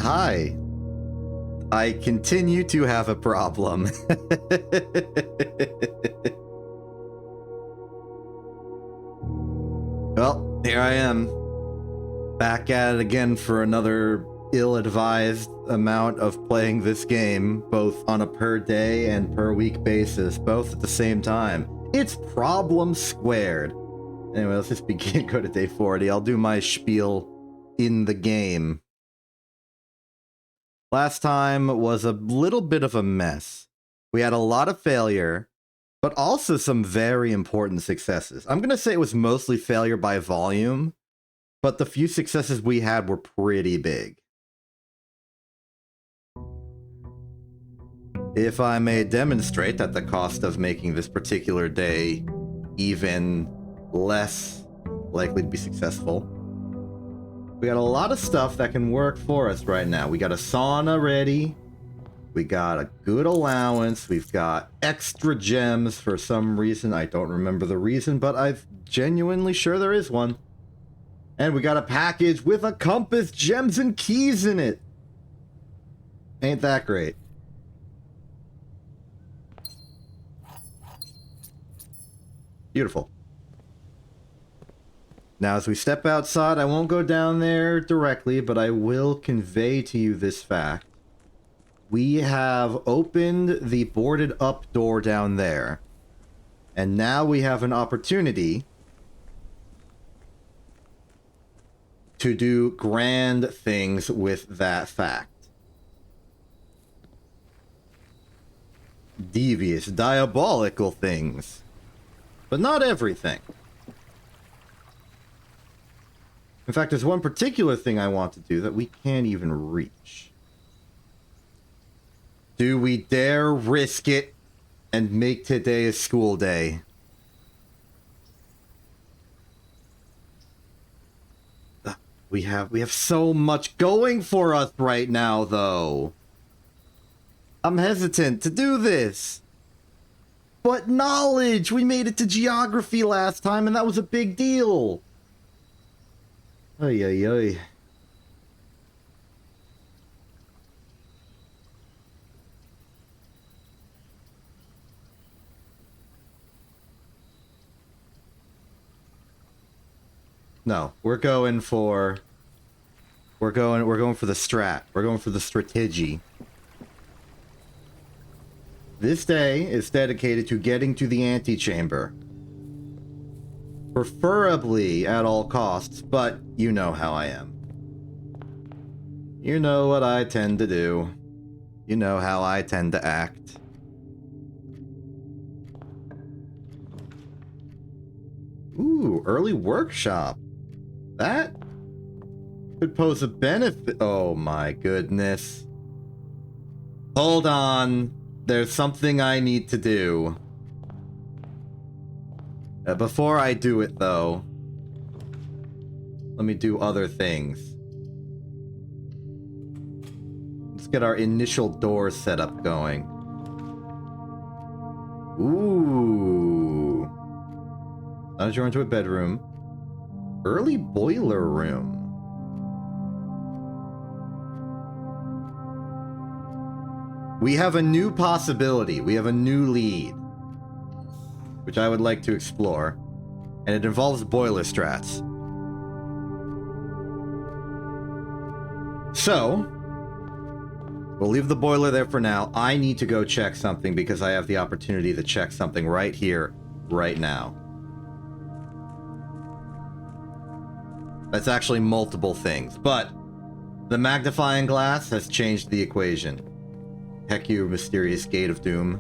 Hi. I continue to have a problem. Well, here I am. Back at it again for another ill-advised amount of playing this game, both on a per day and per week basis, both at the same time. It's problem squared. Anyway, let's just begin. Go to day 40. I'll do my spiel in the game. Last time was a little bit of a mess. We had a lot of failure, but also some very important successes. I'm going to say it was mostly failure by volume, but the few successes we had were pretty big. If I may demonstrate at the cost of making this particular day even less likely to be successful, we got a lot of stuff that can work for us right now. We got a sauna ready. We got a good allowance. We've got extra gems for some reason. I don't remember the reason, but I'm genuinely sure there is one. And we got a package with a compass, gems, and keys in it. Ain't that great? Beautiful. Now, as we step outside, I won't go down there directly, but I will convey to you this fact. We have opened the boarded up door down there, and now we have an opportunity to do grand things with that fact. Devious, diabolical things. But not everything. In fact, there's one particular thing I want to do that we can't even reach. Do we dare risk it and make today a school day? We have so much going for us right now, though. I'm hesitant to do this. But knowledge! We made it to geography last time, and that was a big deal. Ay, ay, ay. No, we're going for the strat. We're going for the strategy. This day is dedicated to getting to the antechamber. Preferably at all costs, but you know how I am. You know what I tend to do. You know how I tend to act. Ooh, early workshop. That could pose a benefit. Oh my goodness. Hold on. There's something I need to do. Before I do it, though, let me do other things. Let's get our initial door setup going. Ooh. Now you're into a bedroom. Early boiler room. We have a new possibility. We have a new lead, which I would like to explore, and it involves boiler strats. So, we'll leave the boiler there for now. I need to go check something because I have the opportunity to check something right here, right now. That's actually multiple things, but the magnifying glass has changed the equation. Heck you, mysterious gate of doom.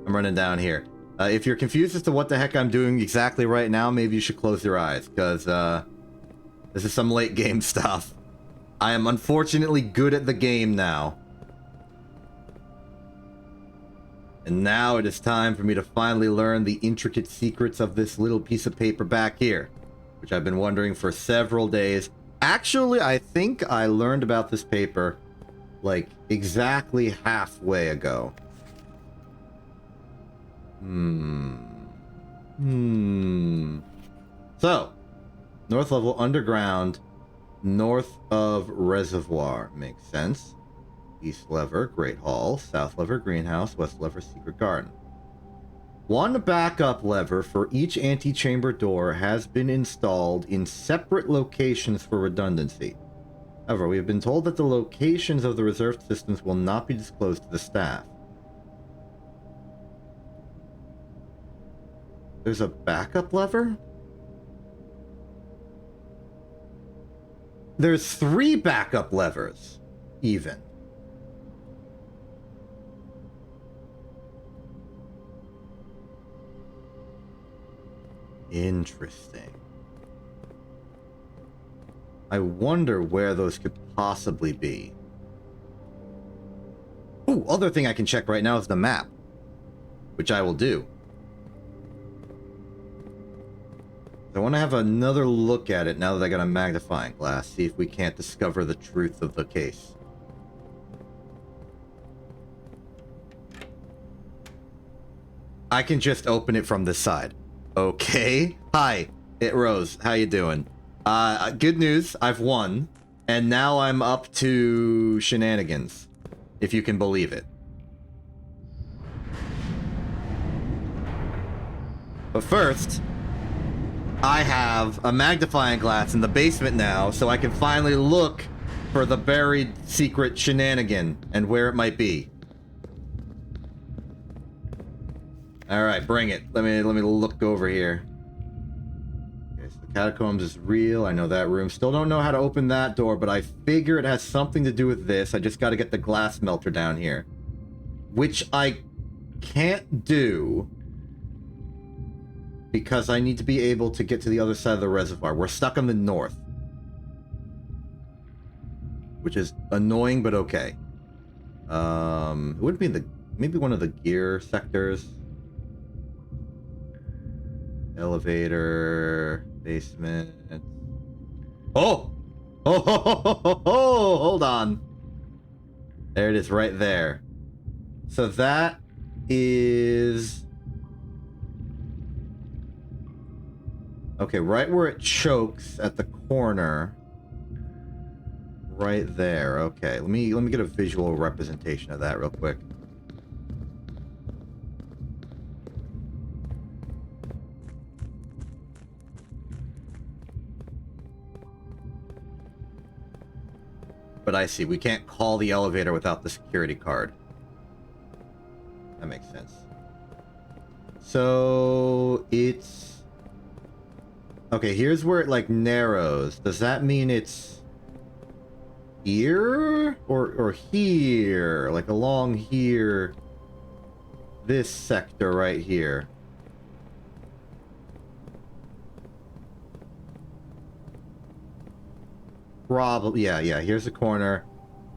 I'm running down here. If you're confused as to what the heck I'm doing exactly right now, maybe you should close your eyes, because this is some late game stuff. I am unfortunately good at the game now. And now it is time for me to finally learn the intricate secrets of this little piece of paper back here, which I've been wondering for several days. Actually, I think I learned about this paper like exactly halfway ago. So, North level underground, North of Reservoir. Makes sense. East lever, Great Hall. South lever, Greenhouse. West lever, Secret Garden. One backup lever for each antechamber door has been installed in separate locations for redundancy. However, we have been told that the locations of the reserved systems will not be disclosed to the staff. There's a backup lever? There's 3 backup levers, even. Interesting. I wonder where those could possibly be. Ooh, other thing I can check right now is the map, which I will do. I want to have another look at it now that I got a magnifying glass, see if we can't discover the truth of the case. I can just open it from this side. Okay. Hi, it Rose. How you doing? Good news. I've won, and now I'm up to shenanigans, if you can believe it. But first, I have a magnifying glass in the basement now, so I can finally look for the buried secret shenanigan and where it might be. All right, bring it. Let me look over here. Okay, so the catacombs is real. I know that room. Still don't know how to open that door, but I figure it has something to do with this. I just got to get the glass melter down here, which I can't do because I need to be able to get to the other side of the reservoir. We're stuck on the north, which is annoying, but okay. It would be in the maybe one of the gear sectors. Elevator, basement. Oh! Oh, hold on. There it is right there. So that is... Okay, right where it chokes at the corner. Right there. Okay, let me get a visual representation of that real quick. But I see, we can't call the elevator without the security card. That makes sense. So it's... Okay, here's where it like narrows. Does that mean it's here? Or here? Like along here? This sector right here. Probably, yeah, here's the corner.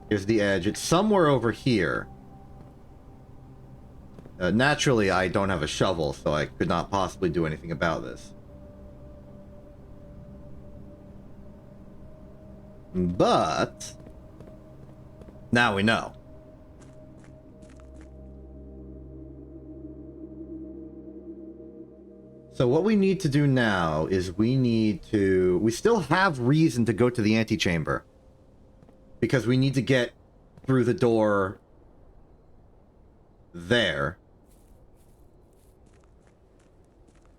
Here's the edge. It's somewhere over here. Naturally, I don't have a shovel, so I could not possibly do anything about this. But... now we know. So what we need to do now is we still have reason to go to the antechamber. Because we need to get through the door there.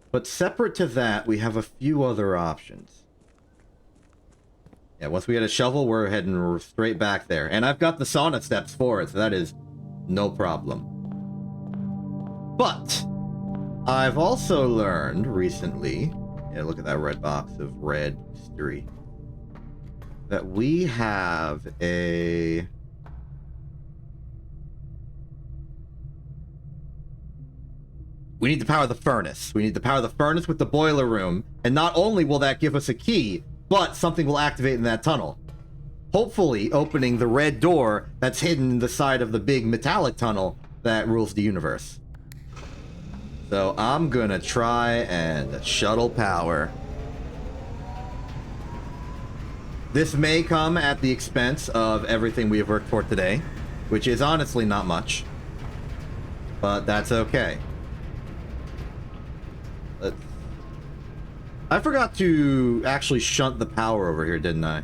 But separate to that, we have a few other options. Yeah, once we get a shovel, we're heading straight back there. And I've got the sauna steps for it, so that is no problem. But... I've also learned recently, yeah, look at that red box of red history, that we have a... We need to power the furnace. We need to power the furnace with the boiler room, and not only will that give us a key, but something will activate in that tunnel. Hopefully opening the red door that's hidden in the side of the big metallic tunnel that rules the universe. So I'm gonna try and shuttle power. This may come at the expense of everything we have worked for today, which is honestly not much. But that's okay. I forgot to actually shunt the power over here, didn't I?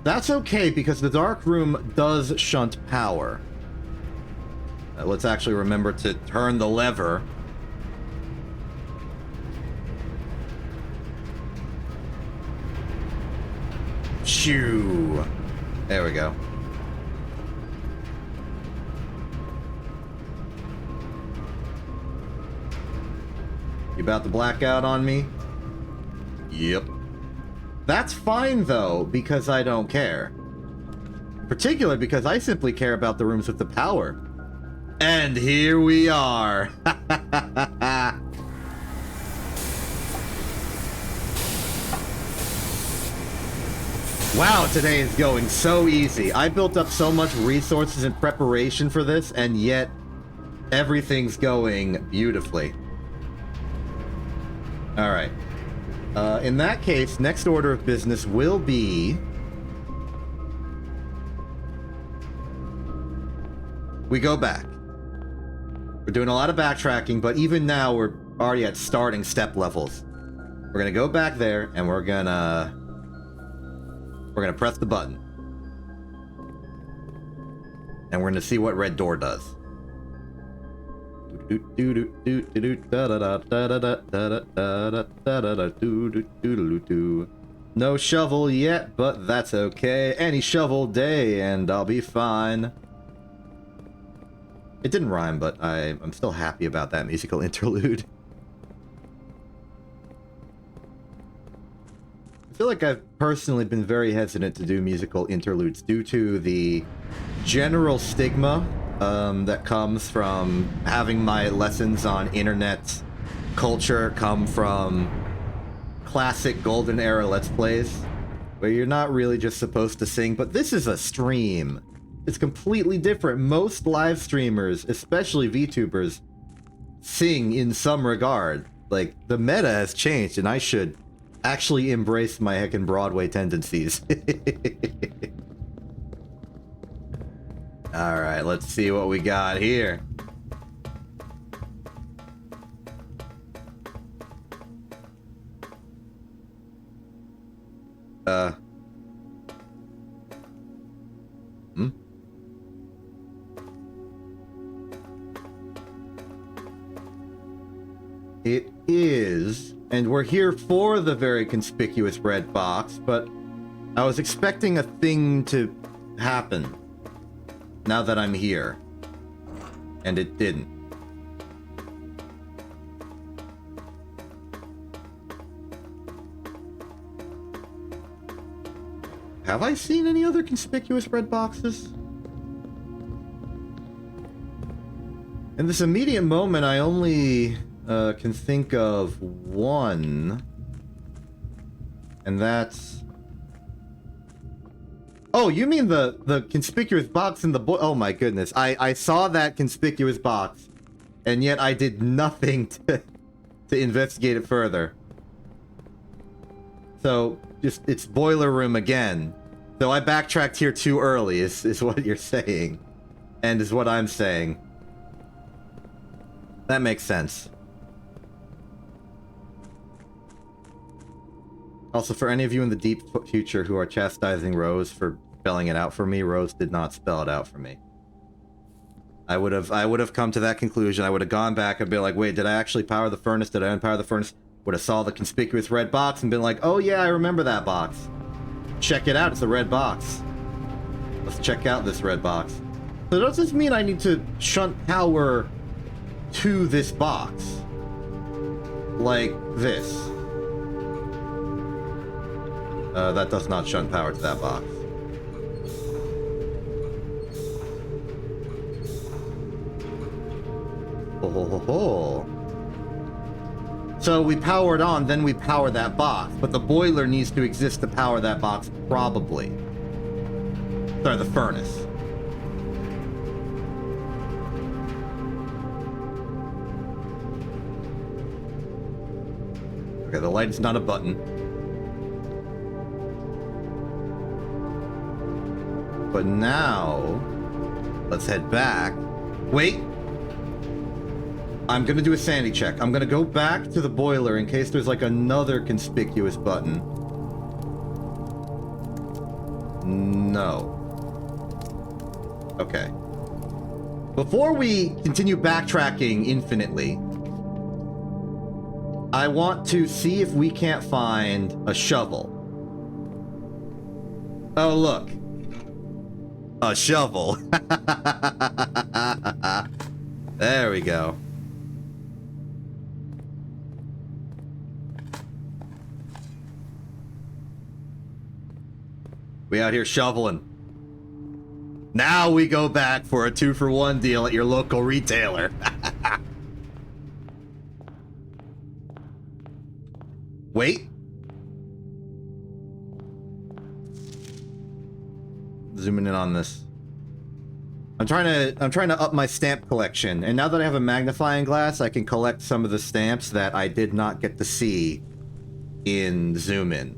That's okay, because the dark room does shunt power. Let's actually remember to turn the lever. Shoo! There we go. You about to black out on me? Yep. That's fine, though, because I don't care. Particularly because I simply care about the rooms with the power. And here we are. Wow, today is going so easy. I built up so much resources in preparation for this, and yet everything's going beautifully. All right. In that case, next order of business will be... we go back. We're doing a lot of backtracking, but even now we're already at starting step levels. We're gonna go back there, and we're gonna press the button. And we're gonna see what red door does. No shovel yet, but that's okay. Any shovel day, and I'll be fine. It didn't rhyme, but I'm still happy about that musical interlude. I feel like I've personally been very hesitant to do musical interludes due to the general stigma that comes from having my lessons on internet culture come from classic golden era Let's Plays, where you're not really just supposed to sing, but this is a stream. It's completely different. Most live streamers, especially VTubers, sing in some regard. Like, the meta has changed, and I should actually embrace my heckin' Broadway tendencies. Alright, let's see what we got here. It is, and we're here for the very conspicuous red box, but I was expecting a thing to happen now that I'm here, and it didn't. Have I seen any other conspicuous red boxes? In this immediate moment, I only can think of one, and that's... Oh, you mean the conspicuous box in the oh my goodness. I saw that conspicuous box, and yet I did nothing to investigate it further. So, just, it's boiler room again. So I backtracked here too early, is what you're saying. And is what I'm saying. That makes sense. Also, for any of you in the deep future who are chastising Rose for spelling it out for me, Rose did not spell it out for me. I would have come to that conclusion. I would have gone back and been like, wait, did I actually power the furnace? Did I unpower the furnace? Would have saw the conspicuous red box and been like, oh yeah, I remember that box. Check it out, it's a red box. Let's check out this red box. So does this mean I need to shunt power to this box? Like this? That does not shunt power to that box. Oh, ho, ho, ho. So we power it on, then we power that box, but the boiler needs to exist to power that box, probably. Sorry, the furnace. Okay, the light is not a button. But now, let's head back. Wait! I'm gonna do a sanity check. I'm gonna go back to the boiler in case there's like another conspicuous button. No. Okay. Before we continue backtracking infinitely, I want to see if we can't find a shovel. Oh, look. A shovel. There we go. We out here shoveling. Now we go back for a 2-for-1 deal at your local retailer. Wait. Zooming in on this. I'm trying to up my stamp collection, and now that I have a magnifying glass, I can collect some of the stamps that I did not get to see in Zoom In.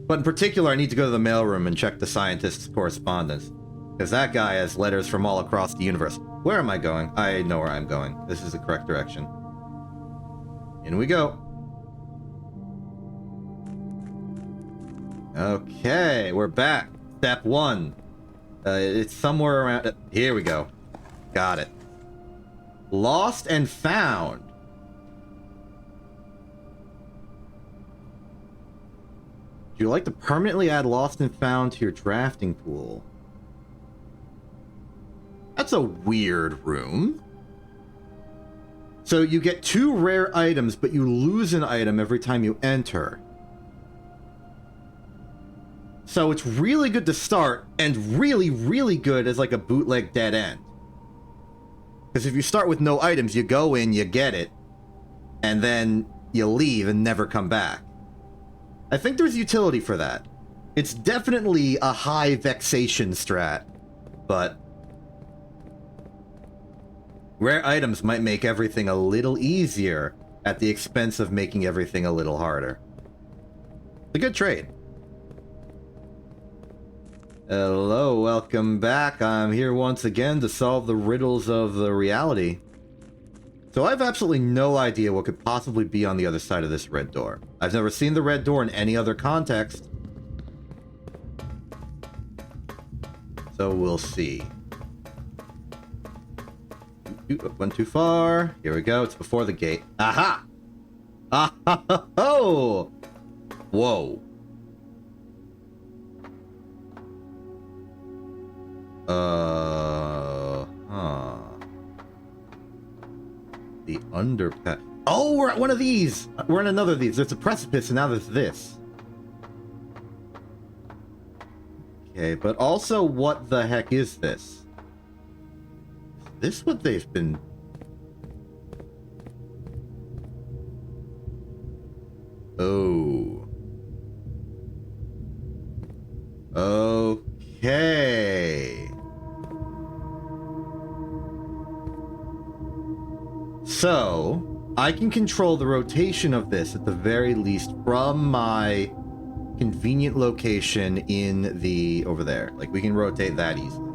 But in particular, I need to go to the mailroom and check the scientist's correspondence, because that guy has letters from all across the universe. Where am I going? I know where I'm going. This is the correct direction. In we go. Okay, we're back. Step 1. It's somewhere around... here we go. Got it. Lost and found. Would you like to permanently add lost and found to your drafting pool? That's a weird room. So you get 2 rare items, but you lose an item every time you enter. So it's really good to start, and really, really good as like a bootleg dead end. Because if you start with no items, you go in, you get it, and then you leave and never come back. I think there's utility for that. It's definitely a high vexation strat, but rare items might make everything a little easier at the expense of making everything a little harder. It's a good trade. Hello, welcome back. I'm here once again to solve the riddles of the reality. So I have absolutely no idea what could possibly be on the other side of this red door. I've never seen the red door in any other context. So we'll see. Went too far. Here we go. It's before the gate. Aha! Ah ho! Whoa. The underpass. Oh, we're at one of these! We're in another of these. There's a precipice, and now there's this. Okay, but also, what the heck is this? Is this what they've been... Oh. Okay. So, I can control the rotation of this at the very least from my convenient location in the... over there. Like, we can rotate that easily.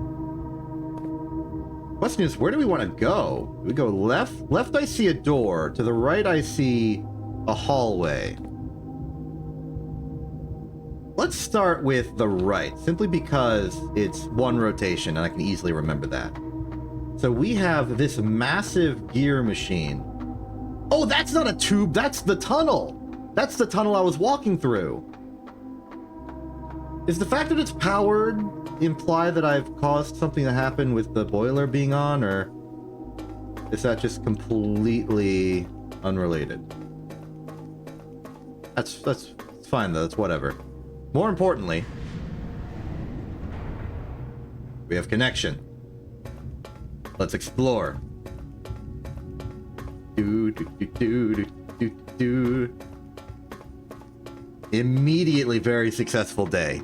Question is, where do we want to go? We go left. Left, I see a door. To the right, I see a hallway. Let's start with the right, simply because it's one rotation, and I can easily remember that. So we have this massive gear machine. Oh, that's not a tube, that's the tunnel! That's the tunnel I was walking through. Is the fact that it's powered imply that I've caused something to happen with the boiler being on, or is that just completely unrelated? That's fine though, it's whatever. More importantly, we have connection. Let's explore. Immediately very successful day.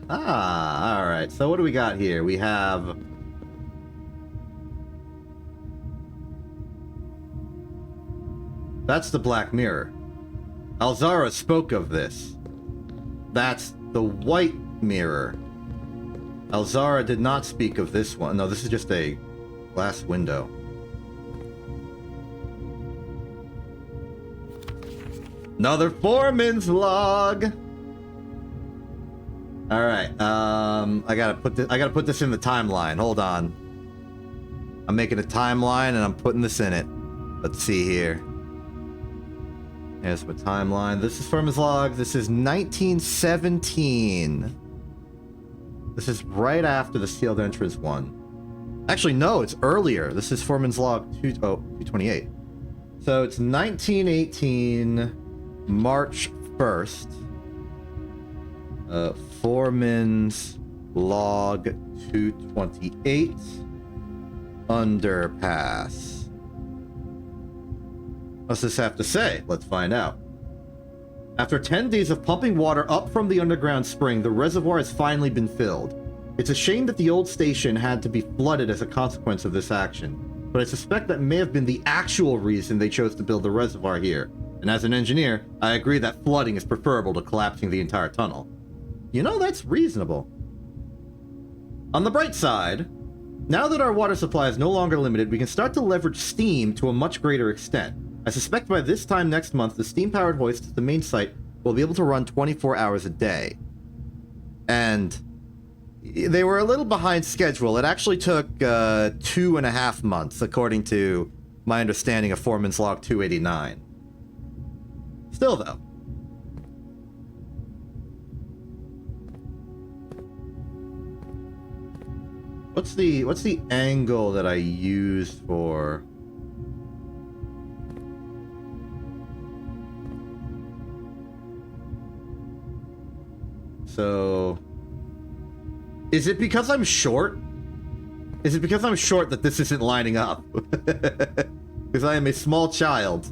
Aha! Alright, so what do we got here? We have... That's the Black Mirror. Alzara spoke of this. That's the White Mirror. Alzara did not speak of this one. No, this is just a glass window. Another foreman's log. All right. I gotta put this in the timeline. Hold on. I'm making a timeline and I'm putting this in it. Let's see here. Here's my timeline. This is foreman's log. This is 1917. This is right after the sealed entrance one. Actually, no, it's earlier. This is foreman's log 228. So it's 1918, March 1st. Foreman's log 228. Underpass. What's this have to say? Let's find out. After 10 days of pumping water up from the underground spring, the reservoir has finally been filled. It's a shame that the old station had to be flooded as a consequence of this action, but I suspect that may have been the actual reason they chose to build the reservoir here. And as an engineer, I agree that flooding is preferable to collapsing the entire tunnel. You know, that's reasonable. On the bright side, now that our water supply is no longer limited, we can start to leverage steam to a much greater extent. I suspect by this time next month, the steam-powered hoist at the main site will be able to run 24 hours a day. And they were a little behind schedule. It actually took 2.5 months, according to my understanding of Foreman's Log 289. Still, though. What's the angle that I used for... So, is it because I'm short? Is it because I'm short that this isn't lining up? Because I am a small child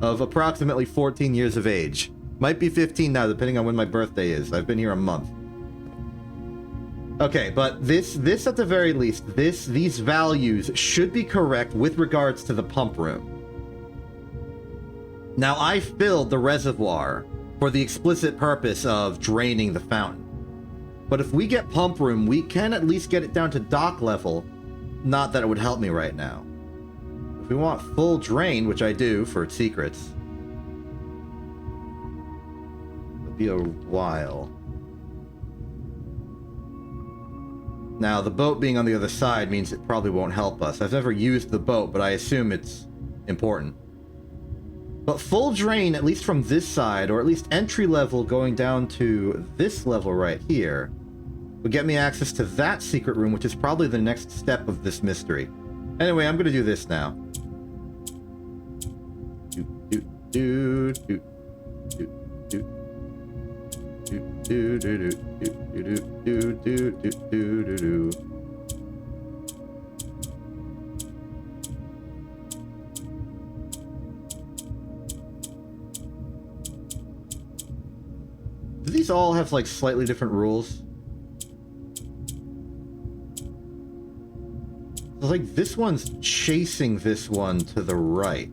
of approximately 14 years of age. Might be 15 now, depending on when my birthday is. I've been here a month. Okay, but this at the very least, these values should be correct with regards to the pump room. Now, I filled the reservoir for the explicit purpose of draining the fountain. But if we get pump room, we can at least get it down to dock level. Not that it would help me right now. If we want full drain, which I do for secrets, it'll be a while. Now, the boat being on the other side means it probably won't help us. I've never used the boat, but I assume it's important. But full drain, at least from this side, or at least entry level going down to this level right here, would get me access to that secret room, which is probably the next step of this mystery. Anyway, I'm going to do this now. Do these all have, like, slightly different rules? So, like, this one's chasing this one to the right.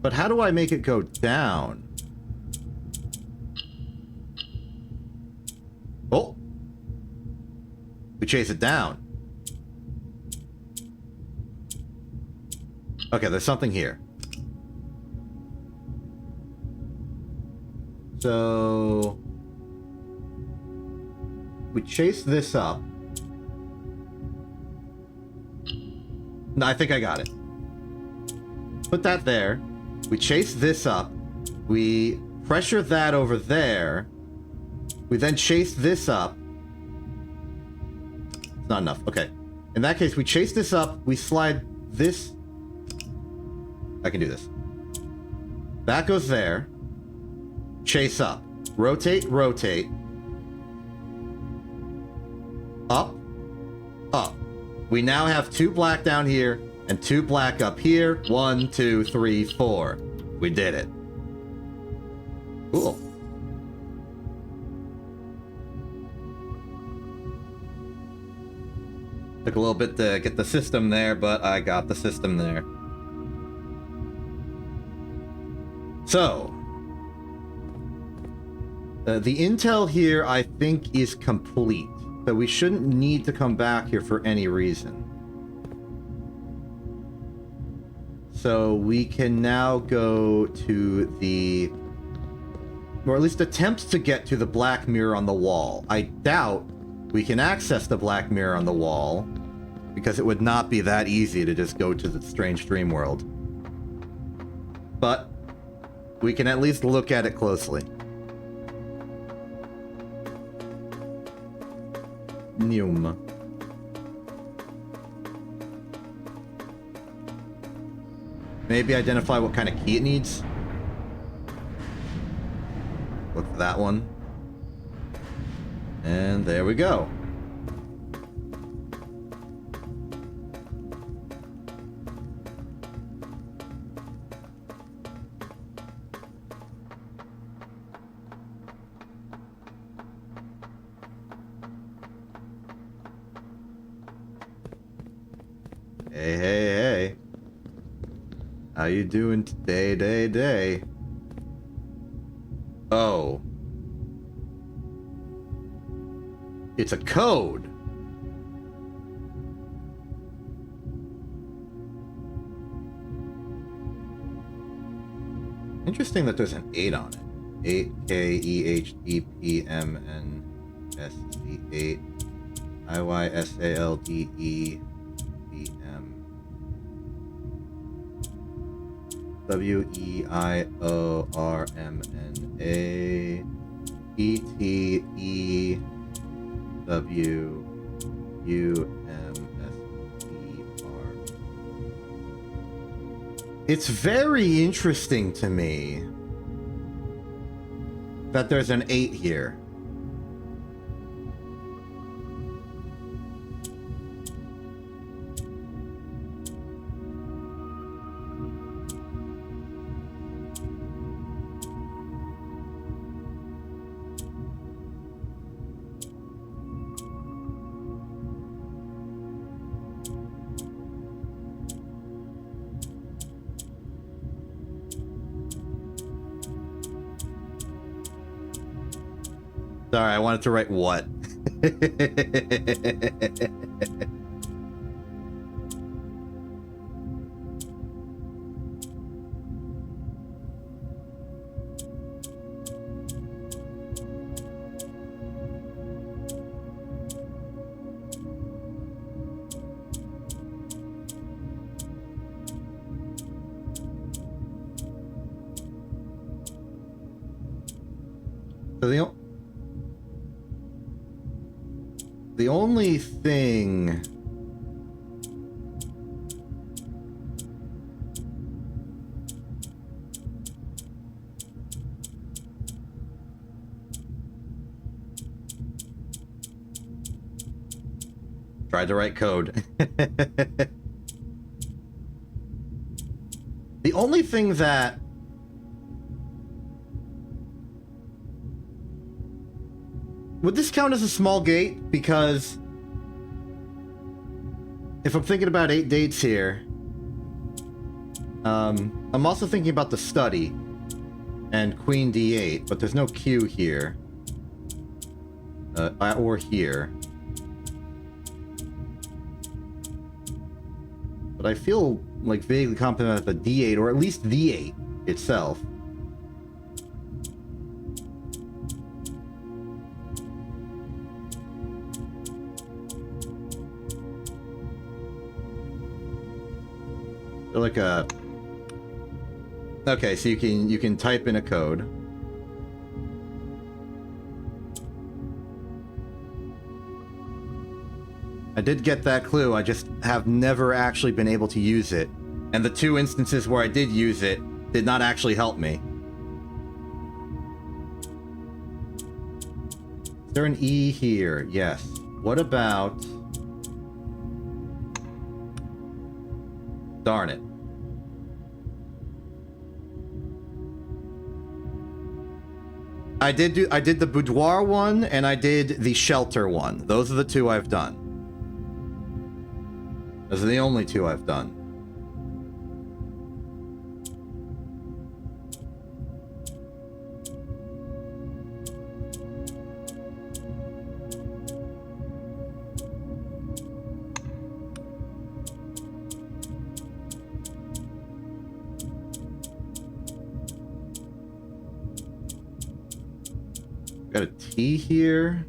But how do I make it go down? Oh! We chase it down. Okay, there's something here. So we chase this up. No, I think I got it. Put that there. We chase this up. We pressure that over there. We then chase this up. It's not enough. Okay. In that case, we chase this up. We slide this. I can do this. That goes there. Chase up. Rotate, rotate. Up. Up. We now have 2 black down here and 2 black up here. 1, 2, 3, 4. We did it. Cool. Took a little bit to get the system there, but I got the system there. So, the intel here, I think, is complete. So we shouldn't need to come back here for any reason. So we can now go to the... or at least attempts to get to the black mirror on the wall. I doubt we can access the black mirror on the wall, because it would not be that easy to just go to the strange dream world. But we can at least look at it closely. Neum. Maybe identify what kind of key it needs. Look for that one. And there we go. Hey, hey, hey. How you doing today, Oh. It's a code. Interesting that there's an 8 on it. 8KEHDPMNSC8 IYSALDEBM WEIORMNA ETEWUMSCR. It's very interesting to me that there's an 8 here. Sorry, I wanted to write what? So the only thing tried to write code. The only thing that would this count as a small gate? Because if I'm thinking about 8 dates here, I'm also thinking about the study and Queen D8, but there's no Q here. Or here. But I feel like vaguely confident at the D8, or at least the 8 itself. Like a... Okay, so you can type in a code. I did get that clue, I just have never actually been able to use it. And the 2 instances where I did use it did not actually help me. Is there an E here? Yes. What about... Darn it. I did the boudoir one, and I did the shelter one. Those are the 2 I've done. Those are the only 2 I've done. Got a T here.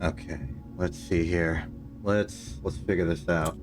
Okay, let's see here. Let's figure this out.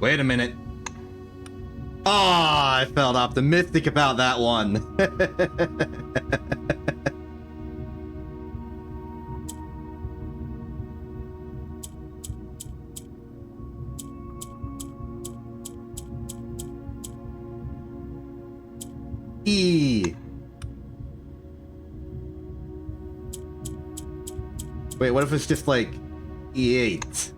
Wait a minute. Ah, I felt optimistic about that one. E. Wait, what if it's just like E8?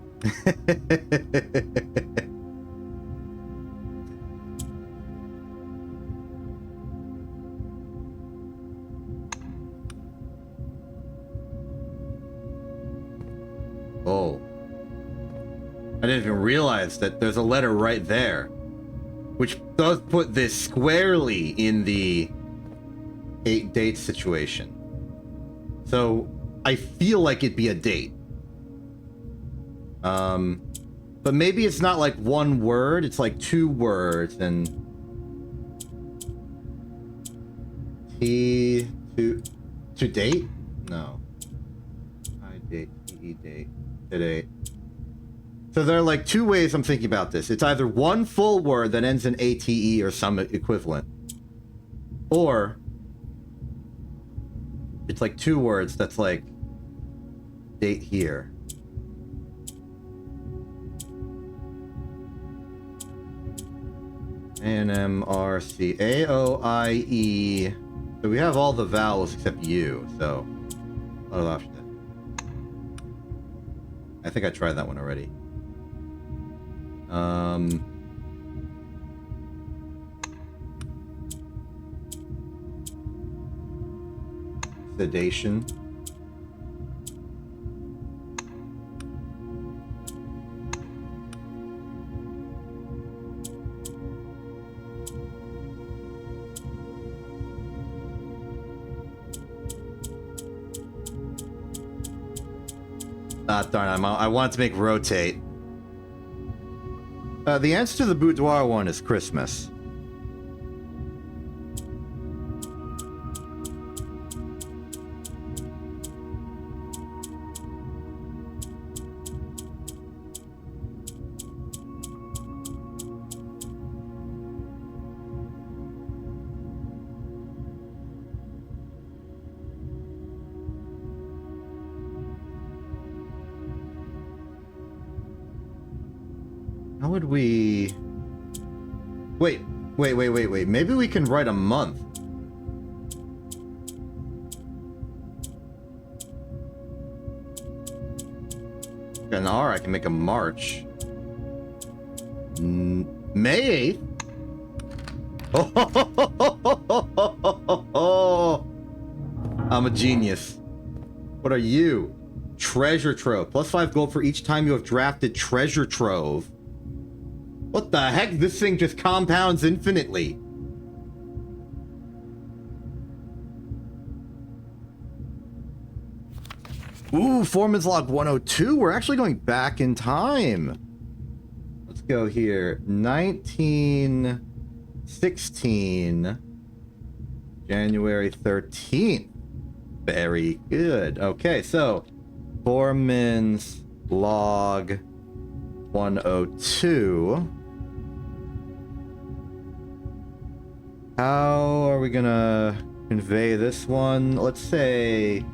Oh. I didn't even realize that there's a letter right there. Which does put this squarely in the 8-date situation. So, I feel like it'd be a date. But maybe it's not like one word, it's like 2 words, and... T... To date? No. I date, T date, today. So there are like 2 ways I'm thinking about this. It's either one full word that ends in ATE or some equivalent. Or it's like 2 words that's like date here. A-N-M-R-C A-O-I-E. So we have all the vowels except U, so other option. I think I tried that one already. Sedation. Ah, darn, I wanted to make rotate. The answer to the boudoir one is Christmas. How would we... Wait. Maybe we can write a month. Got an R, I can make a March. May 8th? I'm a genius. What are you? Treasure Trove. +5 gold for each time you have drafted Treasure Trove. What the heck? This thing just compounds infinitely. Ooh, Foreman's Log 102. We're actually going back in time. Let's go here. 1916. January 13th. Very good. Okay, so Foreman's log 102. How are we gonna convey this one? Let's say,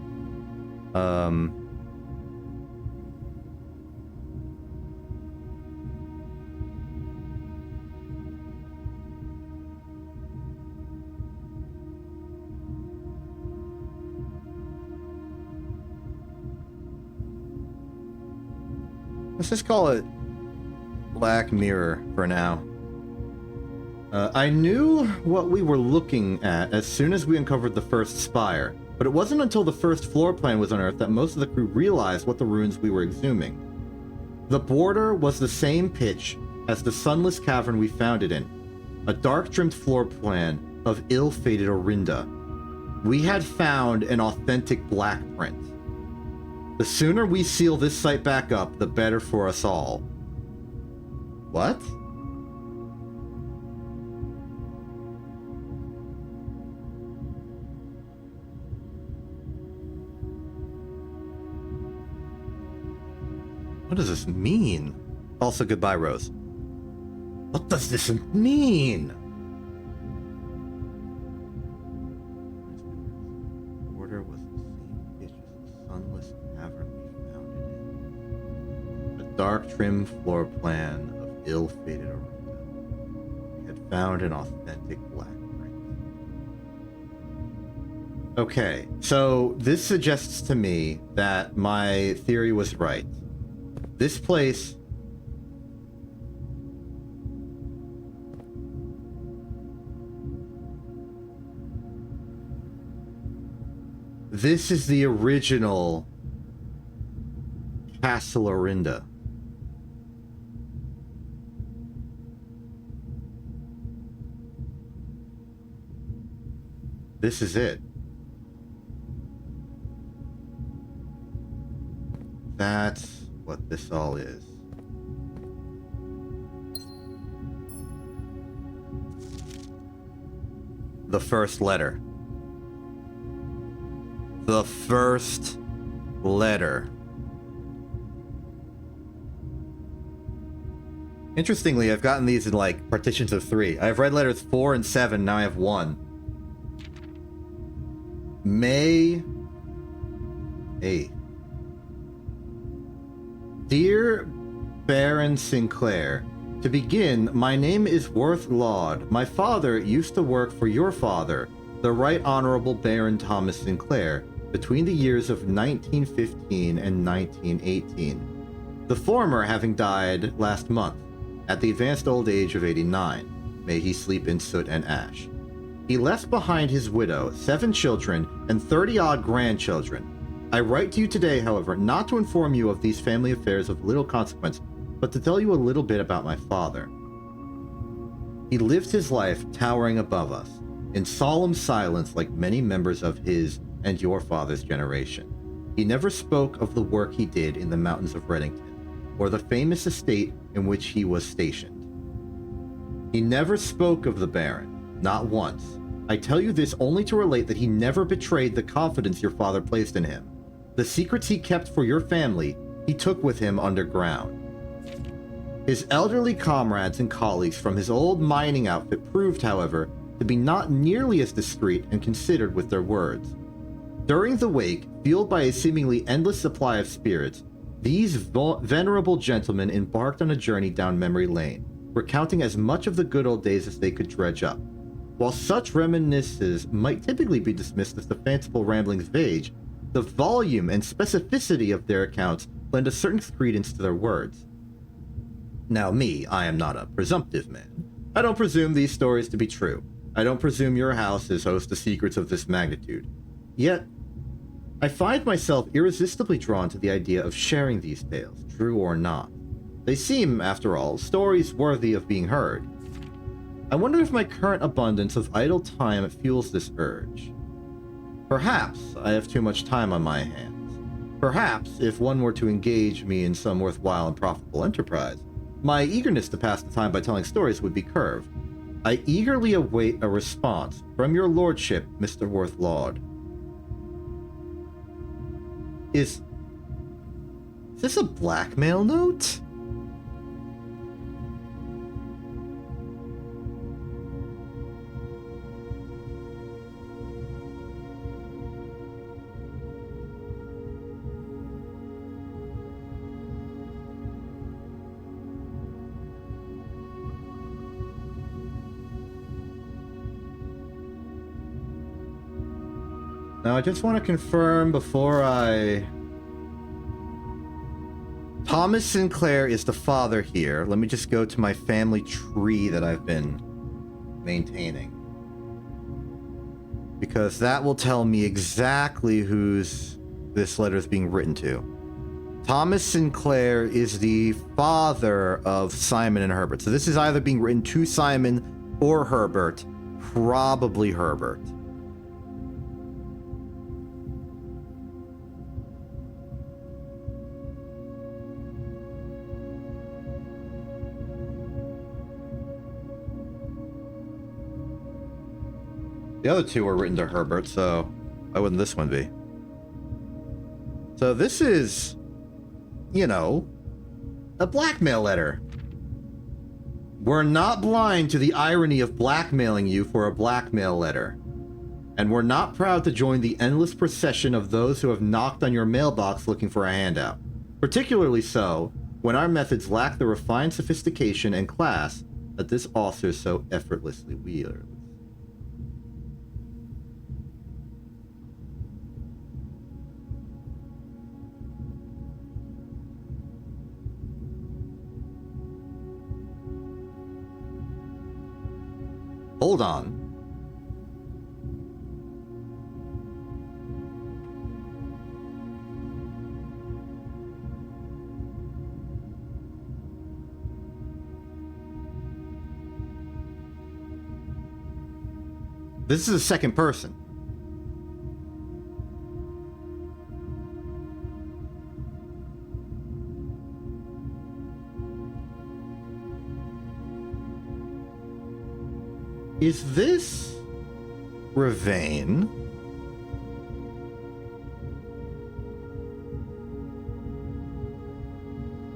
let's just call it Black Mirror for now. I knew what we were looking at as soon as we uncovered the first spire, but it wasn't until the first floor plan was unearthed that most of the crew realized what the ruins we were exhuming. The border was the same pitch as the sunless cavern we found it in, a dark-trimmed floor plan of ill-fated Orinda. We had found an authentic black print. The sooner we seal this site back up, the better for us all. What? What does this mean? Also, goodbye, Rose. What does this mean? The border was the same pitch as the sunless cavern we found it in. A dark trim floor plan of ill-fated Orinda. We had found an authentic black print. Okay, so this suggests to me that my theory was right. This place this is the original Castle Orinda. This is it. That's what this all is. The first letter. The first letter. Interestingly, I've gotten these in like partitions of 3. I've read letters 4 and 7, now I have 1. May 8th. Dear Baron Sinclair, to begin, my name is Worth Laud. My father used to work for your father, the Right Honorable Baron Thomas Sinclair, between the years of 1915 and 1918. The former having died last month, at the advanced old age of 89. May he sleep in soot and ash. He left behind his widow, 7 children, and 30-odd grandchildren. I write to you today, however, not to inform you of these family affairs of little consequence, but to tell you a little bit about my father. He lived his life towering above us, in solemn silence like many members of his and your father's generation. He never spoke of the work he did in the mountains of Reddington, or the famous estate in which he was stationed. He never spoke of the Baron, not once. I tell you this only to relate that he never betrayed the confidence your father placed in him. The secrets he kept for your family, he took with him underground. His elderly comrades and colleagues from his old mining outfit proved, however, to be not nearly as discreet and considered with their words. During the wake, fueled by a seemingly endless supply of spirits, these venerable gentlemen embarked on a journey down memory lane, recounting as much of the good old days as they could dredge up. While such reminiscences might typically be dismissed as the fanciful ramblings of age, the volume and specificity of their accounts lend a certain credence to their words. Now me, I am not a presumptive man. I don't presume these stories to be true. I don't presume your house is host to secrets of this magnitude. Yet, I find myself irresistibly drawn to the idea of sharing these tales, true or not. They seem, after all, stories worthy of being heard. I wonder if my current abundance of idle time fuels this urge. Perhaps I have too much time on my hands. Perhaps, if one were to engage me in some worthwhile and profitable enterprise, my eagerness to pass the time by telling stories would be curbed. I eagerly await a response from your lordship, Mr. Worth Laud. Is Is this a blackmail note? Now, I just want to confirm before I... Thomas Sinclair is the father here. Let me just go to my family tree that I've been maintaining. Because that will tell me exactly who's this letter is being written to. Thomas Sinclair is the father of Simon and Herbert. So this is either being written to Simon or Herbert. Probably Herbert. The other two were written to Herbert, so why wouldn't this one be? So this is, you know, a blackmail letter. We're not blind to the irony of blackmailing you for a blackmail letter. And we're not proud to join the endless procession of those who have knocked on your mailbox looking for a handout. Particularly so, when our methods lack the refined sophistication and class that this author so effortlessly wields. Hold on. This is a second person. Is this Ravane?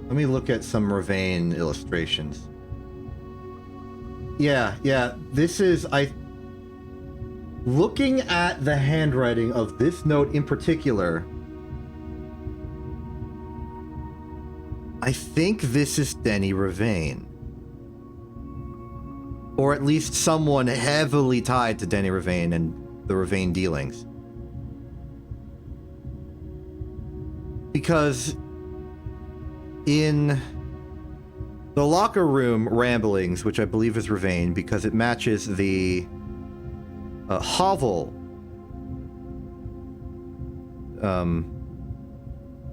Let me look at some Ravane illustrations. Yeah, this is... Looking at the handwriting of this note in particular, I think this is Denny Ravane. Or at least someone heavily tied to Denny Ravane and the Ravane dealings. Because in the locker room ramblings, which I believe is Ravane, because it matches the hovel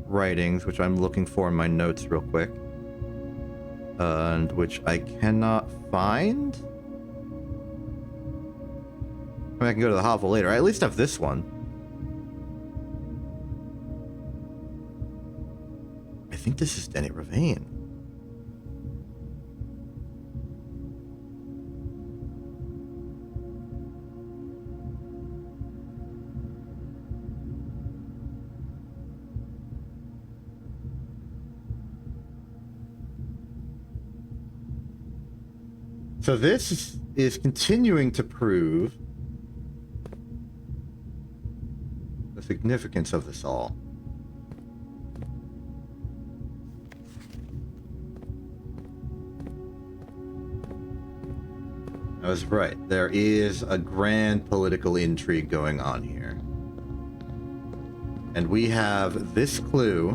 writings, which I'm looking for in my notes real quick, and which I cannot find. I mean, I can go to the hovel later. I at least have this one. I think this is Denny Ravane. So this is continuing to prove the significance of this all. I was right. There is a grand political intrigue going on here. And we have this clue.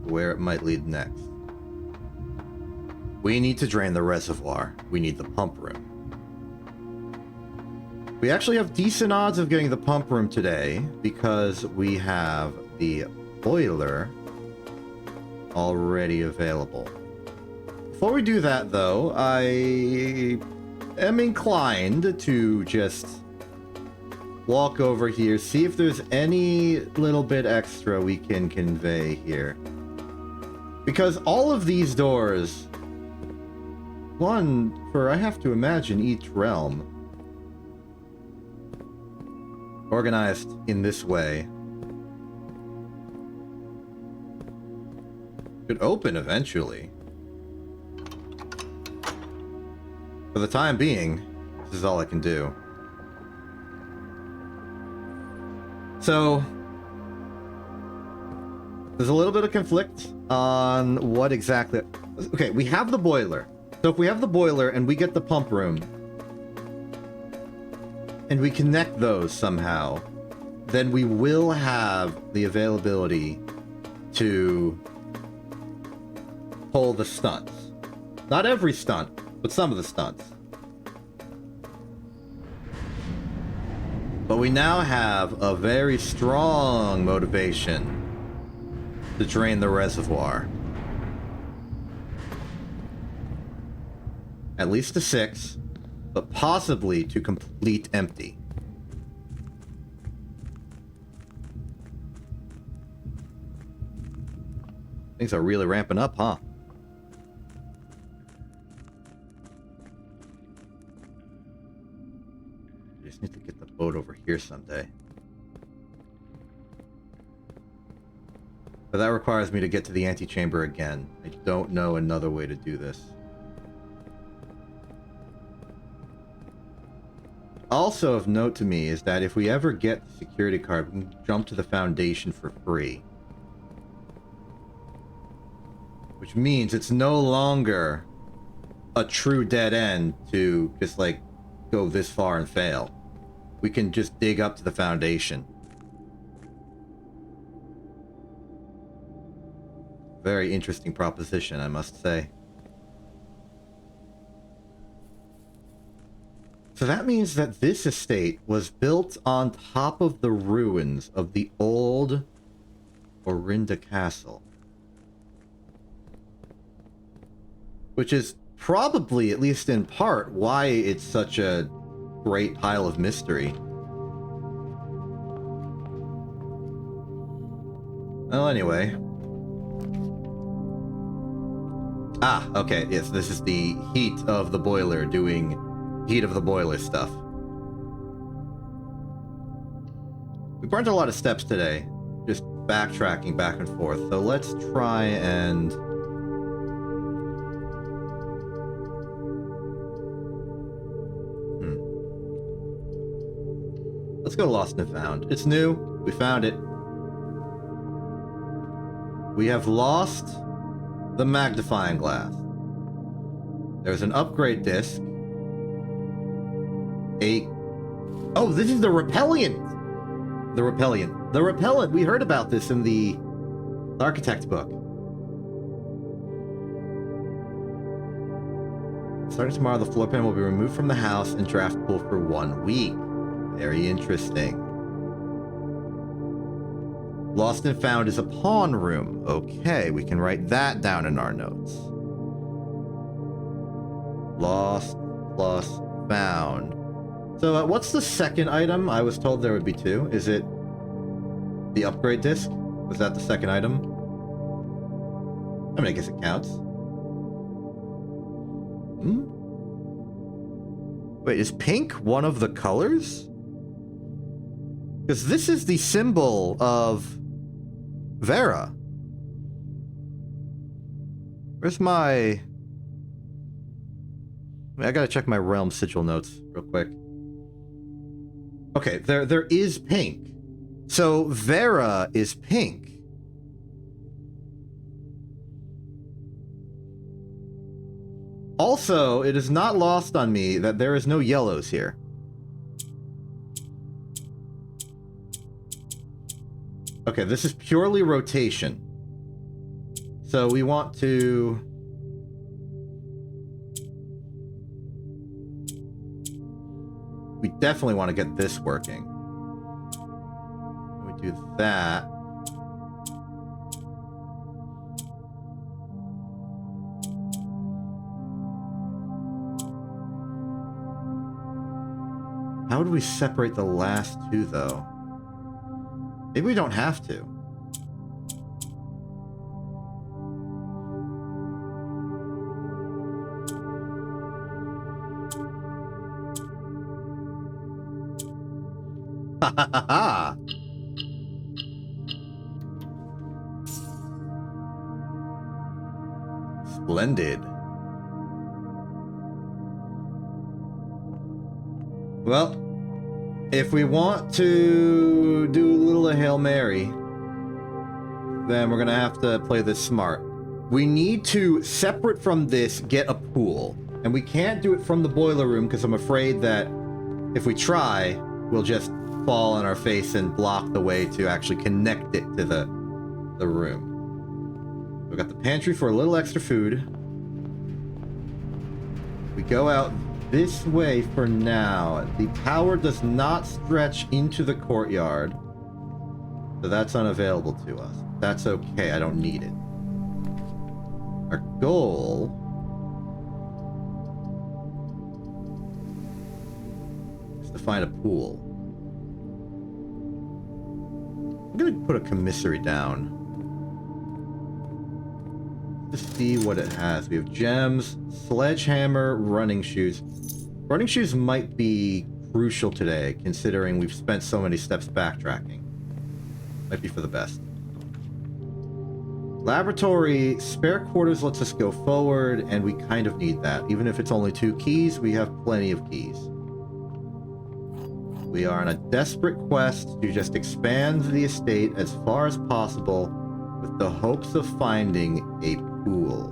Where it might lead next. We need to drain the reservoir. We need the pump room. We actually have decent odds of getting the pump room today because we have the boiler already available. Before we do that, though, I am inclined to just walk over here, see if there's any little bit extra we can convey here. Because all of these doors... one for, I have to imagine, each realm. Organized in this way. Should open eventually. For the time being, this is all I can do. So, there's a little bit of conflict on what exactly... Okay, we have the boiler. So if we have the boiler and we get the pump room, and we connect those somehow, then we will have the availability to pull the stunts. Not every stunt, but some of the stunts. But we now have a very strong motivation to drain the reservoir. At least to 6, but possibly to complete empty. Things are really ramping up, huh? I just need to get the boat over here someday. But that requires me to get to the antechamber again. I don't know another way to do this. Also of note to me is that if we ever get the security card, we can jump to the Foundation for free. Which means it's no longer a true dead end to just, like, go this far and fail. We can just dig up to the Foundation. Very interesting proposition, I must say. So that means that this estate was built on top of the ruins of the old Orinda Castle. Which is probably, at least in part, why it's such a great pile of mystery. Well, anyway. Ah, okay, yes, this is the heat of the boiler doing heat of the boiler stuff. We burned a lot of steps today, just backtracking back and forth, so let's try and... Let's go to Lost and Found. It's new. We found it. We have lost the magnifying glass. There's an upgrade disc. Oh, this is the repellent! The repellent. The repellent! We heard about this in the architect book. Starting tomorrow, the floor pan will be removed from the house and draft pool for 1 week. Very interesting. Lost and Found is a pawn room. Okay, we can write that down in our notes. Lost plus found. So what's the second item? I was told there would be 2. Is it the upgrade disc? Was that the second item? I mean, I guess it counts. Wait, is pink one of the colors? Because this is the symbol of Vera. Where's my... I gotta check my realm sigil notes real quick. Okay, there is pink. So Vera is pink. Also, it is not lost on me that there is no yellows here. Okay, this is purely rotation. So we want to... We definitely want to get this working. We do that. How would we separate the last 2, though? Maybe we don't have to. Ha ha ha ha! Splendid. Well, if we want to do a little of Hail Mary, then we're gonna have to play this smart. We need to, separate from this, get a pool. And we can't do it from the boiler room because I'm afraid that if we try, we'll just fall on our face and block the way to actually connect it to the room. We've got the pantry for a little extra food. We go out this way for now. The power does not stretch into the courtyard, so that's unavailable to us. That's okay, I don't need it. Our goal is to find a pool. I'm gonna put a commissary down to see what it has. We have gems, sledgehammer, running shoes. Running shoes might be crucial today, considering we've spent so many steps backtracking. Might be for the best. Laboratory, spare quarters lets us go forward, and we kind of need that. Even if it's only 2 keys, we have plenty of keys. We are on a desperate quest to just expand the estate as far as possible with the hopes of finding a pool.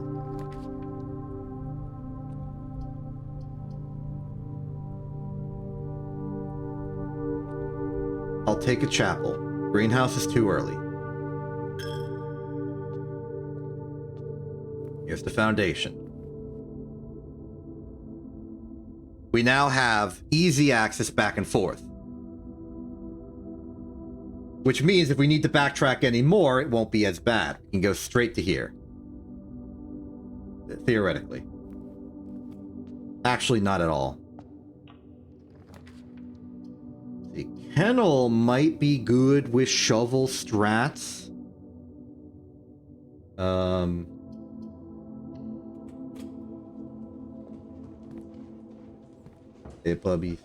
I'll take a chapel. Greenhouse is too early. Here's the foundation. We now have easy access back and forth. Which means if we need to backtrack anymore, it won't be as bad. We can go straight to here. Theoretically. Actually, not at all. The kennel might be good with shovel strats. Hey, puppy.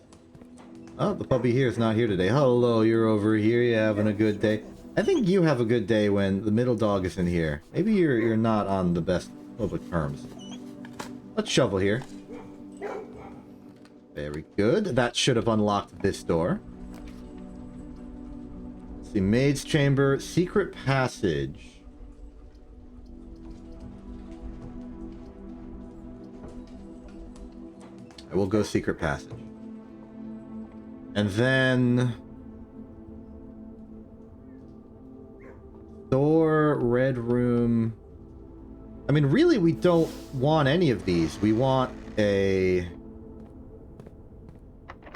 Oh, the puppy here is not here today. Hello, you're over here. You having a good day? I think you have a good day when the middle dog is in here. Maybe you're not on the best public terms. Let's shovel here. Very good. That should have unlocked this door. Let's see, maid's chamber, secret passage. I will go secret passage. And then door, red room. I mean, really, we don't want any of these. We want a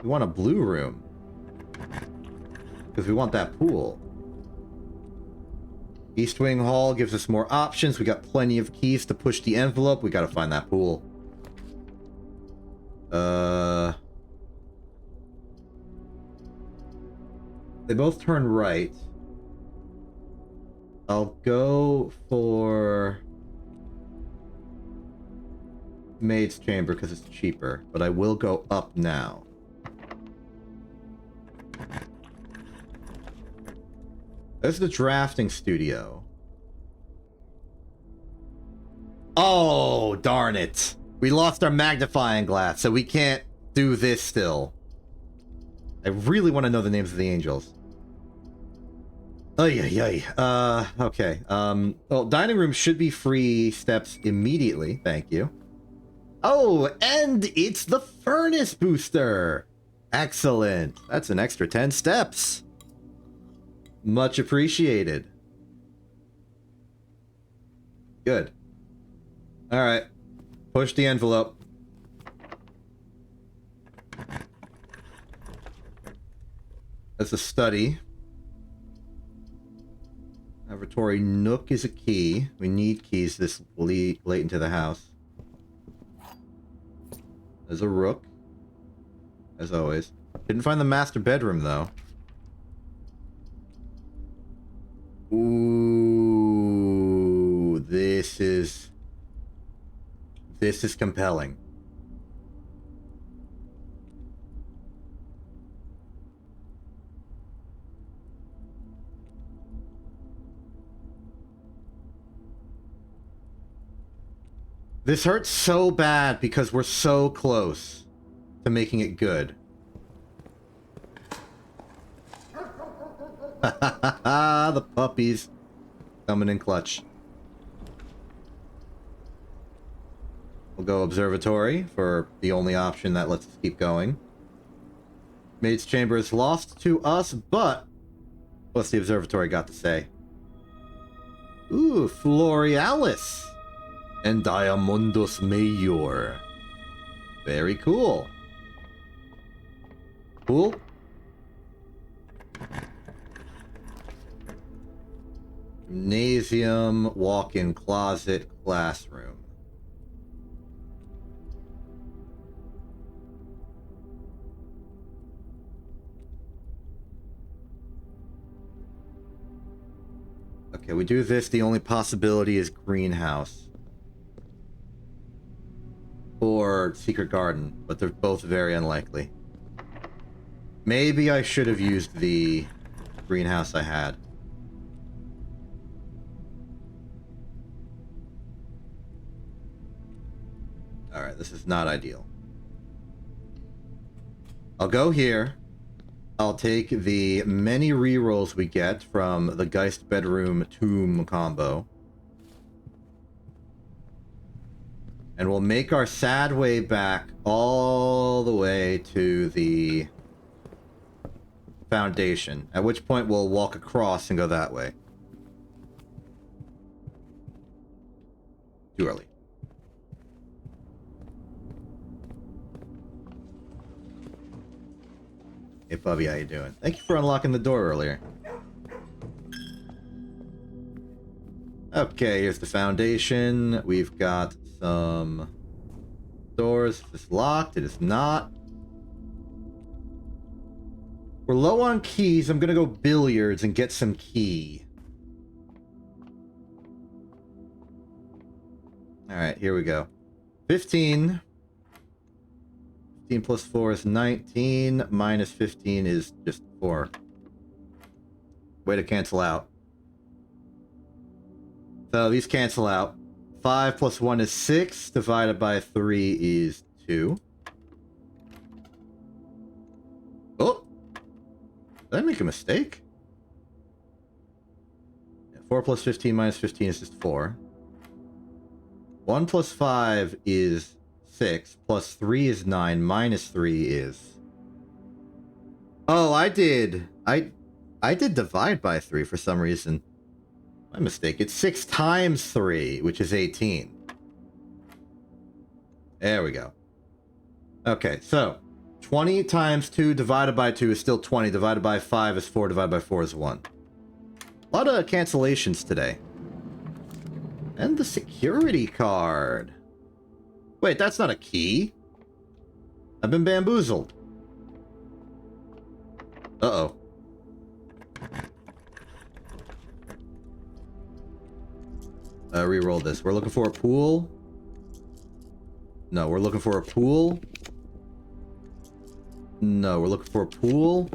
blue room. Because we want that pool. East Wing Hall gives us more options. We got plenty of keys to push the envelope. We gotta find that pool. They both turn right. I'll go for maid's chamber because it's cheaper, but I will go up now. There's the drafting studio. Oh, darn it. We lost our magnifying glass, so we can't do this still. I really want to know the names of the angels. Okay. Well, dining room should be free steps immediately. Thank you. Oh, and it's the furnace booster. Excellent. That's an extra 10 steps. Much appreciated. Good. All right. Push the envelope. That's a study. Laboratory nook is a key. We need keys this late into the house. There's a rook. As always. Didn't find the master bedroom, though. Ooh, this is compelling. This hurts so bad because we're so close to making it good. The puppies coming in clutch. We'll go observatory for the only option that lets us keep going. Maid's chamber is lost to us, but what's the observatory got to say? Ooh, Florealis and Diamondus Major. Very cool. Cool. Gymnasium, walk-in closet, classroom. Okay, we do this. The only possibility is greenhouse. Or secret garden, but they're both very unlikely. Maybe I should have used the greenhouse I had. Alright, this is not ideal. I'll go here. I'll take the many rerolls we get from the Geist Bedroom Tomb combo. And we'll make our sad way back all the way to the foundation. At which point we'll walk across and go that way. Too early. Hey, Bubby, how you doing? Thank you for unlocking the door earlier. Okay, here's the foundation. We've got some doors. Is this locked? It is not. We're low on keys. I'm gonna go billiards and get some key. Alright, here we go. 15. 15 plus 4 is 19. Minus 15 is just 4. Way to cancel out. So these cancel out. 5 plus 1 is 6. Divided by 3 is 2. Oh! Did I make a mistake? 4 plus 15 minus 15 is just 4. 1 plus 5 is 6. Plus 3 is 9. Minus 3 is... Oh, I did divide by 3 for some reason. My mistake. It's 6 times 3, which is 18. There we go. Okay, so 20 times 2 divided by 2 is still 20. Divided by 5 is 4. Divided by 4 is 1. A lot of cancellations today. And the security card. Wait, that's not a key. I've been bamboozled. Uh-oh. Reroll this. We're looking for a pool. No, we're looking for a pool. No, we're looking for a pool.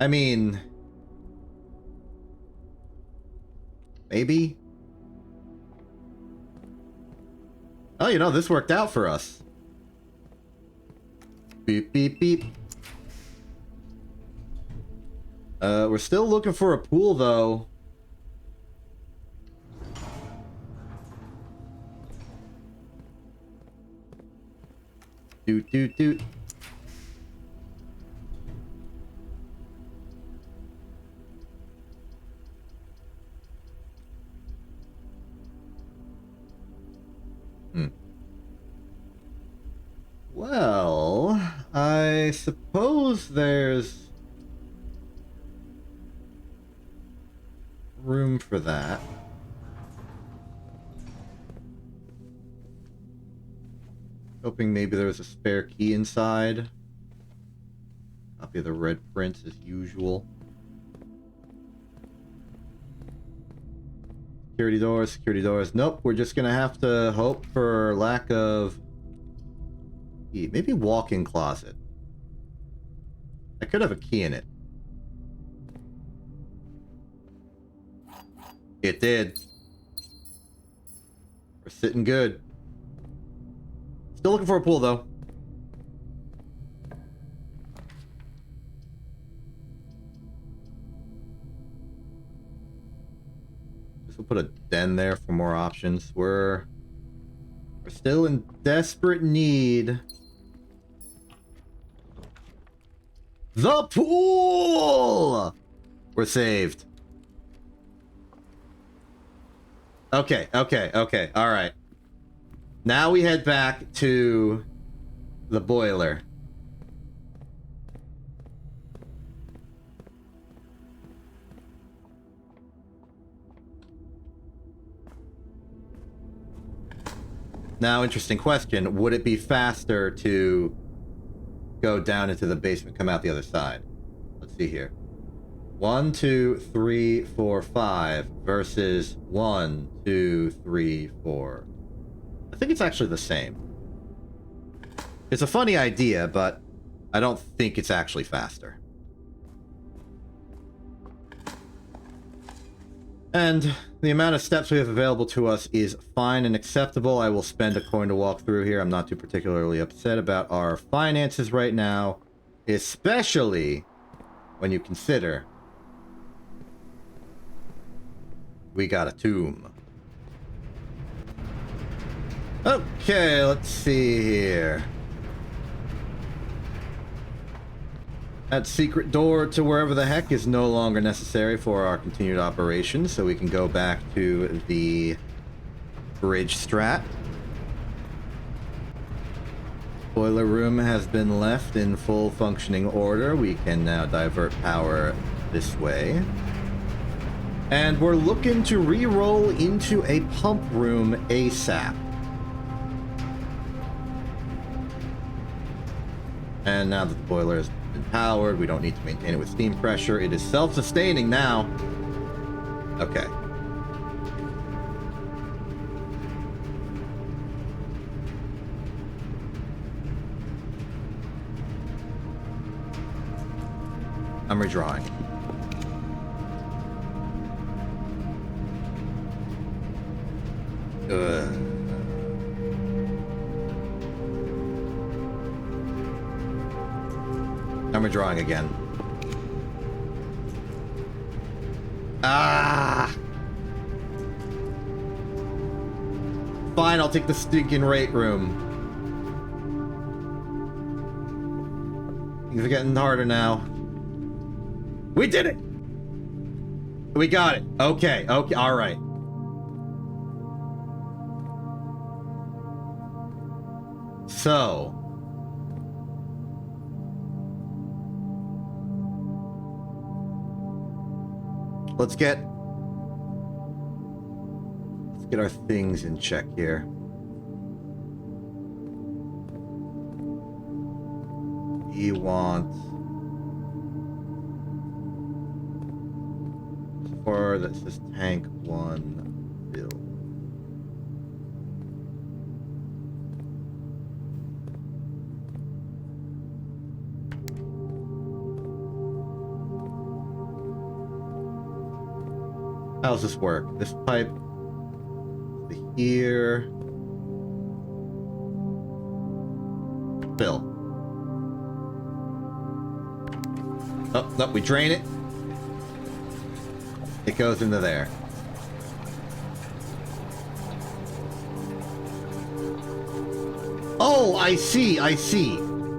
I mean... Maybe? Oh, you know, this worked out for us. Beep, beep, beep. We're still looking for a pool, though. Doot, doot, doot. Well, I suppose there's room for that. Hoping maybe there was a spare key inside. Copy of the red print as usual. Security doors, security doors. Nope, we're just gonna have to hope for lack of key. Maybe walk-in closet. I could have a key in it. It did. We're sitting good. Still looking for a pool, though. Just we'll put a den there for more options. We're still in desperate need. The pool! We're saved. Okay, alright. Now we head back to the boiler. Now, interesting question. Would it be faster to go down into the basement, come out the other side? Let's see here. 1, 2, 3, 4, 5 versus 1, 2, 3, 4. I think it's actually the same. It's a funny idea, but I don't think it's actually faster. And the amount of steps we have available to us is fine and acceptable. I will spend a coin to walk through here. I'm not too particularly upset about our finances right now, especially when you consider we got a tomb. Okay, let's see here. That secret door to wherever the heck is no longer necessary for our continued operations, so we can go back to the bridge strat. Boiler room has been left in full functioning order. We can now divert power this way. And we're looking to re-roll into a pump room ASAP. And now that the boiler has been powered, we don't need to maintain it with steam pressure. It is self-sustaining now. Okay. I'm redrawing. I'm redrawing again. Ah! Fine, I'll take the stinking rate room. Things are getting harder now. We did it! We got it. Okay, alright. So... Let's get our things in check here. We want... For that says tank 1 build. How does this work? This pipe to here. Fill. Oh, no, we drain it. It goes into there. Oh, I see.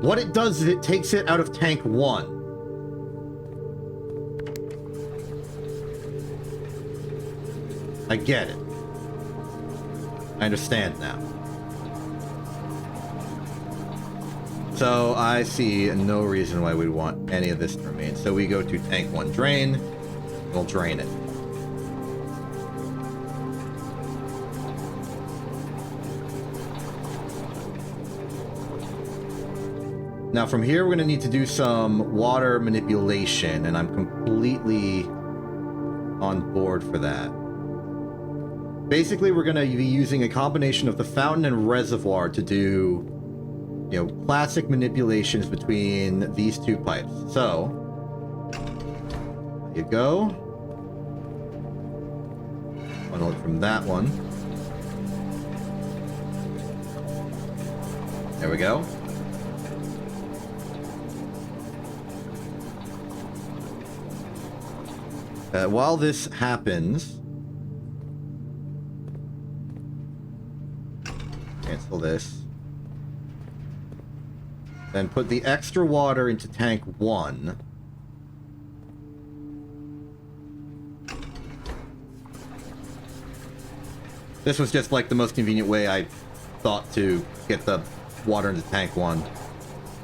What it does is it takes it out of tank 1. I get it. I understand now. So I see no reason why we'd want any of this to remain. So we go to tank 1 drain. We'll drain it. Now from here, we're going to need to do some water manipulation, and I'm completely on board for that. Basically, we're going to be using a combination of the fountain and reservoir to do, you know, classic manipulations between these two pipes. So, there you go. from that one. There we go. While this happens... Cancel this. Then put the extra water into tank 1. This was just like the most convenient way I thought to get the water into tank 1. So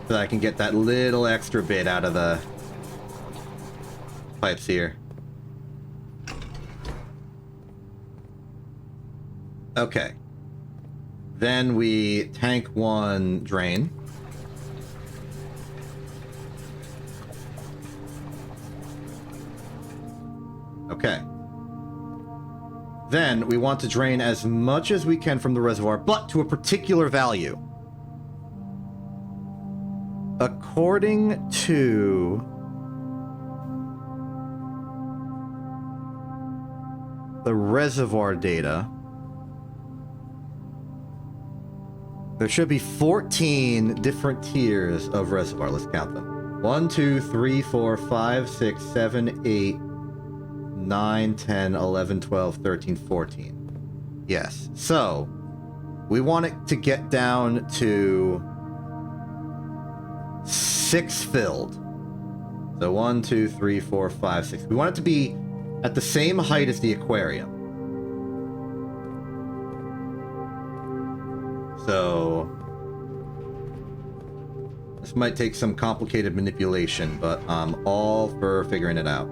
that I can get that little extra bit out of the pipes here. Okay. Then we tank 1 drain. Okay. Then we want to drain as much as we can from the reservoir, but to a particular value. According to the reservoir data, there should be 14 different tiers of reservoir. Let's count them. 1, 2, 3, 4, 5, 6, 7, 8, 9, 10, 11, 12, 13, 14. Yes. So, we want it to get down to 6 filled. So 1, 2, 3, 4, 5, 6. We want it to be at the same height as the aquarium. So, this might take some complicated manipulation, but I'm all for figuring it out.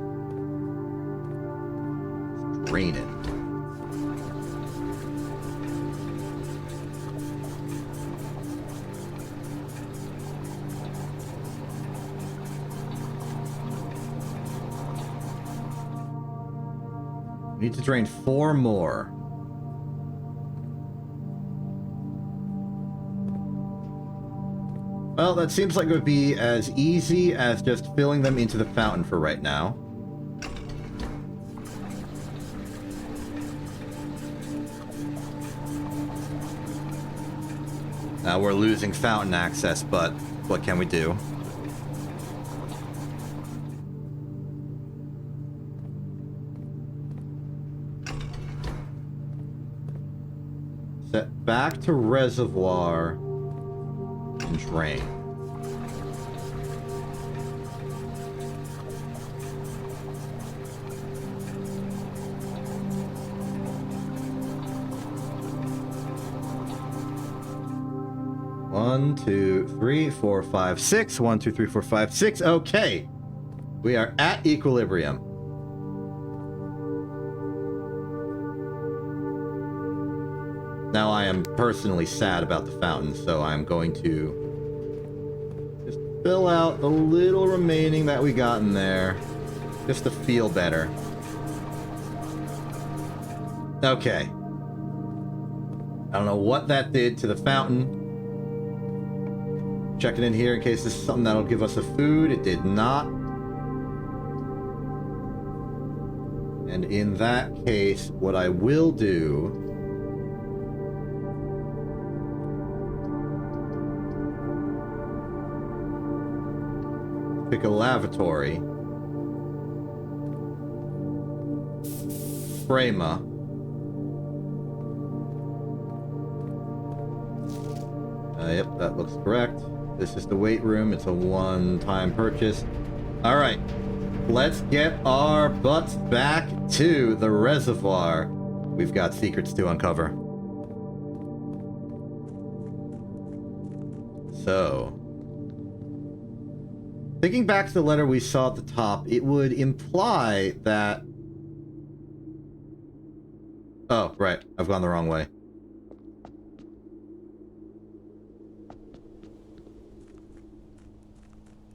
Let's drain it. We need to drain 4 more. Well, that seems like it would be as easy as just filling them into the fountain for right now. Now we're losing fountain access, but what can we do? Set back to reservoir. And drain. One, 2, 3, 4, 5, 6. 1, 2, 3, 4, 5, 6. Okay. We are at equilibrium. Now I am personally sad about the fountain, so I'm going to just fill out the little remaining that we got in there, just to feel better. Okay. I don't know what that did to the fountain. Checking in here in case this is something that'll give us a food. It did not. And in that case, what I will do... pick a lavatory. Frama. Yep, that looks correct. This is the weight room. It's a one-time purchase. Alright. Let's get our butts back to the reservoir. We've got secrets to uncover. So... thinking back to the letter we saw at the top, it would imply that... oh, right. I've gone the wrong way.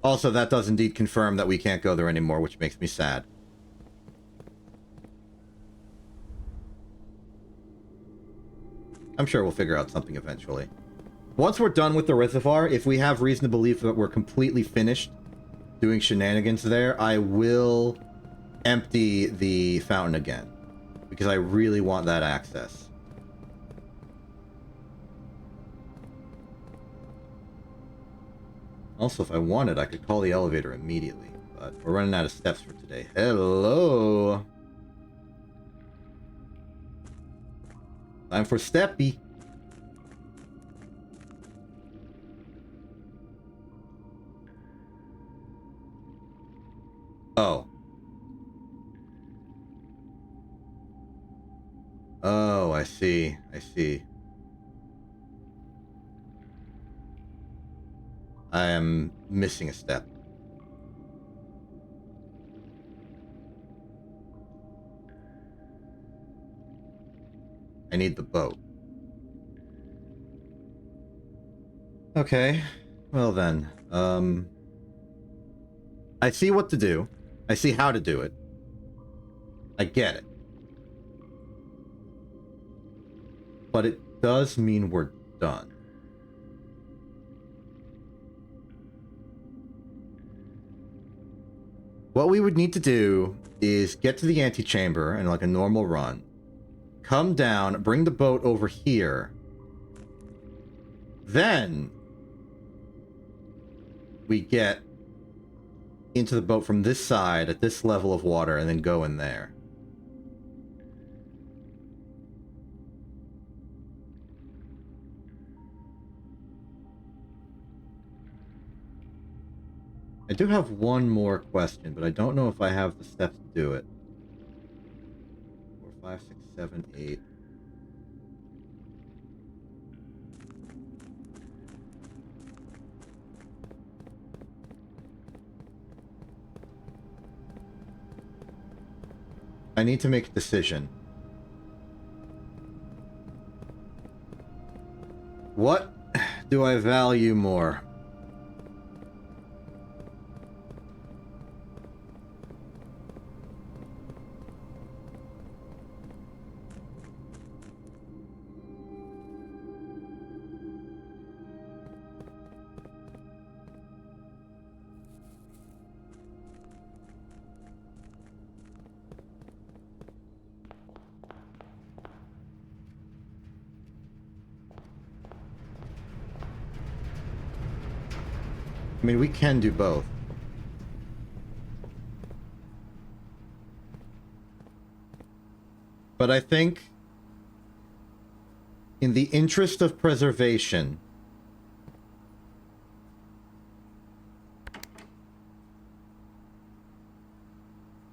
Also, that does indeed confirm that we can't go there anymore, which makes me sad. I'm sure we'll figure out something eventually. Once we're done with the reservoir, if we have reason to believe that we're completely finished doing shenanigans there, I will empty the fountain again. because I really want that access. Also, if I wanted, I could call the elevator immediately, but we're running out of steps for today. Hello! Time for Steppy. Oh. Oh, I see. I see. I am missing a step. I need the boat. Okay. Well then. I see what to do. I see how to do it. I get it. But it does mean we're done. What we would need to do is get to the antechamber in like a normal run. Come down, bring the boat over here. Then we get into the boat from this side at this level of water and then go in there. I do have one more question, but I don't know if I have the steps to do it. 4, 5, 6, 7, 8. I need to make a decision. What do I value more? I mean, we can do both. But I think, in the interest of preservation,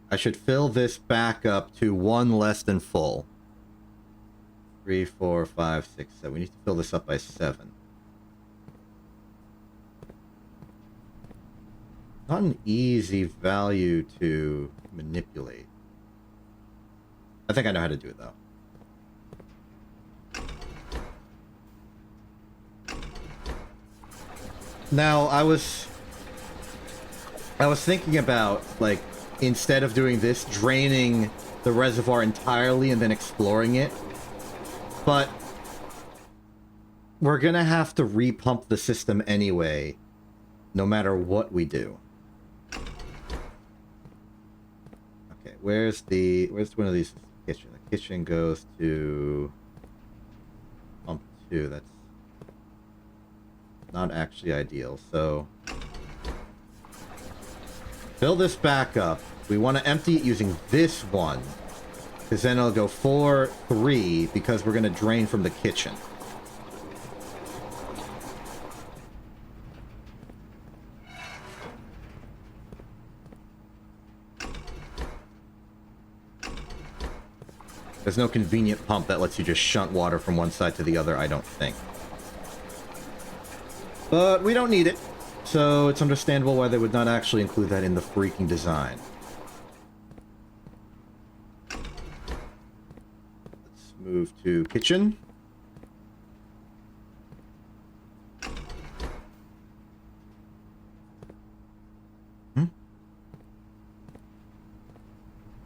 I should fill this back up to 1 less than full. 3, 4, 5, 6, 7. We need to fill this up by 7. Not an easy value to manipulate. I think I know how to do it, though. Now, I was thinking about, like, instead of doing this, draining the reservoir entirely and then exploring it. But we're gonna have to repump the system anyway, no matter what we do. Okay, where's one of these? Kitchen. The kitchen goes to pump 2. That's not actually ideal. So fill this back up. We want to empty it using this one, because then it'll go 4, 3, because we're going to drain from the kitchen. There's no convenient pump that lets you just shunt water from one side to the other, I don't think. But we don't need it, so it's understandable why they would not actually include that in the freaking design. Let's move to kitchen.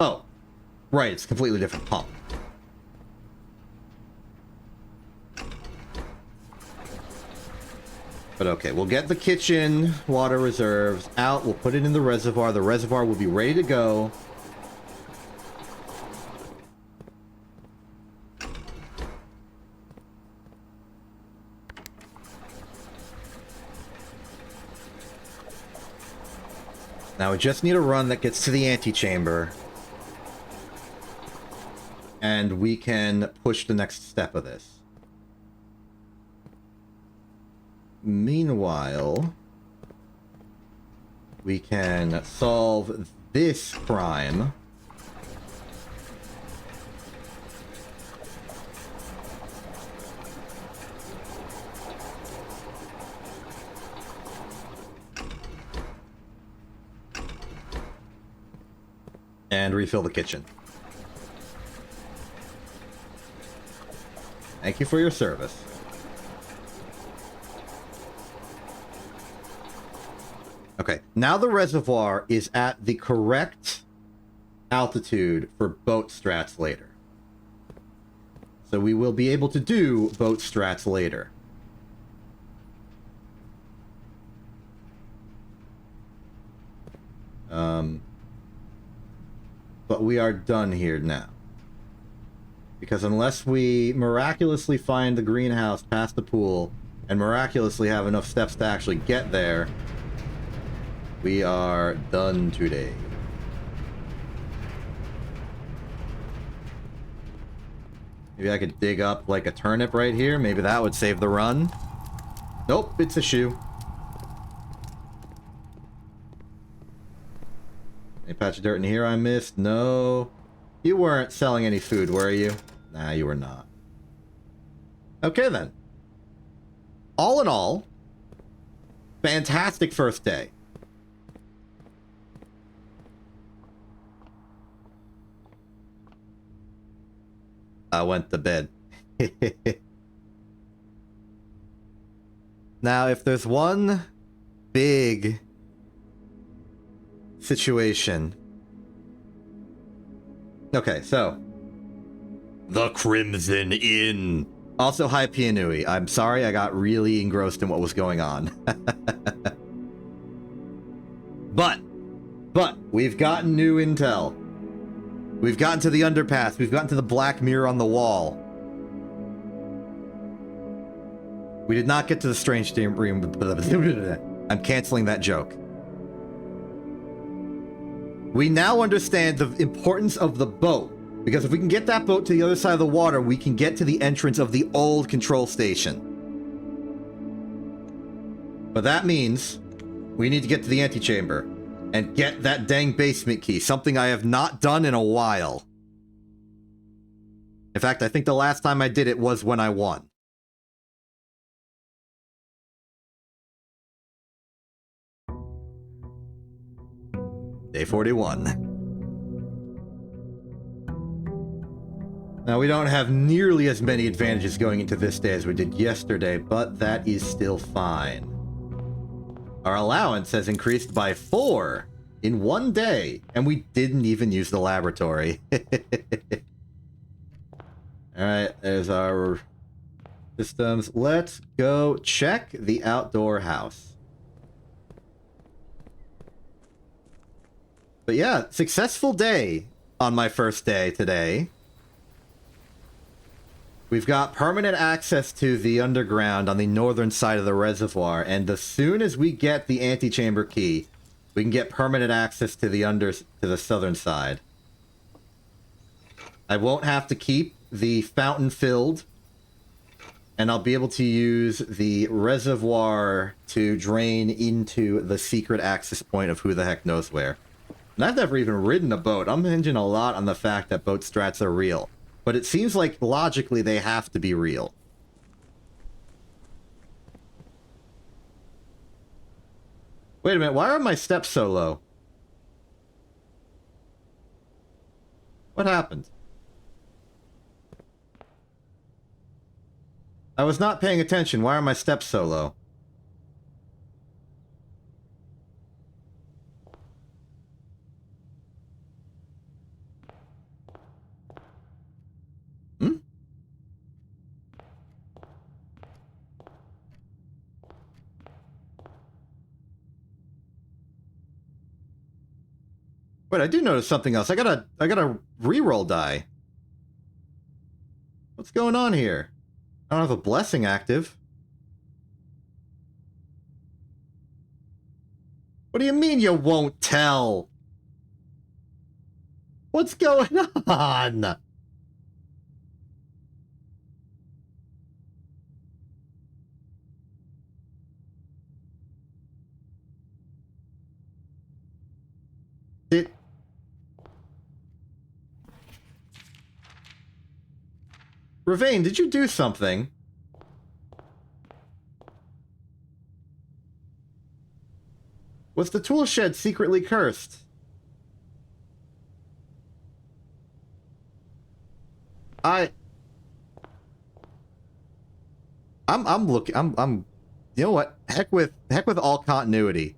Oh, right, it's a completely different pump. But okay, we'll get the kitchen water reserves out. We'll put it in the reservoir. The reservoir will be ready to go. Now we just need a run that gets to the antechamber. And we can push the next step of this. Meanwhile, we can solve this crime. And refill the kitchen. Thank you for your service. Okay, now the reservoir is at the correct altitude for boat strats later. So we will be able to do boat strats later. But we are done here now. Because unless we miraculously find the greenhouse past the pool and miraculously have enough steps to actually get there, we are done today. Maybe I could dig up like a turnip right here. Maybe that would save the run. Nope, it's a shoe. Any patch of dirt in here I missed? No. You weren't selling any food, were you? Nah, you were not. Okay, then. All in all, fantastic first day. I went to bed. Now, if there's one big situation. Okay, so the Crimson Inn. Also, hi Pianui. I'm sorry I got really engrossed in what was going on. But we've gotten new intel. We've gotten to the underpass. We've gotten to the black mirror on the wall. We did not get to the strange room. I'm canceling that joke. We now understand the importance of the boat, because if we can get that boat to the other side of the water, we can get to the entrance of the old control station. But that means we need to get to the antechamber and get that dang basement key, something I have not done in a while. In fact, I think the last time I did it was when I won. Day 41. Now, we don't have nearly as many advantages going into this day as we did yesterday, but that is still fine. Our allowance has increased by 4 in one day, and we didn't even use the laboratory. Alright, there's our systems. Let's go check the outdoor house. But yeah, successful day on my first day today. We've got permanent access to the underground on the northern side of the reservoir, and as soon as we get the antechamber key, we can get permanent access to the southern side. I won't have to keep the fountain filled, and I'll be able to use the reservoir to drain into the secret access point of who the heck knows where. And I've never even ridden a boat. I'm hinging a lot on the fact that boat strats are real. But it seems like logically they have to be real. Wait a minute, why are my steps so low? What happened? I was not paying attention. Why are my steps so low? Wait, I do notice something else. I got a reroll die. What's going on here? I don't have a blessing active. What do you mean you won't tell? What's going on? Ravane, did you do something? Was the tool shed secretly cursed? I'm looking, you know what? Heck with all continuity.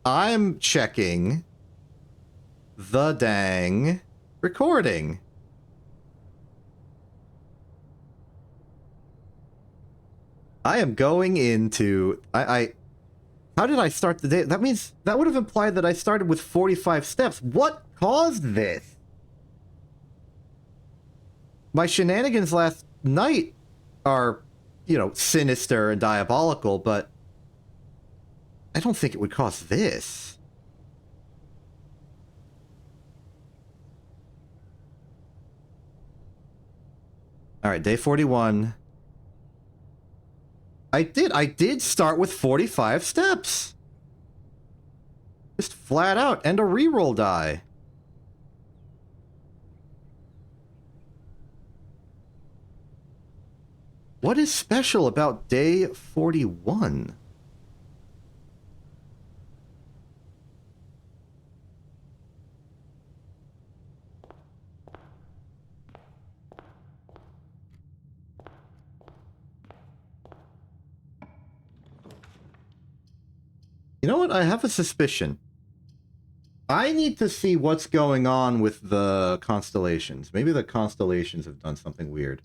I'm checking the dang recording. I am going into... How did I start the day? That means... That would have implied that I started with 45 steps. What caused this? My shenanigans last night are, you know, sinister and diabolical, but... I don't think it would cause this. Alright, day 41... I did start with 45 steps. Just flat out, and a reroll die. What is special about day 41? You know what? I have a suspicion. I need to see what's going on with the constellations. Maybe the constellations have done something weird.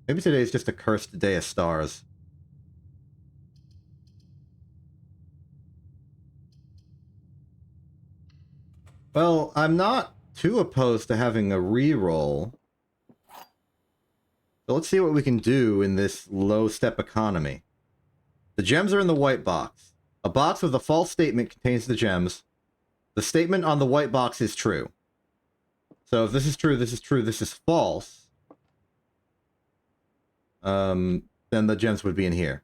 Maybe today is just a cursed day of stars. Well, I'm not too opposed to having a reroll. So let's see what we can do in this low-step economy. The gems are in the white box. A box with a false statement contains the gems. The statement on the white box is true. So if this is true, this is true, this is false, then the gems would be in here.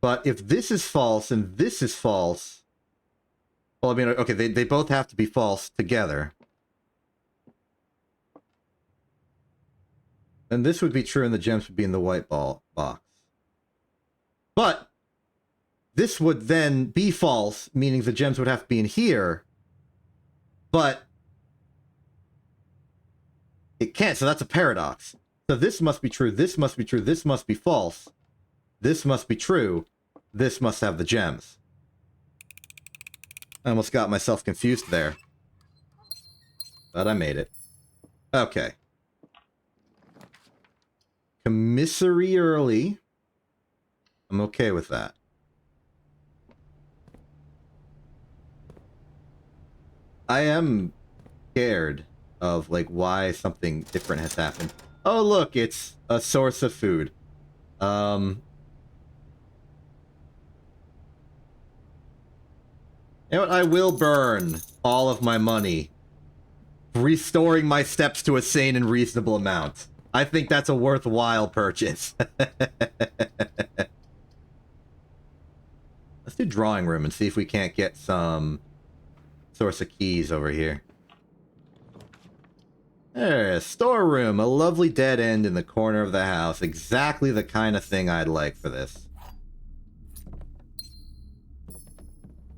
But if this is false and this is false... Well, I mean, okay, they both have to be false together. And this would be true and the gems would be in the white box. But... this would then be false, meaning the gems would have to be in here. But it can't, so that's a paradox. So this must be true, this must be true, this must be false. This must be true, this must have the gems. I almost got myself confused there. But I made it. Okay. Commissary early. I'm okay with that. I am scared of, like, why something different has happened. Oh, look, it's a source of food. You know what? I will burn all of my money, restoring my steps to a sane and reasonable amount. I think that's a worthwhile purchase. Let's do drawing room and see if we can't get some... source of keys over here. There, storeroom, a lovely dead end in the corner of the house. Exactly the kind of thing I'd like for this.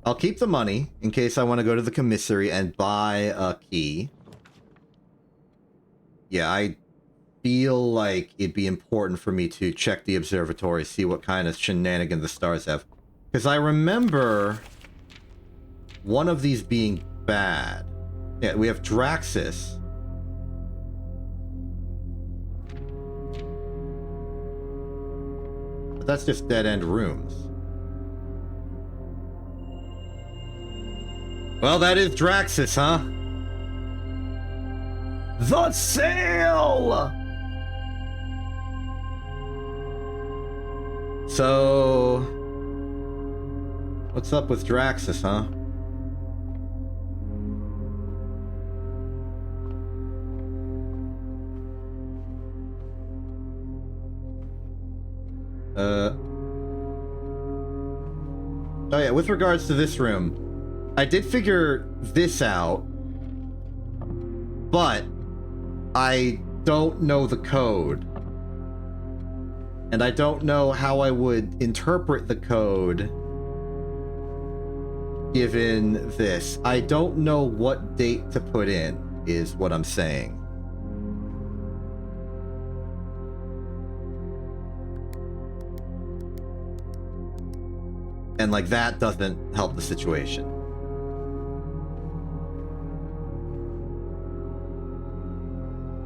I'll keep the money in case I want to go to the commissary and buy a key. Yeah, I feel like it'd be important for me to check the observatory, see what kind of shenanigans the stars have. Because I remember... one of these being bad. Yeah, we have Draxus. But that's just dead-end rooms. Well, that is Draxus, huh? The sale! So... What's up with Draxus, huh? Oh yeah, with regards to this room, I did figure this out, but I don't know the code. And I don't know how I would interpret the code given this. I don't know what date to put in, is what I'm saying. And like that doesn't help the situation.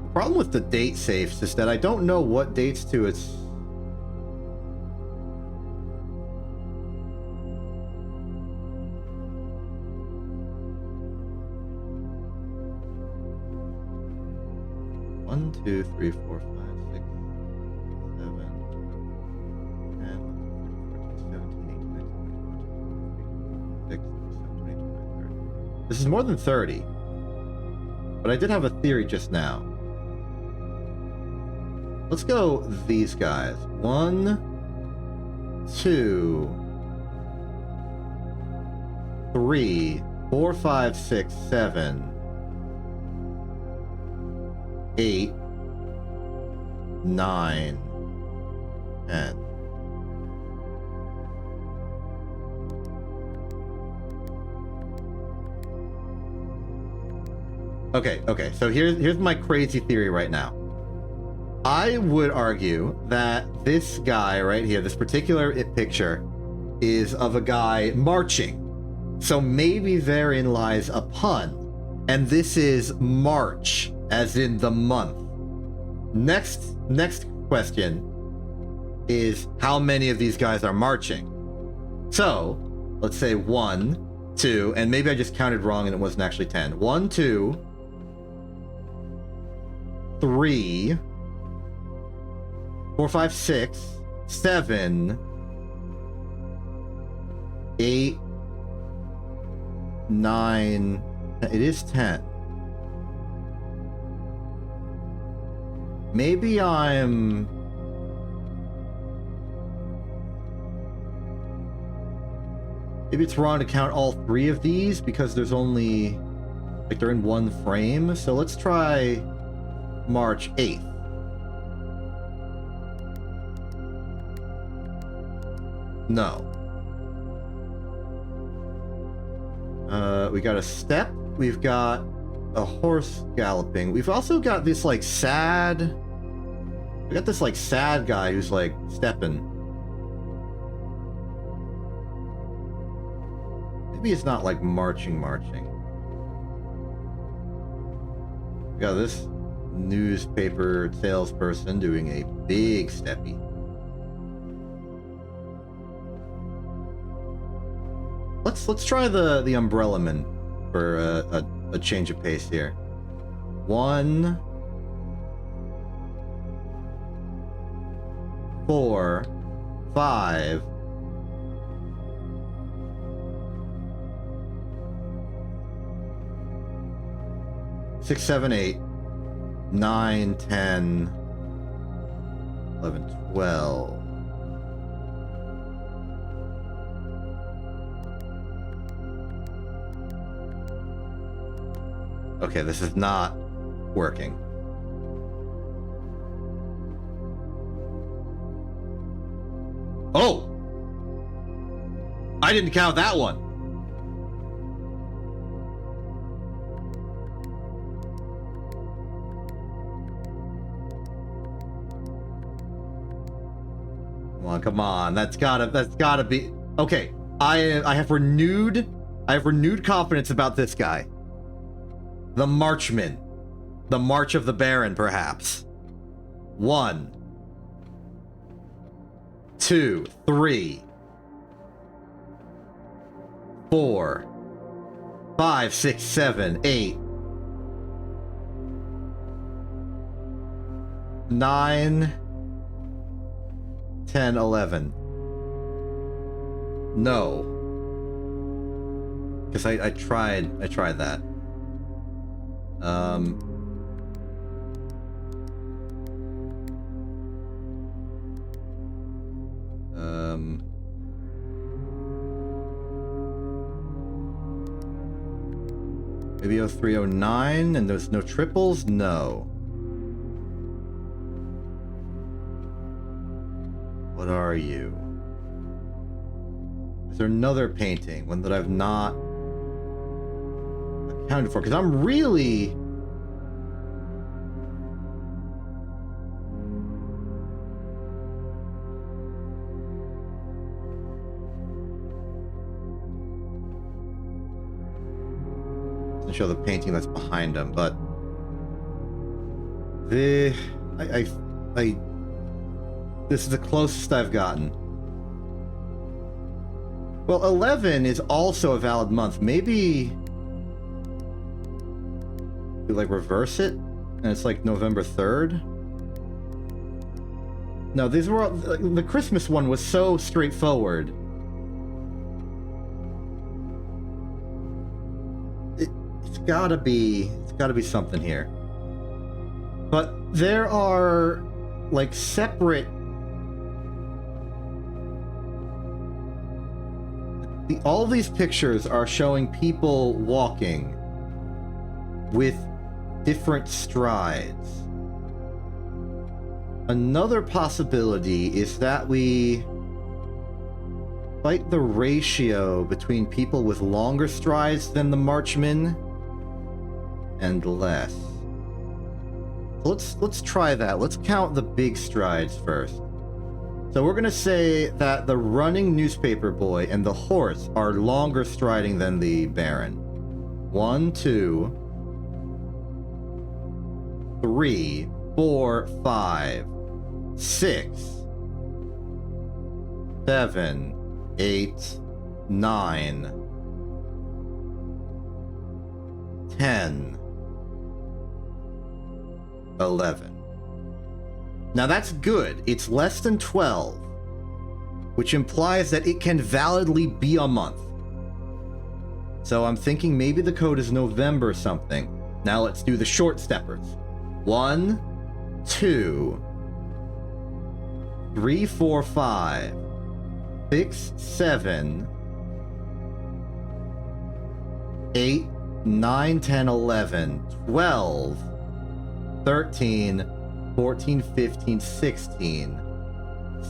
The problem with the date safes is that I don't know what dates to it's. One, two, three, four, 5, 6, 7, 10, 11, 13, 14, 15, 16, 17, 18, 19, 20, 30. This is more than 30. But I did have a theory just now. Let's go these guys. 1, 2, 3, 4, 5, 6, 7, 8, 9, 10. Okay, so here's my crazy theory right now. I would argue that this guy right here, this particular picture, is of a guy marching. So maybe therein lies a pun. And this is March, as in the month. Next question is how many of these guys are marching? So, let's say 1, 2, and maybe I just counted wrong and it wasn't actually 10. 1, 2, 3, 4, 5, 6, 7, 8, 9. It is 10. Maybe I'm... Maybe it's wrong to count all 3 of these because there's only... Like, they're in one frame. So let's try March 8th. No. We got a step. We've got a horse galloping. We've also got this, like, sad... We got this, like, sad guy who's, like, stepping. Maybe it's not, like, marching. We got this newspaper salesperson doing a big steppy. Let's try the umbrella man for a change of pace here. 1, 4, 5, 6, 7, 8, 9, 10, 11, 12. Okay, this is not working. Oh! I didn't count that one. Come on. That's gotta be... Okay, I have renewed confidence about this guy. The Marchman. The March of the Baron, perhaps. 1, 2, 3, 4, 5, 6, 7, 8, 9, 10, 11. No. Because I tried that. Maybe 0309 and there's no triples? No. What are you? Is there another painting? One that I've not accounted for? Because I'm really... to show the painting that's behind him, but... This is the closest I've gotten. Well, 11 is also a valid month. Maybe we like reverse it, and it's like November 3rd. No, these were all, the Christmas one was so straightforward. It's gotta be something here. But there are like separate. All these pictures are showing people walking with different strides. Another possibility is that we fight the ratio between people with longer strides than the marchmen and less. Let's try that. Let's count the big strides first. So we're going to say that the running newspaper boy and the horse are longer striding than the Baron. 1, 2, 3, 4, 5, 6, 7, 8, 9, 10, 11. Now that's good. It's less than 12, which implies that it can validly be a month. So I'm thinking maybe the code is November something. Now let's do the short steppers. 1, 2, 3, 4, 5, 6, 7, 8, 9, 10, 11, 12, 13, 14, 15, 16,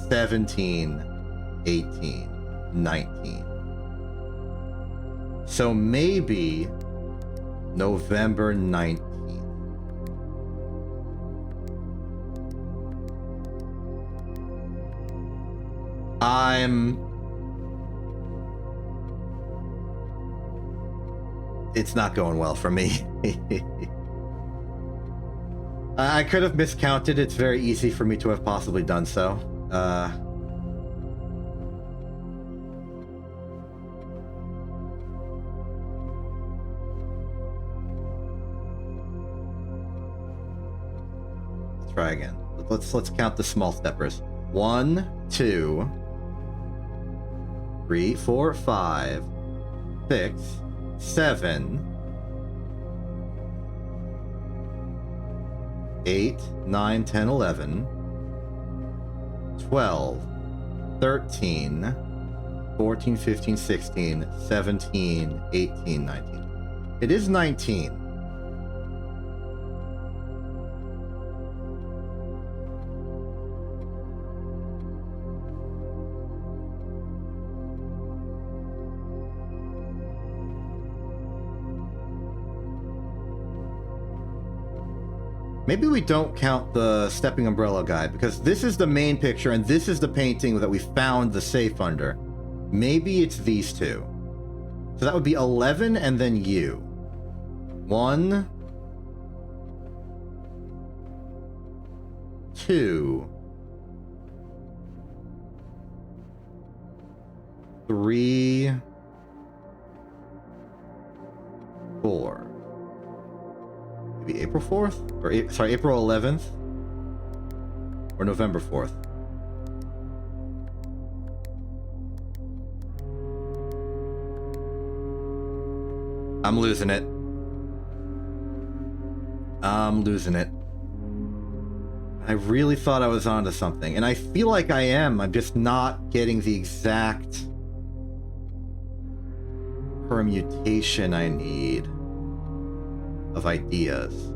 17, 18, 19. So maybe November 19th. It's not going well for me. I could have miscounted. It's very easy for me to have possibly done so. Let's try again. Let's count the small steppers. 1, 2, 3, 4, 5, 6, 7, 8, 9, 10, 11, 12, 13, 14, 15, 16, 17, 18, 19. It is 19. Maybe we don't count the stepping umbrella guy, because this is the main picture and this is the painting that we found the safe under. Maybe it's these two. So that would be 11 and then you. 1, 2, 3, 4. Maybe April 4th? Or, sorry, April 11th? Or November 4th? I'm losing it. I'm losing it. I really thought I was onto something, and I feel like I am. I'm just not getting the exact permutation I need of ideas.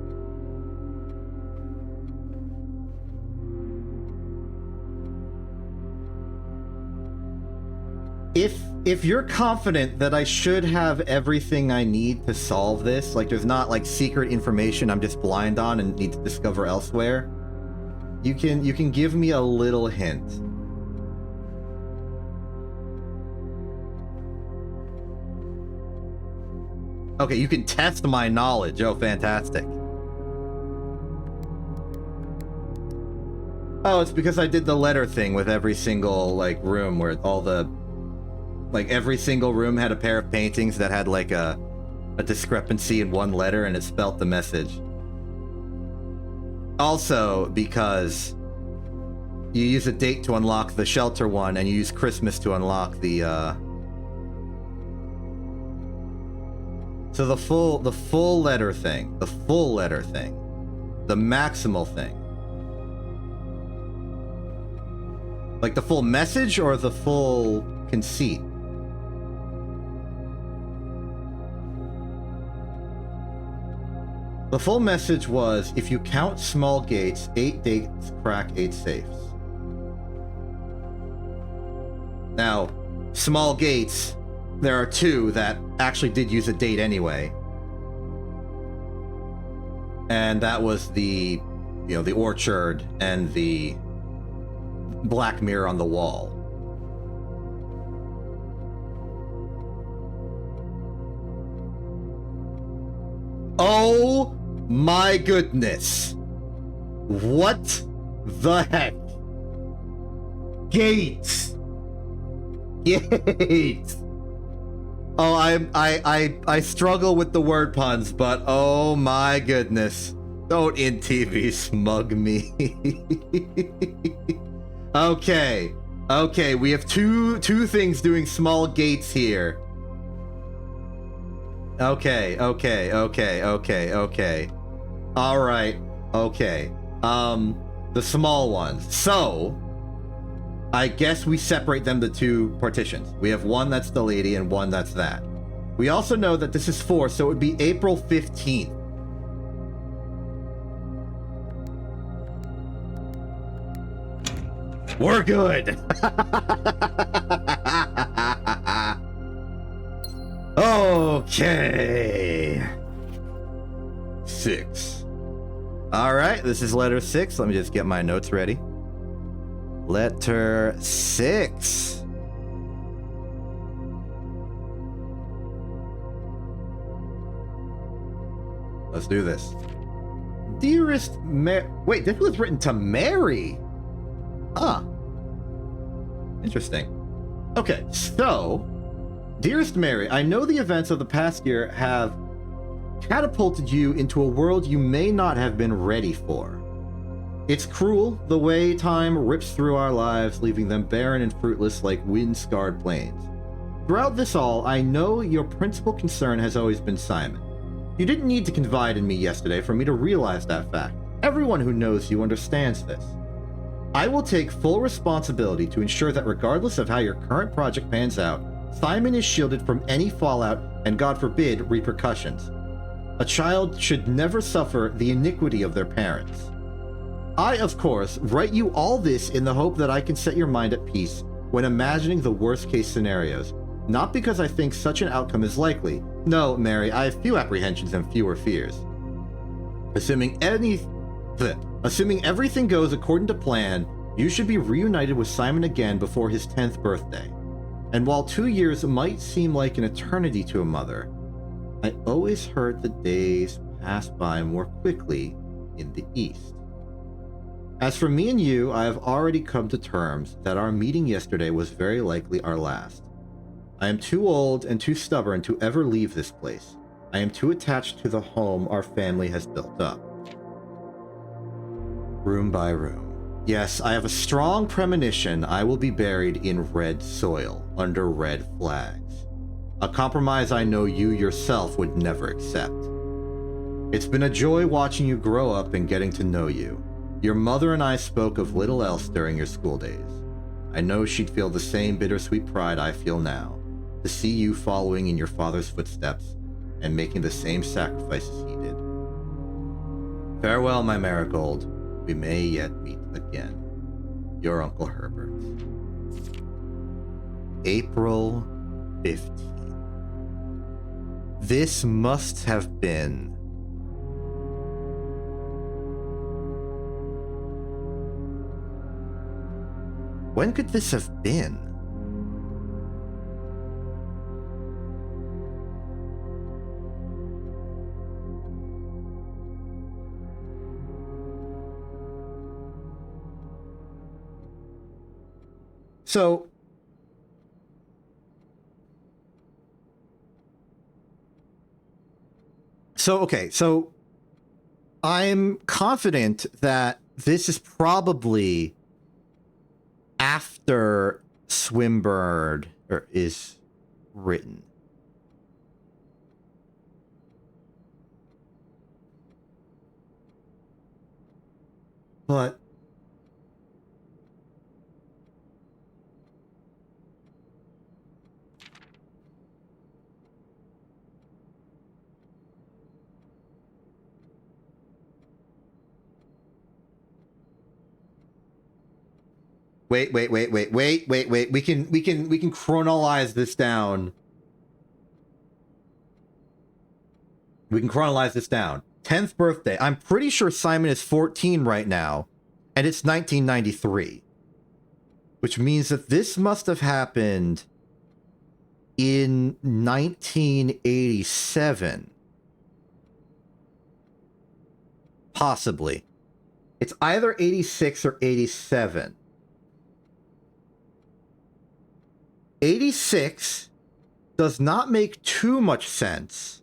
If you're confident that I should have everything I need to solve this, like there's not like secret information I'm just blind on and need to discover elsewhere, you can give me a little hint. Okay, you can test my knowledge. Oh, fantastic. Oh, it's because I did the letter thing with every single like room where all the like every single room had a pair of paintings that had like a discrepancy in one letter and it spelt the message. Also, because you use a date to unlock the shelter one and you use Christmas to unlock the so the full letter thing, the maximal thing. Like the full message or the full conceit? The full message was, if you count small gates, 8 gates crack 8 safes. Now, small gates, there are 2 that actually did use a date anyway. And that was the, you know, the orchard and the black mirror on the wall. Oh my goodness. What the heck? Gates. Gates. Oh, I struggle with the word puns, but oh my goodness. Don't in TV smug me. Okay. Okay, we have two things doing small gates here. Okay. All right. Okay. The small ones. So, I guess we separate them to 2 partitions. We have one that's the lady and one that's that. We also know that this is 4, so it would be April 15th. We're good. Okay. 6. All right, this is letter 6. Let me just get my notes ready. Letter 6. Let's do this. Dearest wait, this was written to Mary. Huh. Interesting. Okay, so, dearest Mary, I know the events of the past year have catapulted you into a world you may not have been ready for. It's cruel, the way time rips through our lives, leaving them barren and fruitless like wind-scarred plains. Throughout this all, I know your principal concern has always been Simon. You didn't need to confide in me yesterday for me to realize that fact. Everyone who knows you understands this. I will take full responsibility to ensure that regardless of how your current project pans out, Simon is shielded from any fallout and, God forbid, repercussions. A child should never suffer the iniquity of their parents. I, of course, write you all this in the hope that I can set your mind at peace when imagining the worst-case scenarios, not because I think such an outcome is likely. No, Mary, I have few apprehensions and fewer fears. Assuming everything goes according to plan, you should be reunited with Simon again before his 10th birthday. And while 2 years might seem like an eternity to a mother, I always heard the days pass by more quickly in the East. As for me and you, I have already come to terms that our meeting yesterday was very likely our last. I am too old and too stubborn to ever leave this place. I am too attached to the home our family has built up. Room by room. Yes, I have a strong premonition I will be buried in red soil, under red flags. A compromise I know you yourself would never accept. It's been a joy watching you grow up and getting to know you. Your mother and I spoke of little else during your school days. I know she'd feel the same bittersweet pride I feel now, to see you following in your father's footsteps and making the same sacrifices he did. Farewell, my marigold. We may yet meet again. Your Uncle Herbert. April 15th. This must have been when could this have been? So okay, so I'm confident that this is probably after Swinburne is written. But wait. We can chronologize this down. We can chronologize this down. 10th birthday. I'm pretty sure Simon is 14 right now, and it's 1993. Which means that this must have happened in 1987. Possibly. It's either 86 or 87. 86 does not make too much sense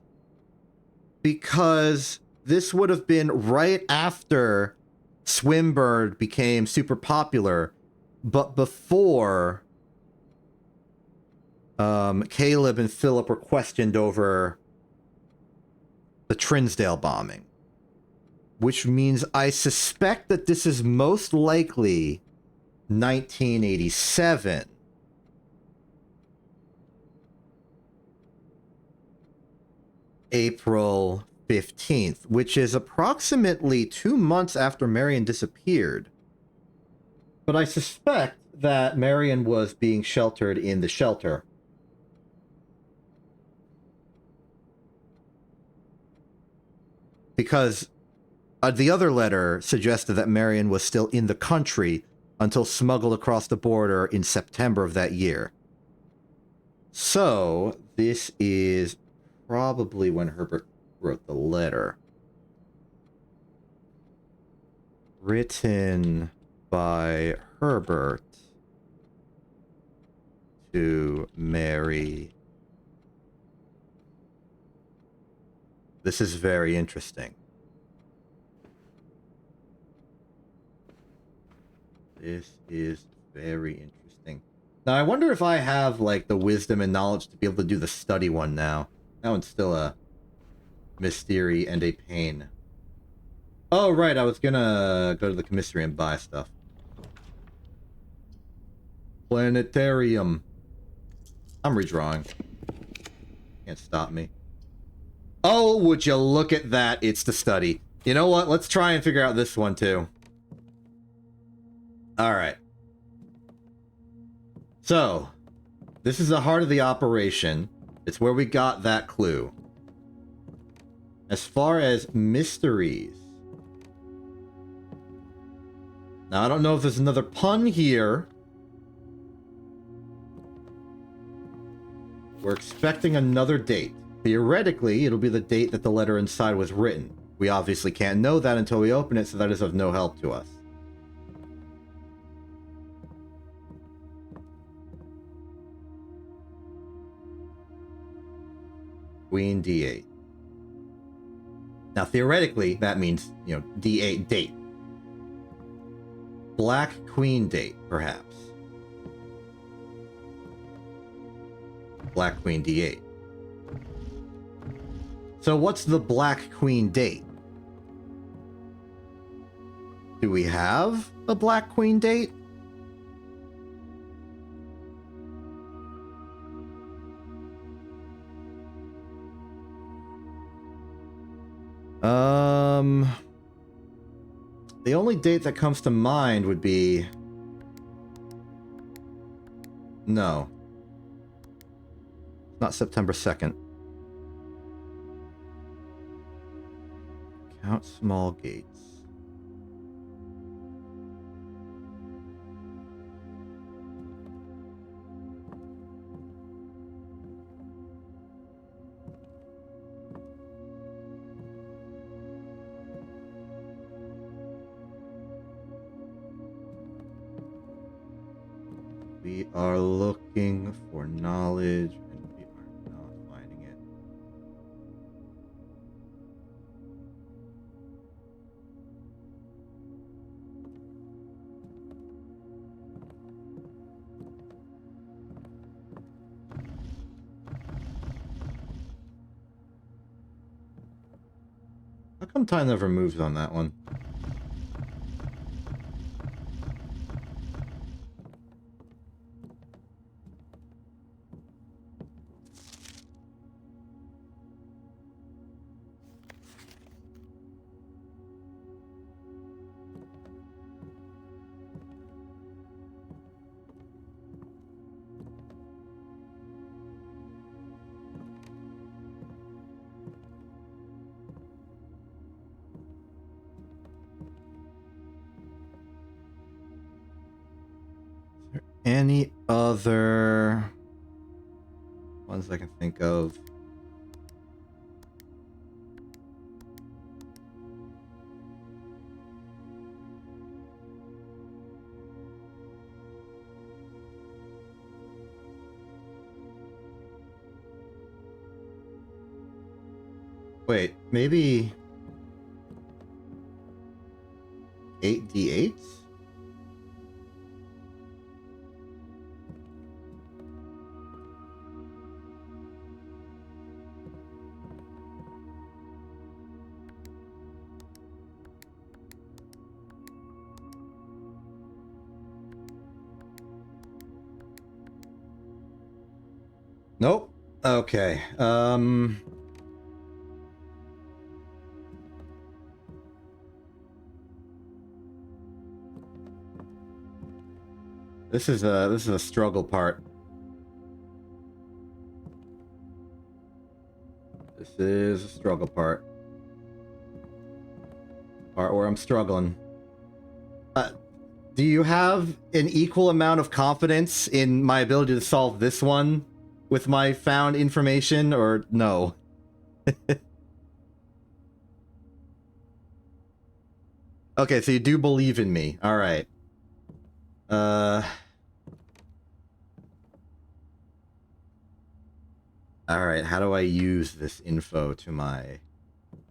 because this would have been right after Swinburne became super popular, but before Caleb and Philip were questioned over the Trinsdale bombing. Which means I suspect that this is most likely 1987. April 15th, which is approximately 2 months after Marion disappeared. But I suspect that Marion was being sheltered in the shelter. Because the other letter suggested that Marion was still in the country until smuggled across the border in September of that year. So, this is probably when Herbert wrote the letter. Written by Herbert to Mary. This is very interesting. This is very interesting. Now, I wonder if I have, like, the wisdom and knowledge to be able to do the study one now. That one's still a mystery and a pain. Oh, right, I was gonna go to the commissary and buy stuff. Planetarium. I'm redrawing. Can't stop me. Oh, would you look at that? It's the study. You know what? Let's try and figure out this one, too. Alright. So, this is the heart of the operation. It's where we got that clue. As far as mysteries. Now, I don't know if there's another pun here. We're expecting another date. Theoretically, it'll be the date that the letter inside was written. We obviously can't know that until we open it, so that is of no help to us. Queen D8. Now, theoretically, that means, you know, D8 date. Black Queen date, perhaps. Black queen d8. So what's the black queen date? Do we have a black queen date? The only date that comes to mind would be... No. It's not September 2nd. Count small gates. We are looking for knowledge and we are not finding it. How come time never moves on that one? Any other ones I can think of? Wait, maybe 8d8s? Nope. Okay. This is a struggle part. This is a struggle part. Part where I'm struggling. Do you have an equal amount of confidence in my ability to solve this one with my found information, or no? Okay, so you do believe in me. All right. All right, how do I use this info to my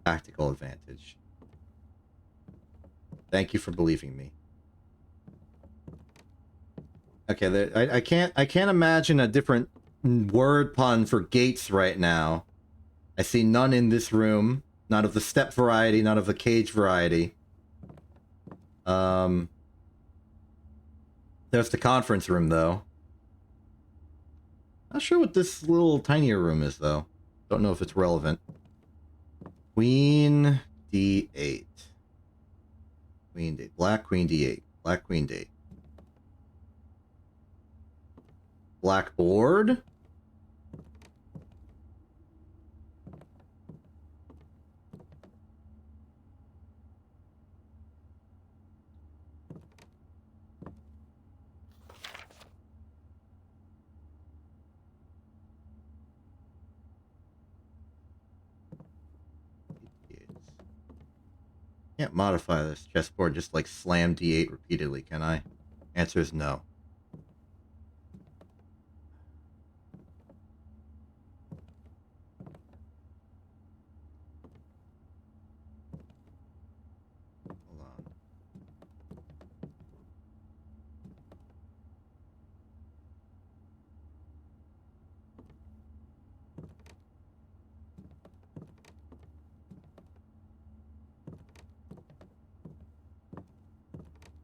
tactical advantage? Thank you for believing me. Okay, I can't imagine a different word pun for gates right now. I see none in this room. None of the step variety, none of the cage variety. There's the conference room, though. Not sure what this little tinier room is, though. Don't know if it's relevant. Queen D8. Queen D8. Black Queen D8. Black Queen D8. Blackboard. Can't modify this chessboard, just like slam D8 repeatedly, can I? Answer is no. Hold on.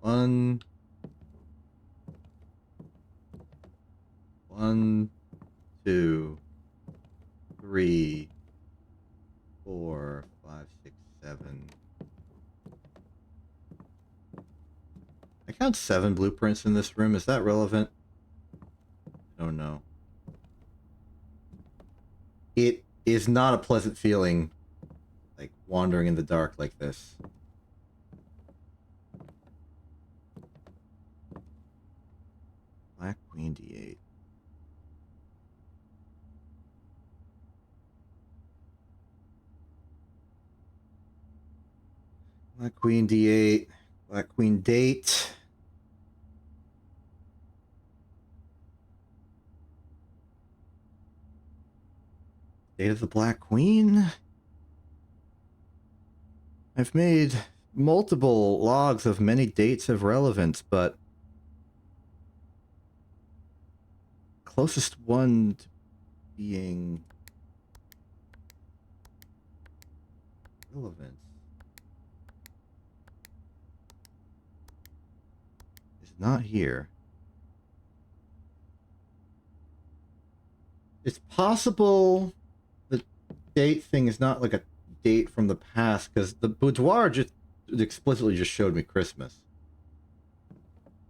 One, 2, 3, 4, 5, 6, 7. I count 7 blueprints in this room. Is that relevant? I don't know. It is not a pleasant feeling, like, wandering in the dark like this. Black Queen D8. Black Queen D8. Black Queen date. Date of the Black Queen? I've made multiple logs of many dates of relevance, but closest one to being relevance is not here. It's possible the date thing is not like a date from the past, because the boudoir just explicitly just showed me Christmas.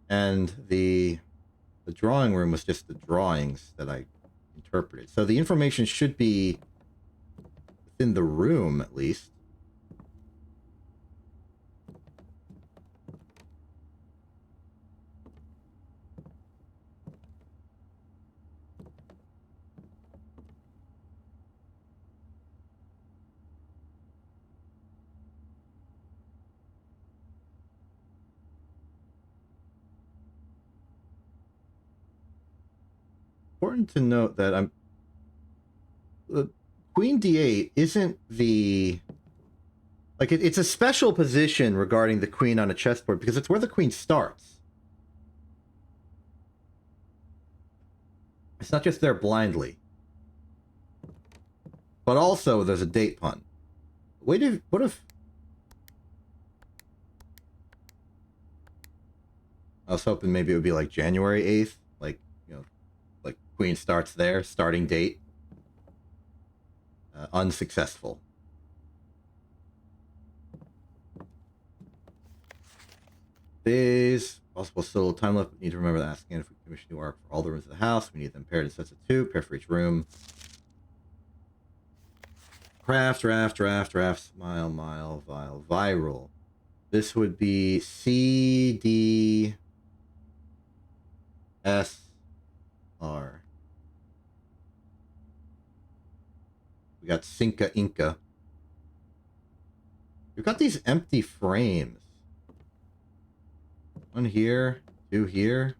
And the drawing room was just the drawings that I interpreted. So the information should be within the room, at least. Important to note that Queen D8 isn't the... Like, it's a special position regarding the queen on a chessboard, because it's where the queen starts. It's not just there blindly. But also, there's a date pun. What if... I was hoping maybe it would be like January 8th. Like, you know, like queen starts there, starting date. Unsuccessful. Days. Possible still time left, but need to remember to ask again if we commission new art for all the rooms of the house. We need them paired in sets of 2, pair for each room. Craft, draft, mile, vial, viral. This would be C, D, S, R. We got Cinca Inca. We've got these empty frames. 1 here, 2 here.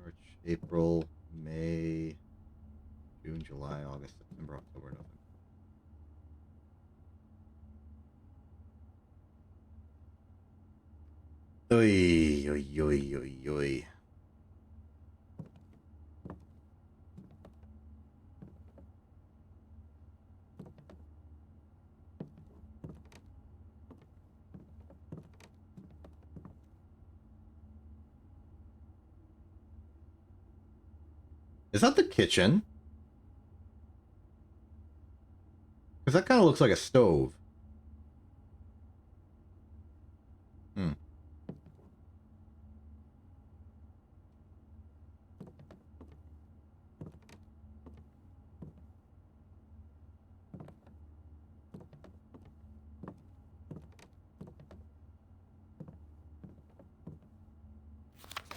March, April, May, June, July, August, September, October, November. Oy, oy, oy, oy, oy. Is that the kitchen? Because that kind of looks like a stove. Hmm.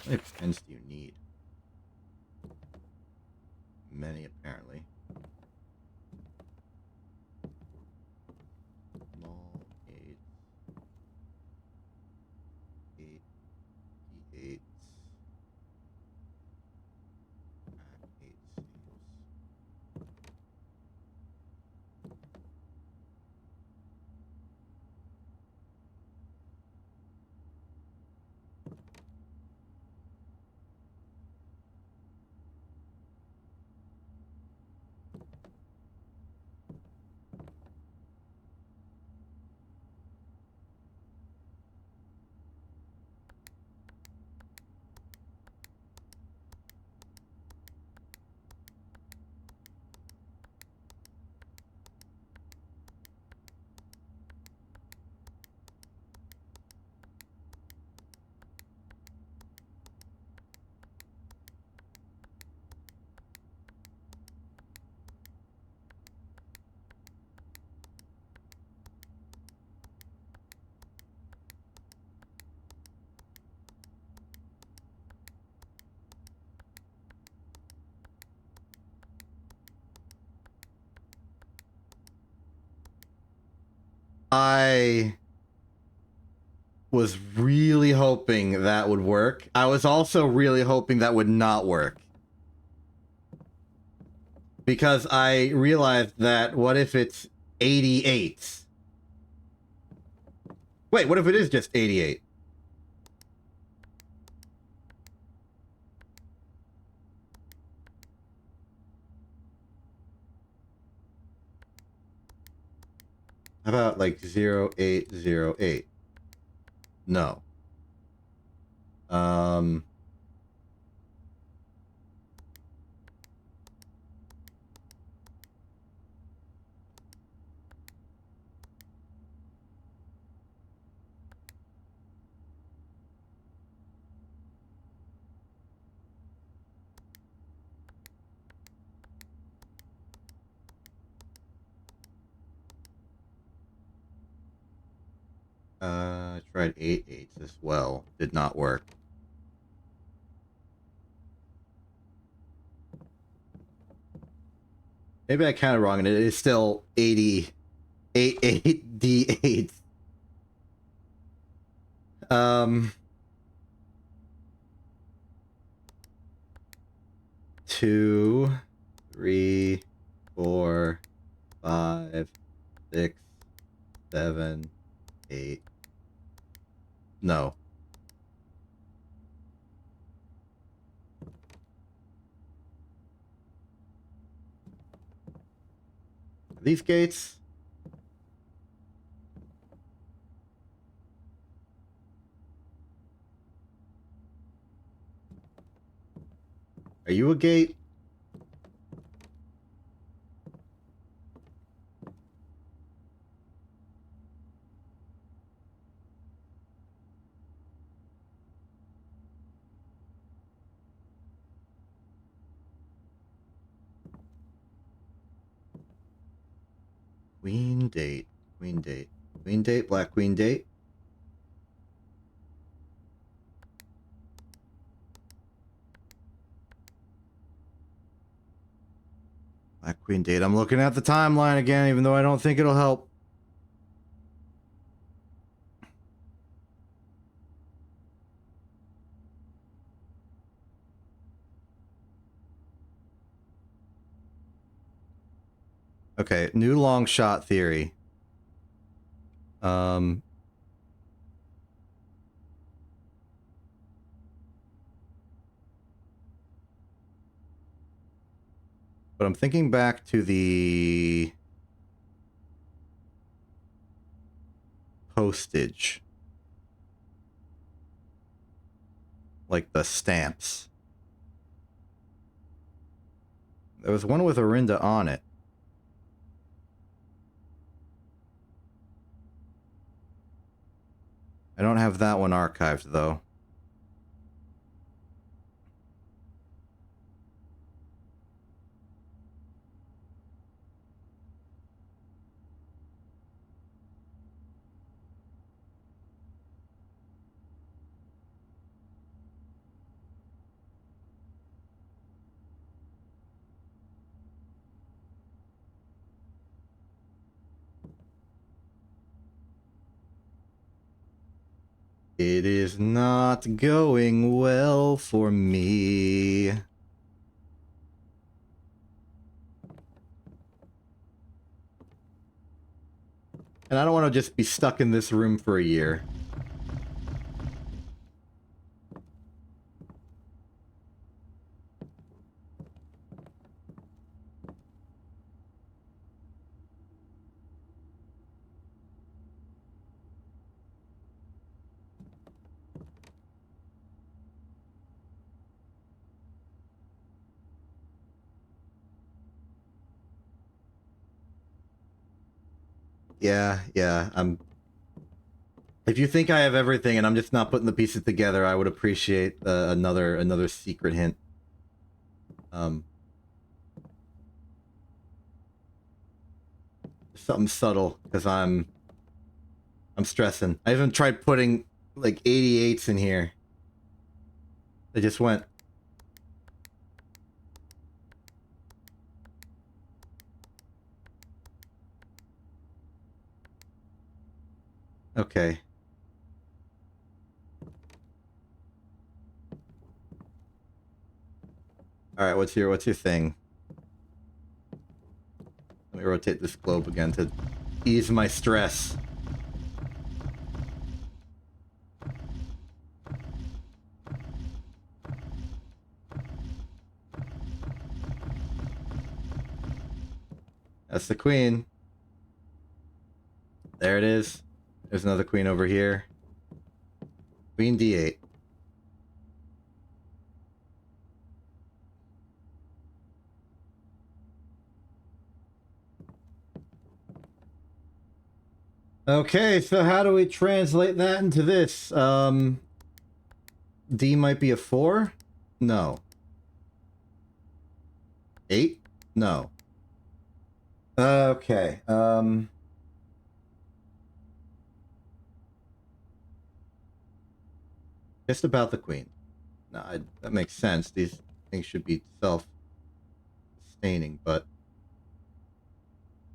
How many pens do you need? Many, apparently. Small 8, 8, D8, 8 saves. I was really hoping that would work. I was also really hoping that would not work. Because I realized that what if it's 88? Wait, what if it is just 88? How about like 0808? No. I tried 88s as well. Did not work. Maybe I counted wrong and it is still 88D8. 2, 3, 4, 5, 6, 7, 8. No. These gates? Are you a gate? Queen date. Queen date. Queen date, black queen date. Black queen date. I'm looking at the timeline again, even though I don't think it'll help. Okay, new long shot theory. But I'm thinking back to the postage. Like the stamps. There was one with Orinda on it. I don't have that one archived, though. It is not going well for me. And I don't want to just be stuck in this room for a year. Yeah, if you think I have everything and I'm just not putting the pieces together, I would appreciate another secret hint. Something subtle, because I'm stressing. I even tried putting like 88s in here. They just went. Okay. Alright, what's your thing? Let me rotate this globe again to ease my stress. That's the queen. There it is. There's another queen over here. Queen D8. Okay, so how do we translate that into this? D might be a 4? No. 8? No. Okay, just about the queen. No, that makes sense. These things should be self-sustaining, but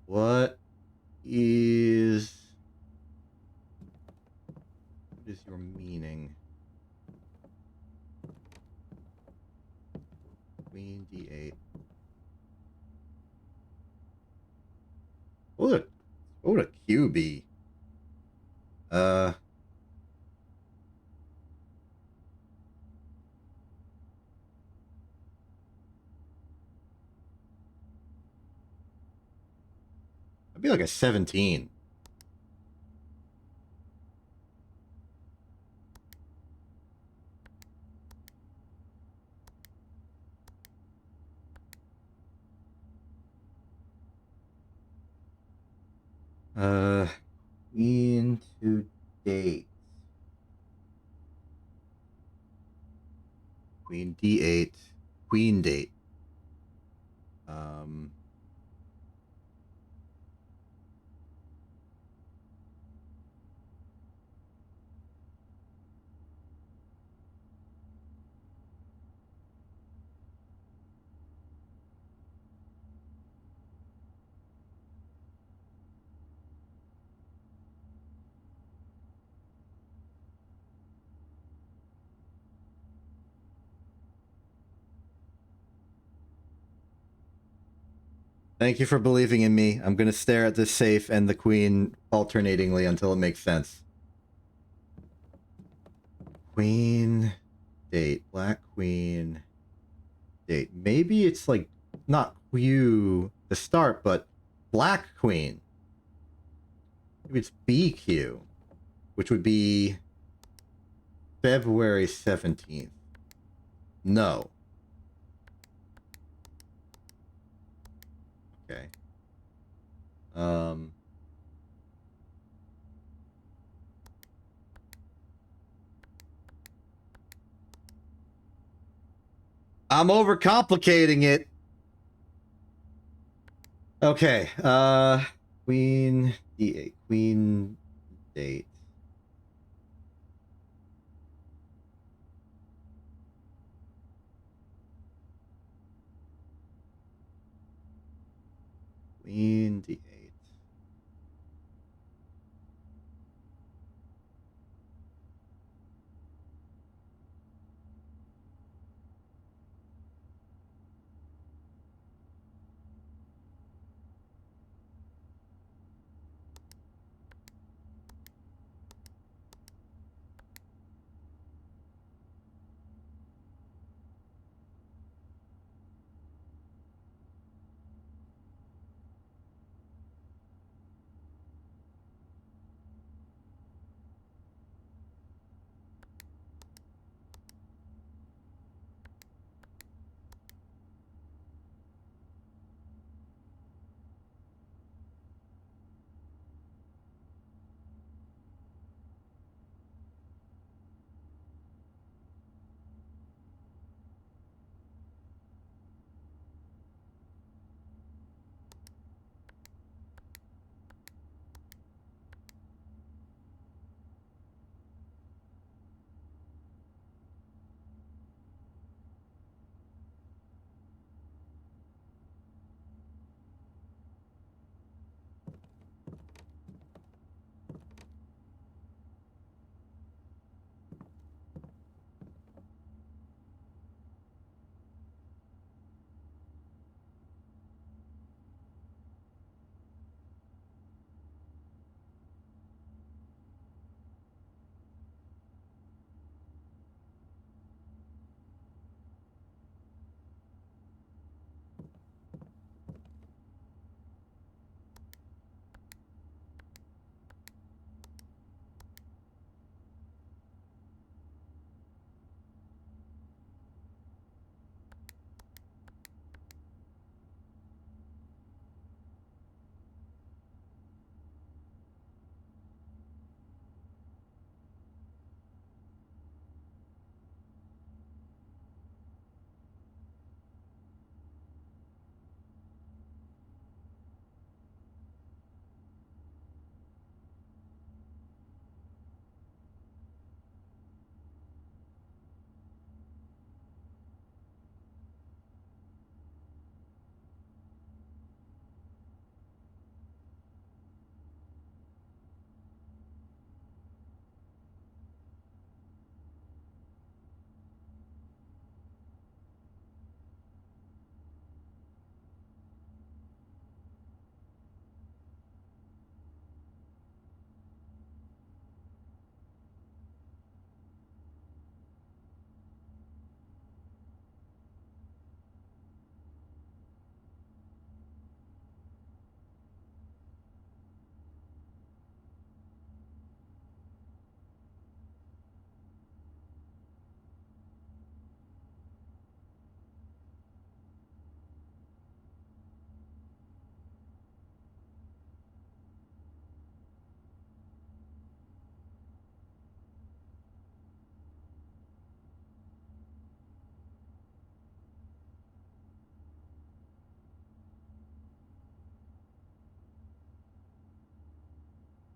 what is your meaning? Queen D8. What would a Q be? I'd be like a 17. Queen to date. Queen D8. Queen date. Thank you for believing in me. I'm gonna stare at this safe and the queen alternatingly until it makes sense. Queen date. Black queen date. Maybe it's like not Q to start, but black queen. Maybe it's BQ, which would be February 17th. No. Okay. I'm overcomplicating it. Okay. Queen D8. Queen date. Queen D8.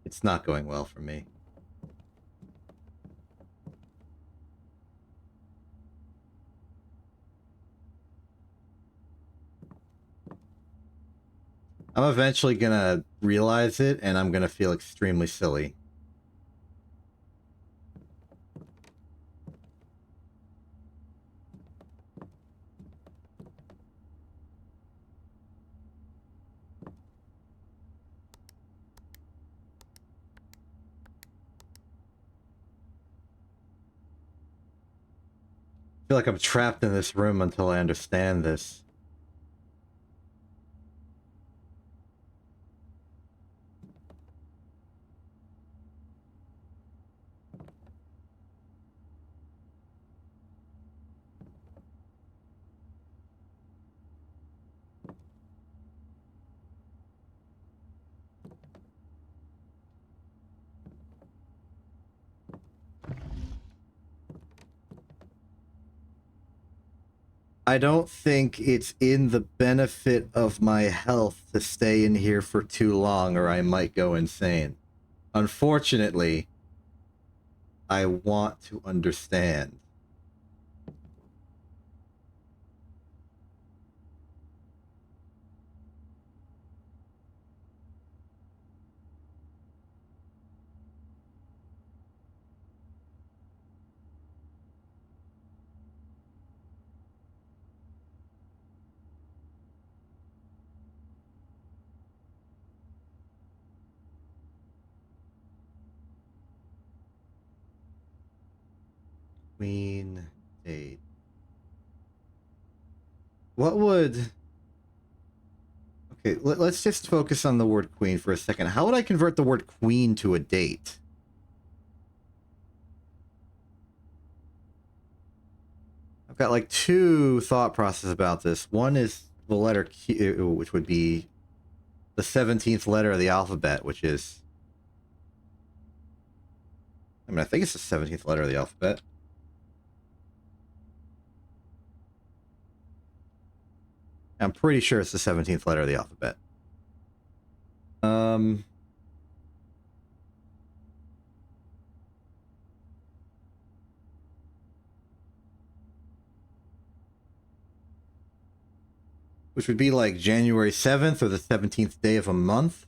It's not going well for me. I'm eventually gonna realize it, and I'm gonna feel extremely silly. I feel like I'm trapped in this room until I understand this. I don't think it's in the benefit of my health to stay in here for too long, or I might go insane. Unfortunately, I want to understand. Queen date. What would... Okay, let's just focus on the word queen for a second. How would I convert the word queen to a date? I've got like two thought processes about this. One is the letter Q, which would be the 17th letter of the alphabet, which is... I mean, I think it's the 17th letter of the alphabet. I'm pretty sure it's the 17th letter of the alphabet. Which would be like January 7th or the 17th day of a month.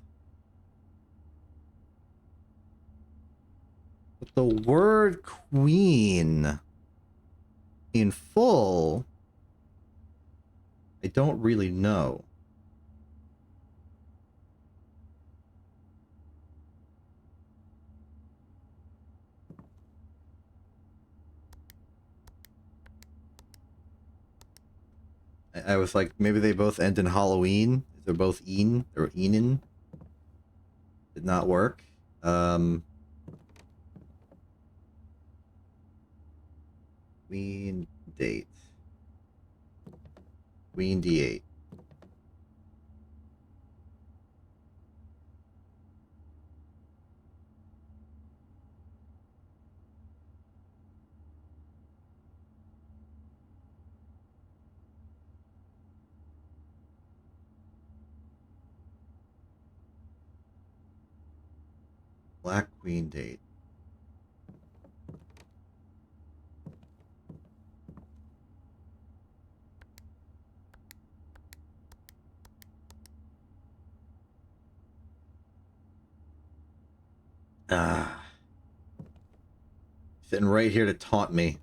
But the word queen in full, I don't really know. I was like, maybe they both end in Halloween. They're both Een or Enen. Did not work. Queen date. Queen D8. Black Queen date. Ah. Sitting right here to taunt me.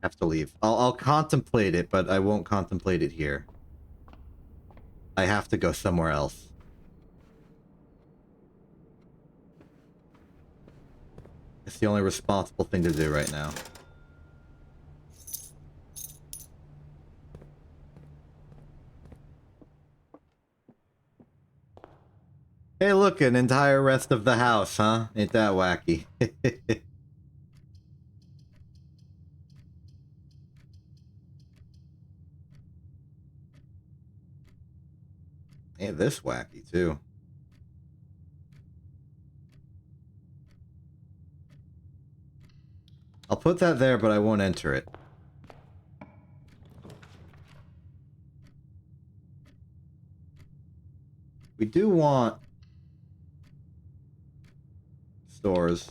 Have to leave. I'll contemplate it, but I won't contemplate it here. I have to go somewhere else. It's the only responsible thing to do right now. Hey, look, an entire rest of the house, huh? Ain't that wacky? Ain't this wacky, too. I'll put that there, but I won't enter it. We do want stores.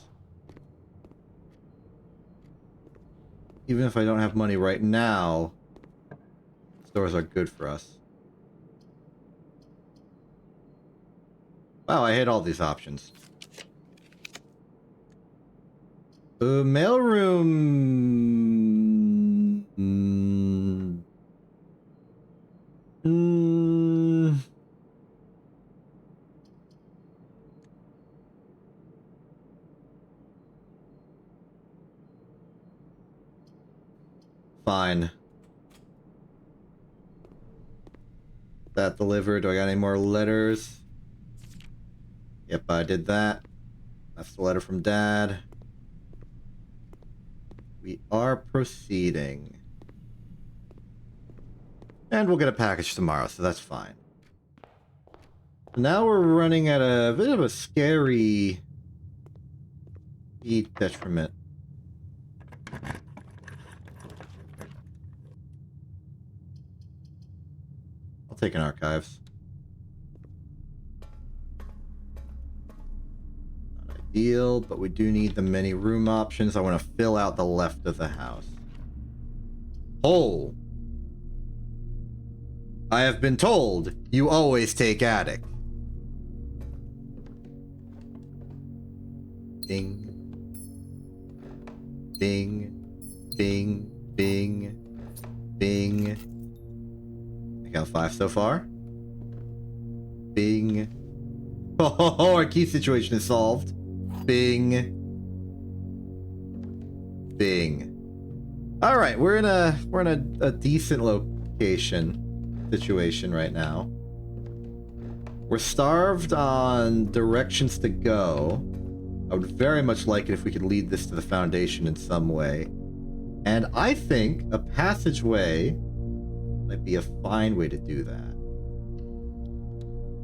Even if I don't have money right now, stores are good for us. Wow, I hate all these options. Mailroom... Fine. That delivered. Do I got any more letters? Yep, I did that. That's the letter from Dad. We are proceeding. And we'll get a package tomorrow, so that's fine. Now we're running at a bit of a scary speed detriment. I'll take an archives. Not ideal, but we do need the many room options. I want to fill out the left of the house. Oh! I have been told you always take attic. Ding. Bing. Bing. Bing. Bing. I count 5 so far. Bing. Oh, our key situation is solved. Bing. Bing. All right, we're in a decent location situation right now. We're starved on directions to go. I would very much like it if we could lead this to the Foundation in some way. And I think a passageway might be a fine way to do that.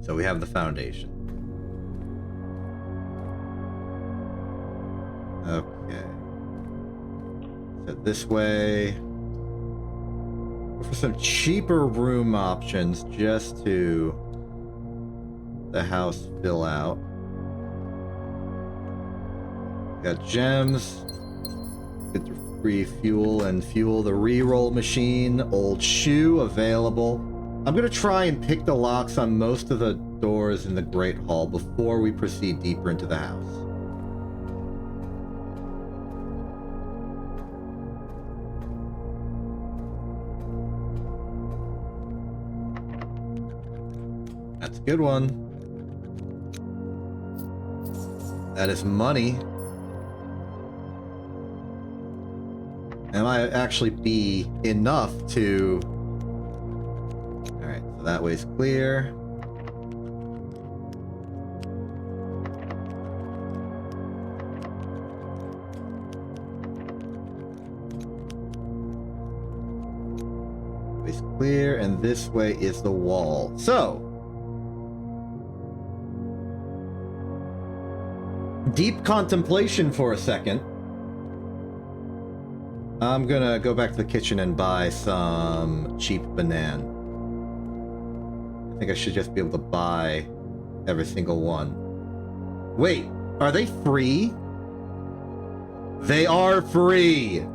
So we have the Foundation. Okay. So this way. For some cheaper room options just to the house fill out. Got gems. Get the free fuel and fuel the reroll machine. Old shoe available. I'm gonna try and pick the locks on most of the doors in the Great Hall before we proceed deeper into the house. That's a good one. That is money. That might actually be enough to... Alright, so that way's clear. Way's clear, and this way is the wall. So... deep contemplation for a second. I'm gonna go back to the kitchen and buy some cheap banana. I think I should just be able to buy every single one. Wait, are they free? They are free!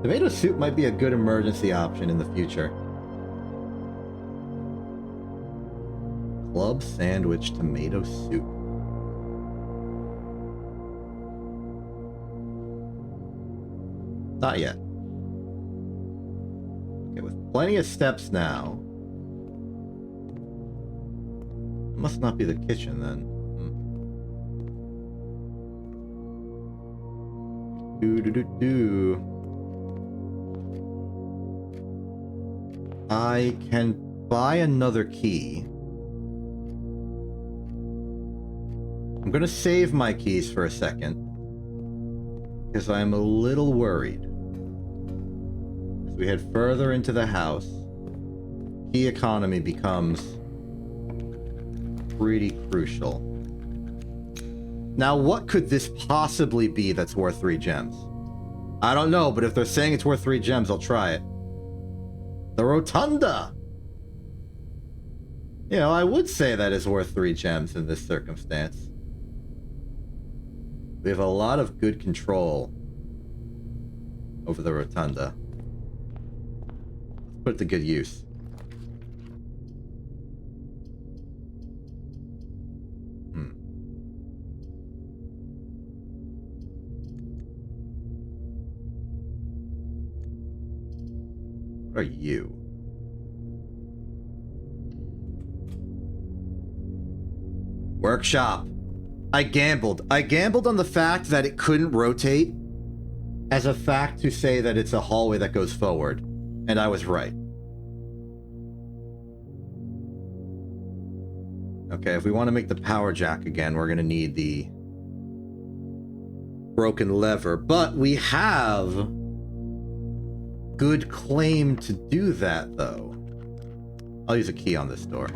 Tomato soup might be a good emergency option in the future. Club sandwich tomato soup. Not yet. Okay, with plenty of steps now. It must not be the kitchen then. Do do do do. I can buy another key. I'm gonna save my keys for a second, because I'm a little worried. As we head further into the house, key economy becomes pretty crucial. Now, what could this possibly be that's worth 3 gems? I don't know, but if they're saying it's worth 3 gems, I'll try it. The Rotunda! You know, I would say that is worth 3 gems in this circumstance. We have a lot of good control over the Rotunda. Let's put it to good use. What are you? Workshop. I gambled. I gambled on the fact that it couldn't rotate as a fact to say that it's a hallway that goes forward. And I was right. Okay, if we want to make the power jack again, we're going to need the broken lever. But we have good claim to do that, though. I'll use a key on this door.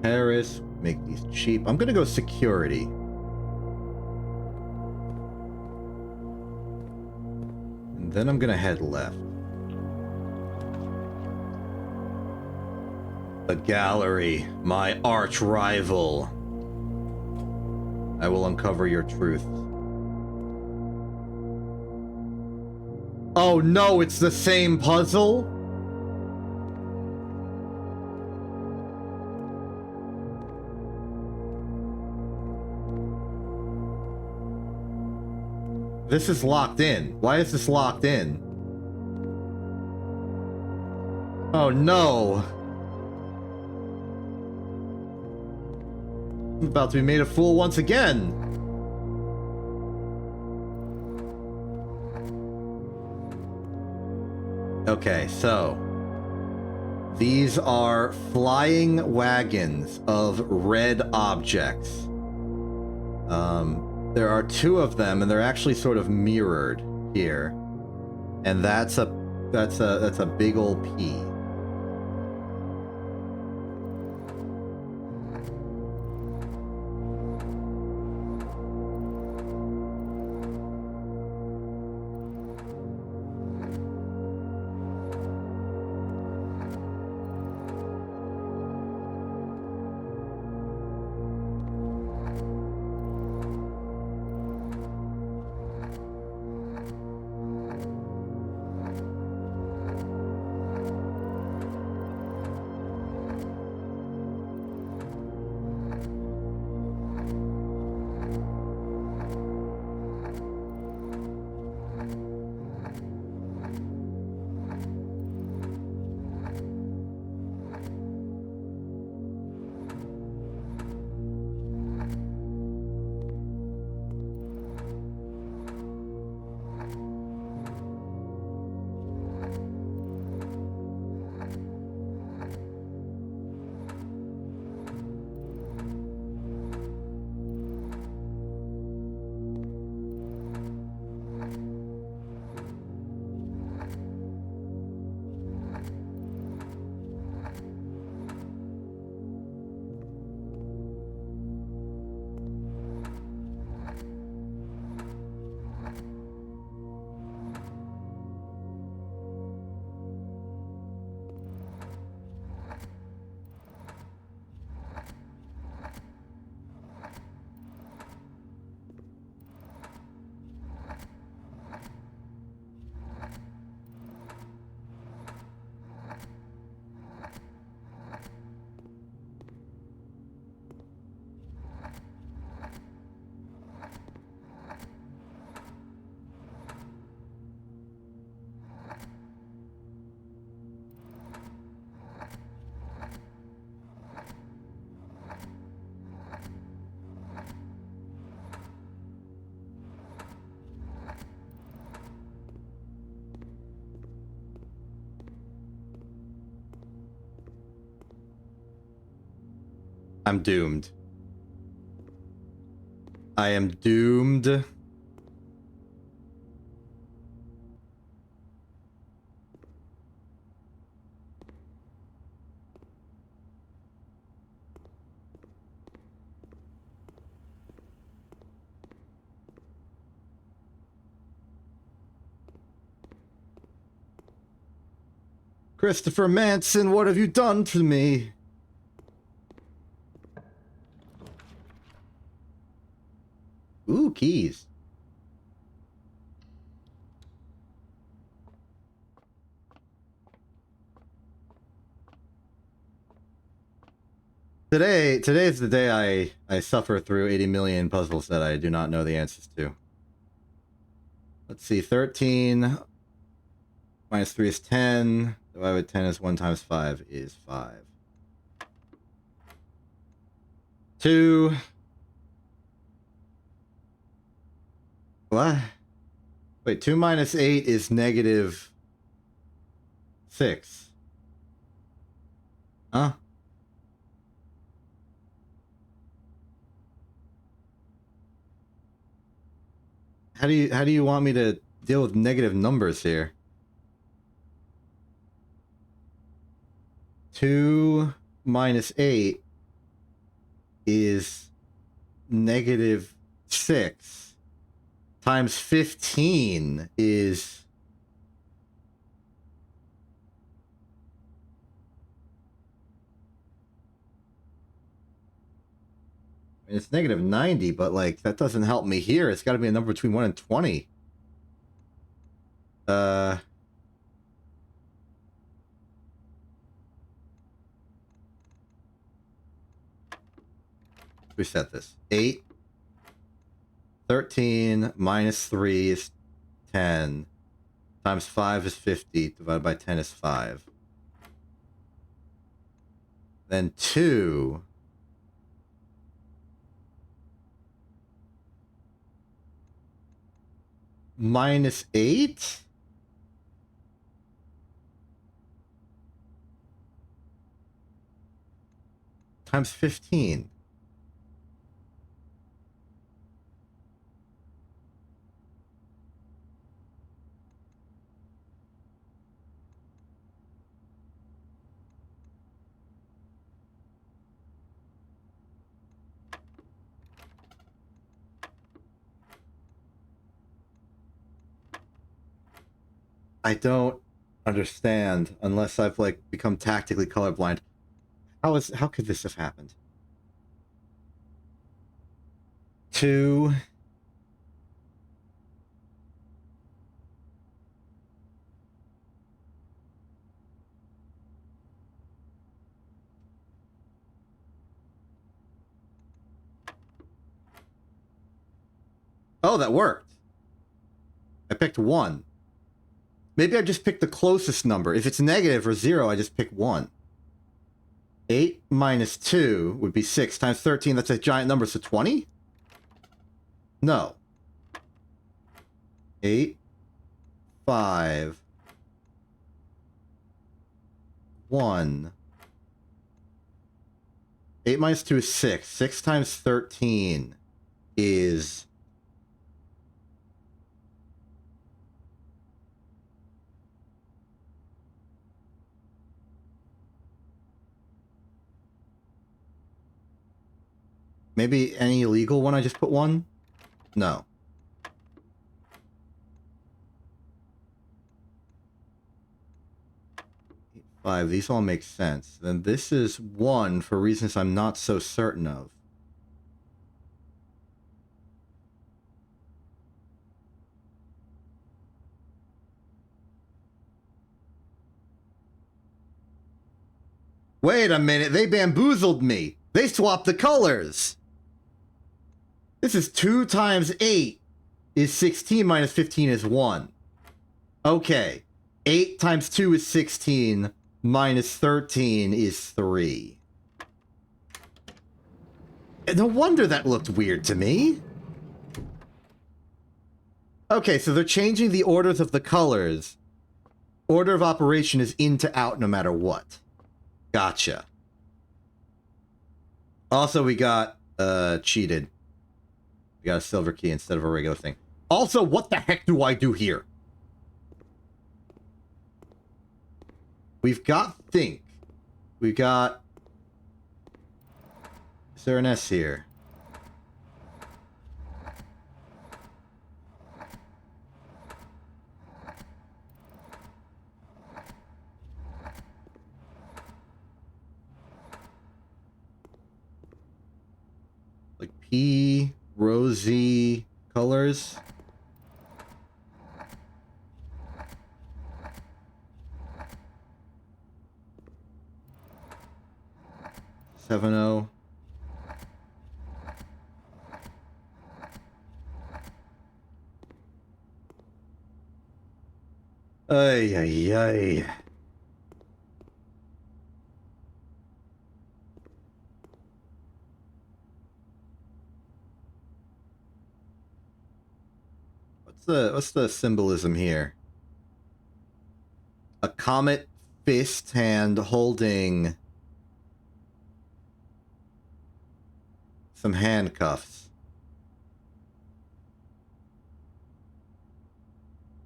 Terrace, make these cheap. I'm gonna go security. And then I'm gonna head left. The gallery, my arch rival. I will uncover your truth. Oh no, it's the same puzzle? This is locked in. Why is this locked in? Oh no. I'm about to be made a fool once again. Okay, so these are flying wagons of red objects. There are 2 of them, and they're actually sort of mirrored here. And that's a big old P. I'm doomed. I am doomed. Christopher Manson, what have you done to me? Ooh, keys. Today's the day I suffer through 80 million puzzles that I do not know the answers to. Let's see, 13 minus 3 is 10. Divided by 10 is 1 times 5 is 5. 2. What? Wait, 2 minus 8 is negative 6. Huh? How do you want me to deal with negative numbers here? 2 minus 8 is negative 6 times 15 is it's negative 90, but like that doesn't help me here. It's got to be a number between 1 and 20. Reset this. 8. 13 minus 3 is 10. Times 5 is 50. Divided by 10 is 5. Then 2. Minus 8? Times 15. I don't understand unless I've like become tactically colorblind. How could this have happened? 2 Oh, that worked. I picked 1. Maybe I just picked the closest number. If it's negative or 0, I just pick 1. 8 minus 2 would be 6 times 13. That's a giant number, so 20? No. 8, 5, 1. 8 minus 2 is 6. 6 times 13 is... Maybe any illegal one I just put 1? No. 5, these all make sense. Then this is 1 for reasons I'm not so certain of. Wait a minute, they bamboozled me! They swapped the colors! This is 2 times 8 is 16 minus 15 is 1. Okay. 8 times 2 is 16 minus 13 is 3. No wonder that looked weird to me. Okay, so they're changing the orders of the colors. Order of operation is in to out no matter what. Gotcha. Also, we got cheated. We got a silver key instead of a regular thing. Also, what the heck do I do here? We've got think. We've got... Is there an S here? Like P, rosy colors. Seven O. Ay, ay, ay. What's the symbolism here? A comet fist hand holding some handcuffs.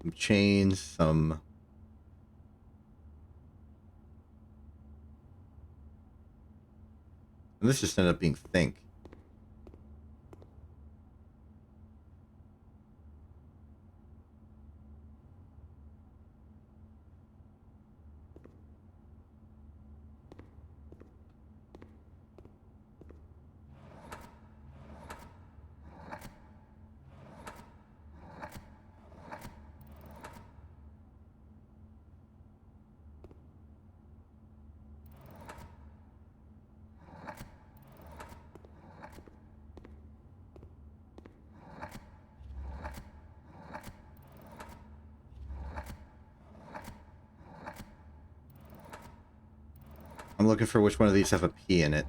Some chains, some... And this just ended up being think. I'm looking for which one of these have a P in it.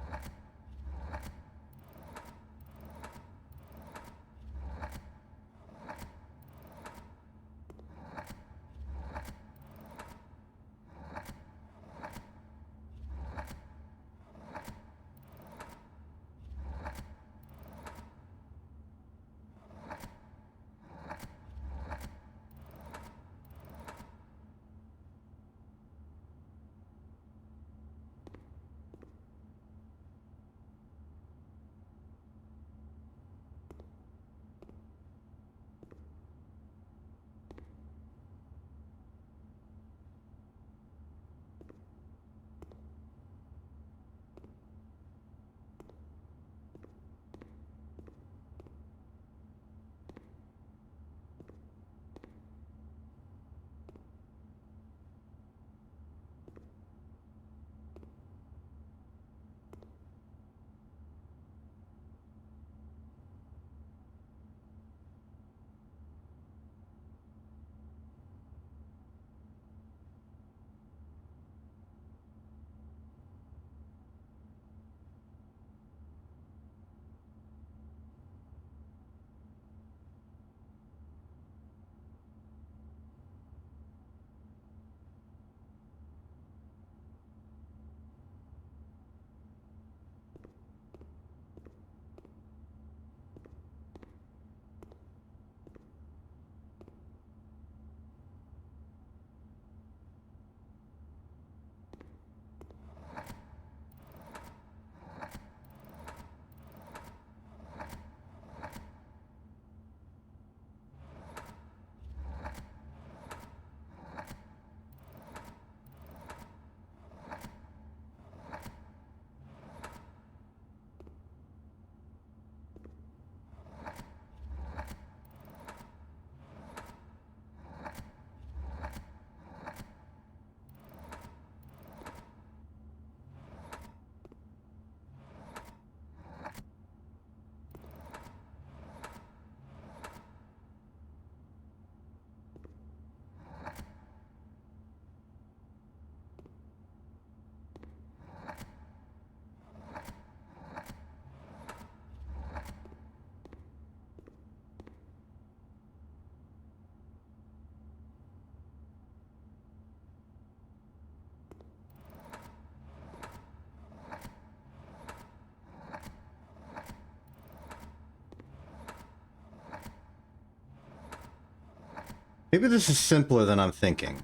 Maybe this is simpler than I'm thinking.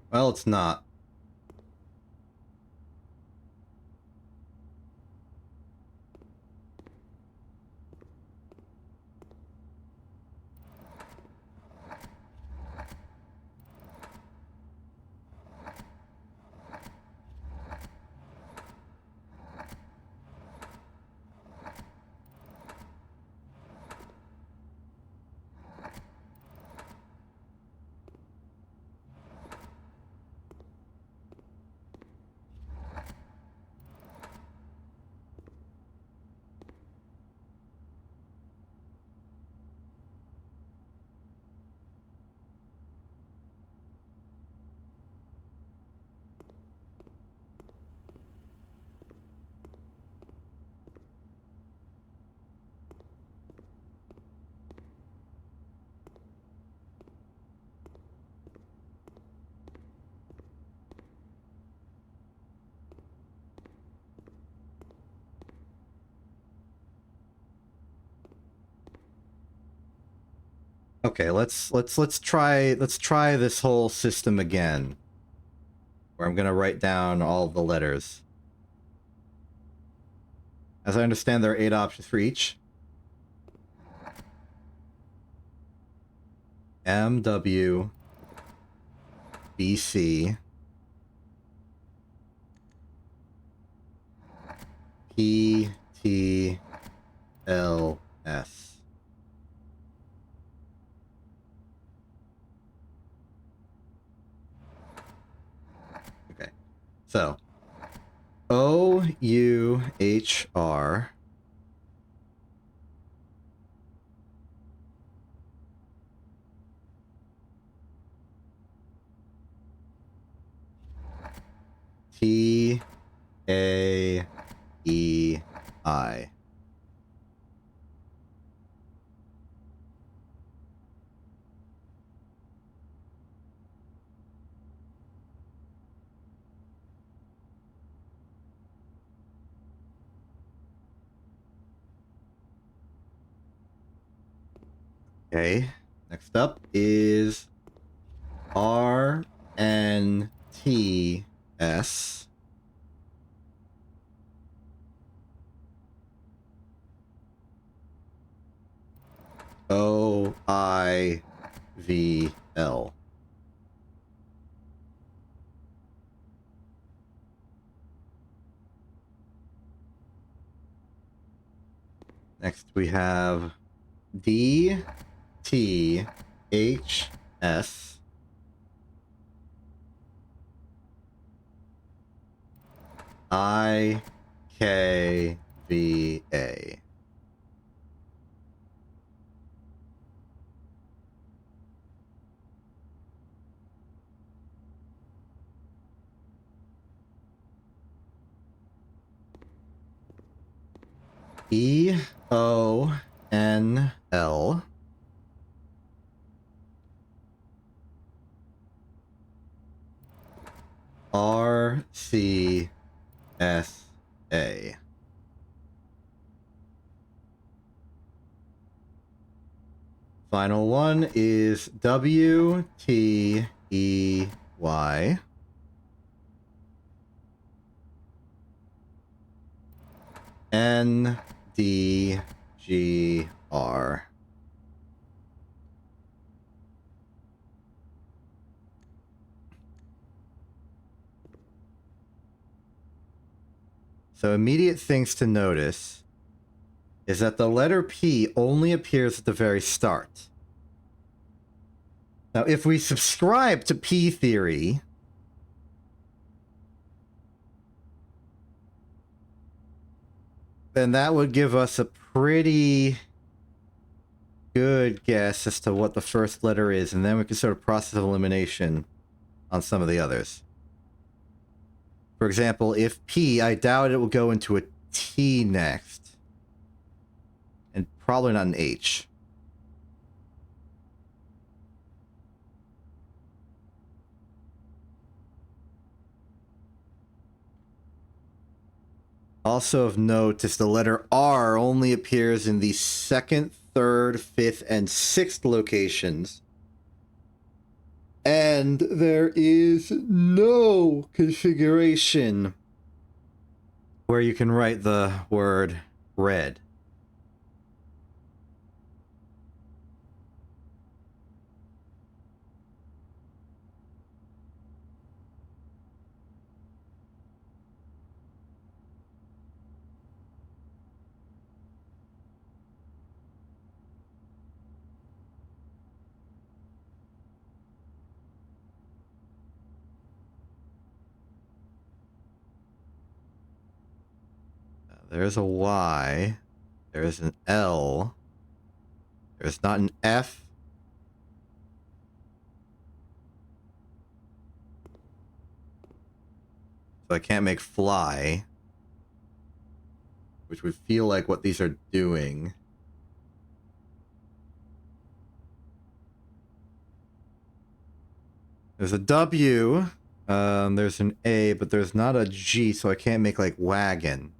Well, it's not. Okay, let's try this whole system again. Where I'm gonna write down all the letters. As I understand, there are 8 options for each. M, W, B, C, P, T, L, S. Okay, so O, U, H, R. T, A, E, I. Okay, next up is R, N, T, S. O, I, V, L. Next we have D, T, H, S. I, K, V, A. E, O, N, L. R, C, S, A. Final one is W, T, E, Y. N, D, G, R. So immediate things to notice is that the letter P only appears at the very start. Now, if we subscribe to P theory, then that would give us a pretty good guess as to what the first letter is, and then we can sort of process elimination on some of the others. For example, if P, I doubt it will go into a T next. And probably not an H. Also of note is the letter R only appears in the 2nd, 3rd, 5th, and 6th locations. And there is no configuration where you can write the word red. There's a Y. There's an L. There's not an F. So I can't make fly. Which would feel like what these are doing. There's a W. There's an A, but there's not a G, so I can't make like wagon.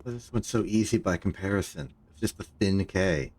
This one's so easy by comparison. It's just a thin K.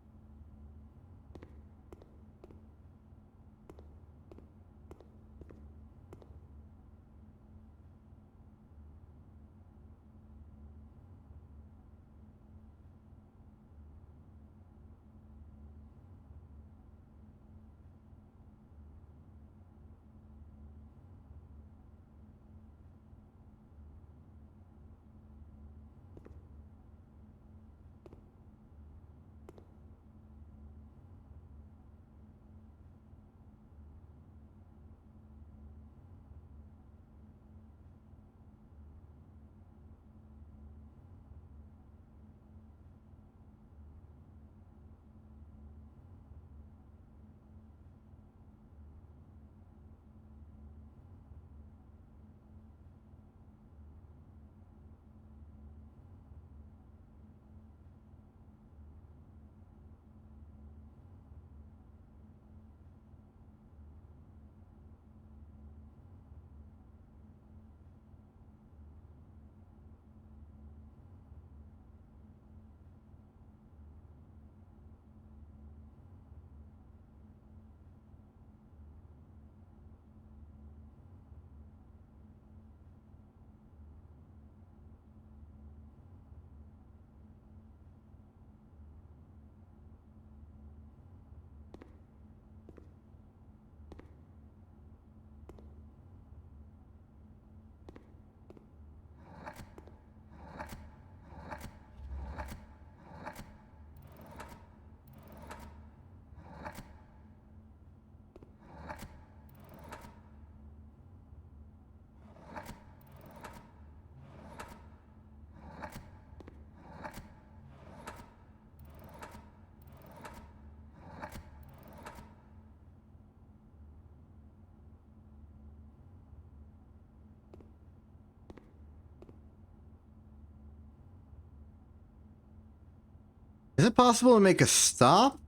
Is it possible to make a stop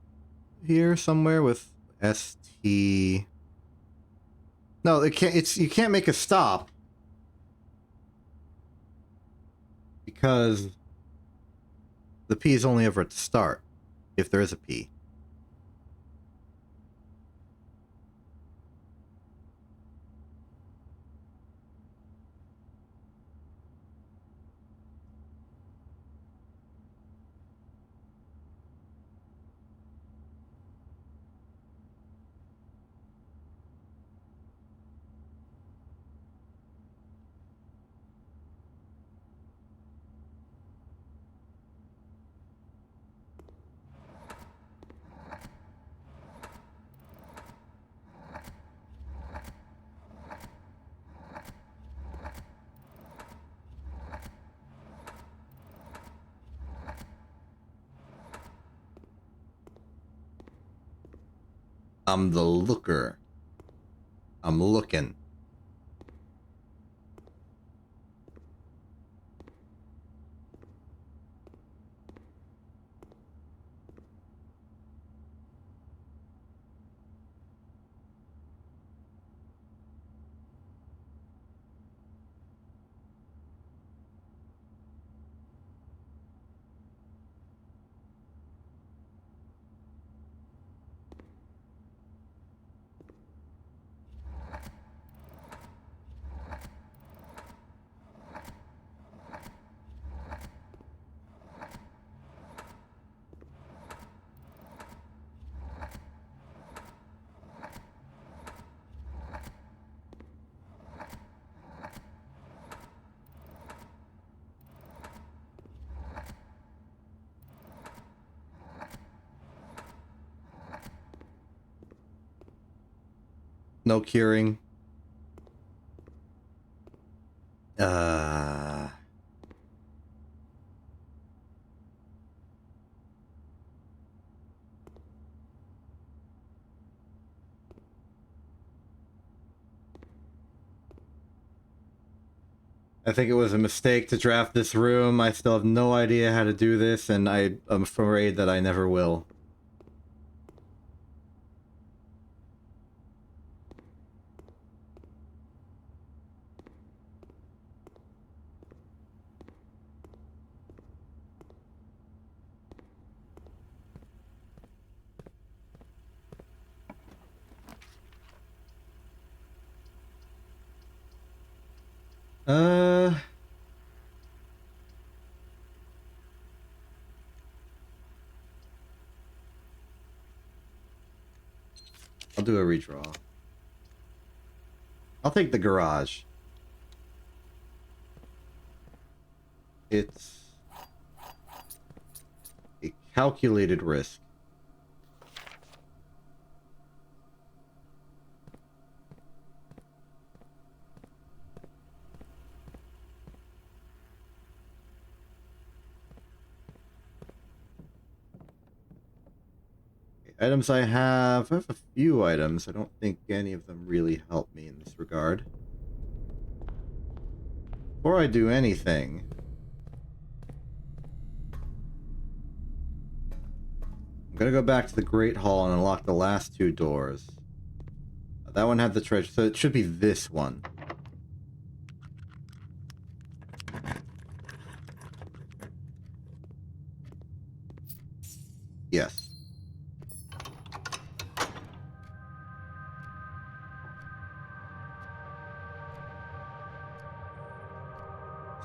here somewhere with ST? No, it can't. You can't make a stop because the P is only ever at the start. if there is a P. I'm the looker. I'm looking. No curing. I think it was a mistake to draft this room. I still have no idea how to do this, and I'm afraid that I never will. I'll do a redraw. I'll take the garage. It's a calculated risk. Items I have a few items. I don't think any of them really help me in this regard. Before I do anything, I'm gonna go back to the Great Hall and unlock the last two doors. That one had the treasure, so it should be this one. Yes.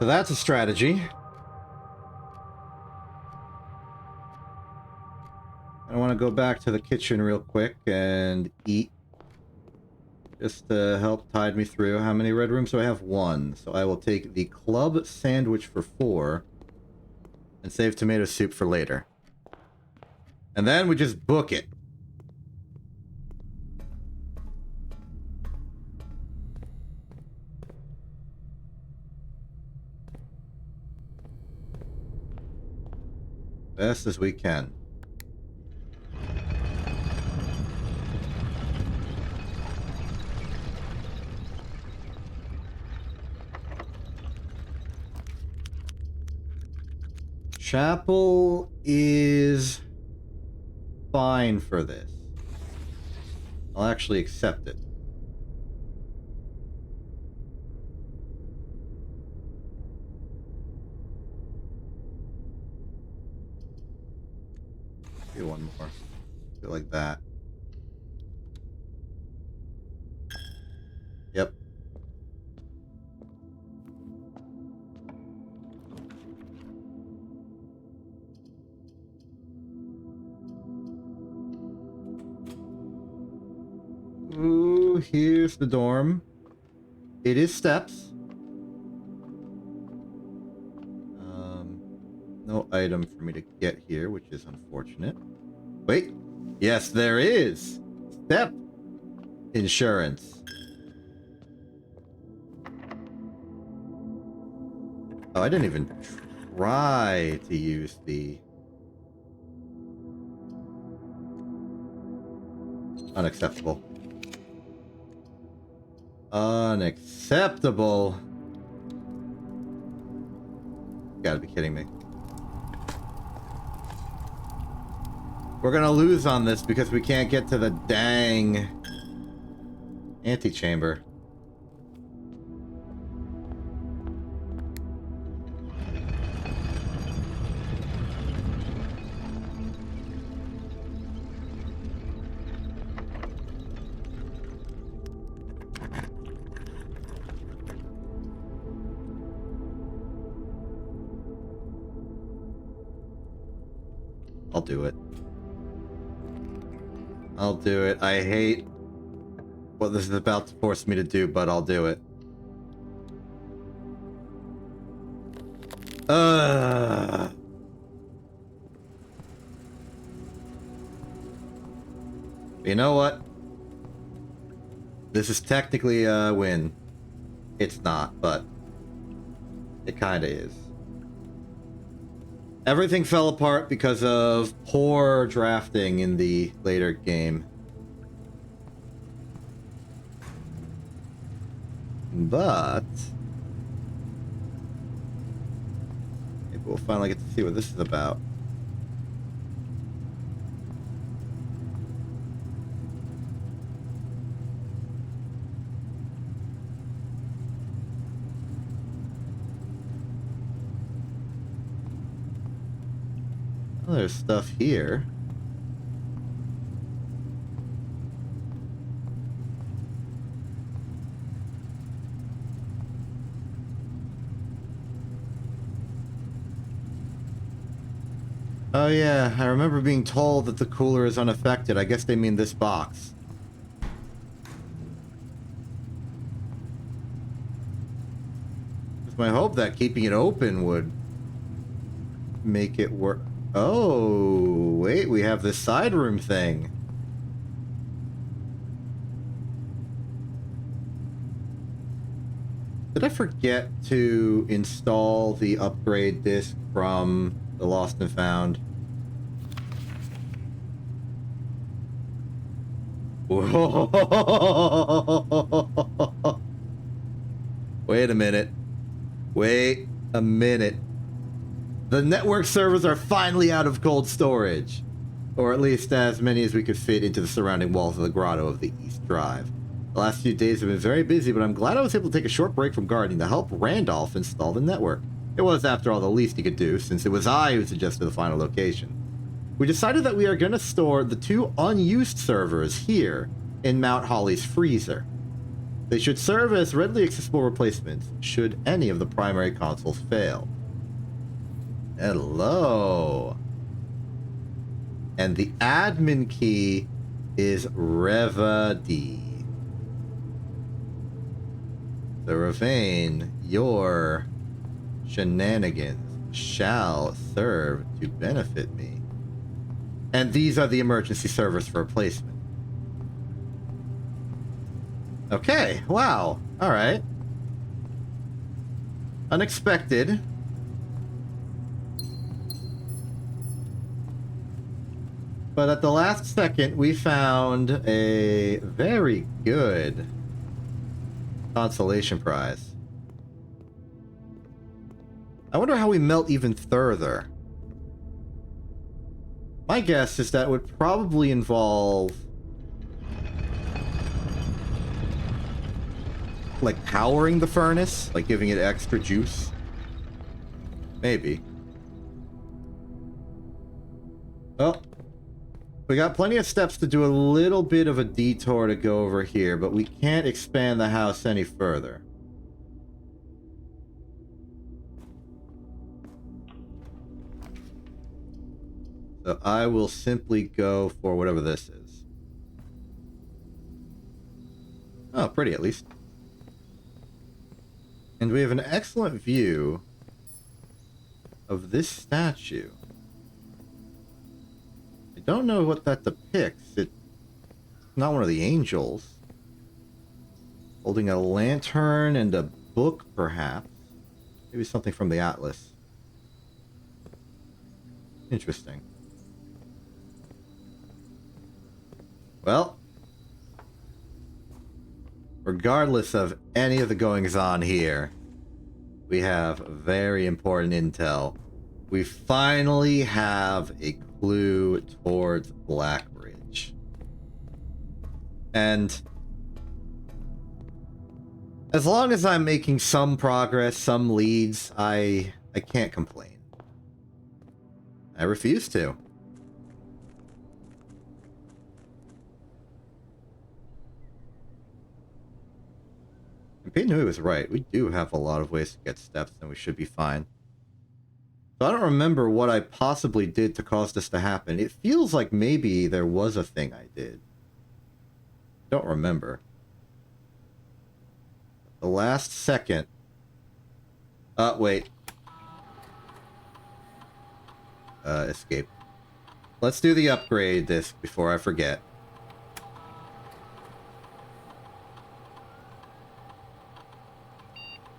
So that's a strategy. I want to go back to the kitchen real quick and eat. Just to help tide me through. How many red rooms do I have? One. So I will take the club sandwich for 4 and save tomato soup for later. And then we just book it. Best as we can. Chapel is fine for this. I'll actually accept it. one more. Do it like that. Yep. Ooh, here's the dorm. It is steps. No item for me to get here, which is unfortunate. Wait. Yes, there is. Step insurance. Oh, I didn't even try to use the... Unacceptable. Unacceptable. You gotta be kidding me. We're gonna lose on this because we can't get to the dang antechamber. I'll do it. I'll do it. I hate what this is about to force me to do, but I'll do it. You know what? This is technically a win. It's not, but it kinda is. Everything fell apart because of poor drafting in the later game. But maybe we'll finally get to see what this is about. Well, there's stuff here. Oh yeah, I remember being told that the cooler is unaffected. I guess they mean this box. It's my hope that keeping it open would make it work. Oh, wait, we have this side room thing. Did I forget to install the upgrade disc from the Lost and Found? Whoa. Wait a minute. Wait a minute. The network servers are finally out of cold storage. Or at least as many as we could fit into the surrounding walls of the grotto of the East Drive. The last few days have been very busy, but I'm glad I was able to take a short break from gardening to help Randolph install the network. It was, after all, the least he could do, since it was I who suggested the final location. We decided that we are going to store the 2 unused servers here in Mount Holly's freezer. They should serve as readily accessible replacements should any of the primary consoles fail. Hello. And the admin key is Reva-D. So Ravain, your shenanigans shall serve to benefit me. And these are the emergency servers for replacement. Okay, wow. Alright. Unexpected. But at the last second, we found a very good consolation prize. I wonder how we melt even further. My guess is that would probably involve like powering the furnace, like giving it extra juice. Maybe. Oh. We got plenty of steps to do a little bit of a detour to go over here, but we can't expand the house any further. So I will simply go for whatever this is. Oh, pretty at least. And we have an excellent view of this statue. I don't know what that depicts. It's not one of the angels. Holding a lantern and a book, perhaps. Maybe something from the Atlas. Interesting. Well, regardless of any of the goings-on here, we have very important intel. We finally have a clue towards Blackbridge. And as long as I'm making some progress, some leads, I can't complain. I refuse to. And Peyton Hui was right. We do have a lot of ways to get steps, and we should be fine. So I don't remember what I possibly did to cause this to happen. It feels like maybe there was a thing I did. Don't remember. The last second. Wait. Escape. Let's do the upgrade disc before I forget.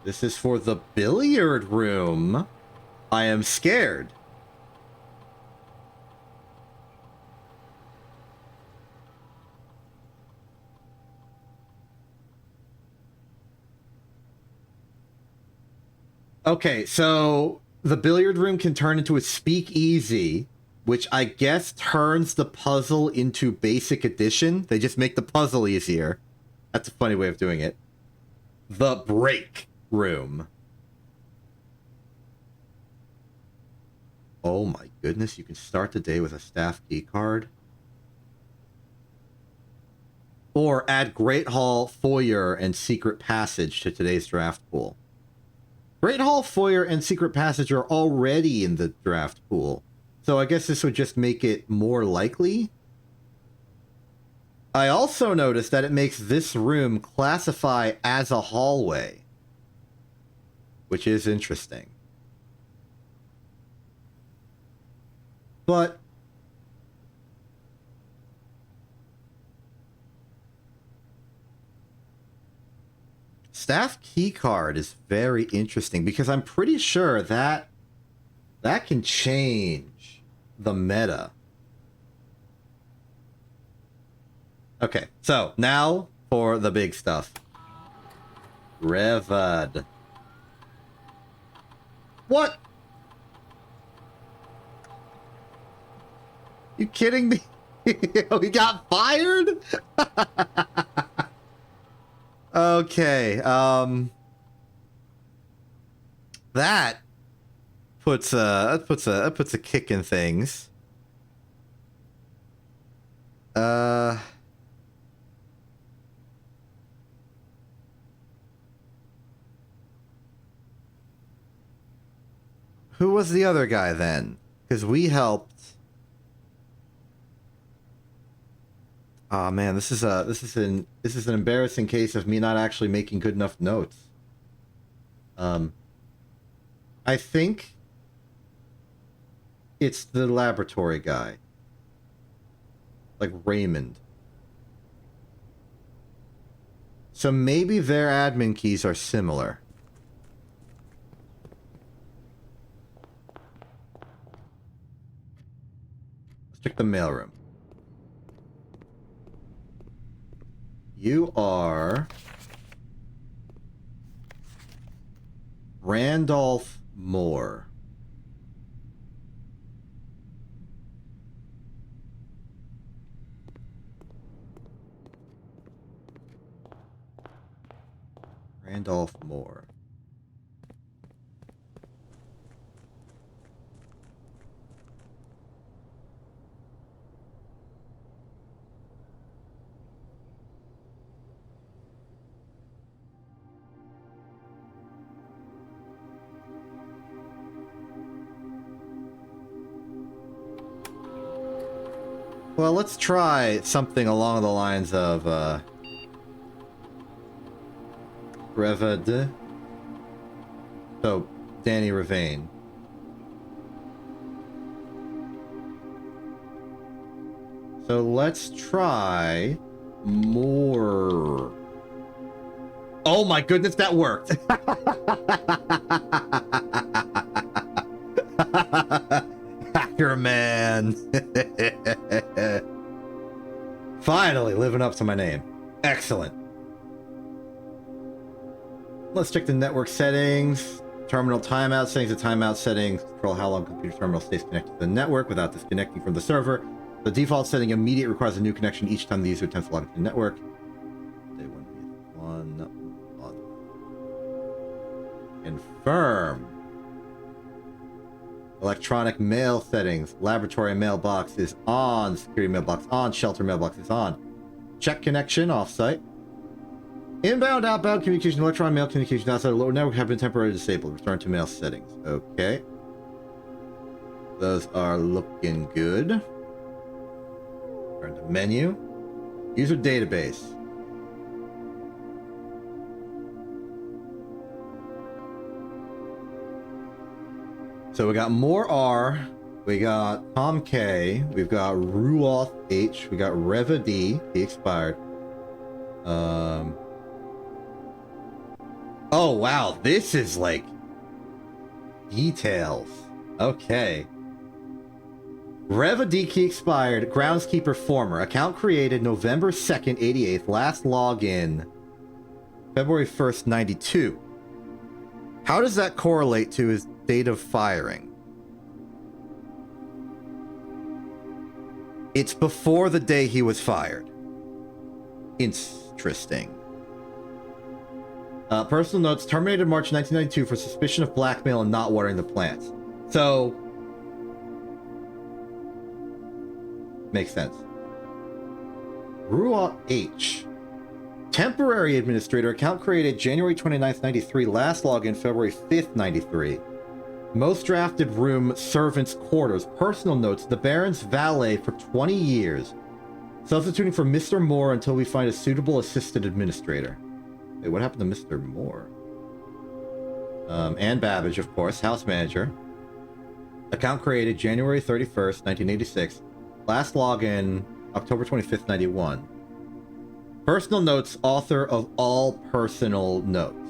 This is for the billiard room. I am scared. Okay, so the billiard room can turn into a speakeasy, which I guess turns the puzzle into basic edition. They just make the puzzle easier. That's a funny way of doing it. The break room. Oh my goodness, you can start the day with a staff key card. Or add Great Hall, Foyer, and Secret Passage to today's draft pool. Great Hall, Foyer, and Secret Passage are already in the draft pool, so I guess this would just make it more likely. I also noticed that it makes this room classify as a hallway, which is interesting. But staff keycard is very interesting because I'm pretty sure that that can change the meta. Okay, so now for the big stuff. Revad. What? You kidding me? We got fired? Okay, that puts a kick in things. Who was the other guy then? Because we helped. Oh man, this is an embarrassing case of me not actually making good enough notes. I think it's the laboratory guy. Like Raymond. So maybe their admin keys are similar. Let's check the mailroom. You are Randolph Moore. Randolph Moore. Well, let's try something along the lines of, Revad. So, Danny Ravane. So let's try more. Oh my goodness, that worked! Hacker man! Finally living up to my name. Excellent. Let's check the network settings. Terminal timeout settings. The timeout settings control how long computer terminal stays connected to the network without disconnecting from the server. The default setting immediate requires a new connection each time the user attempts to log into the network. Day 1. Confirm. Electronic mail settings. Laboratory mailbox is on. Security mailbox on. Shelter mailbox is on. Check connection offsite. Inbound, outbound communication, electronic mail communication outside the lower network have been temporarily disabled. Return to mail settings. Okay. Those are looking good. Turn to menu. User database. So we got more R, we got Tom K, we've got Ruoth H, we got Reva D, he expired. Oh wow, this is like details. Okay. Reva D key expired, groundskeeper former, account created November 2nd, 88th, last login February 1st, 92. How does that correlate to his date of firing? It's before the day he was fired. Interesting. Personal notes, terminated March 1992 for suspicion of blackmail and not watering the plants. So, makes sense. Ruoth H. Temporary administrator, account created January 29th, 93, last login February 5th, 93. Most drafted room, servants' quarters. Personal notes, the Baron's valet for 20 years. Substituting for Mr. Moore until we find a suitable assistant administrator. Wait, what happened to Mr. Moore? Ann Babbage, of course, house manager. Account created January 31st, 1986. Last login October 25th, 91. Personal notes, author of all personal notes.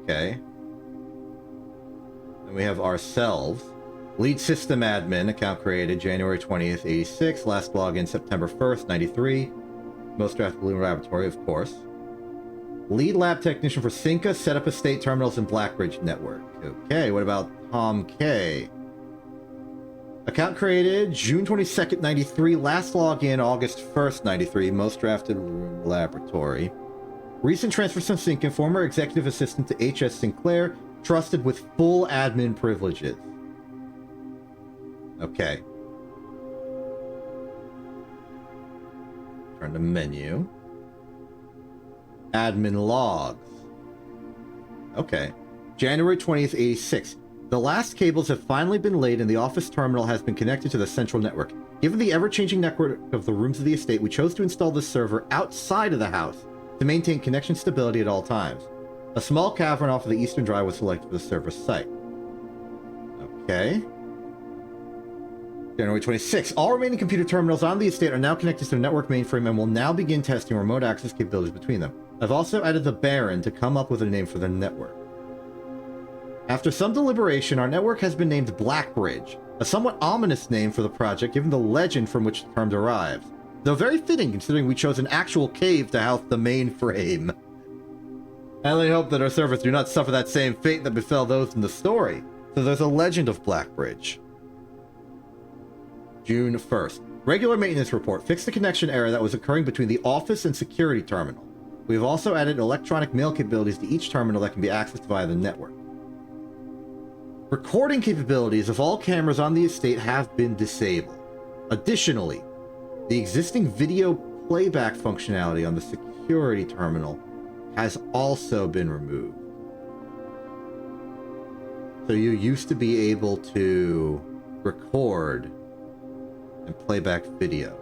Okay. Then we have ourselves. Lead system admin, account created January 20th, 86. Last login September 1st, 93. Most drafted Balloon Laboratory, of course. Lead lab technician for Cinca, set up estate terminals and Blackbridge Network. Okay, what about Tom K? Account created June 22nd, 93. Last login August 1st, 93. Most drafted laboratory. Recent transfer from Cinca, former executive assistant to H.S. Sinclair, trusted with full admin privileges. Okay. Turn to menu. Admin logs. Okay. January 20th, 86. The last cables have finally been laid and the office terminal has been connected to the central network. Given the ever-changing network of the rooms of the estate, we chose to install this server outside of the house to maintain connection stability at all times. A small cavern off of the eastern drive was selected for the server site. Okay. January 26. All remaining computer terminals on the estate are now connected to the network mainframe and will now begin testing remote access capabilities between them. I've also added the Baron to come up with a name for the network. After some deliberation, our network has been named Blackbridge, a somewhat ominous name for the project given the legend from which the term derives, though very fitting considering we chose an actual cave to house the mainframe. I only hope that our servers do not suffer that same fate that befell those in the story, so there's a legend of Blackbridge. June 1st. Regular maintenance report. Fix the connection error that was occurring between the office and security terminal. We have also added electronic mail capabilities to each terminal that can be accessed via the network. Recording capabilities of all cameras on the estate have been disabled. Additionally, the existing video playback functionality on the security terminal has also been removed. So you used to be able to record and playback video.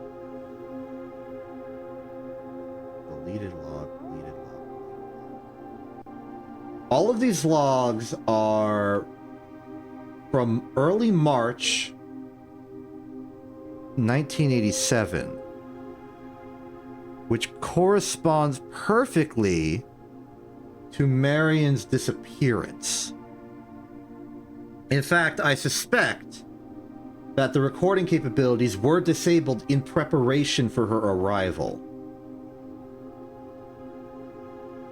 Deleted log, deleted log. All of these logs are from early March 1987, which corresponds perfectly to Marion's disappearance. In fact, I suspect that the recording capabilities were disabled in preparation for her arrival.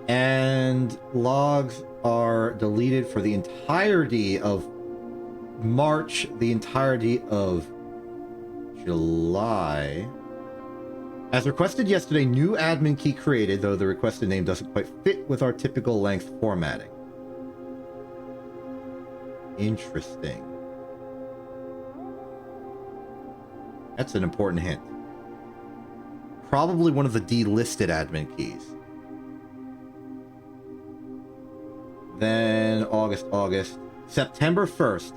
And logs are deleted for the entirety of March, the entirety of July. As requested yesterday, new admin key created, though the requested name doesn't quite fit with our typical length formatting. Interesting. That's an important hint. Probably one of the delisted admin keys. Then August. September 1st.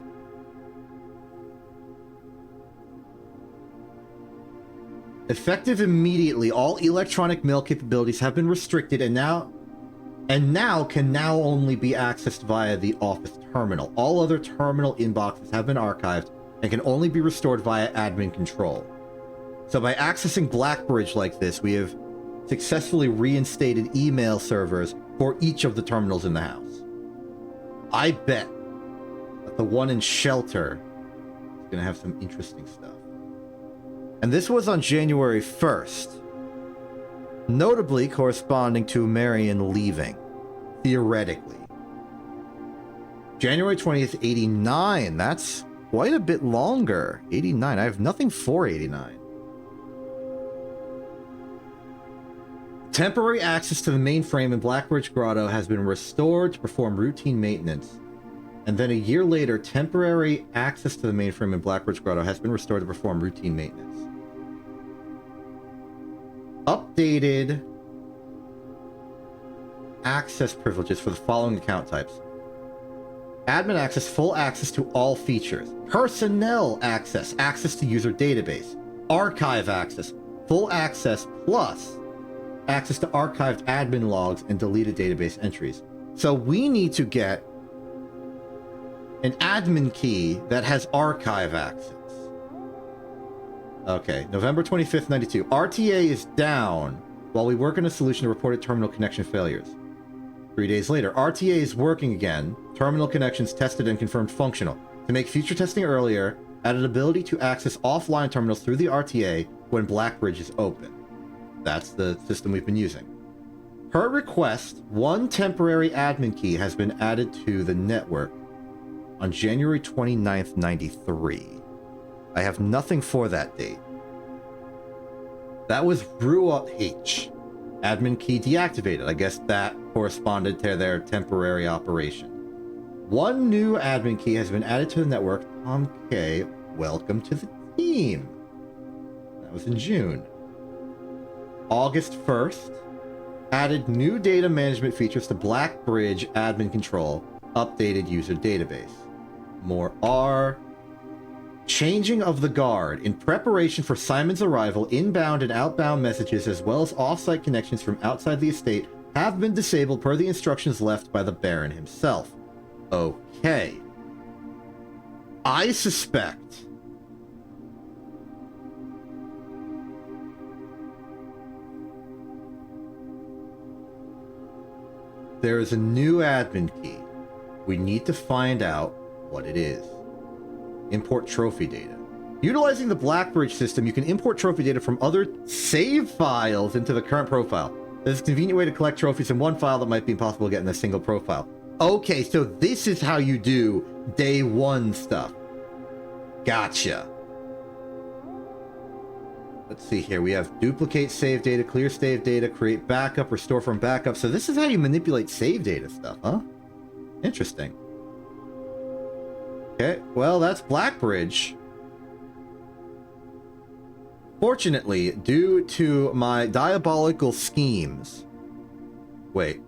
Effective immediately, all electronic mail capabilities have been restricted and now can only be accessed via the office terminal. All other terminal inboxes have been archived and can only be restored via admin control. So by accessing Blackbridge like this, we have successfully reinstated email servers for each of the terminals in the house. I bet that the one in Shelter is going to have some interesting stuff. And this was on January 1st, notably corresponding to Marion leaving, theoretically. January 20th, 89. That's quite a bit longer. 89. I have nothing for 89. Temporary access to the mainframe in Blackbridge Grotto has been restored to perform routine maintenance. And then a year later, temporary access to the mainframe in Blackbridge Grotto has been restored to perform routine maintenance. Updated access privileges for the following account types. Admin access, full access to all features. Personnel access, access to user database. Archive access, full access plus access to archived admin logs and deleted database entries. So we need to get an admin key that has archive access. Okay, November 25th, 92. RTA is down while we work on a solution to reported terminal connection failures. 3 days later, RTA is working again. Terminal connections tested and confirmed functional. To make future testing earlier, added ability to access offline terminals through the RTA when Blackbridge is open. That's the system we've been using. Per request, one temporary admin key has been added to the network on January 29th, 93. I have nothing for that date. That was Rua H. Admin key deactivated. I guess that corresponded to their temporary operation. One new admin key has been added to the network. Tom K. Welcome to the team. That was in June. August 1st. Added new data management features to Blackbridge admin control. Updated user database. More R. Changing of the guard. In preparation for Simon's arrival, inbound and outbound messages as well as off-site connections from outside the estate have been disabled per the instructions left by the Baron himself. Okay. I suspect there is a new admin key. We need to find out what it is. Import trophy data. Utilizing the Blackbridge system, you can import trophy data from other save files into the current profile. There's a convenient way to collect trophies in one file that might be impossible to get in a single profile. Okay, so this is how you do day one stuff. Gotcha. Let's see here. We have duplicate save data, clear save data, create backup, restore from backup. So this is how you manipulate save data stuff, huh? Interesting. Okay, well, that's Blackbridge. Fortunately, due to my diabolical schemes... Wait.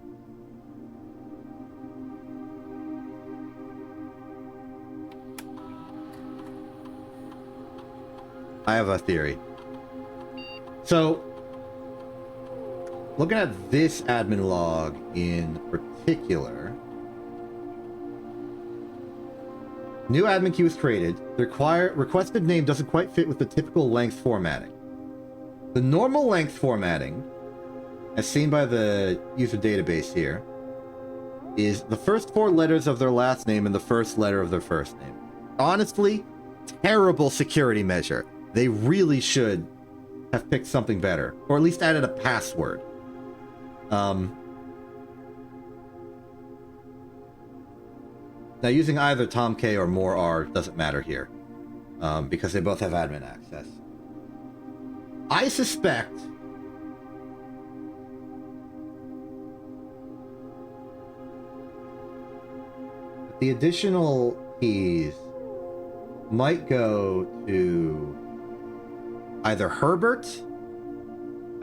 I have a theory. So, looking at this admin log in particular, new admin key was created. The requested name doesn't quite fit with the typical length formatting. The normal length formatting, as seen by the user database here, is the first 4 letters of their last name and the first letter of their first name. Honestly, terrible security measure. They really should have picked something better, or at least added a password. Now, using either Tom K or More R doesn't matter here, because they both have admin access. I suspect that the additional keys might go to either Herbert,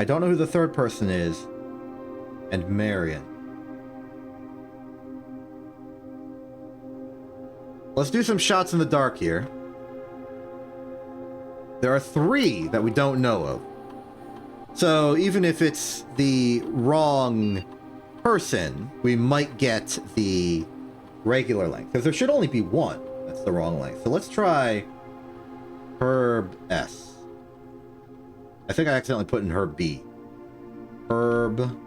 I don't know who the third person is, and Marion. Let's do some shots in the dark here. There are 3 that we don't know of. So even if it's the wrong person, we might get the regular length. Because there should only be 1 that's the wrong length. So let's try Herb S. I think I accidentally put in Herb B. Herb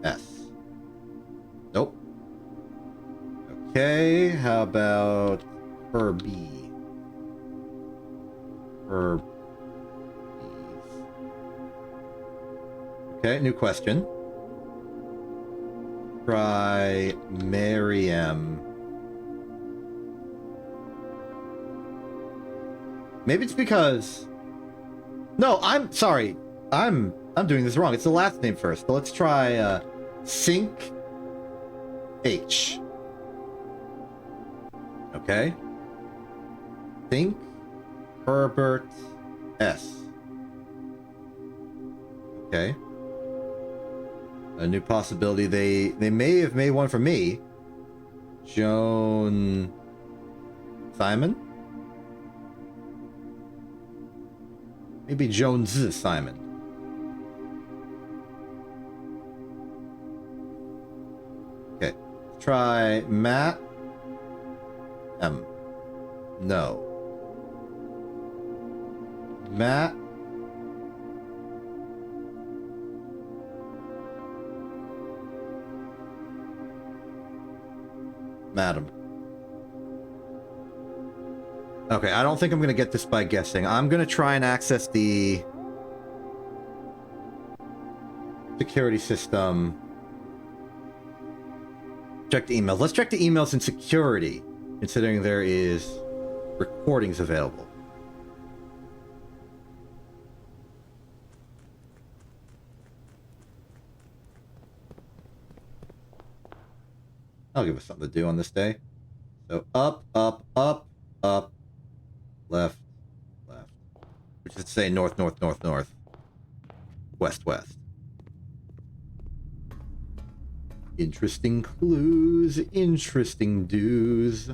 S. Nope. Okay, how about Herb B? Herb B. Okay, new question. Try Mariam. Maybe it's because... No, I'm sorry. I'm doing this wrong. It's the last name first. But let's try Sync H. Okay. Think Herbert S. Okay. A new possibility. They may have made one for me. Joan Simon? Maybe Jones Simon. Okay. Try Matt M. No. Matt. Madam. Okay, I don't think I'm going to get this by guessing. I'm going to try and access the security system. Check the emails. Let's check the emails in security, considering there is recordings available. I'll give us something to do on this day. So up, up, up, up, left, left. Which is to say north, north, north, north, west, west. Interesting clues, interesting do's.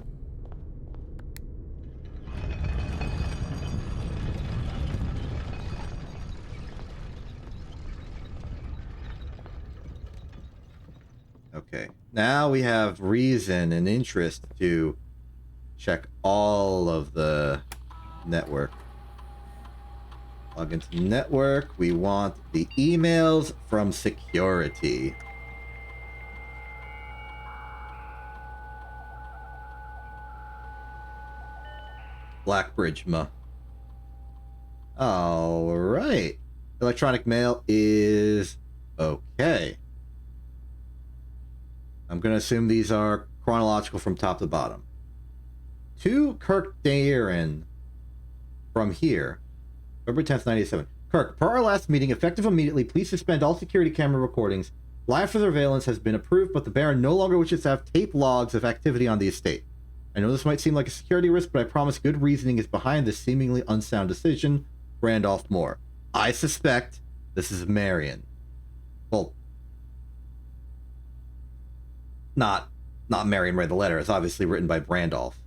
Okay, now we have reason and interest to check all of the network. Log into the network. We want the emails from security. Blackbridge, all right. Electronic mail is okay. I'm going to assume these are chronological from top to bottom. To Kirk Darren from here. February 10th, 1987. Kirk, per our last meeting, effective immediately, please suspend all security camera recordings. Live surveillance has been approved, but the Baron no longer wishes to have tape logs of activity on the estate. I know this might seem like a security risk, but I promise good reasoning is behind this seemingly unsound decision. Randolph Moore. I suspect this is Marion. Well, not Marion read the letter. It's obviously written by Randolph.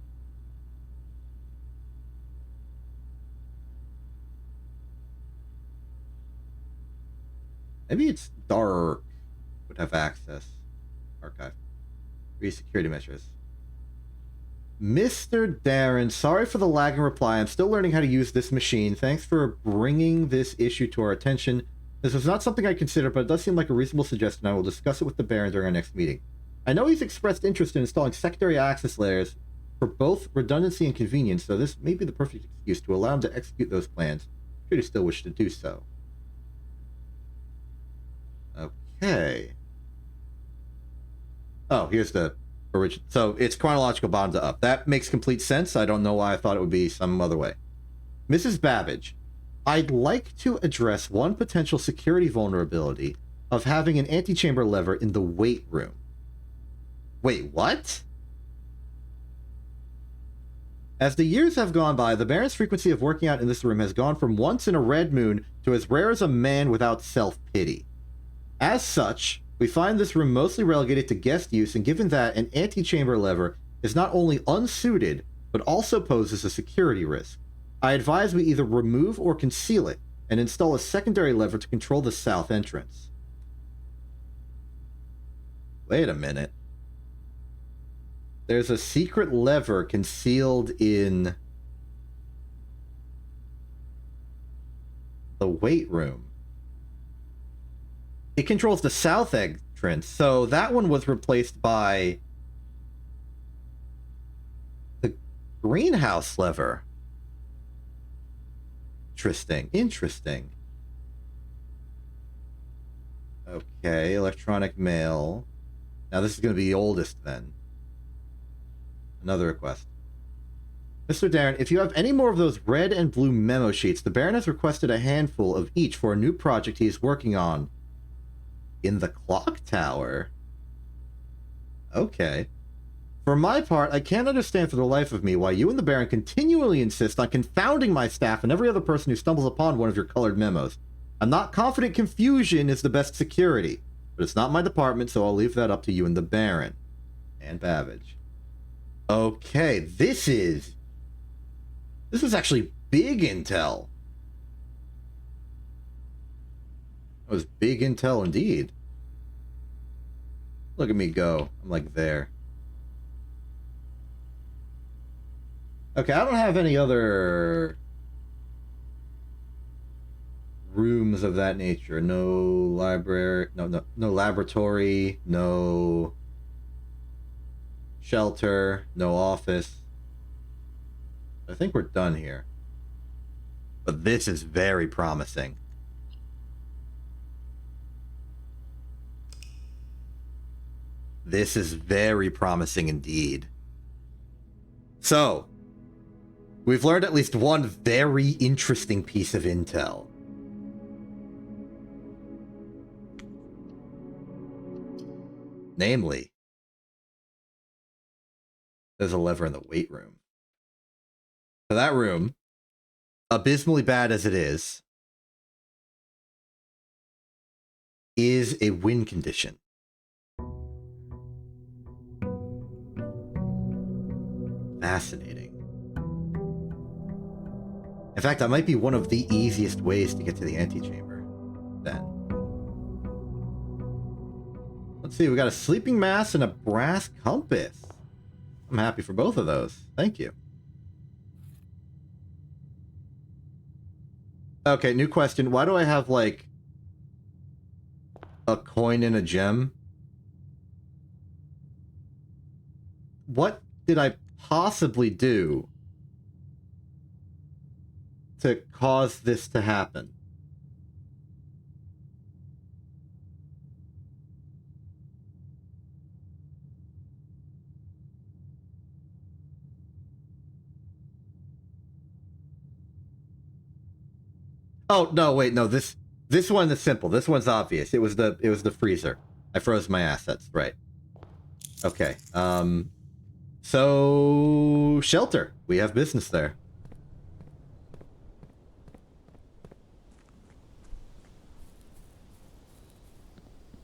Maybe it's dark. Would have access. Archive. Security measures. Mr. Darren, sorry for the lagging reply. I'm still learning how to use this machine. Thanks for bringing this issue to our attention. This was not something I considered, but it does seem like a reasonable suggestion. I will discuss it with the Baron during our next meeting. I know he's expressed interest in installing secondary access layers for both redundancy and convenience, so this may be the perfect excuse to allow him to execute those plans, should he still wish to do so. Okay. Oh, here's the original. So it's chronological bottom to up. That makes complete sense. I don't know why I thought it would be some other way. Mrs. Babbage, I'd like to address one potential security vulnerability of having an antechamber lever in the weight room. Wait, what? As the years have gone by, the Baron's frequency of working out in this room has gone from once in a red moon to as rare as a man without self-pity. As such, we find this room mostly relegated to guest use, and given that an antechamber lever is not only unsuited, but also poses a security risk, I advise we either remove or conceal it, and install a secondary lever to control the south entrance. Wait a minute. There's a secret lever concealed in the weight room. It controls the south entrance, so that one was replaced by the greenhouse lever. Interesting. Okay, electronic mail. Now this is going to be the oldest then. Another request. Mr. Darren, if you have any more of those red and blue memo sheets, the Baron has requested a handful of each for a new project he is working on. In the clock tower? Okay. For my part, I can't understand for the life of me why you and the Baron continually insist on confounding my staff and every other person who stumbles upon one of your colored memos. I'm not confident confusion is the best security, but it's not my department, so I'll leave that up to you and the Baron. And Babbage. Okay, this is actually big intel. That was big intel indeed. Look at me go. I'm like there. Okay, I don't have any other rooms of that nature. No library, no laboratory, no shelter, no office. I think we're done here. But this is very promising. This is very promising indeed. So, we've learned at least one very interesting piece of intel. Namely, there's a lever in the weight room. So that room, abysmally bad as it is a win condition. Fascinating. In fact, that might be one of the easiest ways to get to the antechamber. Then. Let's see, we got a sleeping mask and a brass compass. I'm happy for both of those. Thank you. Okay, new question. Why do I have, like, a coin and a gem? What did I possibly do to cause this to happen? Oh, no, wait, no, this one is simple. This one's obvious. It was the freezer. I froze my assets, right. Okay, so shelter. We have business there.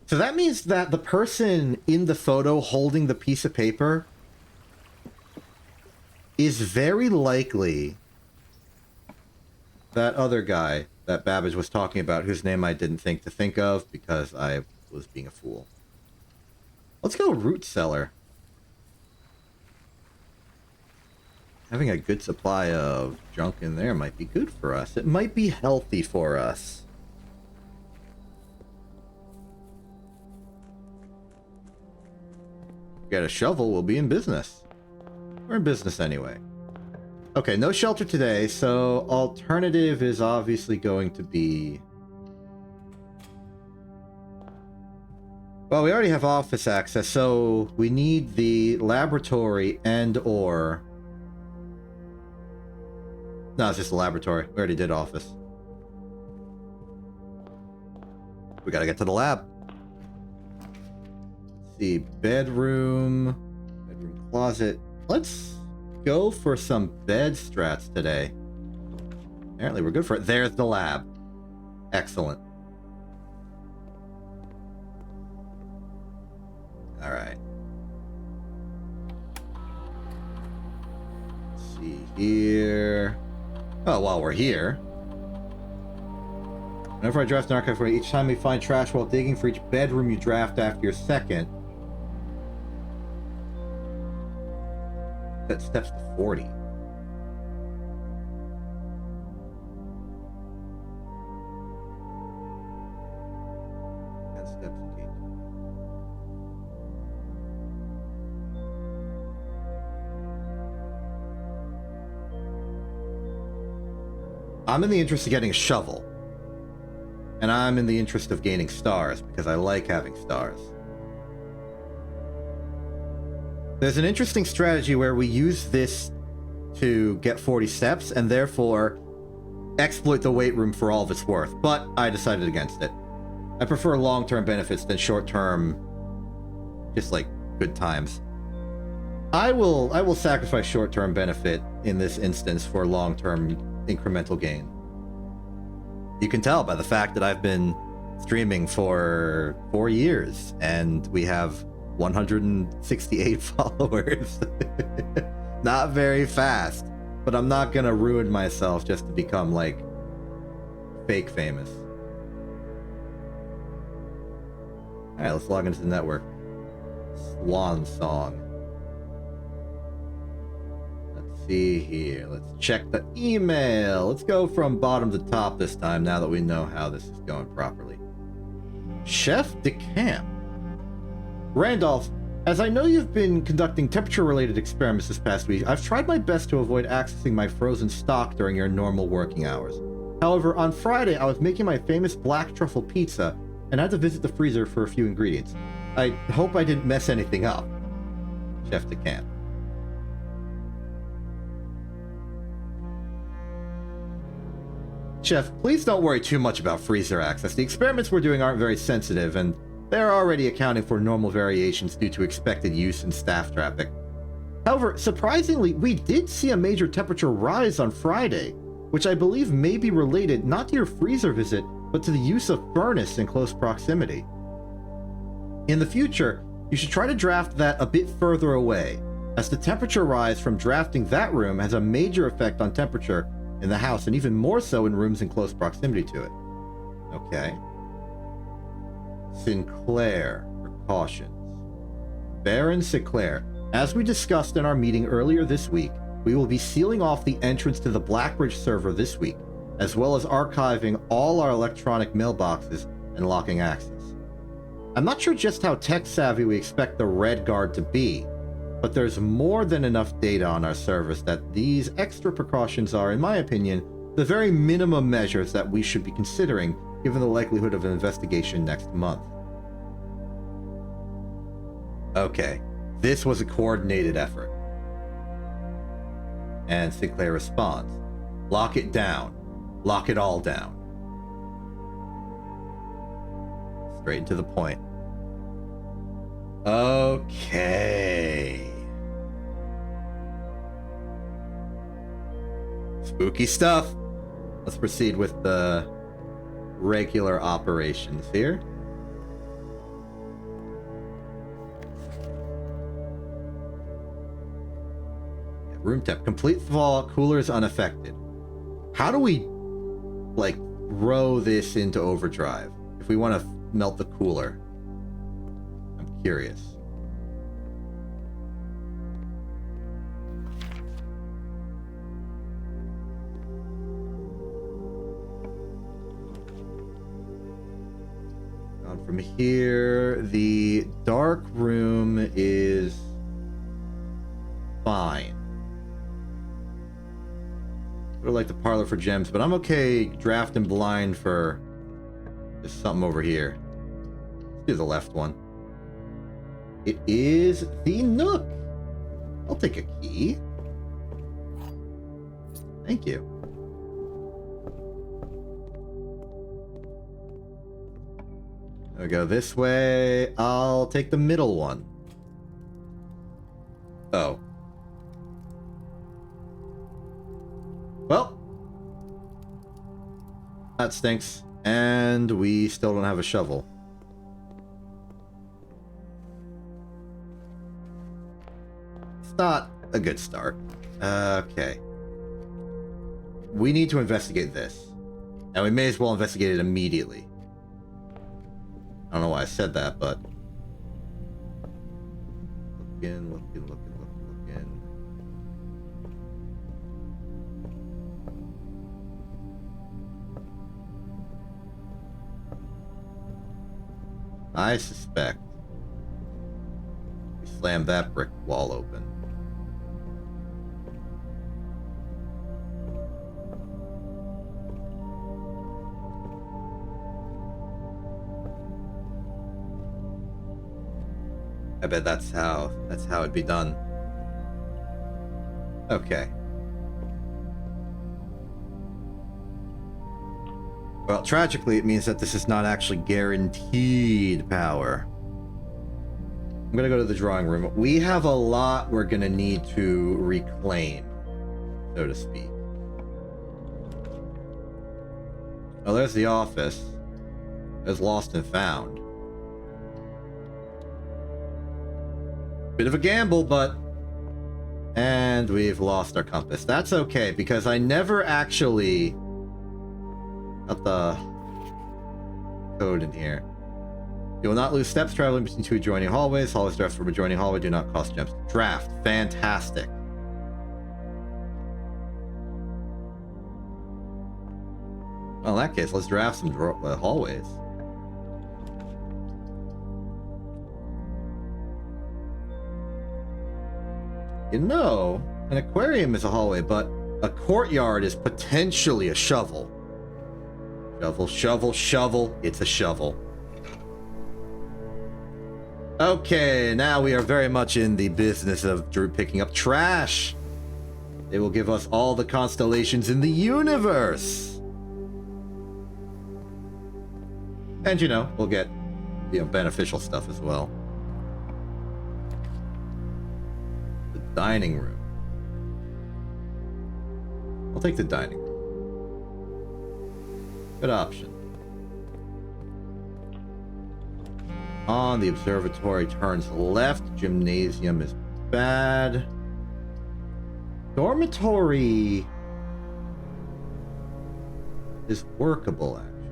So that means that the person in the photo holding the piece of paper is very likely that other guy that Babbage was talking about, whose name I didn't think of because I was being a fool. Let's go root cellar. Having a good supply of junk in there might be good for us. It might be healthy for us. Get a shovel, we'll be in business. We're in business anyway. Okay, no shelter today, so alternative is obviously going to be... Well, we already have office access, so we need the laboratory and/or... No, it's just a laboratory. We already did office. We gotta get to the lab. Let's see, bedroom closet. Let's go for some bed strats today. Apparently we're good for it. There's the lab. Excellent. All right. Let's see here. Oh, while we're here. Whenever I draft an archive for each time we find trash while digging for each bedroom you draft after your second. That steps to 40. That steps indeed. I'm in the interest of getting a shovel. And I'm in the interest of gaining stars, because I like having stars. There's an interesting strategy where we use this to get 40 steps, and therefore exploit the weight room for all of its worth, but I decided against it. I prefer long-term benefits than short-term, just like good times. I will sacrifice short-term benefit in this instance for long-term incremental gain. You can tell by the fact that I've been streaming for 4 years and we have 168 followers. Not very fast, but I'm not gonna ruin myself just to become like fake famous. All right, let's log into the network. Swan song. See here. Let's check the email. Let's go from bottom to top this time now that we know how this is going properly. Chef de Camp. Randolph, as I know you've been conducting temperature-related experiments this past week, I've tried my best to avoid accessing my frozen stock during your normal working hours. However, on Friday, I was making my famous black truffle pizza and had to visit the freezer for a few ingredients. I hope I didn't mess anything up. Chef de Camp. Chef, please don't worry too much about freezer access. The experiments we're doing aren't very sensitive, and they're already accounting for normal variations due to expected use and staff traffic. However, surprisingly, we did see a major temperature rise on Friday, which I believe may be related not to your freezer visit, but to the use of furnace in close proximity. In the future, you should try to draft that a bit further away, as the temperature rise from drafting that room has a major effect on temperature in the house, and even more so in rooms in close proximity to it. Okay. Sinclair. Precautions. Baron Sinclair. As we discussed in our meeting earlier this week, we will be sealing off the entrance to the Blackbridge server this week, as well as archiving all our electronic mailboxes and locking access. I'm not sure just how tech-savvy we expect the Red Guard to be, but there's more than enough data on our servers that these extra precautions are, in my opinion, the very minimum measures that we should be considering given the likelihood of an investigation next month. Okay, this was a coordinated effort. And Sinclair responds, lock it down. Lock it all down. Straight to the point. Okay. Spooky stuff. Let's proceed with the regular operations here. Room temp. Complete fallout. Coolers unaffected. How do we, like, throw this into overdrive? If we want to melt the cooler. I'm curious. On from here, the dark room is fine. I would like the parlor for gems, but I'm okay drafting blind for just something over here. Let's do the left one. It is the Nook. I'll take a key. Thank you. There we go this way. I'll take the middle one. Oh. Well, that stinks. And we still don't have a shovel. It's not a good start. Okay. We need to investigate this. And we may as well investigate it immediately. I don't know why I said that, but... Looking. I suspect we slammed that brick wall open. I bet that's how it'd be done. Okay. Well, tragically, it means that this is not actually guaranteed power. I'm gonna go to the drawing room. We have a lot we're gonna need to reclaim, so to speak. Oh, there's the office. There's Lost and Found. Bit of a gamble, but... And we've lost our compass. That's okay, because I never actually... Got the code in here. You will not lose steps traveling between two adjoining hallways. Hallways drafts from adjoining hallway do not cost gems. Draft. Fantastic. Well, in that case, let's draft some hallways. You know, an aquarium is a hallway, but a courtyard is potentially a shovel. Shovel, shovel, shovel. It's a shovel. Okay, now we are very much in the business of picking up trash. They will give us all the constellations in the universe. And, you know, we'll get, you know, beneficial stuff as well. The dining room. I'll take the dining room. Good option. On the observatory turns left. Gymnasium is bad. Dormitory is workable, actually.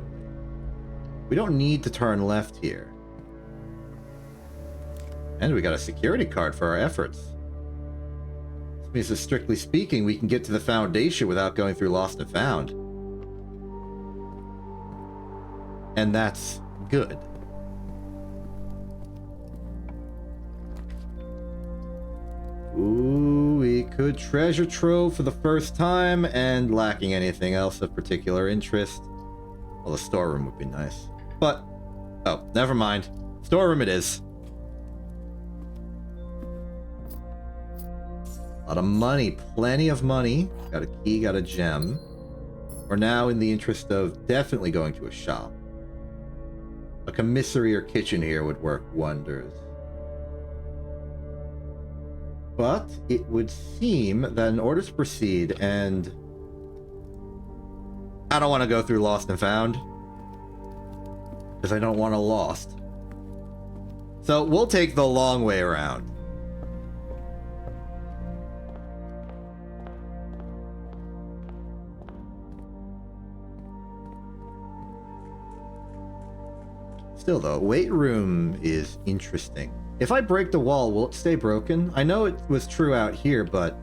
We don't need to turn left here. And we got a security card for our efforts. This means that, strictly speaking, we can get to the Foundation without going through Lost and Found. And that's good. Ooh, we could treasure trove for the first time and lacking anything else of particular interest. Well, the storeroom would be nice. But, oh, never mind. Storeroom it is. A lot of money, plenty of money. Got a key, got a gem. We're now in the interest of definitely going to a shop. A commissary or kitchen here would work wonders. But it would seem that in order to proceed, and I don't want to go through Lost and Found, because I don't want a Lost. So we'll take the long way around. Still though, weight room is interesting. If I break the wall, will it stay broken? I know it was true out here, but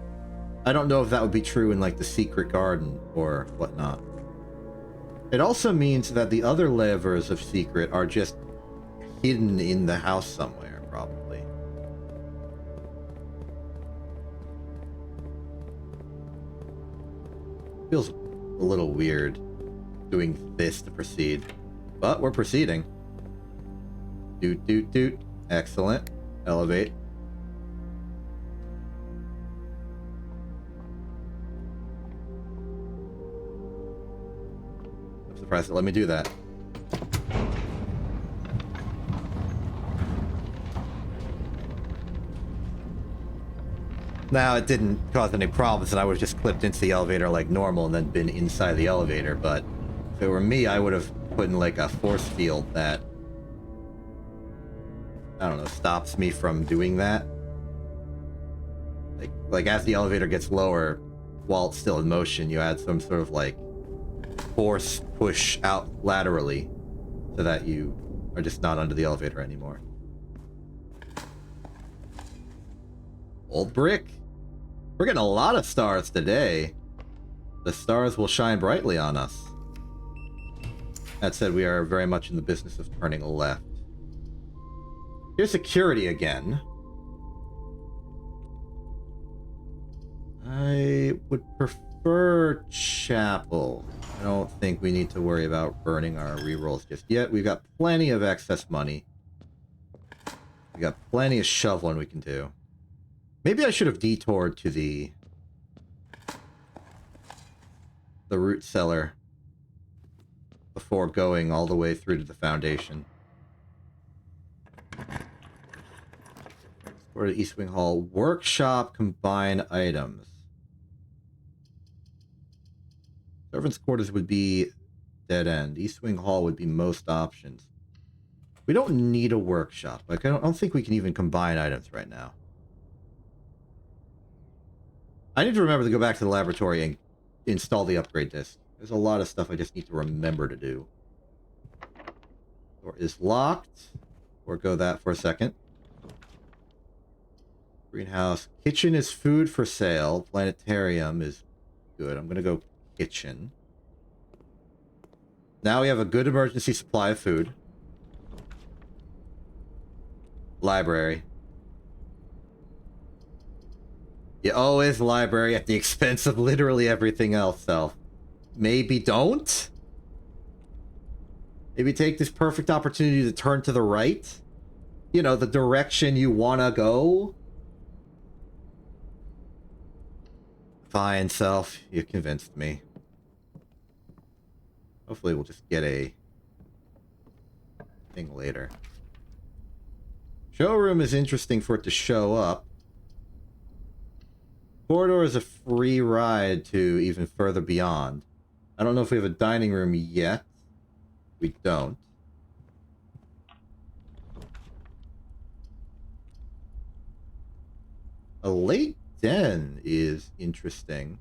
I don't know if that would be true in like the secret garden or whatnot. It also means that the other levers of secret are just hidden in the house somewhere, probably. Feels a little weird doing this to proceed, but we're proceeding. Doot, doot, doot. Excellent. Elevate. I'm surprised it let me do that. Now, it didn't cause any problems, and I would have just clipped into the elevator like normal and then been inside the elevator, but if it were me, I would have put in like a force field that, I don't know, stops me from doing that. Like as the elevator gets lower, while it's still in motion, you add some sort of like force push out laterally so that you are just not under the elevator anymore. Old brick. We're getting a lot of stars today. The stars will shine brightly on us. That said, we are very much in the business of turning left. Here's security again. I would prefer chapel. I don't think we need to worry about burning our rerolls just yet. We've got plenty of excess money. We got plenty of shoveling we can do. Maybe I should have detoured to the root cellar before going all the way through to the foundation. Or to East Wing Hall. Workshop, combine items. Servants' quarters would be dead end. East Wing Hall would be most options. We don't need a workshop. Like, I don't think we can even combine items right now. I need to remember to go back to the laboratory and install the upgrade disk. There's a lot of stuff I just need to remember to do. Door is locked. Forgo that for a second. Greenhouse. Kitchen is food for sale. Planetarium is good. I'm going to go kitchen. Now we have a good emergency supply of food. Library. You always library at the expense of literally everything else, so maybe don't? Maybe take this perfect opportunity to turn to the right? You know, the direction you want to go? Fine, self. You convinced me. Hopefully we'll just get a thing later. Showroom is interesting for it to show up. Corridor is a free ride to even further beyond. I don't know if we have a dining room yet. We don't. A late den is interesting.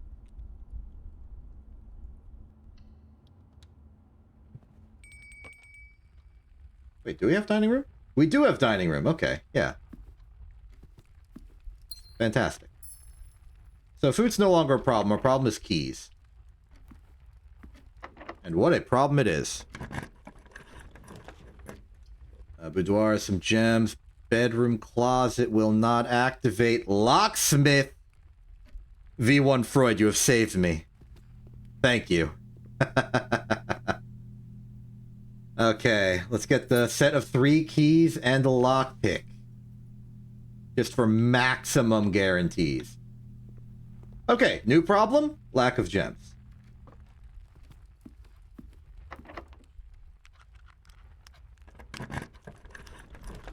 Wait, do we have dining room? We do have dining room. Okay, yeah. Fantastic. So food's no longer a problem. Our problem is keys. And what a problem it is. Boudoir, some gems. Bedroom closet will not activate. Locksmith! V1 Freud, you have saved me. Thank you. Okay, let's get the set of 3 keys and a lockpick. Just for maximum guarantees. Okay, new problem? Lack of gems.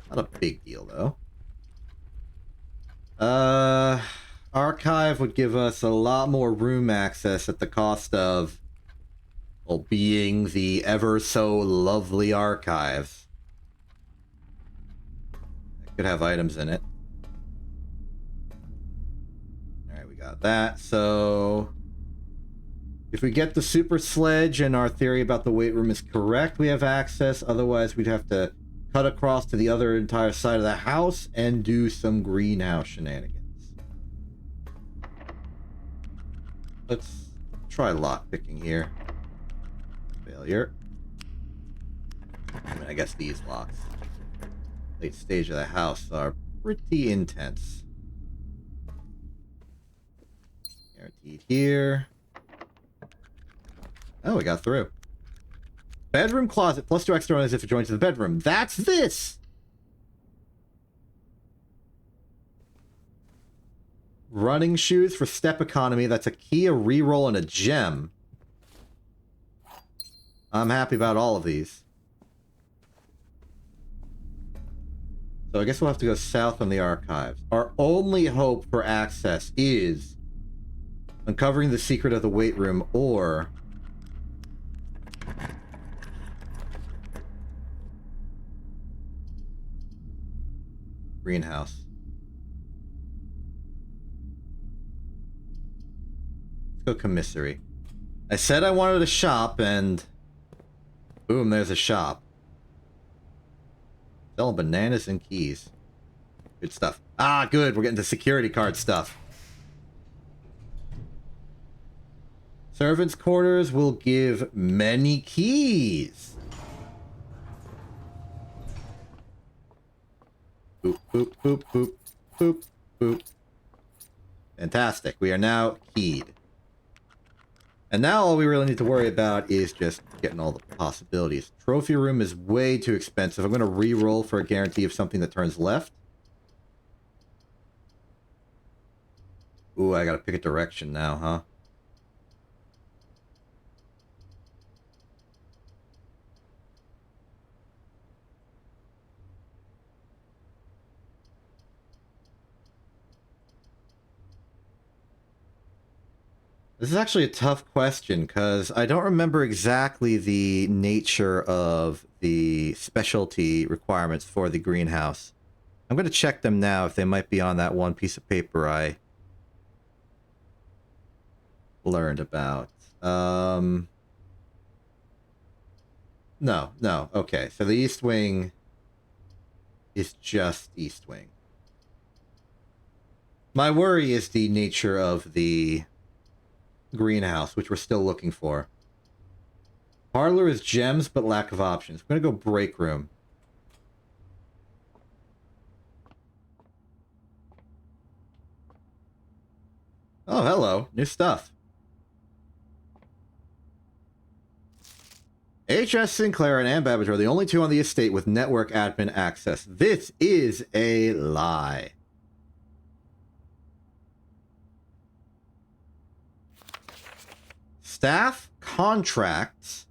Not a big deal, though. Archive would give us a lot more room access at the cost of, well, being the ever so lovely archives. It could have items in it. Got that. So if we get the super sledge and our theory about the weight room is correct, we have access. Otherwise, we'd have to cut across to the other entire side of the house and do some greenhouse shenanigans. Let's try lockpicking here. Failure. I mean, I guess these locks. Late stage of the house are pretty intense. Guaranteed here. Oh, we got through. Bedroom closet plus 2 extra as if it joins to the bedroom. That's this! Running shoes for step economy. That's a key, a reroll, and a gem. I'm happy about all of these. So I guess we'll have to go south on the archives. Our only hope for access is uncovering the secret of the weight room or greenhouse. Let's go commissary. I said I wanted a shop and boom, there's a shop. Selling bananas and keys. Good stuff. Ah, good. We're getting to security card stuff. Servants' quarters will give many keys. Boop, boop, boop, boop, boop, boop. Fantastic. We are now keyed. And now all we really need to worry about is just getting all the possibilities. Trophy room is way too expensive. I'm going to re-roll for a guarantee of something that turns left. Ooh, I got to pick a direction now, huh? This is actually a tough question, because I don't remember exactly the nature of the specialty requirements for the greenhouse. I'm going to check them now if they might be on that one piece of paper I learned about. No. Okay, so the East Wing is just East Wing. My worry is the nature of the greenhouse, which we're still looking for. Parlor is gems, but lack of options. I'm gonna go break room. Oh, hello. New stuff. H.S. Sinclair and Ann Babbage are the only two on the estate with network admin access. This is a lie. Staff contracts.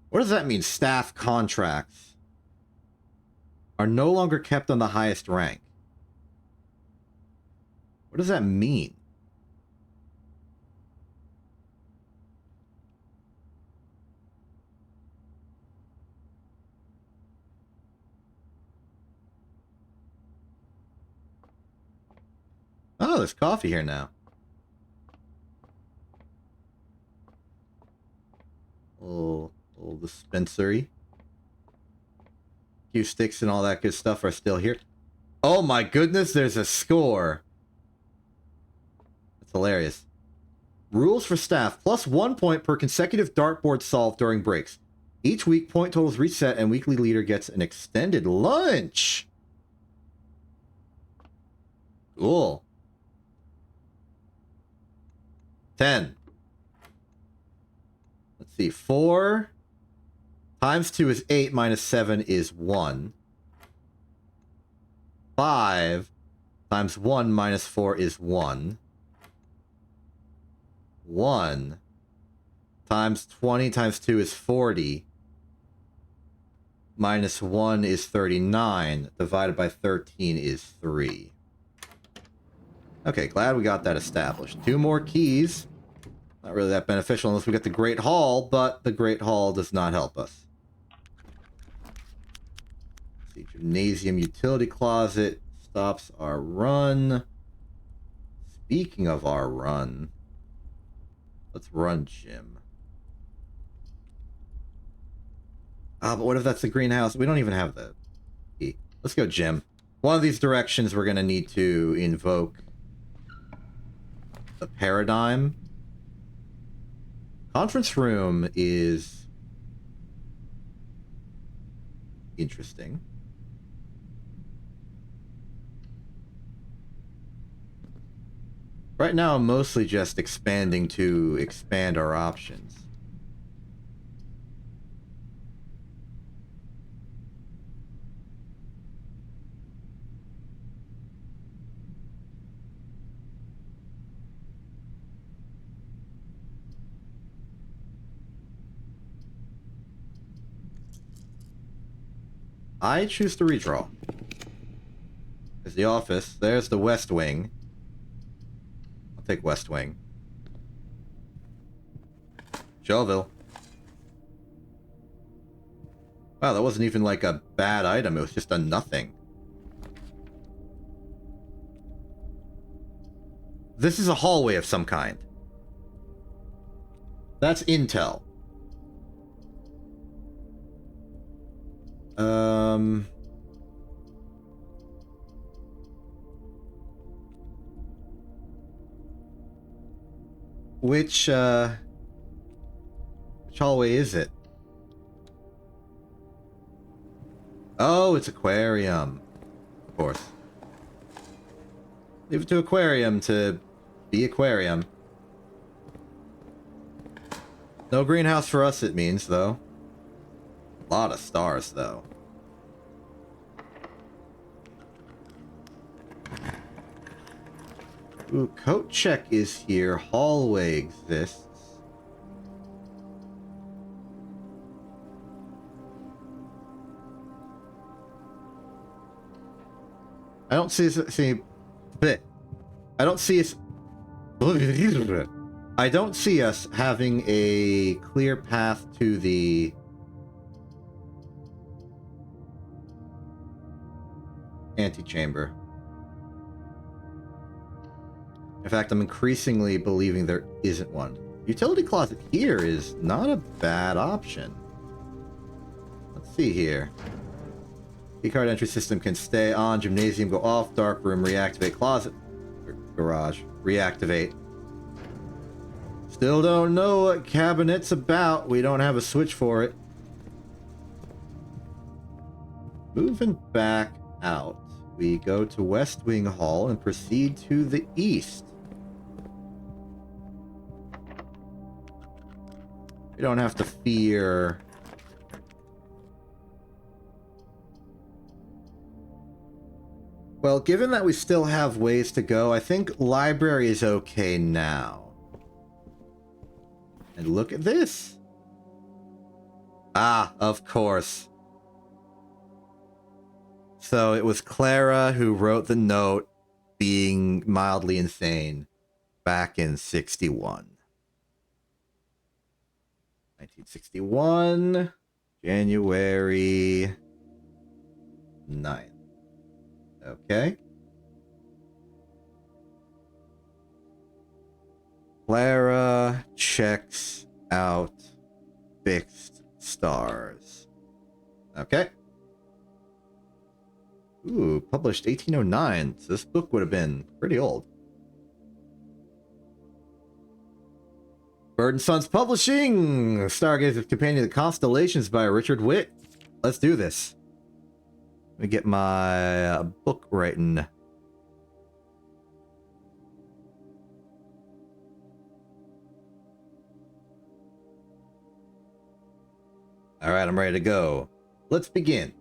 What does that mean? Staff contracts are no longer kept on the highest rank. What does that mean? Oh, there's coffee here now. Little dispensary. Cue sticks and all that good stuff are still here. Oh my goodness, there's a score. That's hilarious. Rules for staff. +1 point per consecutive dartboard solved during breaks. Each week, point totals reset and weekly leader gets an extended lunch. Cool. 10. Let's see. 4 times 2 is 8 minus 7 is 1. 5 times 1 minus 4 is 1. 1 times 20 times 2 is 40. Minus 1 is 39. Divided by 13 is 3. Okay, glad we got that established. 2 more keys. Not really that beneficial unless we get the Great Hall, but the Great Hall does not help us. Let's see, gymnasium utility closet stops our run. Speaking of our run, let's run gym. But what if that's the greenhouse? We don't even have the key. Let's go, Jim. One of these directions we're going to need to invoke the paradigm. Conference room is interesting. Right now, I'm mostly just expanding to expand our options. I choose to redraw. There's the office. There's the West Wing. I'll take West Wing. Shellville. Wow, that wasn't even like a bad item. It was just a nothing. This is a hallway of some kind. That's intel. Which hallway is it? Oh, it's aquarium. Of course. Leave it to aquarium to be aquarium. No greenhouse for us, it means, though. A lot of stars, though. Ooh, coat check is here. Hallway exists. I don't see I don't see us. I don't see us having a clear path to the antechamber. In fact, I'm increasingly believing there isn't one. Utility closet here is not a bad option. Let's see here. Keycard entry system can stay on. Gymnasium go off. Dark room reactivate. Closet. Garage. Reactivate. Still don't know what cabinet's about. We don't have a switch for it. Moving back out. We go to West Wing Hall and proceed to the east. We don't have to fear... Well, given that we still have ways to go, I think library is okay now. And look at this. Ah, of course. So it was Clara who wrote the note being mildly insane back in 1961, January 9th. Okay. Clara checks out fixed stars. Okay. Ooh, published 1809. So this book would have been pretty old. Bird and Sons Publishing! Stargazer Companion of the Constellations by Richard Witt. Let's do this. Let me get my book writing. Alright, I'm ready to go. Let's begin.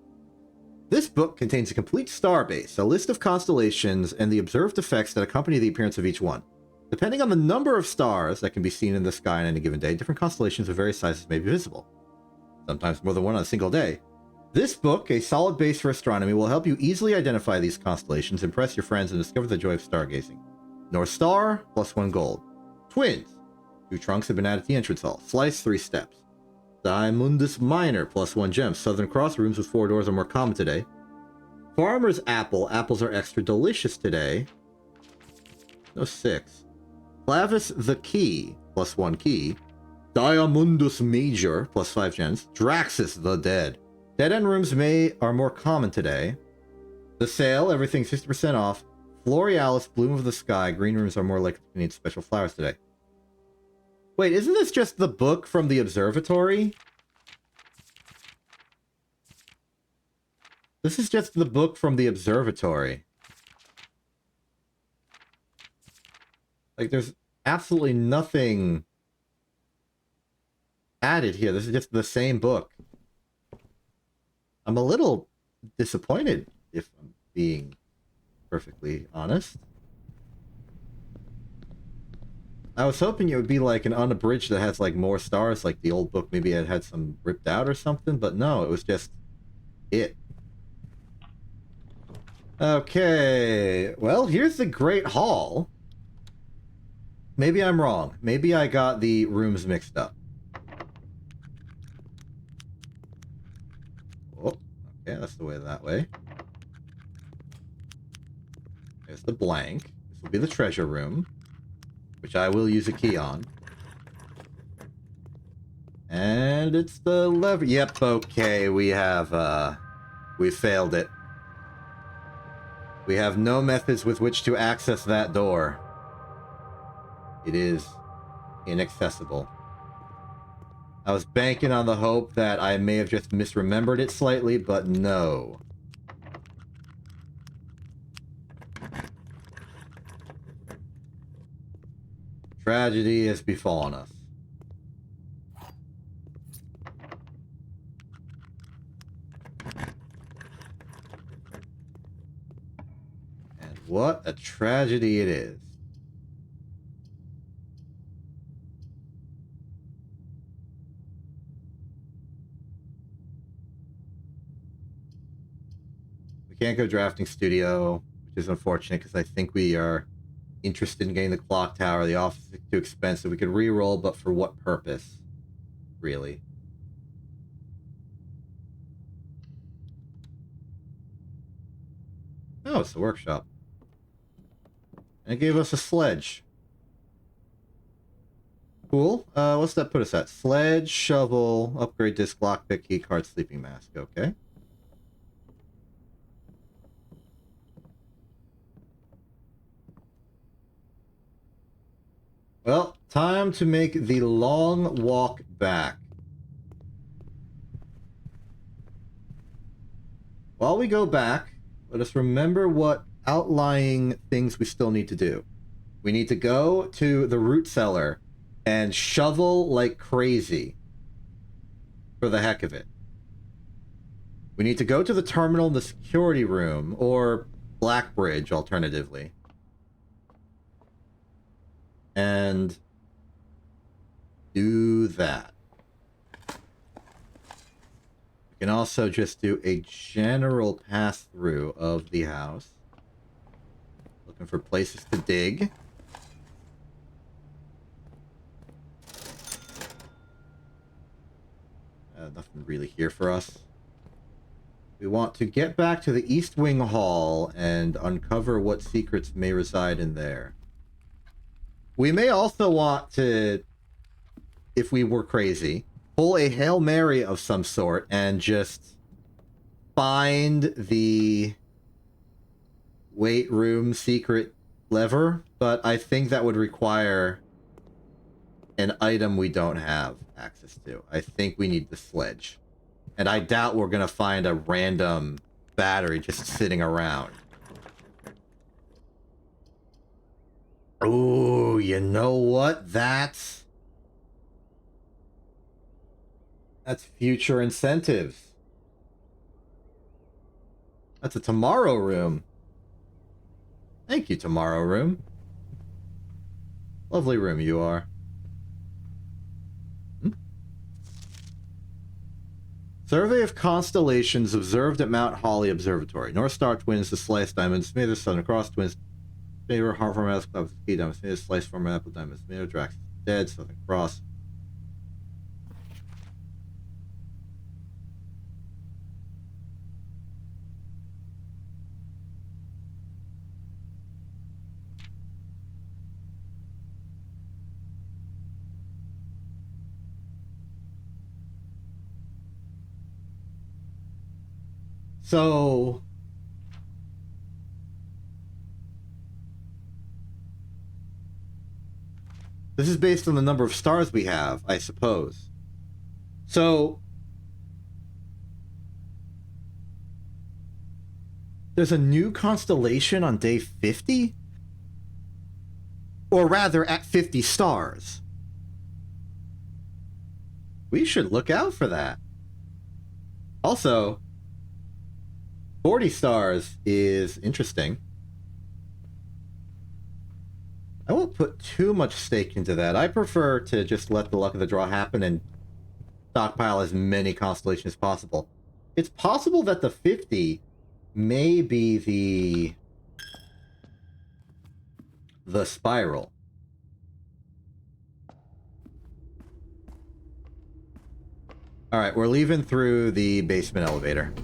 This book contains a complete starbase, a list of constellations, and the observed effects that accompany the appearance of each one. Depending on the number of stars that can be seen in the sky on any given day, different constellations of various sizes may be visible. Sometimes more than one on a single day. This book, a solid base for astronomy, will help you easily identify these constellations, impress your friends, and discover the joy of stargazing. North Star, +1 gold. Twins. 2 trunks have been added to the entrance hall. Slice, 3 steps. Diamondus Minor, +1 gem. Southern Cross rooms with 4 doors are more common today. Farmer's Apple. Apples are extra delicious today. No 6. Clavis the Key, +1 key. Diamondus Major, plus 5 gens. Draxus the Dead. Dead-end rooms are more common today. The sale, everything 60% off. Florealis, Bloom of the Sky. Green rooms are more likely to need special flowers today. Wait, isn't this just the book from the observatory? This is just the book from the observatory. Like, there's absolutely nothing added here. This is just the same book. I'm a little disappointed, if I'm being perfectly honest. I was hoping it would be like an unabridged that has like more stars, like the old book. Maybe it had some ripped out or something, but no, it was just it. Okay, well, here's the Great Hall. Maybe I'm wrong. Maybe I got the rooms mixed up. Oh, okay, that's the way that way. There's the blank. This will be the treasure room, which I will use a key on. And it's the lever. Yep, okay, we have, we failed it. We have no methods with which to access that door. It is inaccessible. I was banking on the hope that I may have just misremembered it slightly, but no. Tragedy has befallen us. And what a tragedy it is. We can't go drafting studio, which is unfortunate because I think we are interested in getting the clock tower. The office is too expensive. We could re-roll, but for what purpose? Really? Oh, it's the workshop. And it gave us a sledge. Cool. What's that put us at? Sledge, shovel, upgrade disc, lockpick, keycard, sleeping mask. Okay. Well, time to make the long walk back. While we go back, let us remember what outlying things we still need to do. We need to go to the root cellar and shovel like crazy for the heck of it. We need to go to the terminal in the security room, or Blackbridge alternatively. And do that. We can also just do a general pass-through of the house. Looking for places to dig. Nothing really here for us. We want to get back to the East Wing Hall and uncover what secrets may reside in there. We may also want to, if we were crazy, pull a Hail Mary of some sort and just find the weight room secret lever, but I think that would require an item we don't have access to. I think we need the sledge. And I doubt we're going to find a random battery just sitting around. Ooh, you know what? That's future incentives. That's a tomorrow room. Thank you, tomorrow room. Lovely room you are. Survey of constellations observed at Mount Holly Observatory. North Star twins, the Slice Diamonds, Smith, Southern Cross twins, Favor, Hartform, Alice, Club, Key Diamonds, Smith, Slice, Former Apple Diamonds, Smith, Drax, Dead, Southern Cross. So this is based on the number of stars we have, I suppose. So there's a new constellation on day 50? Or rather, at 50 stars. We should look out for that. Also, 40 stars is interesting. I won't put too much stake into that. I prefer to just let the luck of the draw happen and stockpile as many constellations as possible. It's possible that the 50 may be the spiral. Alright, we're leaving through the basement elevator.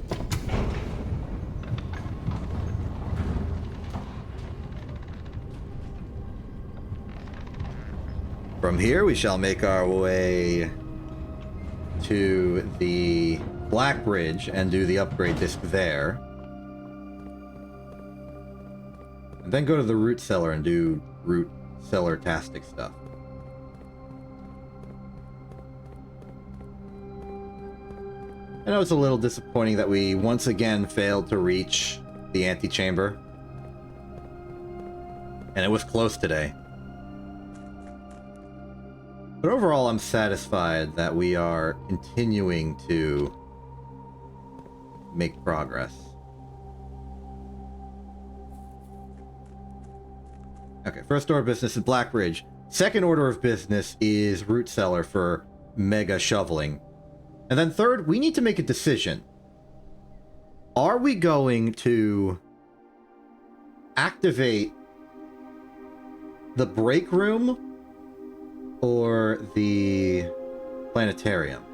From here, we shall make our way to the Black Bridge and do the upgrade disc there. And then go to the root cellar and do root cellar-tastic stuff. I know it's a little disappointing that we once again failed to reach the antechamber. And it was close today. But overall, I'm satisfied that we are continuing to make progress. Okay, first order of business is Blackbridge. Second order of business is Root Cellar for mega shoveling. And then third, we need to make a decision. Are we going to activate the break room or the planetarium?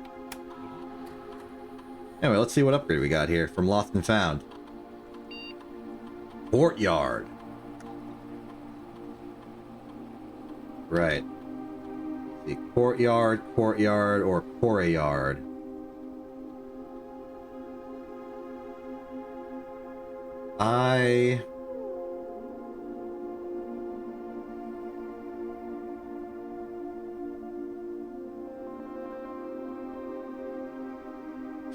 Anyway, let's see what upgrade we got here from Lost and Found. Courtyard. Right. Let's see, courtyard, courtyard, or courtyard.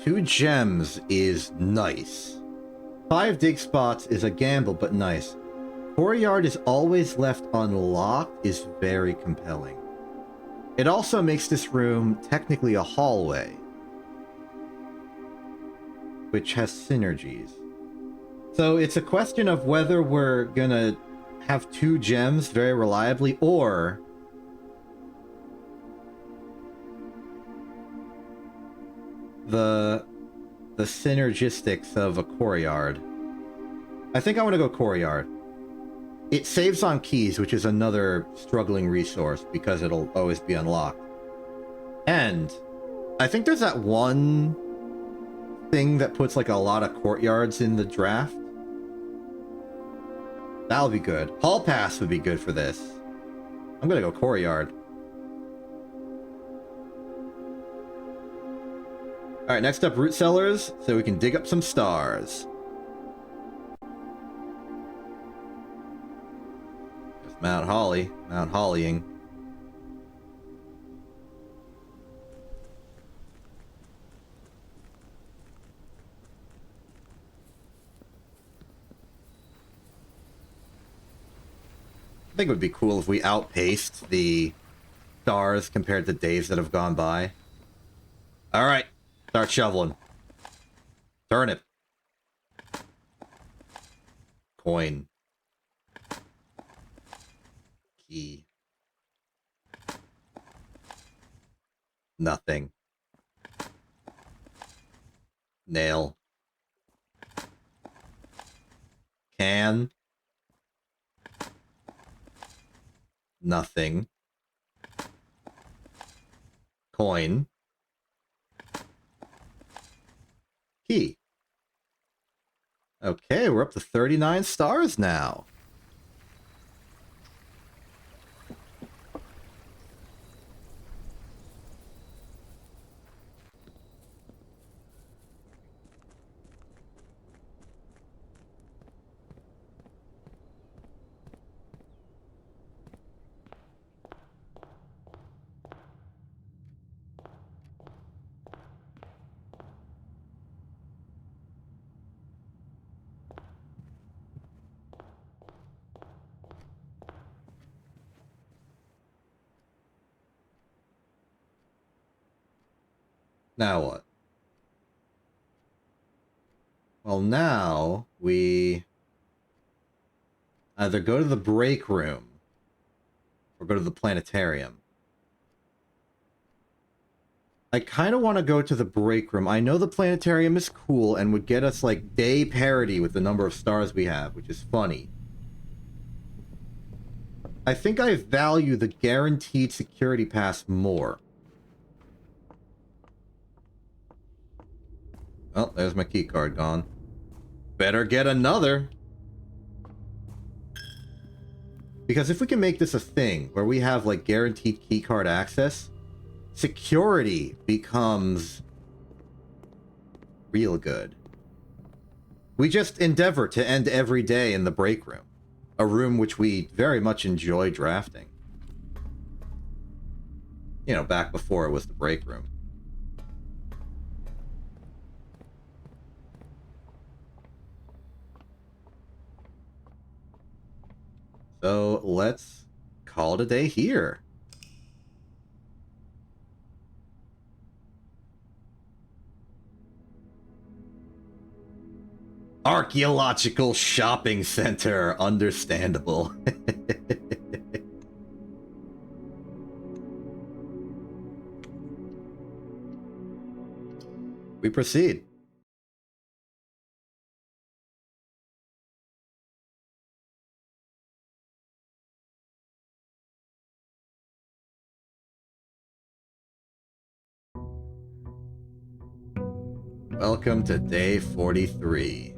Two gems is nice. 5 dig spots is a gamble, but nice. Courtyard is always left unlocked is very compelling. It also makes this room technically a hallway, which has synergies. So it's a question of whether we're gonna have 2 gems very reliably, or the synergistics of a courtyard. I think I want to go courtyard. It saves on keys, which is another struggling resource because it'll always be unlocked. And I think there's that one thing that puts like a lot of courtyards in the draft. That'll be good. Hall Pass would be good for this. I'm gonna go courtyard. Alright, next up, root cellars, so we can dig up some stars. There's Mount Holly. Mount Hollying. I think it would be cool if we outpaced the stars compared to days that have gone by. Alright. Start shoveling. Turnip. Coin. Key. Nothing. Nail. Can. Nothing. Coin. Key. Okay, we're up to 39 stars now. Now what? Well, now we either go to the break room or go to the planetarium. I kind of want to go to the break room. I know the planetarium is cool and would get us like day parity with the number of stars we have, which is funny. I think I value the guaranteed security pass more. Oh, there's my key card gone. Better get another. Because if we can make this a thing where we have like guaranteed key card access, security becomes real good. We just endeavor to end every day in the break room, a room which we very much enjoy drafting. You know, back before it was the break room. So let's call it a day here. Archaeological shopping center, understandable. We proceed. Welcome to day 43.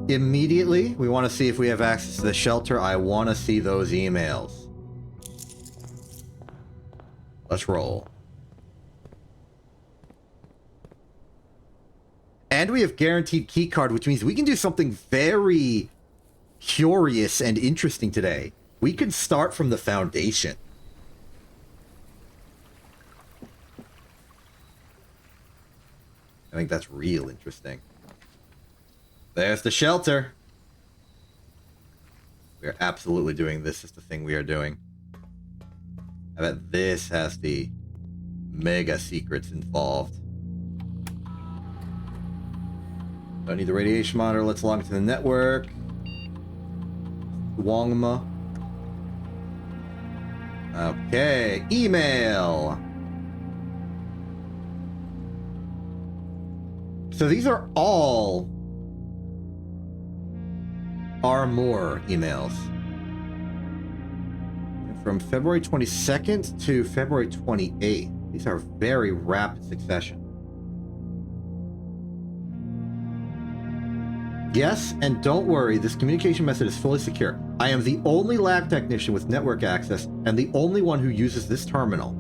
Immediately, we want to see if we have access to the shelter. I want to see those emails. Let's roll. And we have guaranteed key card, which means we can do something very curious and interesting today. We can start from the foundation. I think that's real interesting. There's the shelter. We are absolutely doing this. Is the thing we are doing. I bet this has the mega secrets involved. Don't need the radiation monitor. Let's log into the network. Wongma. Okay, email. So these are all Armor emails. From February 22nd to February 28th. These are very rapid succession. Yes, and don't worry, this communication method is fully secure. I am the only lab technician with network access and the only one who uses this terminal.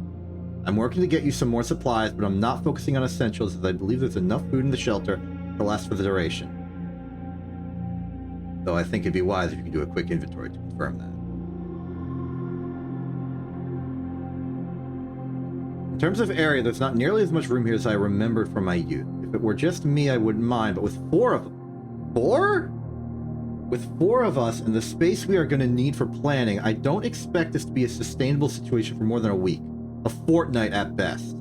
I'm working to get you some more supplies, but I'm not focusing on essentials as I believe there's enough food in the shelter to last for the duration. Though I think it'd be wise if you could do a quick inventory to confirm that. In terms of area, there's not nearly as much room here as I remembered from my youth. If it were just me, I wouldn't mind, but with four of them... Four? With four of us and the space we are going to need for planning, I don't expect this to be a sustainable situation for more than a week. A fortnight at best.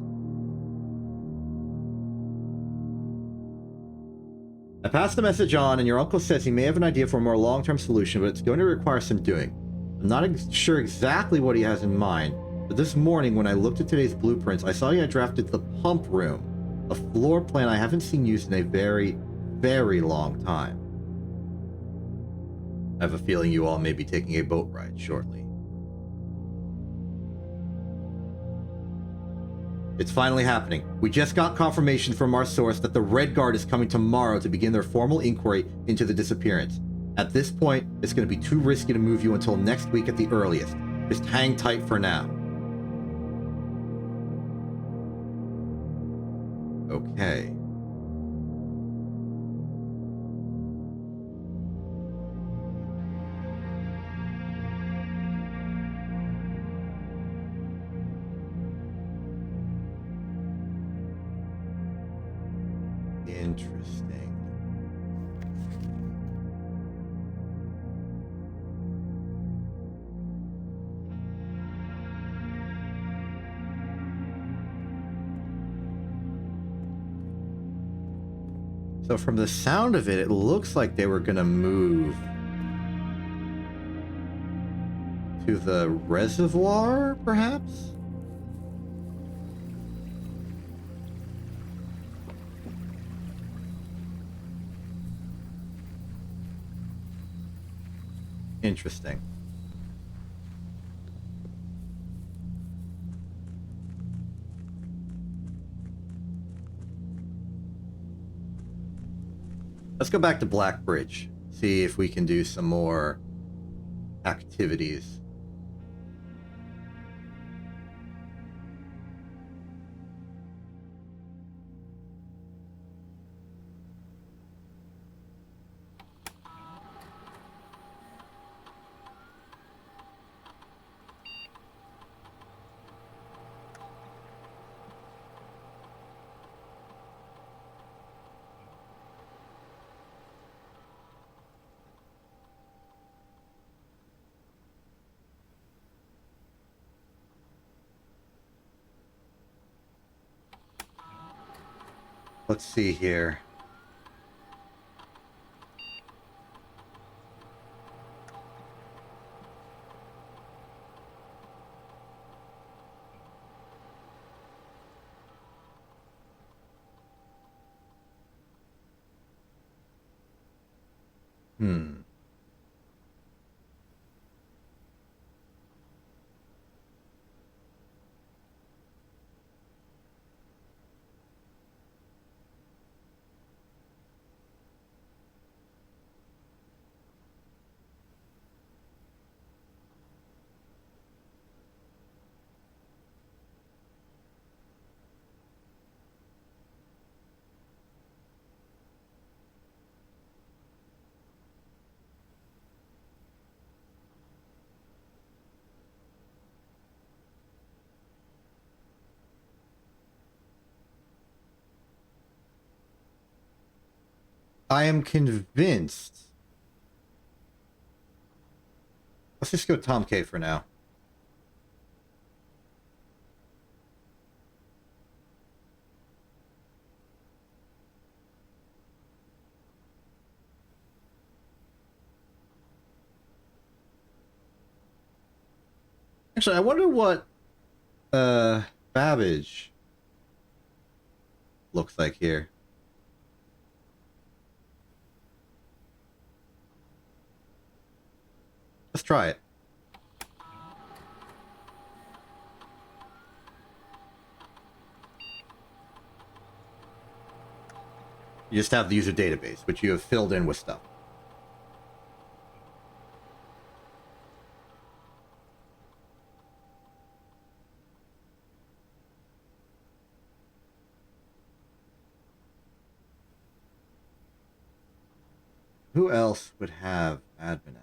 I passed the message on, and your uncle says he may have an idea for a more long-term solution, but it's going to require some doing. I'm not sure exactly what he has in mind, but this morning when I looked at today's blueprints, I saw he had drafted the pump room, a floor plan I haven't seen used in a very, very long time. I have a feeling you all may be taking a boat ride shortly. It's finally happening. We just got confirmation from our source that the Red Guard is coming tomorrow to begin their formal inquiry into the disappearance. At this point, it's going to be too risky to move you until next week at the earliest. Just hang tight for now. Okay. Interesting. So from the sound of it, it looks like they were gonna move to the reservoir, perhaps? Interesting. Let's go back to Black Bridge. See if we can do some more activities. Let's see here. Hmm. I am convinced. Let's just go Tom K for now. Actually, I wonder what Babbage looks like here. Let's try it. You just have the user database, which you have filled in with stuff. Who else would have admin access?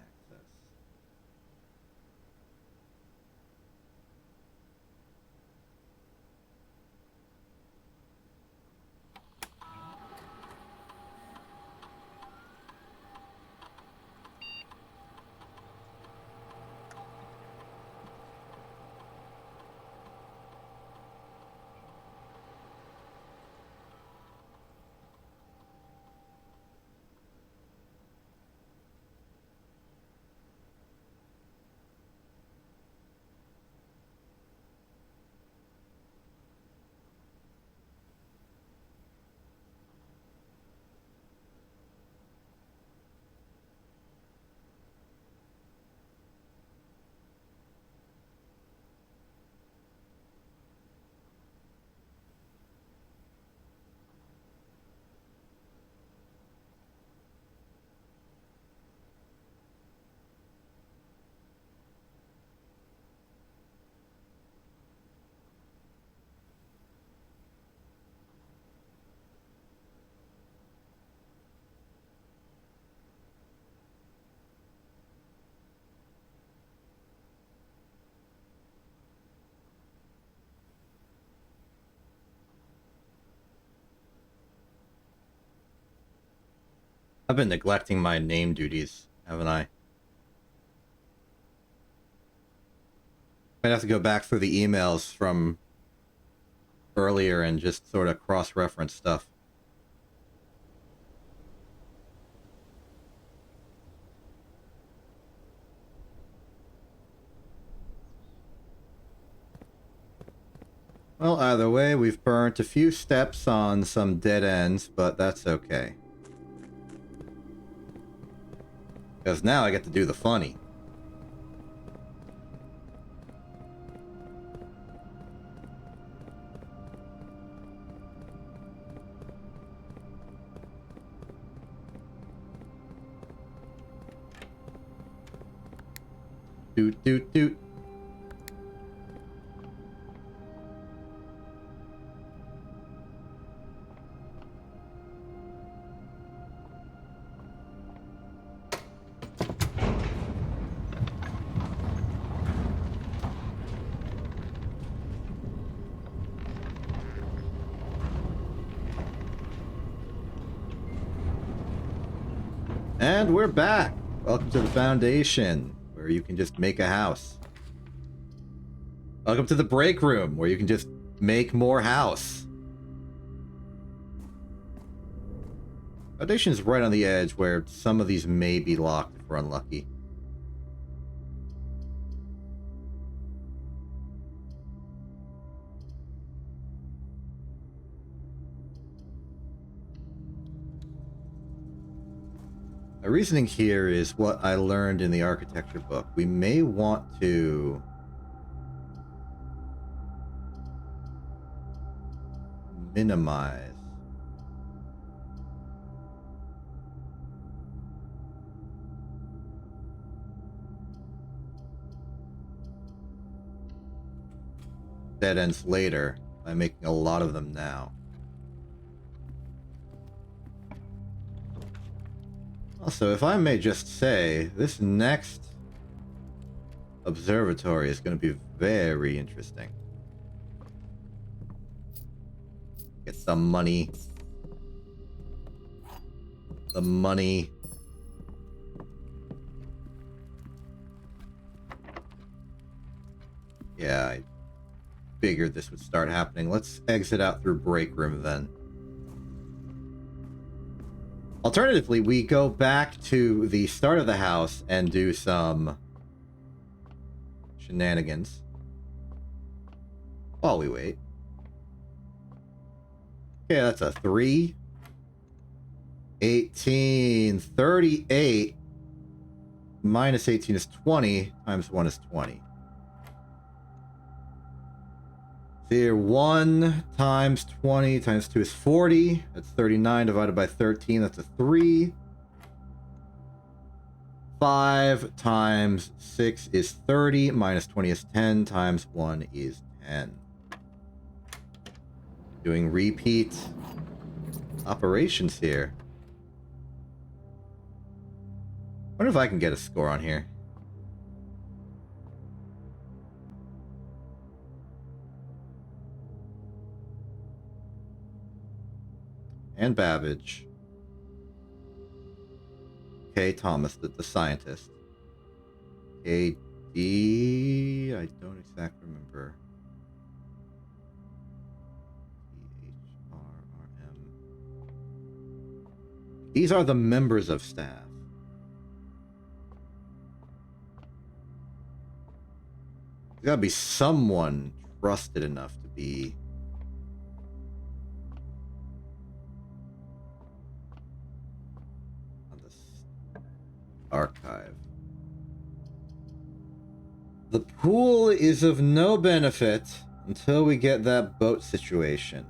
I've been neglecting my name duties, haven't I? I'd have to go back through the emails from earlier and just sort of cross-reference stuff. Well, either way, we've burnt a few steps on some dead ends, but that's okay. Because now I get to do the funny. Doot, doot, doot. And we're back. Welcome to the Foundation, where you can just make a house. Welcome to the break room, where you can just make more house. Foundation is right on the edge where some of these may be locked if we're unlucky. My reasoning here is what I learned in the architecture book. We may want to minimize dead ends later by making a lot of them now. Also, if I may just say, this next observatory is going to be very interesting. Get some money. The money. Yeah, I figured this would start happening. Let's exit out through break room then. Alternatively, we go back to the start of the house and do some shenanigans while we wait. Okay, that's a 3. 18. 38. Minus 18 is 20. Times 1 is 20. So here, 1 times 20 times 2 is 40. That's 39 divided by 13. That's a 3. 5 times 6 is 30. Minus 20 is 10. Times 1 is 10. Doing repeat operations here. Wonder if I can get a score on here. And Babbage. Okay, Thomas, the scientist. KD... I don't exactly remember. THRRM. These are the members of staff. There's gotta be someone trusted enough to be... archive. The pool is of no benefit until we get that boat situation.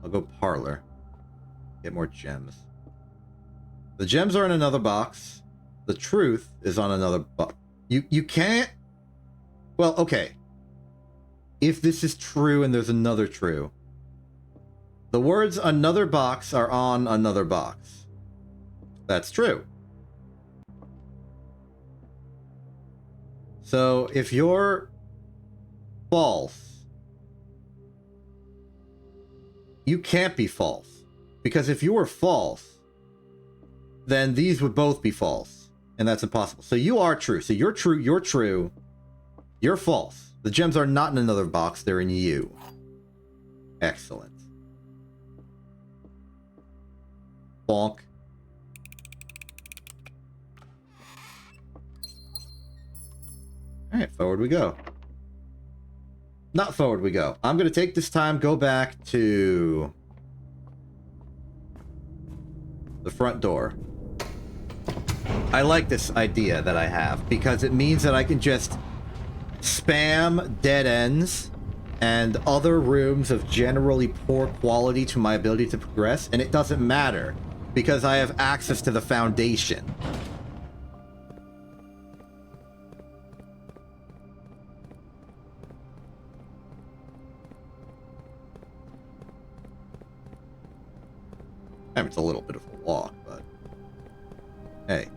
I'll go parlor. Get more gems. The gems are in another box. The truth is on another box. You can't... Well, okay. If this is true and there's another true... The words another box are on another box. That's true. So if you're false, you can't be false. Because if you were false, then these would both be false. And that's impossible. So you are true. So you're true, you're true, you're false. The gems are not in another box, they're in you. Excellent. Bonk. Alright, forward we go. Not forward we go. I'm gonna take this time, go back to the front door. I like this idea that I have, because it means that I can just spam dead ends and other rooms of generally poor quality to my ability to progress, and it doesn't matter, because I have access to the foundation. I mean, it's a little bit of a walk, but hey.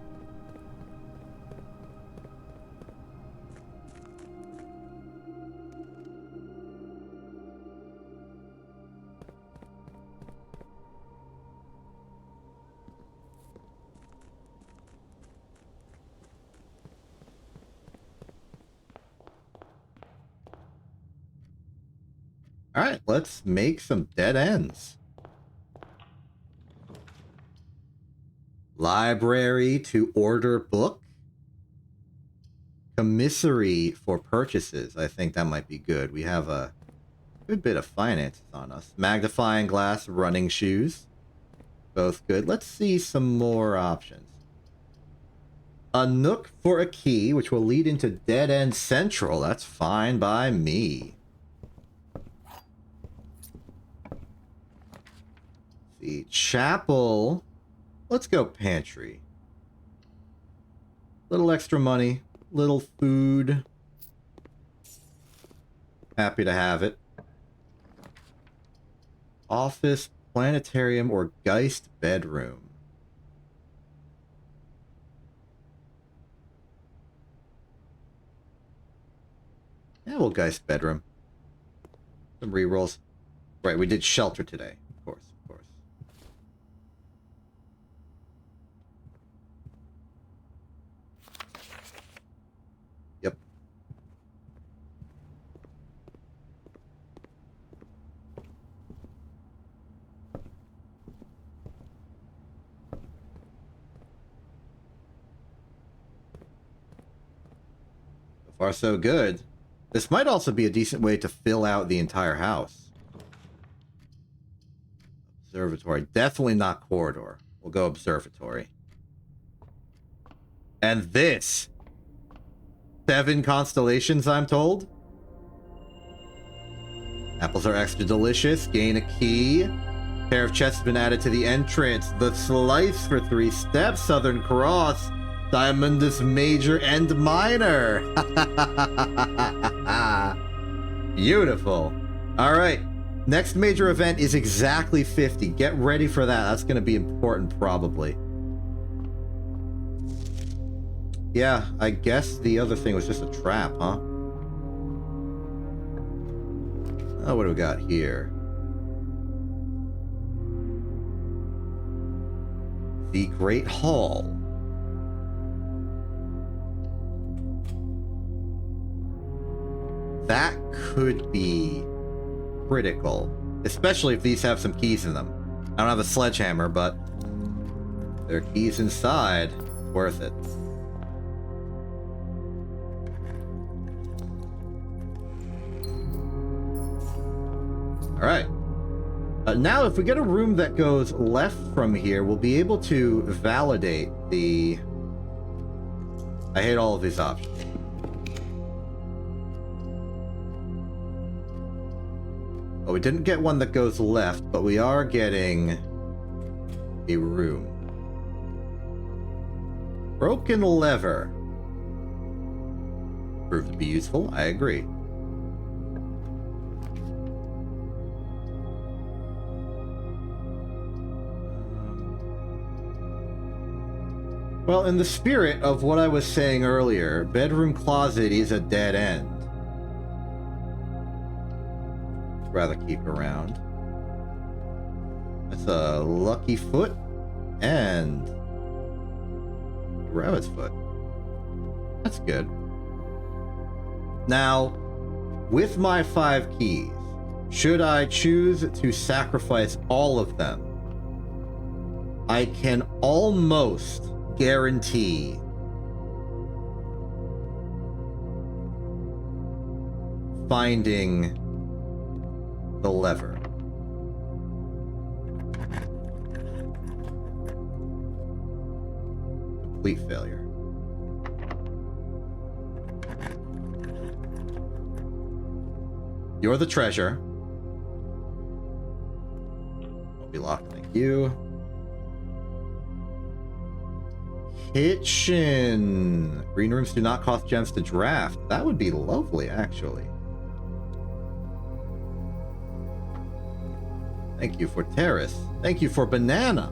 All right, let's make some dead ends. Library to order book. Commissary for purchases. I think that might be good. We have a good bit of finances on us. Magnifying glass, running shoes. Both good. Let's see some more options. A nook for a key, which will lead into Dead End Central. That's fine by me. The chapel. Let's go pantry. Little extra money. Little food. Happy to have it. Office, planetarium, or Geist bedroom. Yeah, we'll Geist bedroom. Some rerolls. Right, we did shelter today. Of course. Yep. So far, so good. This might also be a decent way to fill out the entire house. Observatory. Definitely not corridor. We'll go observatory. And this. 7 constellations, I'm told. Apples are extra delicious. Gain a key. Pair of chests has been added to the entrance. The slice for 3 steps. Southern Cross. Diamondus Major and Minor. Beautiful. All right. Next major event is exactly 50. Get ready for that. That's going to be important, probably. Yeah, I guess the other thing was just a trap, huh? Oh, what do we got here? The Great Hall. That could be critical, especially if these have some keys in them. I don't have a sledgehammer, but there are keys inside. Worth it. All right. Now, if we get a room that goes left from here, we'll be able to validate the... I hate all of these options. Oh, we didn't get one that goes left, but we are getting a room. Broken lever. Proved to be useful, I agree. Well, in the spirit of what I was saying earlier, bedroom closet is a dead end. Rather keep around. That's a lucky foot and rabbit's foot. That's good. Now, with my 5 keys, should I choose to sacrifice all of them, I can almost guarantee finding the lever. Complete failure. You're the treasure. Won't be locked, thank you. Kitchen. Green rooms do not cost gems to draft. That would be lovely, actually. Thank you for terrace. Thank you for banana.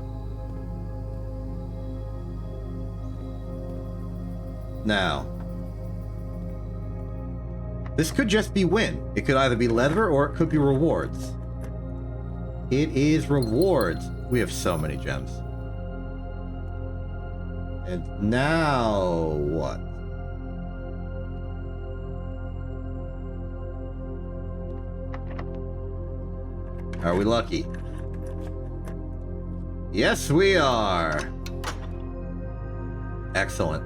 Now, this could just be win. It could either be leather or it could be rewards. It is rewards. We have so many gems. And now what? Are we lucky? Yes, we are. Excellent.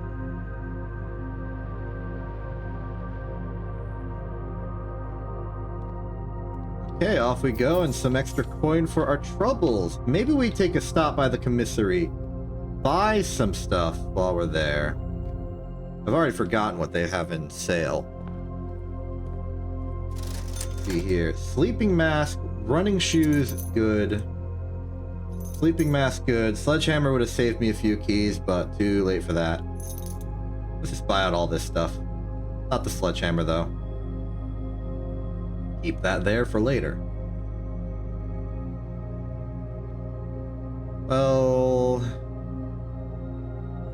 Okay, off we go, and some extra coin for our troubles. Maybe we take a stop by the commissary, buy some stuff while we're there. I've already forgotten what they have in sale. Let's see here. Sleeping mask, running shoes, good. Sleeping mask, good. Sledgehammer would have saved me a few keys, but too late for that. Let's just buy out all this stuff. Not the sledgehammer, though. Keep that there for later. Well,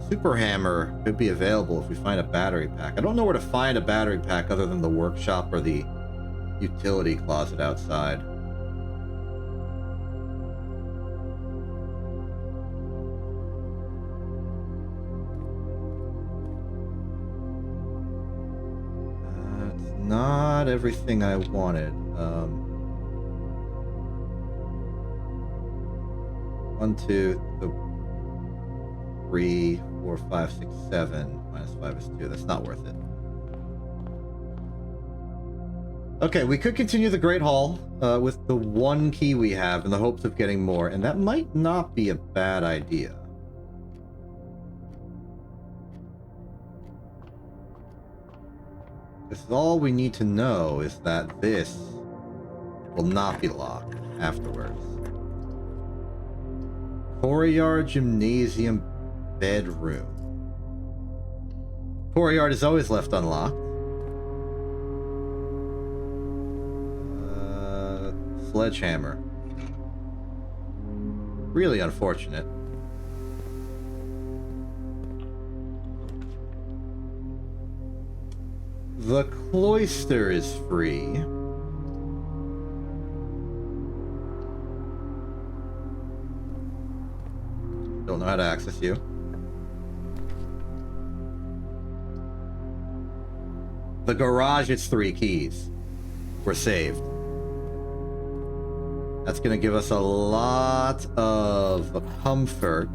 Super Hammer could be available if we find a battery pack. I don't know where to find a battery pack other than the workshop or the utility closet outside. Not everything I wanted. 1, 2, 3, 4, 5, 6, 7. Minus 5 is 2. That's not worth it. Okay, we could continue the Great Hall with the 1 key we have in the hopes of getting more, and that might not be a bad idea. Because all we need to know is that this will not be locked afterwards. Courtyard, gymnasium, bedroom. Courtyard is always left unlocked. Sledgehammer. Really unfortunate. The cloister is free. Don't know how to access you. The garage is 3 keys. We're saved. That's going to give us a lot of comfort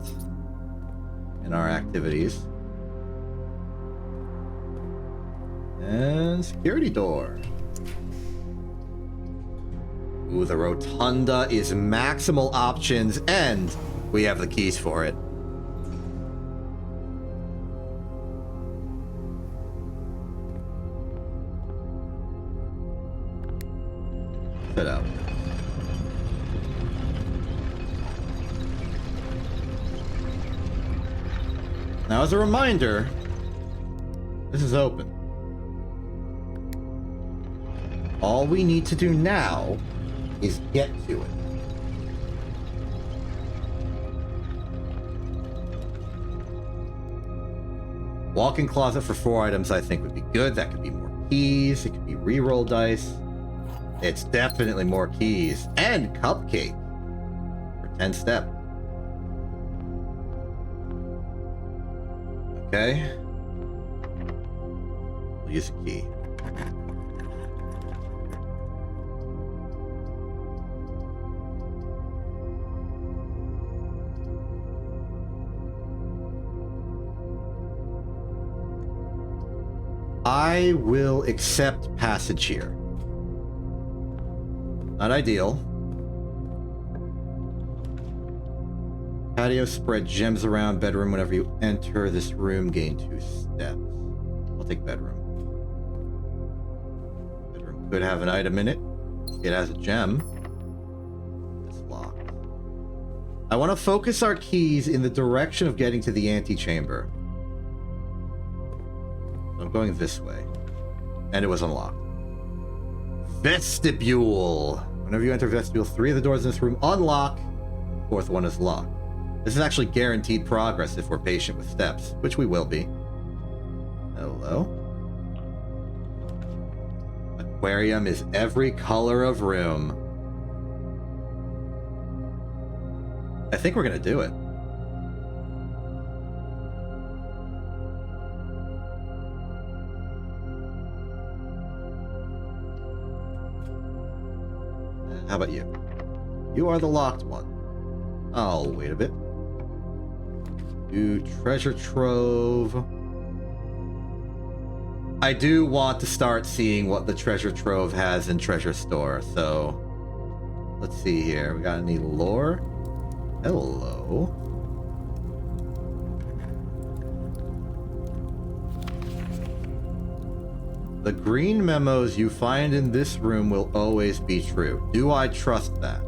in our activities. And security door. Ooh, the rotunda is maximal options, and we have the keys for it. Set up. Now, as a reminder, this is open. All we need to do now is get to it. Walk-in closet for 4 items I think would be good. That could be more keys. It could be reroll dice. It's definitely more keys. And cupcake for 10 step. Okay. We'll use a key. I will accept passage here. Not ideal. Patio spread gems around bedroom. Whenever you enter this room, gain 2 steps. I'll take bedroom. Bedroom could have an item in it. It has a gem. It's locked. I want to focus our keys in the direction of getting to the antechamber. I'm going this way. And it was unlocked. Vestibule! Whenever you enter vestibule, 3 of the doors in this room unlock. 4th one is locked. This is actually guaranteed progress if we're patient with steps, which we will be. Hello? Aquarium is every color of room. I think we're gonna do it. How about you? You are the locked one. I'll wait a bit. Do treasure trove. I do want to start seeing what the treasure trove has in treasure store, so let's see here. We got any lore? Hello. The green memos you find in this room will always be true. Do I trust that?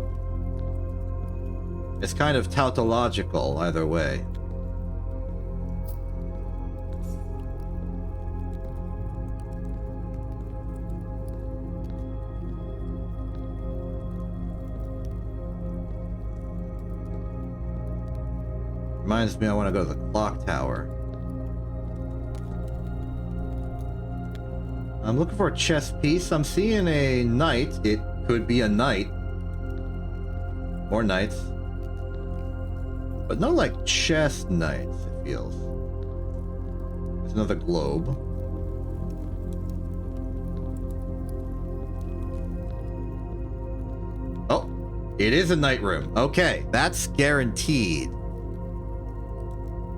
It's kind of tautological either way. Reminds me I want to go to the clock tower. I'm looking for a chess piece. I'm seeing a knight. It could be a knight. More knights. But no, like, chess knights, it feels. There's another globe. Oh, it is a night room. Okay, that's guaranteed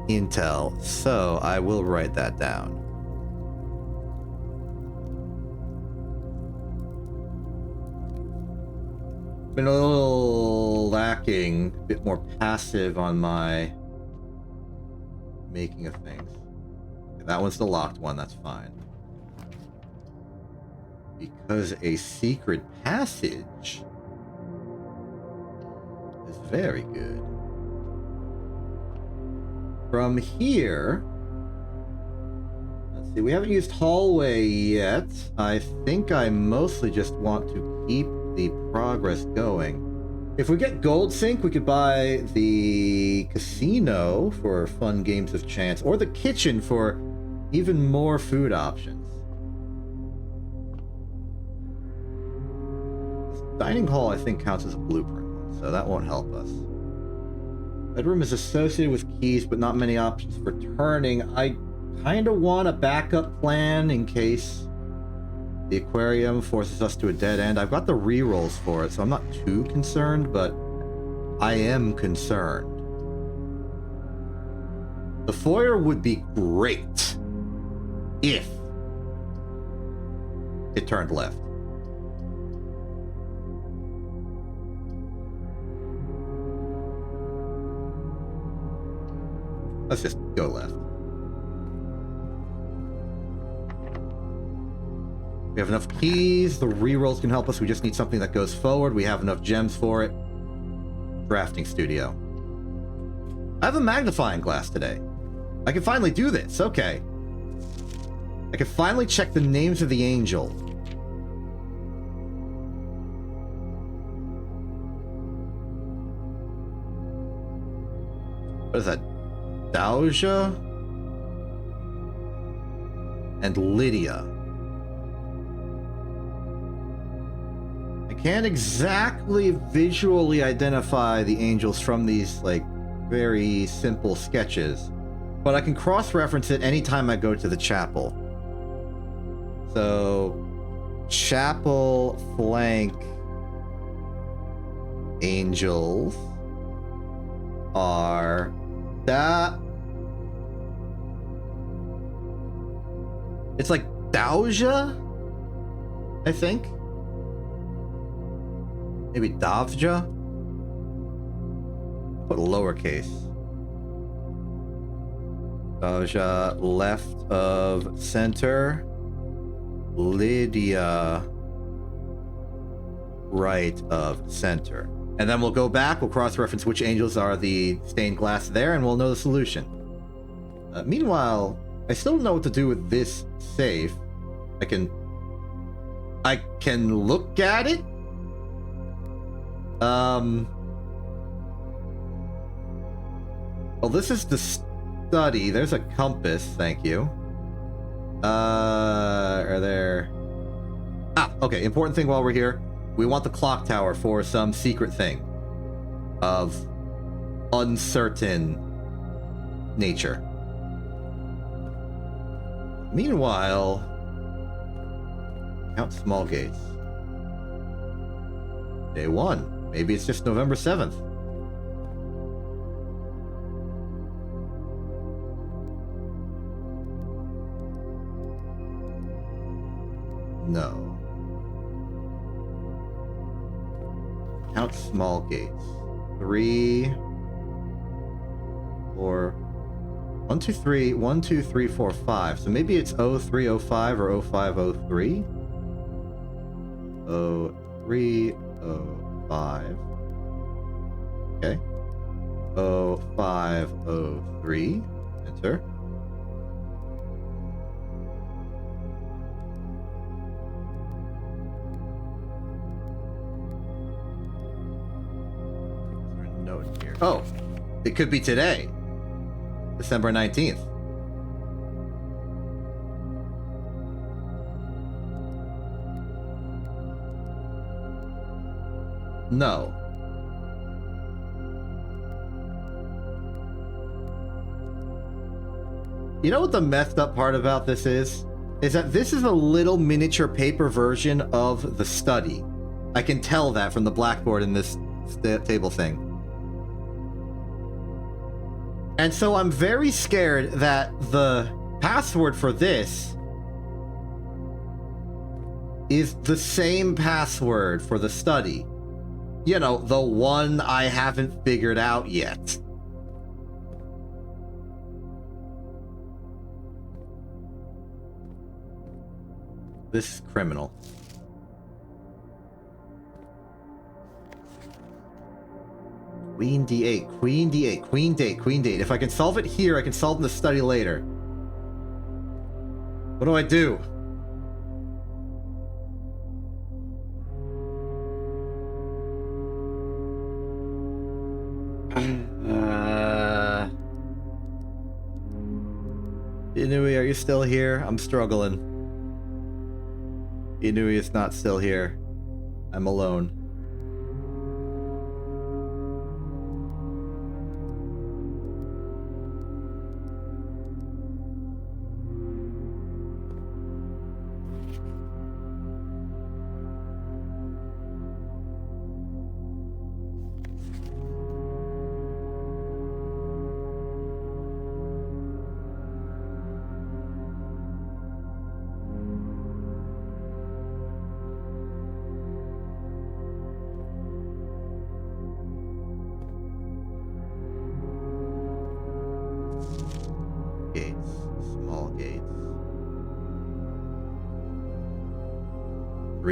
intel. So I will write that down. Been a little lacking, a bit more passive on my making of things. Okay, that one's the locked one, that's fine. Because a secret passage is very good. From here, let's see, we haven't used hallway yet. I think I mostly just want to keep the progress going. If we get gold sync, we could buy the casino for fun games of chance, or the kitchen for even more food options. This dining hall, I think, counts as a blueprint one, so that won't help us. Bedroom is associated with keys, but not many options for turning. I kind of want a backup plan in case the aquarium forces us to a dead end. I've got the rerolls for it, so I'm not too concerned, but I am concerned. The foyer would be great if it turned left. Let's just go left. We have enough keys. The rerolls can help us. We just need something that goes forward. We have enough gems for it. Drafting studio. I have a magnifying glass today. I can finally do this. Okay. I can finally check the names of the angels. What is that? Doja and Lydia. I can't exactly visually identify the angels from these, like, very simple sketches, but I can cross-reference it anytime I go to the chapel. So, chapel flank angels are that. It's like Doja, I think. Maybe Davja? Put lowercase. Davja, left of center. Lydia, right of center. And then we'll go back, we'll cross-reference which angels are the stained glass there, and we'll know the solution. Meanwhile, I still don't know what to do with this safe. I can look at it? Well, this is the study. There's a compass, thank you. Are there... Ah, okay, important thing while we're here. We want the clock tower for some secret thing of uncertain nature. Meanwhile, count small gates. Day 1. Maybe it's just November 7th. No. Count small gates. 3, 4, 1, 2, 3, 1, 2, 3, 4, 5. So maybe it's 0305 or 0503. 0305. Okay. 0503. Enter. Oh, it could be today, December 19th. No. You know what the messed up part about this is? Is that this is a little miniature paper version of the study. I can tell that from the blackboard in this table thing. And so I'm very scared that the password for this is the same password for the study. You know, the one I haven't figured out yet. This is criminal. Queen D8, Queen D8, Queen D8, Queen D8. If I can solve it here, I can solve it in the study later. What do I do? Inui, are you still here? I'm struggling. Inui is not still here. I'm alone.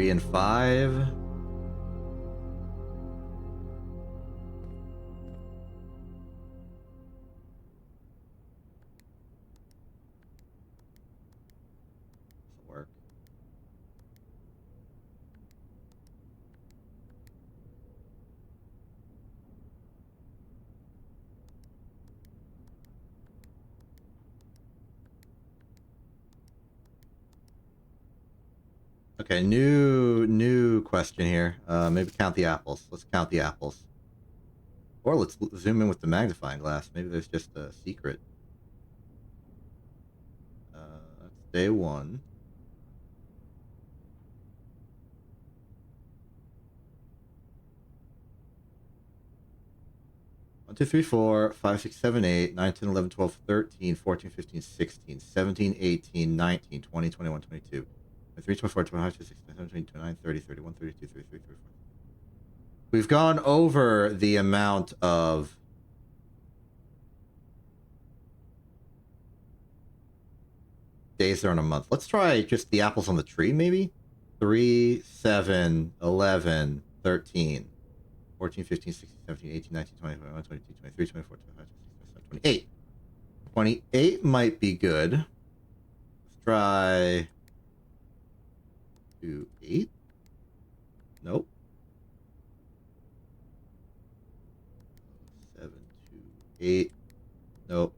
And 5. Doesn't work. Okay, new question here. Maybe count the apples. Let's count the apples. Or let's zoom in with the magnifying glass. Maybe there's just a secret. That's day 1. One, 2, 3, 4, 5, 6, 7, 8, 9, 10, 11, 12, 13, 14, 15, 16, 17, 18, 19, 20, 21, 22. 23, 24, 25, 26, 27, 28, 29, 30, 31, 32, 33, 34. We've gone over the amount of days there in a month. Let's try just the apples on the tree, maybe? 3, 7, 11, 13, 14, 15, 16, 17, 18, 19, 20, 21, 22, 23, 24, 25, 26, 27, 28. 28 might be good. Let's try 2, 8. Nope. 7, 2, 8. Nope.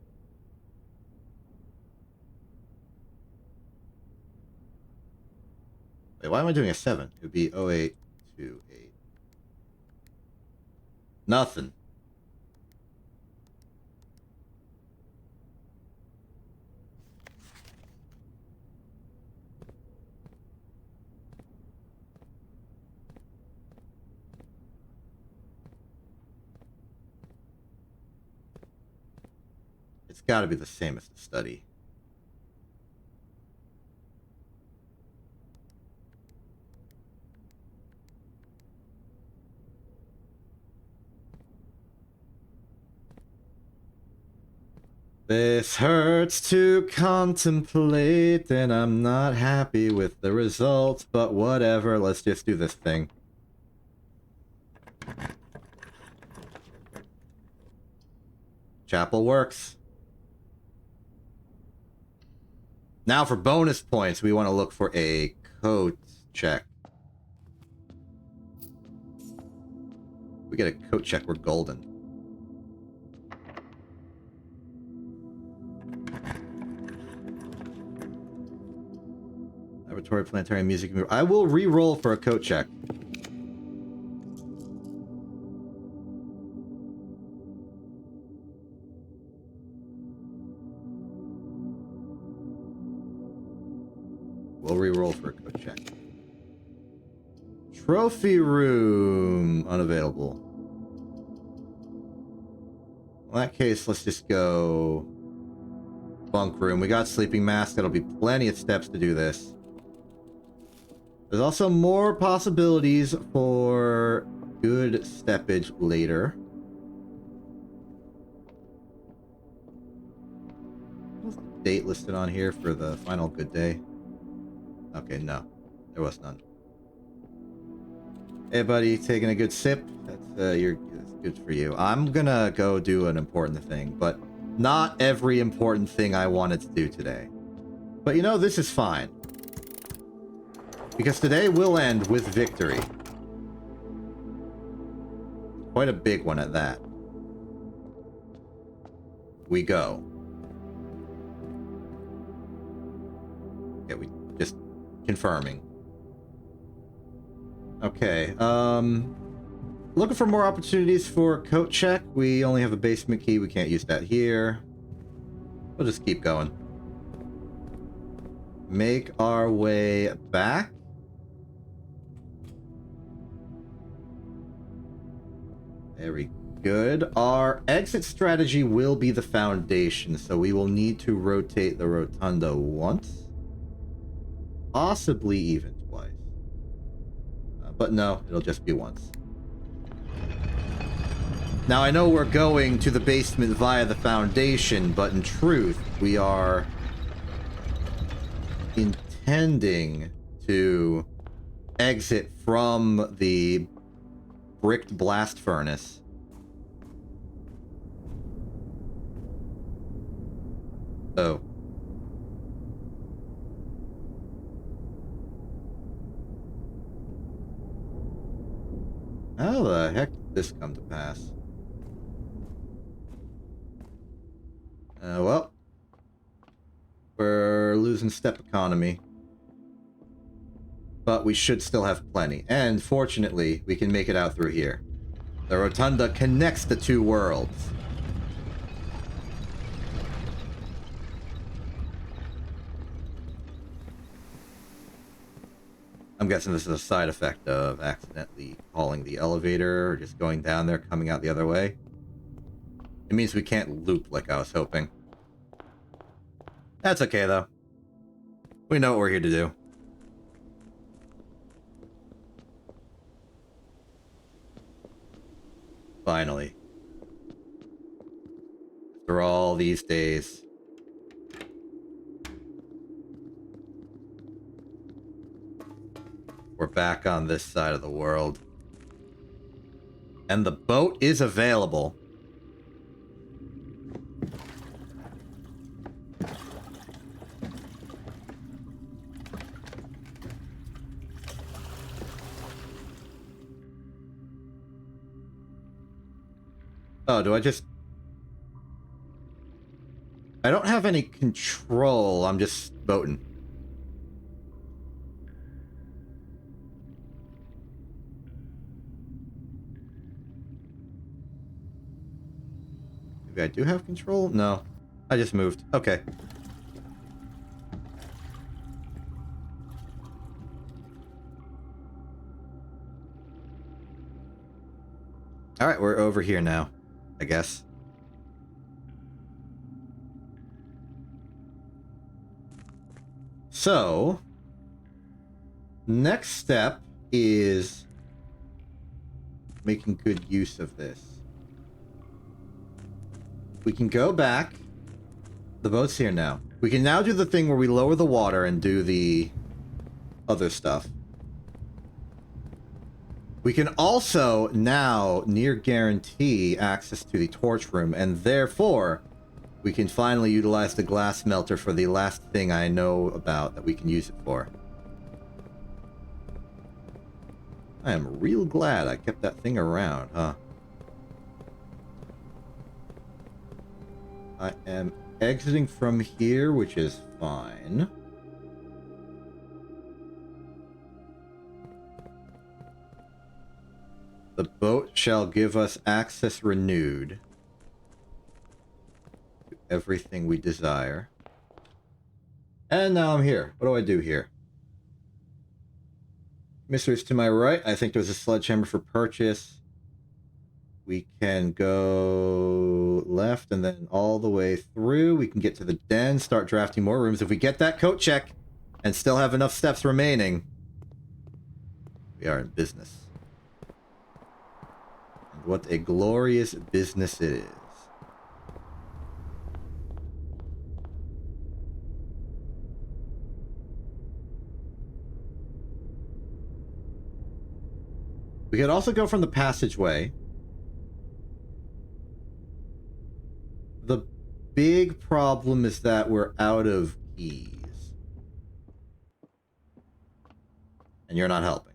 Wait, why am I doing a 7? It would be 08, 2, 8. Nothing. It's got to be the same as the study. This hurts to contemplate, and I'm not happy with the results, but whatever, let's just do this thing. Chapel works. Now for bonus points, we want to look for a coat check. We get a coat check, we're golden. Laboratory, planetary, music. I will re-roll for a coat check. We'll re-roll for a coat check. Trophy room unavailable. In that case, let's just go bunk room. We got sleeping mask. That'll be plenty of steps to do this. There's also more possibilities for good steppage later. What's the date listed on here for the final good day? Okay, no. There was none. Hey, buddy, taking a good sip? That's good for you. I'm gonna go do an important thing, but not every important thing I wanted to do today. But you know, this is fine. Because today will end with victory. Quite a big one at that. We go. Yeah, we just confirming. Okay, looking for more opportunities for coat check. We only have a basement key. We can't use that here. We'll just keep going. Make our way back. Very good. Our exit strategy will be the foundation, so we will need to rotate the rotunda once. Possibly even twice. But no, it'll just be once. Now, I know we're going to the basement via the foundation, but in truth, we are intending to exit from the bricked blast furnace. Oh. How the heck did this come to pass? Well, we're losing step economy. But we should still have plenty. And fortunately, we can make it out through here. The rotunda connects the two worlds. I'm guessing this is a side effect of accidentally calling the elevator or just going down there, coming out the other way. It means we can't loop like I was hoping. That's okay, though. We know what we're here to do. finally. After all these days. We're back on this side of the world. And the boat is available. Oh, do I just... I don't have any control, I'm just boating. Maybe I do have control? No. I just moved. Okay. Alright, we're over here now, I guess. So, next step is making good use of this. We can go back. The boat's here now. We can now do the thing where we lower the water and do the other stuff. We can also now near guarantee access to the torch room, and therefore we can finally utilize the glass melter for the last thing I know about that we can use it for. I am real glad I kept that thing around, huh? I am exiting from here, which is fine. The boat shall give us access renewed to everything we desire. And now I'm here. What do I do here? Mysteries to my right. I think there's a sledgehammer for purchase. We can go left and then all the way through. We can get to the den, start drafting more rooms. If we get that coat check and still have enough steps remaining, we are in business. And what a glorious business it is. We could also go from the passageway. The big problem is that we're out of keys. And you're not helping.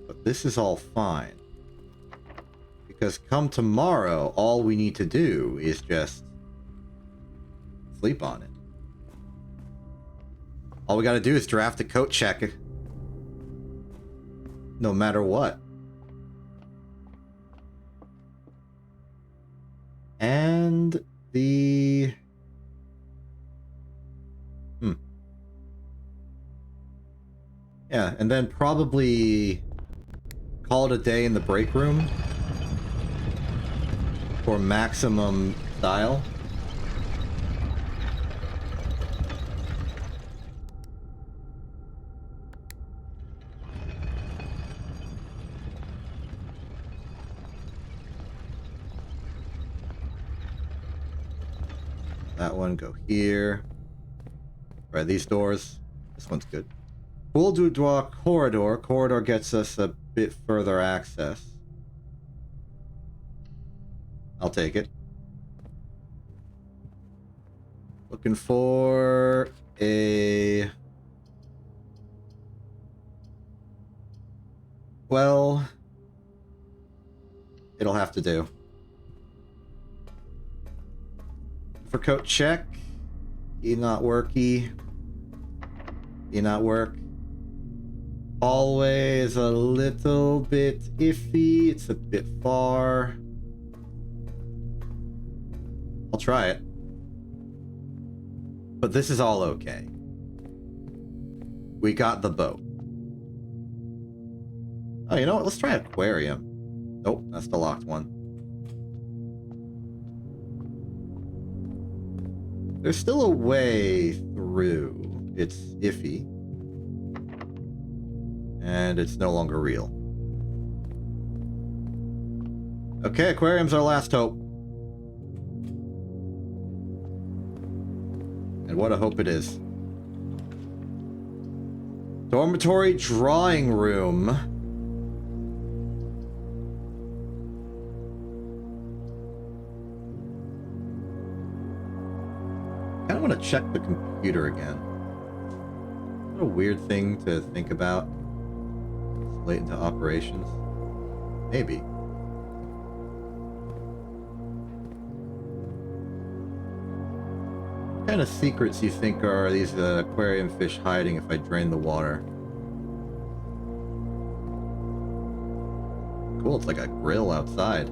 But this is all fine. Because come tomorrow, all we need to do is just sleep on it. All we gotta do is draft a coat check. No matter what. And the... Yeah, and then probably call it a day in the break room for maximum style. That one go here. Right, these doors. This one's good. Pool boudoir corridor. Corridor gets us a bit further access. I'll take it. Looking for a... Well, it'll have to do. For coat check. E not worky. E not work. Hallway is a little bit iffy. It's a bit far. I'll try it. But this is all okay. We got the boat. Oh, you know what? Let's try aquarium. Nope, that's the locked one. There's still a way through. it's iffy. And it's no longer real. Okay, aquarium's our last hope. And what a hope it is. Dormitory drawing room. I kind of want to check the computer again. What a weird thing to think about. It's late into operations. Maybe. What kind of secrets you think are these aquarium fish hiding if I drain the water? Cool, it's like a grill outside.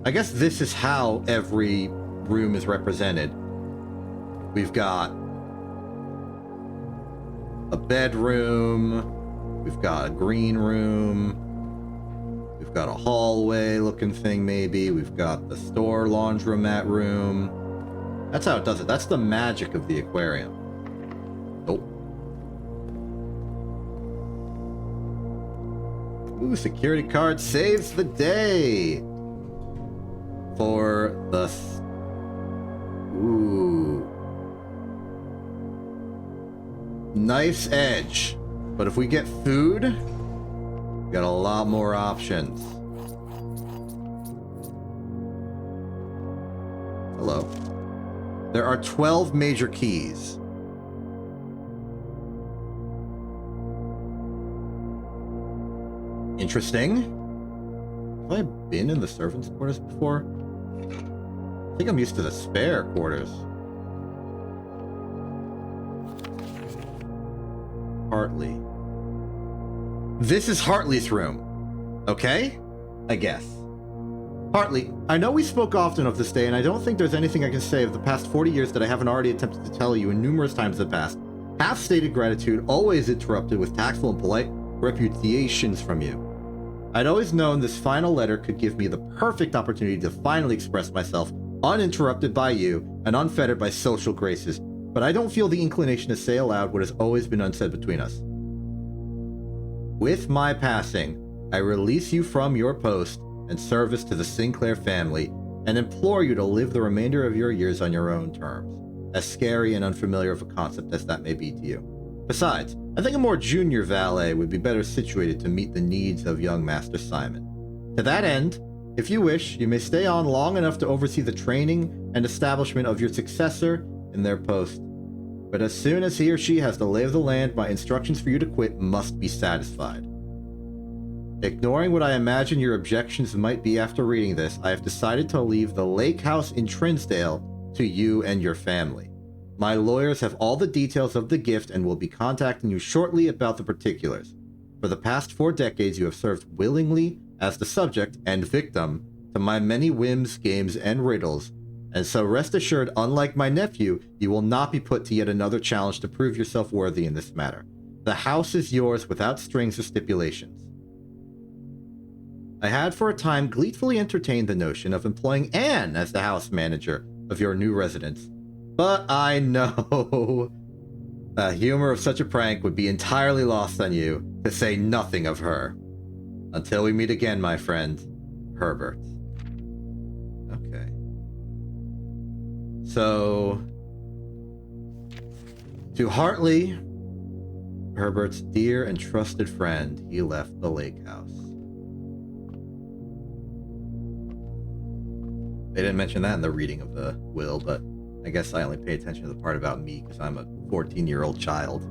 I guess this is how every room is represented. We've got a bedroom, we've got a green room, we've got a hallway looking thing maybe, we've got the store laundromat room. That's how it does it. That's the magic of the aquarium. Nope. Ooh, security card saves the day! For the... Ooh. Knife's edge. But if we get food, we got a lot more options. Hello. There are 12 major keys. Interesting. Have I been in the servants' quarters before? I think I'm used to the spare quarters. Hartley. This is Hartley's room. Okay? I guess. Hartley, I know we spoke often of this day, and I don't think there's anything I can say of the past 40 years that I haven't already attempted to tell you in numerous times in the past. Half-stated gratitude, always interrupted with tactful and polite repudiations from you. I'd always known this final letter could give me the perfect opportunity to finally express myself, uninterrupted by you and unfettered by social graces, but I don't feel the inclination to say aloud what has always been unsaid between us. With my passing, I release you from your post and service to the Sinclair family and implore you to live the remainder of your years on your own terms, as scary and unfamiliar of a concept as that may be to you. Besides, I think a more junior valet would be better situated to meet the needs of young Master Simon. To that end, if you wish, you may stay on long enough to oversee the training and establishment of your successor in their post. But as soon as he or she has the lay of the land, my instructions for you to quit must be satisfied. Ignoring what I imagine your objections might be after reading this, I have decided to leave the lake house in Trinsdale to you and your family. My lawyers have all the details of the gift and will be contacting you shortly about the particulars. For the past 4 decades, you have served willingly as the subject and victim to my many whims, games, and riddles, and so rest assured, unlike my nephew, you will not be put to yet another challenge to prove yourself worthy in this matter. The house is yours without strings or stipulations. I had for a time gleefully entertained the notion of employing Anne as the house manager of your new residence, but I know the humor of such a prank would be entirely lost on you, to say nothing of her. Until we meet again, my friend, Herbert. Okay. So, to Hartley, Herbert's dear and trusted friend, he left the lake house. They didn't mention that in the reading of the will, but I guess I only pay attention to the part about me because I'm a 14-year-old child.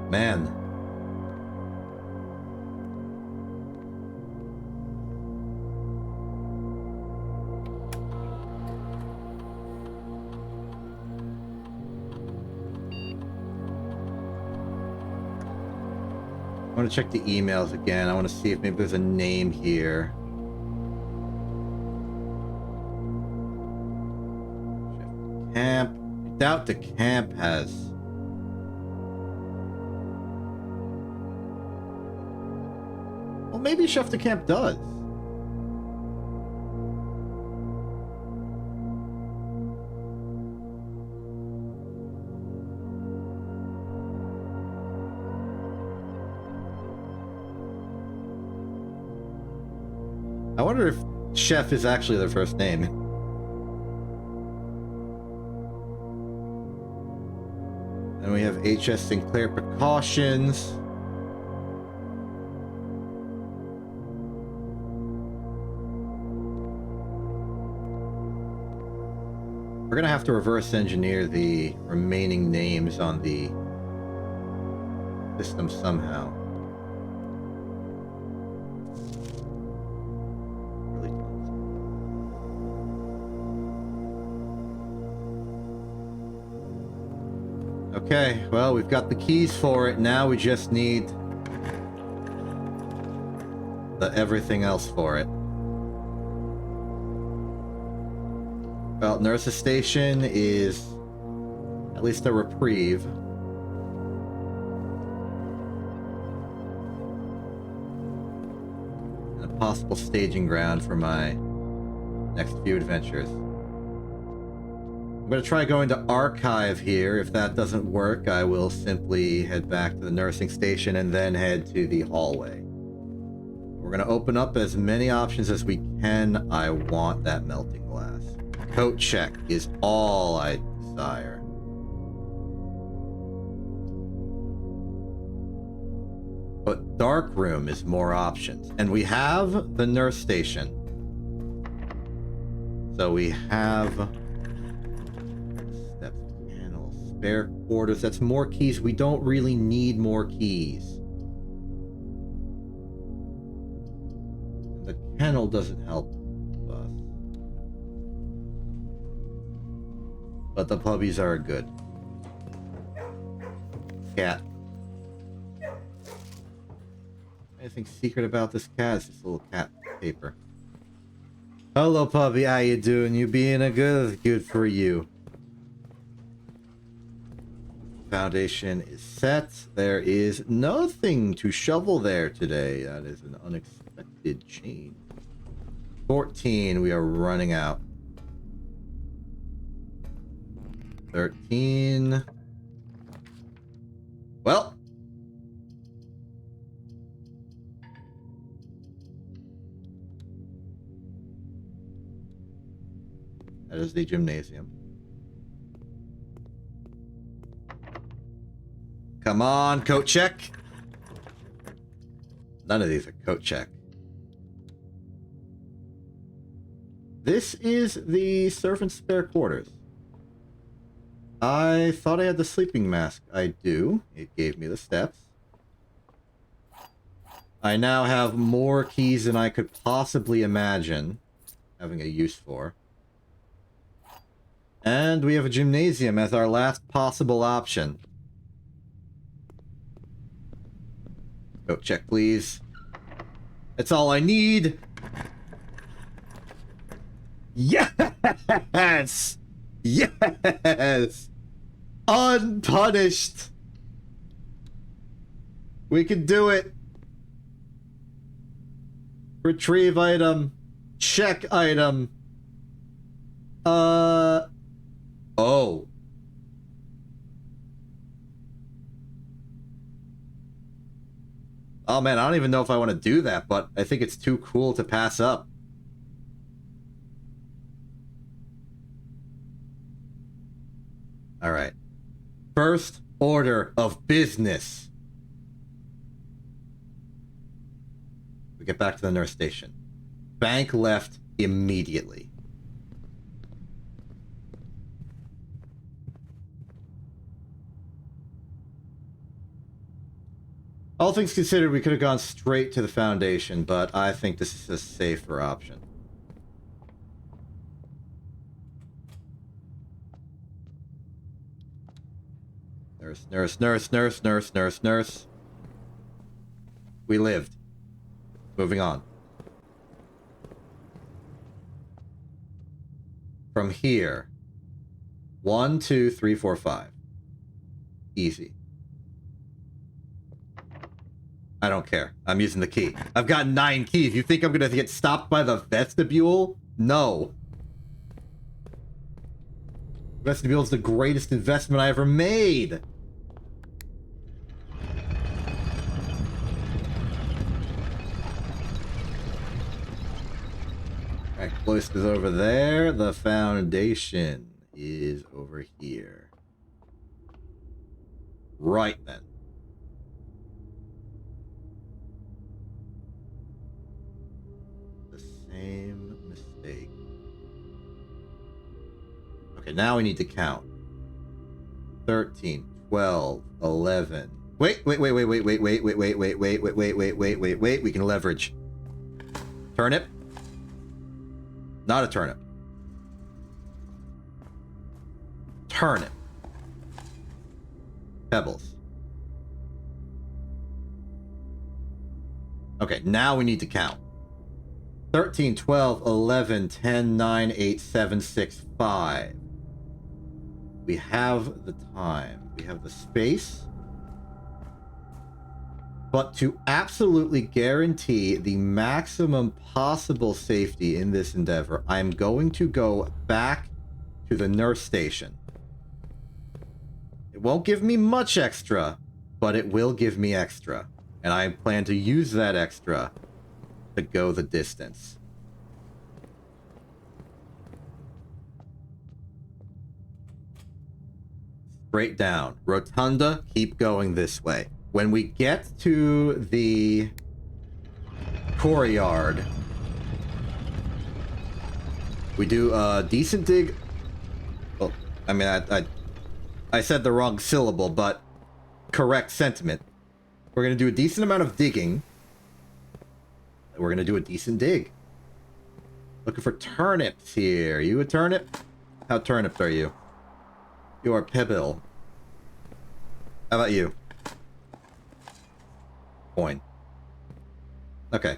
Man. I want to check the emails again. I want to see if maybe there's a name here. Camp. I doubt the camp has. Well, maybe Chef de Camp does. I wonder if Chef is actually their first name. And we have HS Sinclair precautions. We're gonna have to reverse engineer the remaining names on the system somehow. Really close. Okay, well, we've got the keys for it. Now we just need the everything else for it. Well, Nurse's Station is at least a reprieve. And a possible staging ground for my next few adventures. I'm going to try going to Archive here. If that doesn't work, I will simply head back to the nursing station and then head to the hallway. We're going to open up as many options as we can. I want that melting glass. Coat check is all I desire. But dark room is more options. And we have the nurse station. So we have steps, panels, spare quarters. That's more keys. We don't really need more keys. The kennel doesn't help. But the puppies are good. Cat. Anything secret about this cat? It's this little cat paper. Hello, puppy. How you doing? You being a good for you. Foundation is set. There is nothing to shovel there today. That is an unexpected change. 14. We are running out. 13. Well. That is the gymnasium. Come on, coat check. None of these are coat check. This is the servant's spare quarters. I thought I had the sleeping mask. I do. It gave me the steps. I now have more keys than I could possibly imagine having a use for. And we have a gymnasium as our last possible option. Go check, please. That's all I need. Yes! Yes! Unpunished! We can do it! Retrieve item. Check item. Oh. Oh man, I don't even know if I want to do that, but I think it's too cool to pass up. Alright. First order of business. We get back to the nurse station. Bank left immediately. All things considered, we could have gone straight to the Foundation, but I think this is a safer option. Nurse, nurse, nurse, nurse, nurse, nurse, nurse. We lived. Moving on. From here. 1, 2, 3, 4, 5. Easy. I don't care. I'm using the key. I've got 9 keys. You think I'm gonna get stopped by the vestibule? No. Vestibule is the greatest investment I ever made. Hoist is over there. The foundation is over here. Right then. The same mistake. Okay, now we need to count. 13, 12, 11. Wait. We can leverage. Turnip. Not a turnip. Turnip. Pebbles. Okay, now we need to count. 13, 12, 11, 10, 9, 8, 7, 6, 5. We have the time. We have the space. But to absolutely guarantee the maximum possible safety in this endeavor, I'm going to go back to the nurse station. It won't give me much extra, but it will give me extra. And I plan to use that extra to go the distance. Straight down. Rotunda, keep going this way. When we get to the courtyard, we do a decent dig. Well, I mean, I said the wrong syllable, but correct sentiment. We're going to do a decent amount of digging. We're going to do a decent dig. Looking for turnips here. You a turnip? How turnipped are you? You are pebble. How about you? Coin. Okay.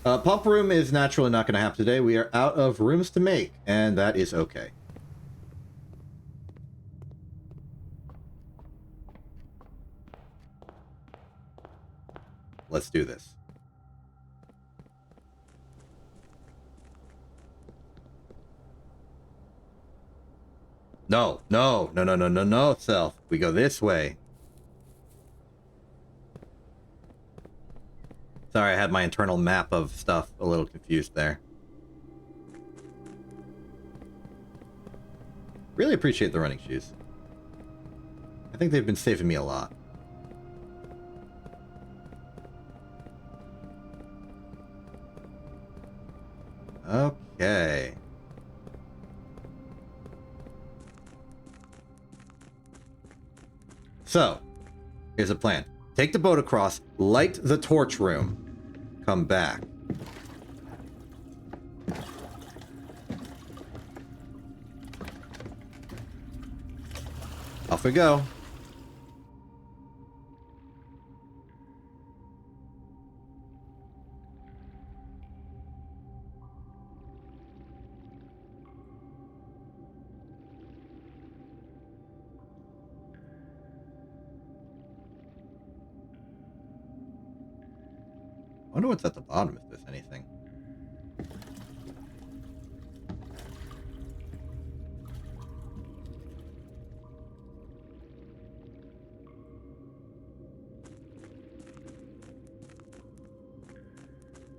Pump room is naturally not going to happen today. We are out of rooms to make, and that is okay. Let's do this. No, self. We go this way. Sorry, I had my internal map of stuff a little confused there. Really appreciate the running shoes. I think they've been saving me a lot. Okay. So, here's a plan. Take the boat across, light the torch room, come back. Off we go. I wonder what's at the bottom, if there's anything.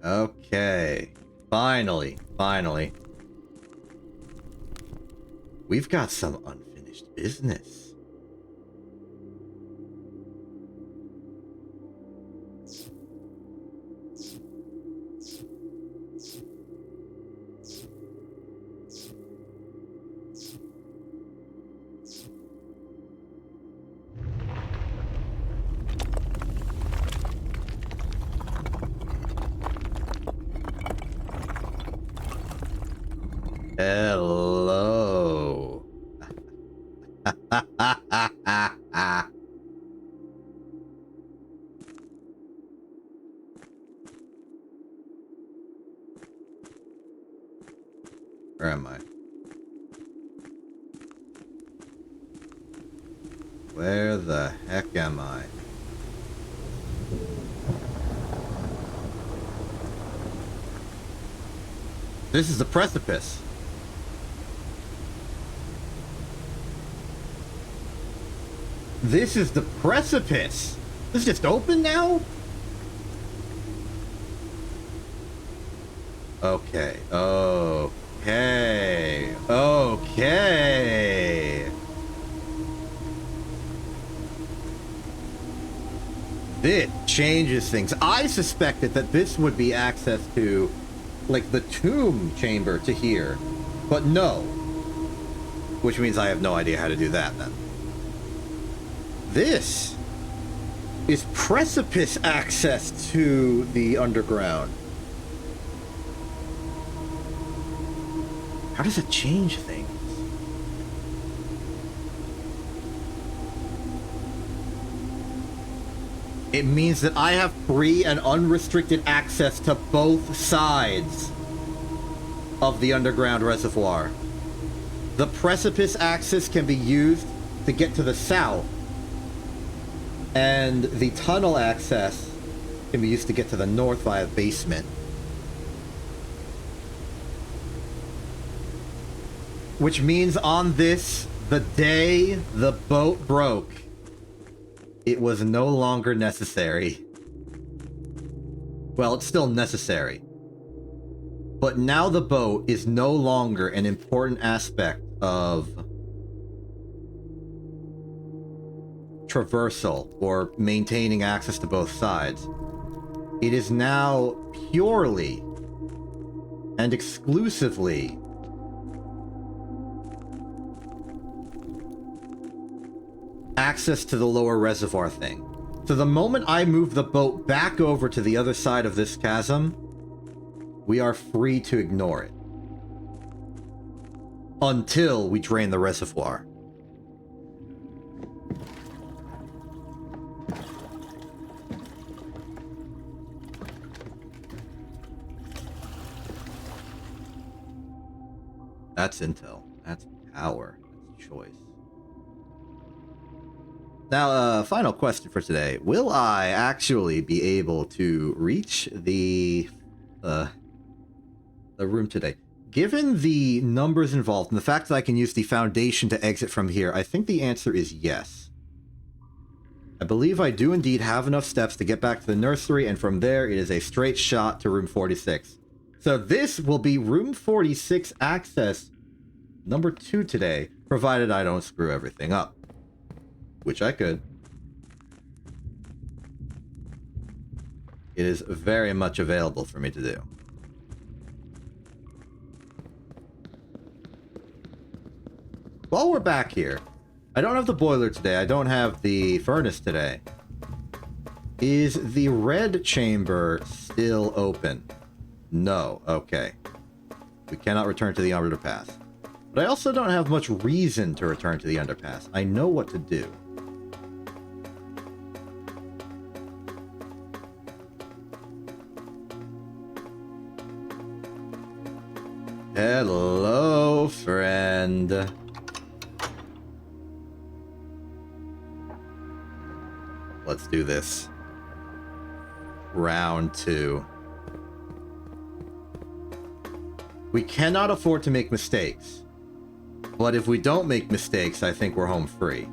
Okay. Finally. We've got some unfinished business. Hello. Where am I? Where the heck am I? This is the precipice. This is the precipice. This just open now? Okay. Okay. Okay. Okay. This changes things. I suspected that this would be access to, like, the tomb chamber to here. But no. Which means I have no idea how to do that, then. This is precipice access to the underground. How does it change things? It means that I have free and unrestricted access to both sides of the underground reservoir. The precipice access can be used to get to the south, and the tunnel access can be used to get to the north via basement. Which means on this, the day the boat broke, it was no longer necessary. Well, it's still necessary. But now the boat is no longer an important aspect of traversal or maintaining access to both sides. It is now purely and exclusively access to the lower reservoir thing. So the moment I move the boat back over to the other side of this chasm, we are free to ignore it. Until we drain the reservoir. That's intel. That's power. That's choice. Now, final question for today. Will I actually be able to reach the room today? Given the numbers involved and the fact that I can use the foundation to exit from here, I think the answer is yes. I believe I do indeed have enough steps to get back to the nursery, and from there it is a straight shot to room 46. So this will be room 46 access number 2 today, provided I don't screw everything up. Which I could. It is very much available for me to do. While we're back here, I don't have the boiler today. I don't have the furnace today. Is the red chamber still open? No. Okay. We cannot return to the underpass. But I also don't have much reason to return to the underpass. I know what to do. Hello, friend. Let's do this. Round 2. We cannot afford to make mistakes. But if we don't make mistakes, I think we're home free.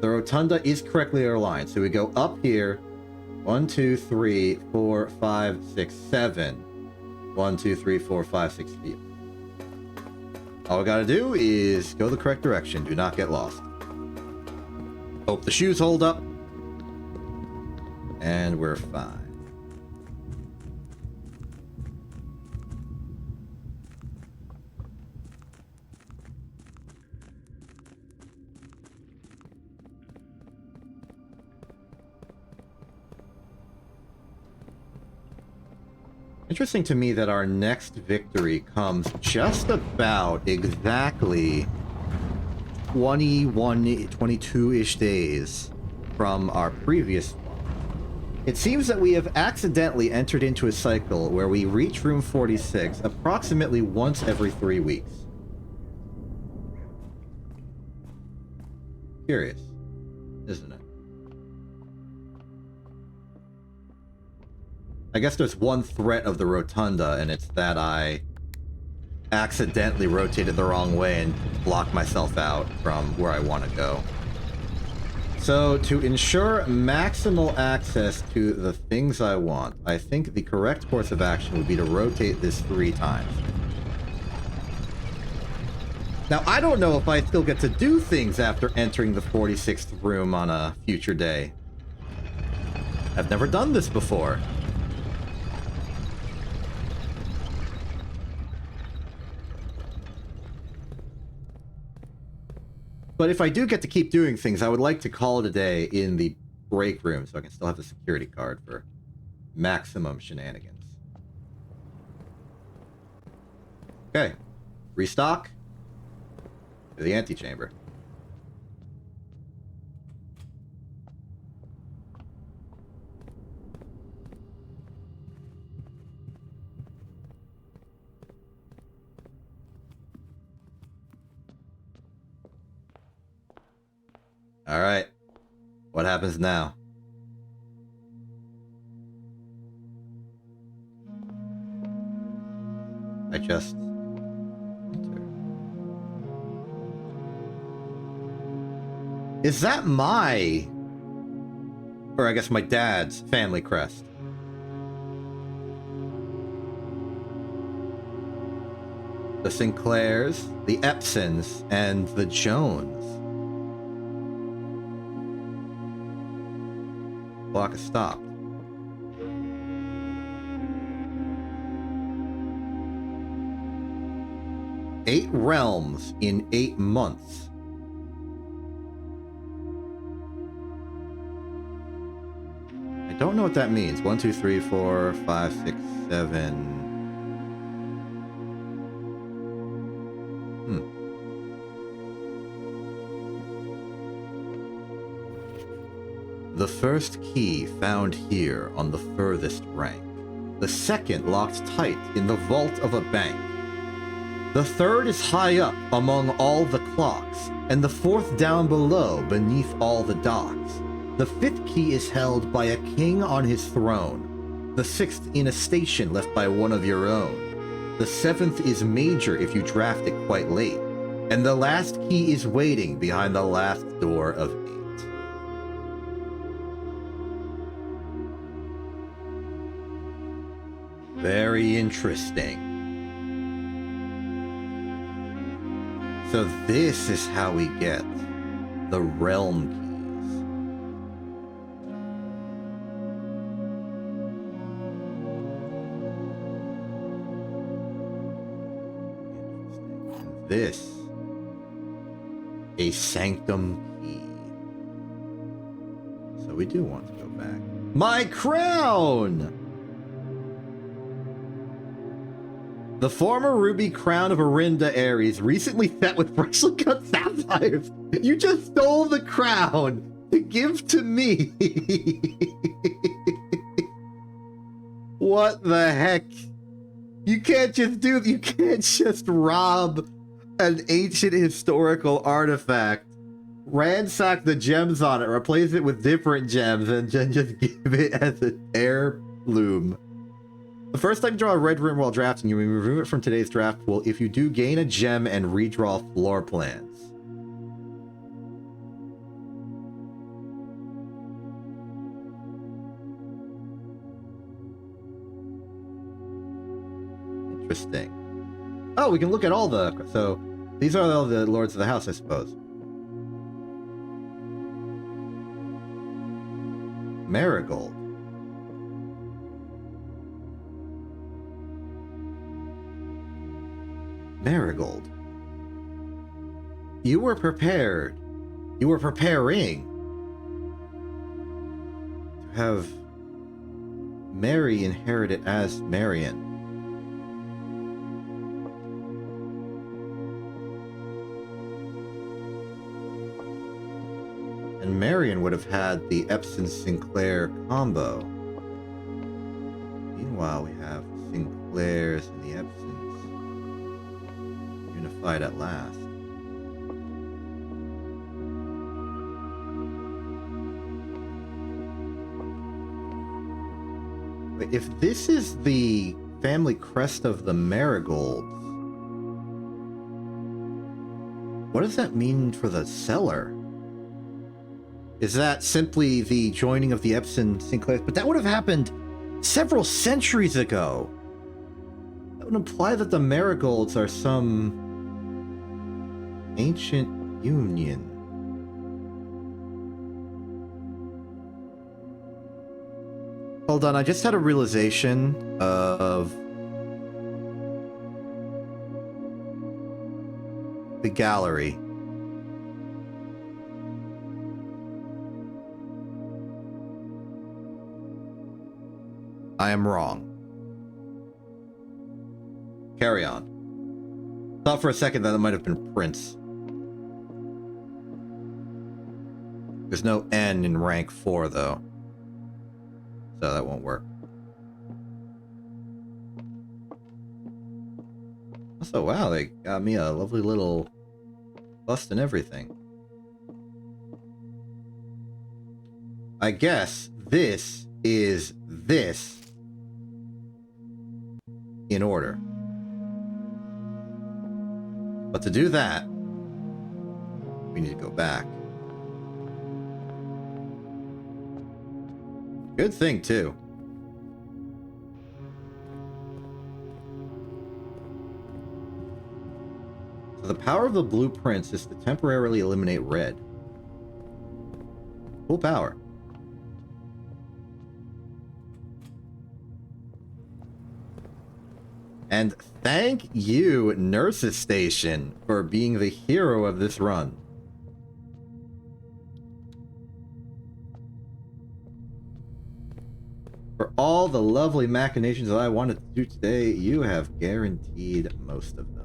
The rotunda is correctly aligned, so we go up here. 1, 2, 3, 4, 5, 6, 7. 1, 2, 3, 4, 5, 6 feet. All we gotta do is go the correct direction. Do not get lost. Hope the shoes hold up. And we're fine. Interesting to me that our next victory comes just about exactly 22-ish days from our previous one. It seems that we have accidentally entered into a cycle where we reach room 46 approximately once every 3 weeks. Curious, isn't it? I guess there's one threat of the rotunda, and it's that I accidentally rotated the wrong way and blocked myself out from where I want to go. So, to ensure maximal access to the things I want, I think the correct course of action would be to rotate this 3 times. Now, I don't know if I still get to do things after entering the 46th room on a future day. I've never done this before. But if I do get to keep doing things, I would like to call it a day in the break room so I can still have the security card for maximum shenanigans. Okay. Restock. To the antechamber. All right. What happens now? I just enter. Is that my, or I guess my dad's family crest? The Sinclairs, the Epsons, and the Jones. Clock has stopped. Eight realms in 8 months. I don't know what that means. 1, 2, 3, 4, 5, 6, 7. The first key found here on the furthest rank. The second locked tight in the vault of a bank. The third is high up among all the clocks, and the fourth down below beneath all the docks. The fifth key is held by a king on his throne. The sixth in a station left by one of your own. The seventh is major if you draft it quite late. And the last key is waiting behind the last door of 8. Very interesting. So this is how we get the realm keys. Interesting. And this, a sanctum key. So we do want to go back. My crown! The former ruby crown of Arinda Ares, recently set with freshly cut sapphires. You just stole the crown to give to me. What the heck? You can't just rob an ancient historical artifact, ransack the gems on it, replace it with different gems, and then just give it as an heirloom. The first time you draw a red room while drafting, you may remove it from today's draft pool if you do gain a gem and redraw floor plans. Interesting. Oh, we can look at all the... So, these are all the lords of the house, I suppose. Marigold. Marigold. You were prepared. You were preparing to have Mary inherit it as Marion. And Marion would have had the Epson-Sinclair combo. Meanwhile, we have Sinclairs and the Epsons unified at last. Wait, if this is the family crest of the Marigolds, what does that mean for the seller? Is that simply the joining of the Epson Sinclair? But that would have happened several centuries ago. That would imply that the Marigolds are some ancient union. Hold on, I just had a realization of the gallery. I am wrong. Carry on. Thought for a second that it might have been Prince. There's no N in rank 4, though. So that won't work. Also, wow, they got me a lovely little bust and everything. I guess this is this in order. But to do that, we need to go back. Good thing, too. So the power of the blueprints is to temporarily eliminate red. Full power. And thank you, Nurse's Station, for being the hero of this run. For all the lovely machinations that I wanted to do today, you have guaranteed most of them.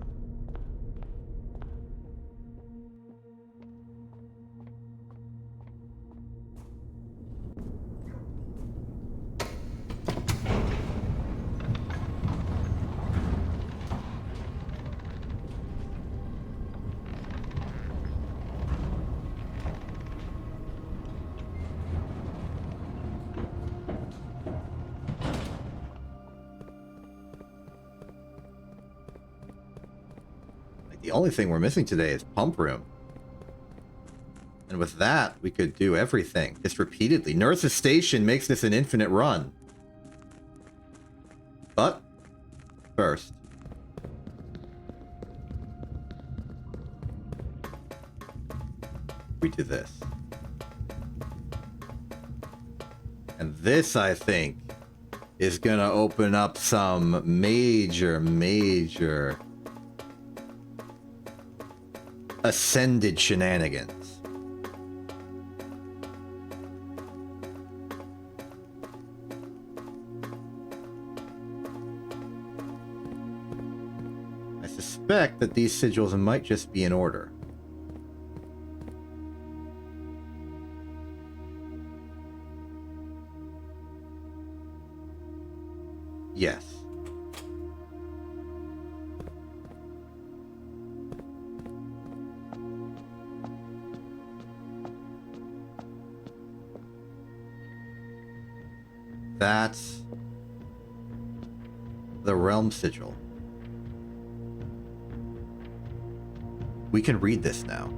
The only thing we're missing today is pump room. And with that, we could do everything. Just repeatedly. Nurse's Station makes this an infinite run. But, first. We do this. And this, I think, is gonna open up some major ascended shenanigans. I suspect that these sigils might just be in order. Yes. That's the Realm Sigil. We can read this now.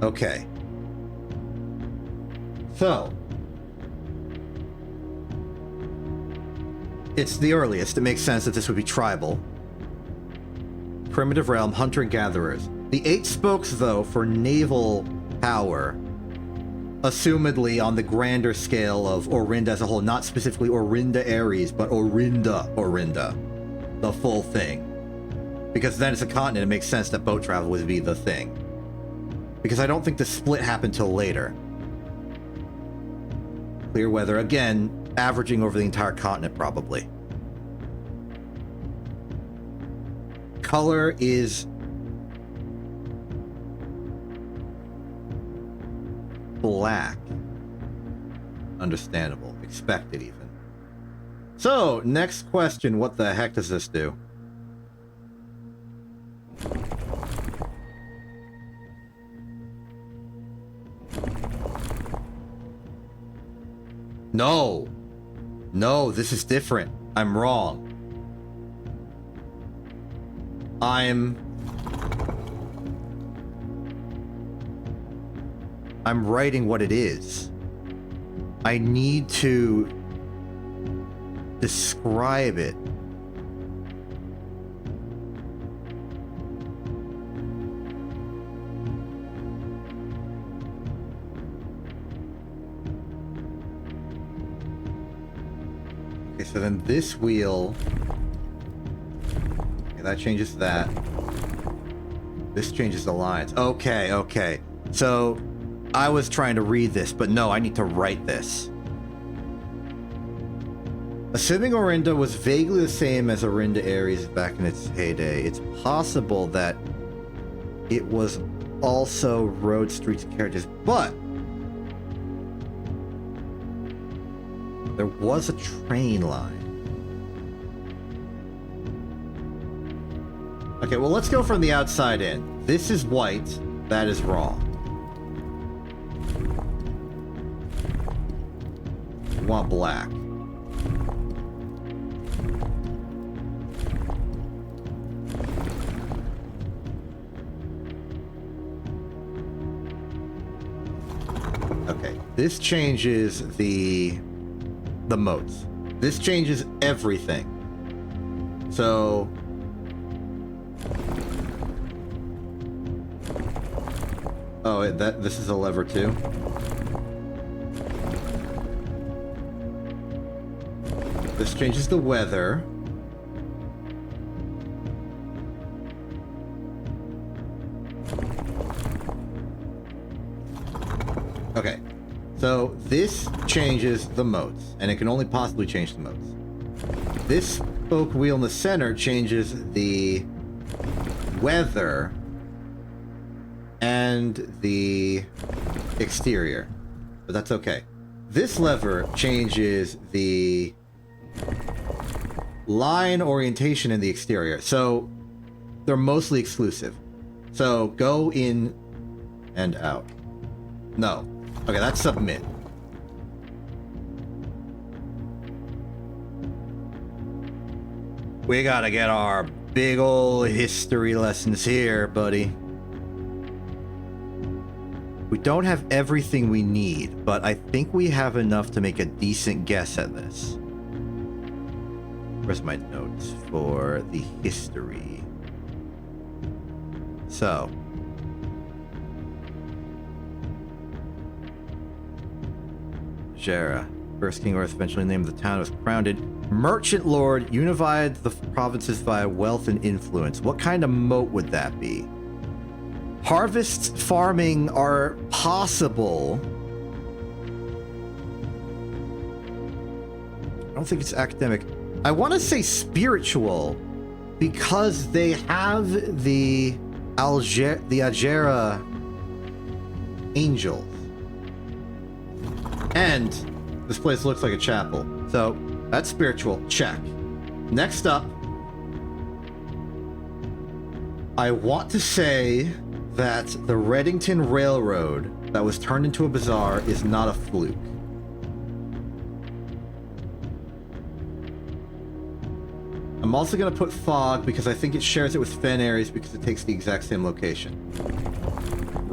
Okay. So, it's the earliest. It makes sense that this would be tribal. Primitive realm, hunter and gatherers. The 8 spokes, though, for naval power, assumedly on the grander scale of Orinda as a whole, not specifically Orinda Ares, but Orinda, the full thing. Because then it's a continent, it makes sense that boat travel would be the thing. Because I don't think the split happened till later. Clear weather, again, averaging over the entire continent, probably. Color is black. Understandable. Expected, even. So, next question. What the heck does this do? No. No, this is different. I'm wrong. I'm writing what it is. I need to describe it. Okay, so then this wheel... Okay, that changes that. This changes the lines. Okay, okay. So... I was trying to read this, but no, I need to write this. Assuming Orinda was vaguely the same as Orinda Ares back in its heyday, it's possible that it was also road, streets, and carriages, but there was a train line. Okay, well, let's go from the outside in. This is white. That is wrong. Want black. Okay, this changes the modes. This changes everything. So oh, this is a lever too. This changes the weather. Okay, so this changes the modes, and it can only possibly change the modes. This spoke wheel in the center changes the weather and the exterior, but that's okay. This lever changes the line orientation in the exterior, so they're mostly exclusive. So go in and out. No. Okay, that's submit. We gotta get our big old history lessons here, buddy. We don't have everything we need, but I think we have enough to make a decent guess at this. Where's my notes for the history? So. Jera. First King Earth eventually named the town was crowned. Merchant Lord unified the provinces via wealth and influence. What kind of moat would that be? Harvests farming are possible. I don't think it's academic. I want to say spiritual because they have the Agera angels. And this place looks like a chapel. So that's spiritual. Check. Next up, I want to say that the Reddington Railroad that was turned into a bazaar is not a fluke. I'm also going to put fog because I think it shares it with Fen Ares because it takes the exact same location.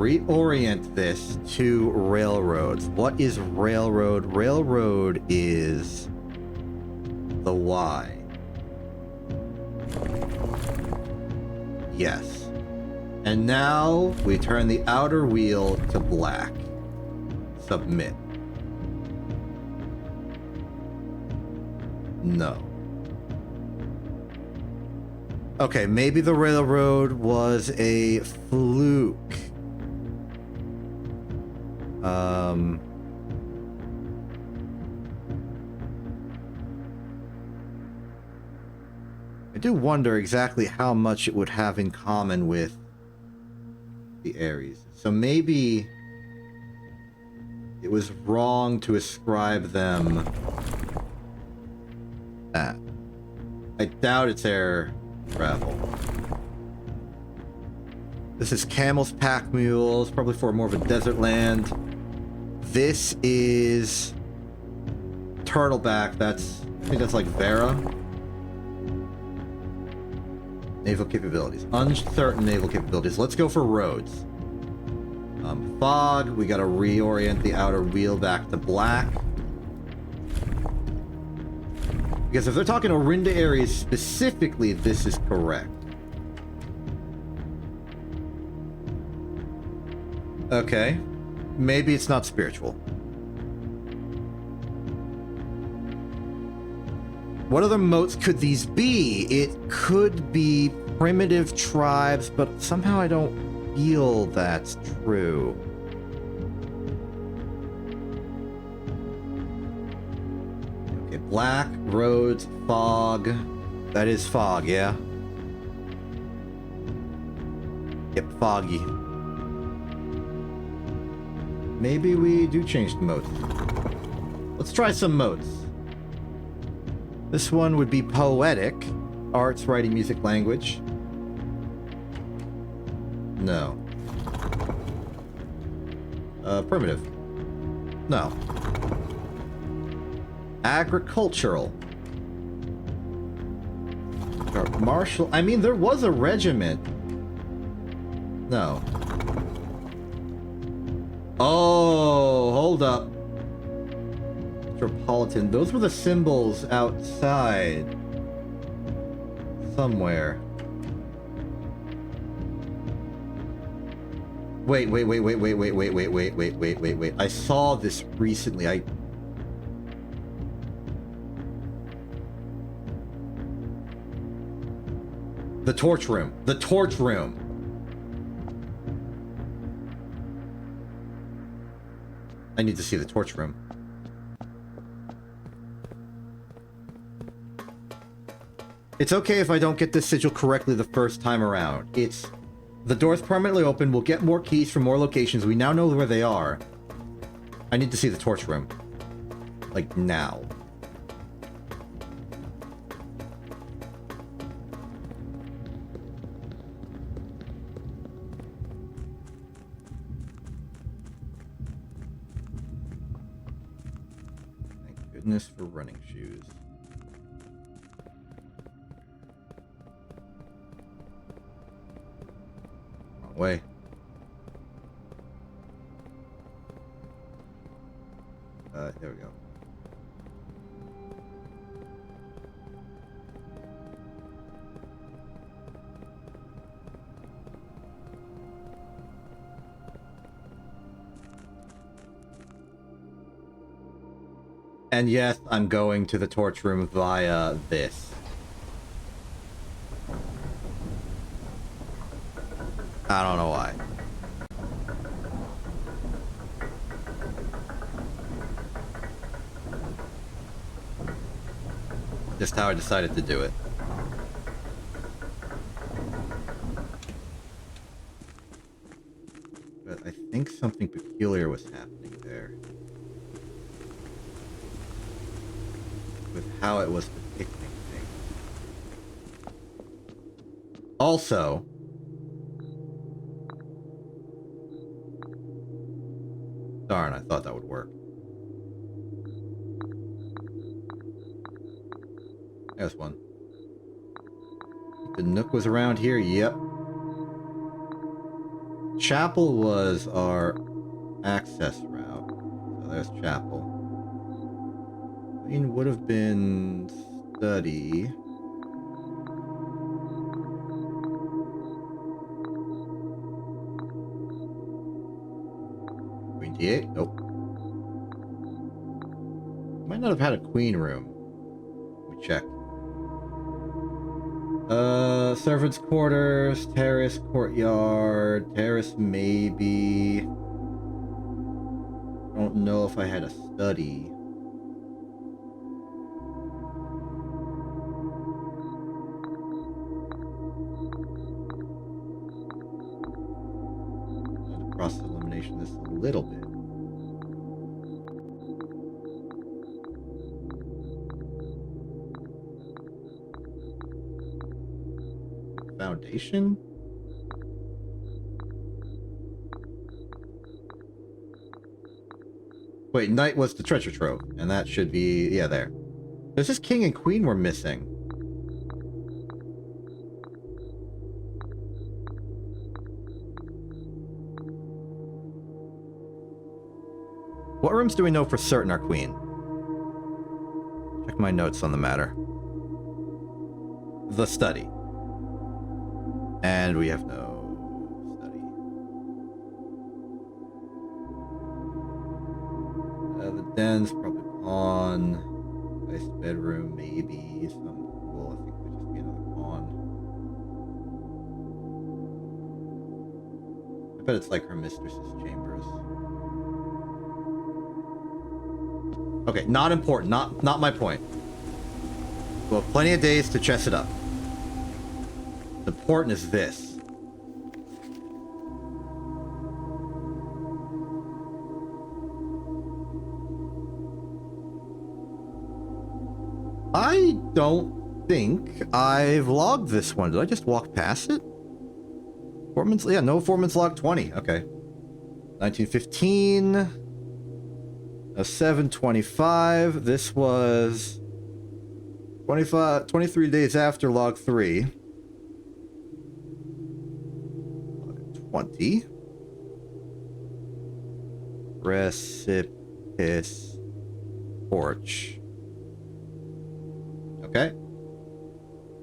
reorient this to railroads. What is railroad? Railroad is the Y. Yes. And now we turn the outer wheel to black. Submit. No. Okay, maybe the railroad was a fluke. I do wonder exactly how much it would have in common with the Aries. So maybe it was wrong to ascribe them that. I doubt it's air travel. This is camels, pack mules, probably for more of a desert land. This is turtleback. I think that's like Vera. Naval capabilities. Uncertain naval capabilities. Let's go for roads. Fog. We gotta reorient the outer wheel back to black. Because if they're talking Orinda areas specifically, this is correct. Okay. Maybe it's not spiritual. What other moats could these be? It could be primitive tribes, but somehow I don't feel that's true. Okay, black, roads, fog. That is fog, yeah? Yep, foggy. Maybe we do change the moats. Let's try some moats. This one would be poetic. Arts, writing, music, language. No. Primitive. No. Agricultural. Martial. I mean, there was a regiment. No. Oh, hold up. Metropolitan. Those were the symbols outside. Somewhere. Wait. I saw this recently. The torch room. The torch room. I need to see the torch room. It's okay if I don't get this sigil correctly the first time around. It's... The door's permanently open. We'll get more keys from more locations. We now know where they are. I need to see the torch room. Like, now. Thank goodness for running shoes. Way. There we go. And yes, I'm going to the torch room via this. I don't know why. Just how I decided to do it. But I think something peculiar was happening there. With how it was depicting things. Also... Darn, I thought that would work. There's one. The Nook was around here, yep. chapel was our access route. So there's chapel. Queen would have been study. Queen D8? Nope. Might not have had a queen room. Let me check. Servants' quarters, terrace, courtyard, terrace maybe. I don't know if I had a study. I had to process elimination this a little bit. Foundation? Wait, knight was the treasure trove, and that should be, yeah, there. There's just king and queen were missing. What rooms do we know for certain are queen? Check my notes on the matter. The study. And we have no study. The den's probably pawn. Nice bedroom, maybe. Some pool. I think it would just be another pawn. I bet it's like her mistress's chambers. Okay, not important. Not my point. We'll have plenty of days to chess it up. Important is this. I don't think I've logged this one. Did I just walk past it? Foreman's, yeah, no Foreman's log 20. Okay. 1915. 725. This was 23 days after log 3. 20. Precipice porch. Okay.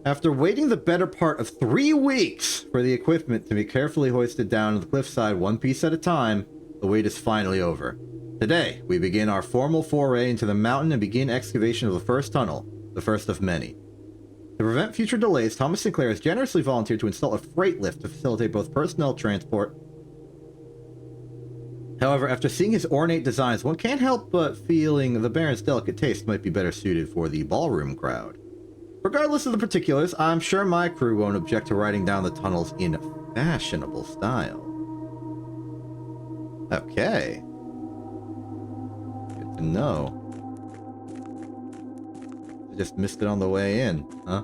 After waiting the better part of 3 weeks for the equipment to be carefully hoisted down to the cliffside one piece at a time, the wait is finally over. Today, we begin our formal foray into the mountain and begin excavation of the first tunnel, the first of many. To prevent future delays, Thomas Sinclair has generously volunteered to install a freight lift to facilitate both personnel transport. However, after seeing his ornate designs, one can't help but feeling the Baron's delicate taste might be better suited for the ballroom crowd. Regardless of the particulars, I'm sure my crew won't object to riding down the tunnels in fashionable style. Okay. Good to know. I just missed it on the way in, huh?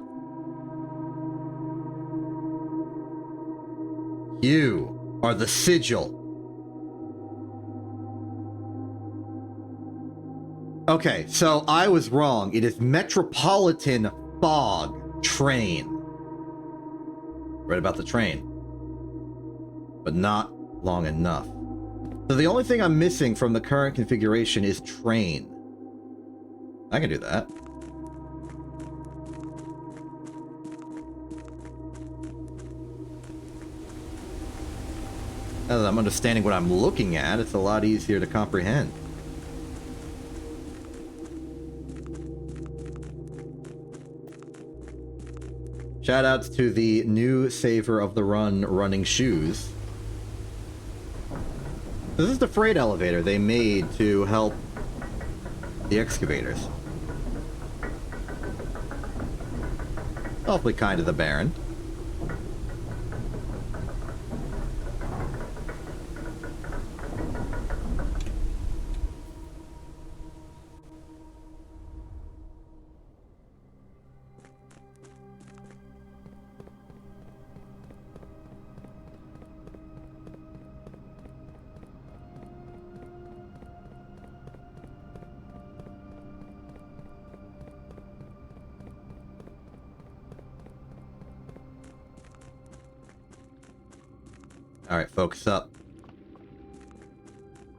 You are the sigil. Okay, so I was wrong. It is Metropolitan Fog Train. Right about the train. But not long enough. So the only thing I'm missing from the current configuration is train. I can do that. Now that I'm understanding what I'm looking at, it's a lot easier to comprehend. Shoutouts to the new Savor of the Run running shoes. This is the freight elevator they made to help the excavators. Awfully kind of the Baron. Alright, focus up.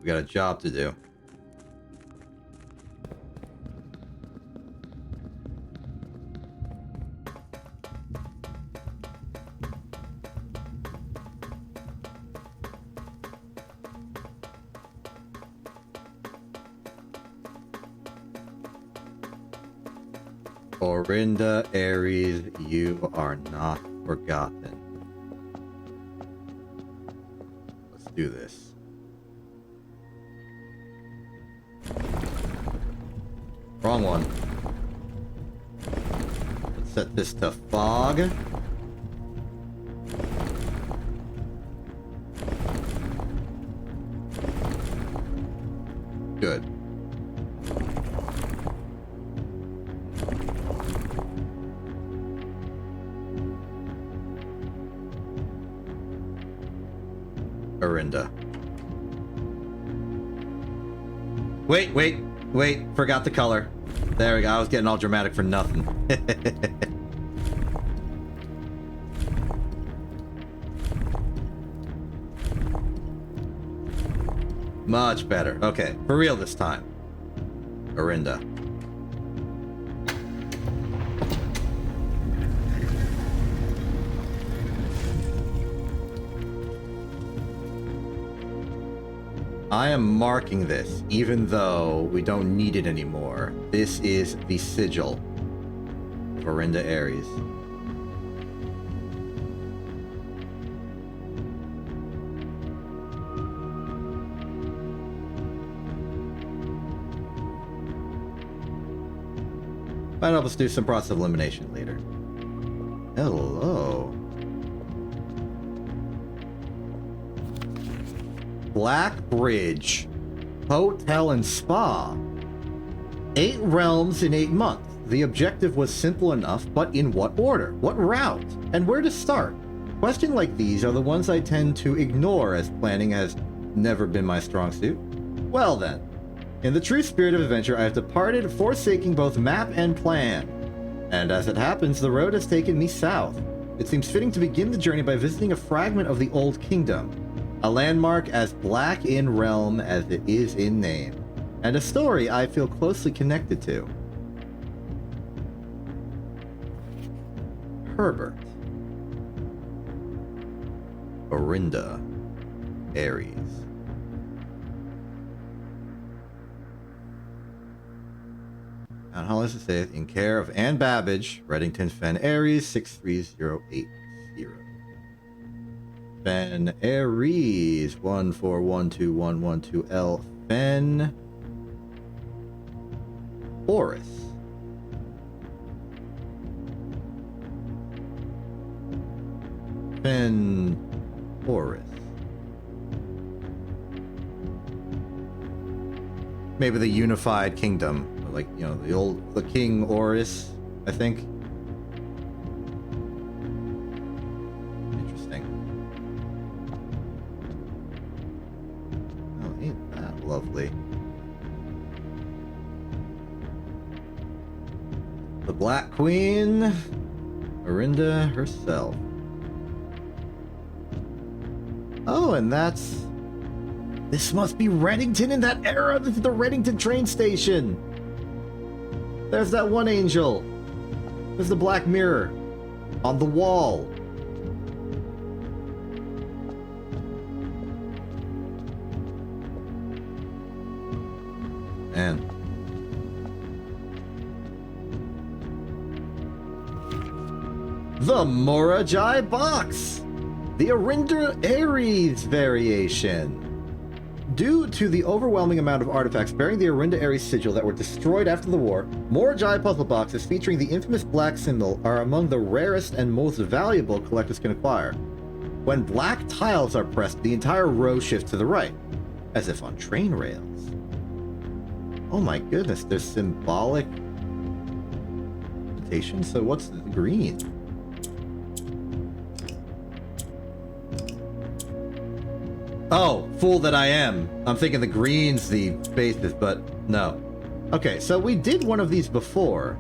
We got a job to do. Orinda, Ares, you are not forgotten. Let's do this. Wrong one. Let's set this to fog. Good. Orinda. Wait, forgot the color. There we go, I was getting all dramatic for nothing. Much better. Okay, for real this time. Orinda. I am marking this, even though we don't need it anymore. This is the sigil of Orinda Ares. Might help us do some process of elimination later. Hello. Black Bridge Hotel and Spa. 8 realms in 8 months. The objective was simple enough, but in what order? What route? And where to start? Questions like these are the ones I tend to ignore, as planning has never been my strong suit. Well then, in the true spirit of adventure, I have departed, forsaking both map and plan. And as it happens, the road has taken me south. It seems fitting to begin the journey by visiting a fragment of the Old Kingdom. A landmark as black in realm as it is in name, and a story I feel closely connected to. Herbert. Orinda. Ares. Town Hall is safe in care of Anne Babbage, Reddington Fen Ares 63080. Fen Ares 1412112L Fen Horus. Fen Horus. Maybe the unified kingdom, like, you know, the King Horus, I think. Lovely. The Black Queen, Orinda herself. Oh, and that's... This must be Reddington in that era! This is the Reddington train station! There's that one angel! There's the Black Mirror on the wall. Man. The Morajai box! The Orinda Ares variation. Due to the overwhelming amount of artifacts bearing the Orinda Ares sigil that were destroyed after the war, Morajai puzzle boxes featuring the infamous black symbol are among the rarest and most valuable collectors can acquire. When black tiles are pressed, the entire row shifts to the right, as if on train rails. Oh my goodness, there's symbolic notation. So what's the green? Oh, fool that I am. I'm thinking the green's the basis, but no. Okay, so we did one of these before.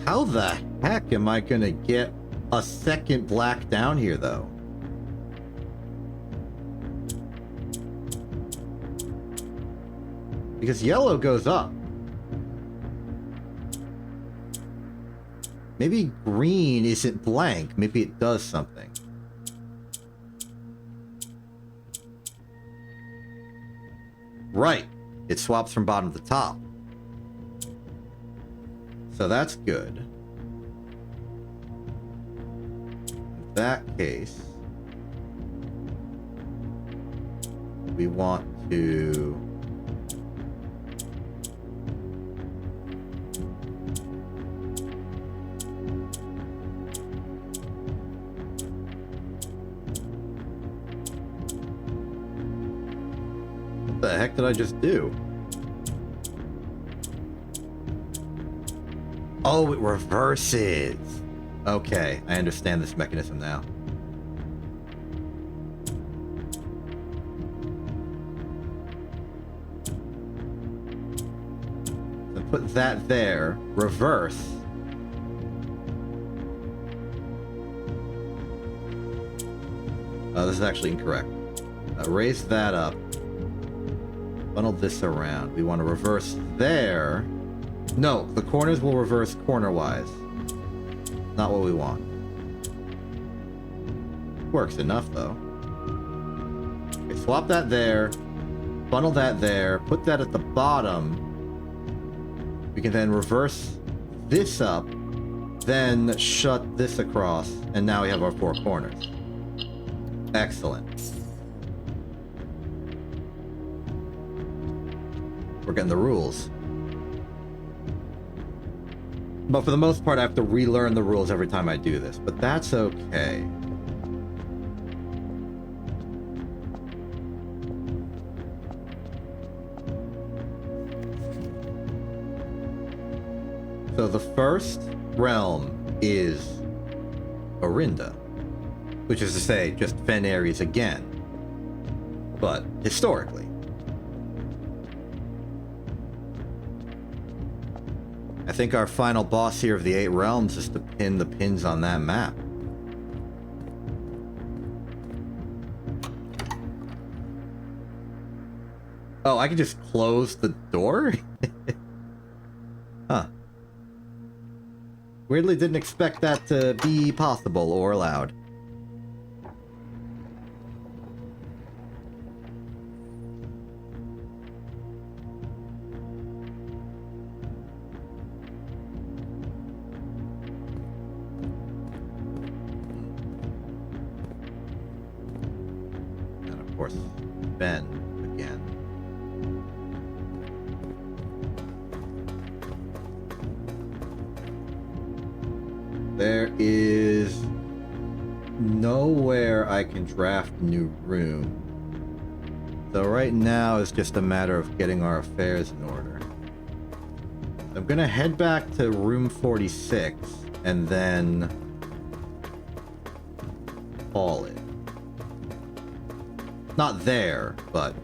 How the heck am I gonna get a second black down here, though. Because yellow goes up. Maybe green isn't blank. Maybe it does something. Right. It swaps from bottom to top. So that's good. In that case, we want to... What the heck did I just do? Oh, it reverses. Okay, I understand this mechanism now. So put that there, reverse. Oh, this is actually incorrect. Raise that up. Funnel this around. We want to reverse there. No, the corners will reverse corner-wise. Not what we want. Works enough, though. Okay, swap that there. Funnel that there. Put that at the bottom. We can then reverse this up. Then shut this across. And now we have our four corners. Excellent. We're getting the rules. But for the most part, I have to relearn the rules every time I do this. But that's okay. So the first realm is Orinda. Which is to say, just Fen Ares again. But historically. I think our final boss here of the 8 realms is to pin the pins on that map. Oh, I can just close the door? Huh. Weirdly didn't expect that to be possible or allowed. Ben again. There is nowhere I can draft a new room. So right now it's just a matter of getting our affairs in order. I'm gonna head back to room 46 and then haul it. Not there, but,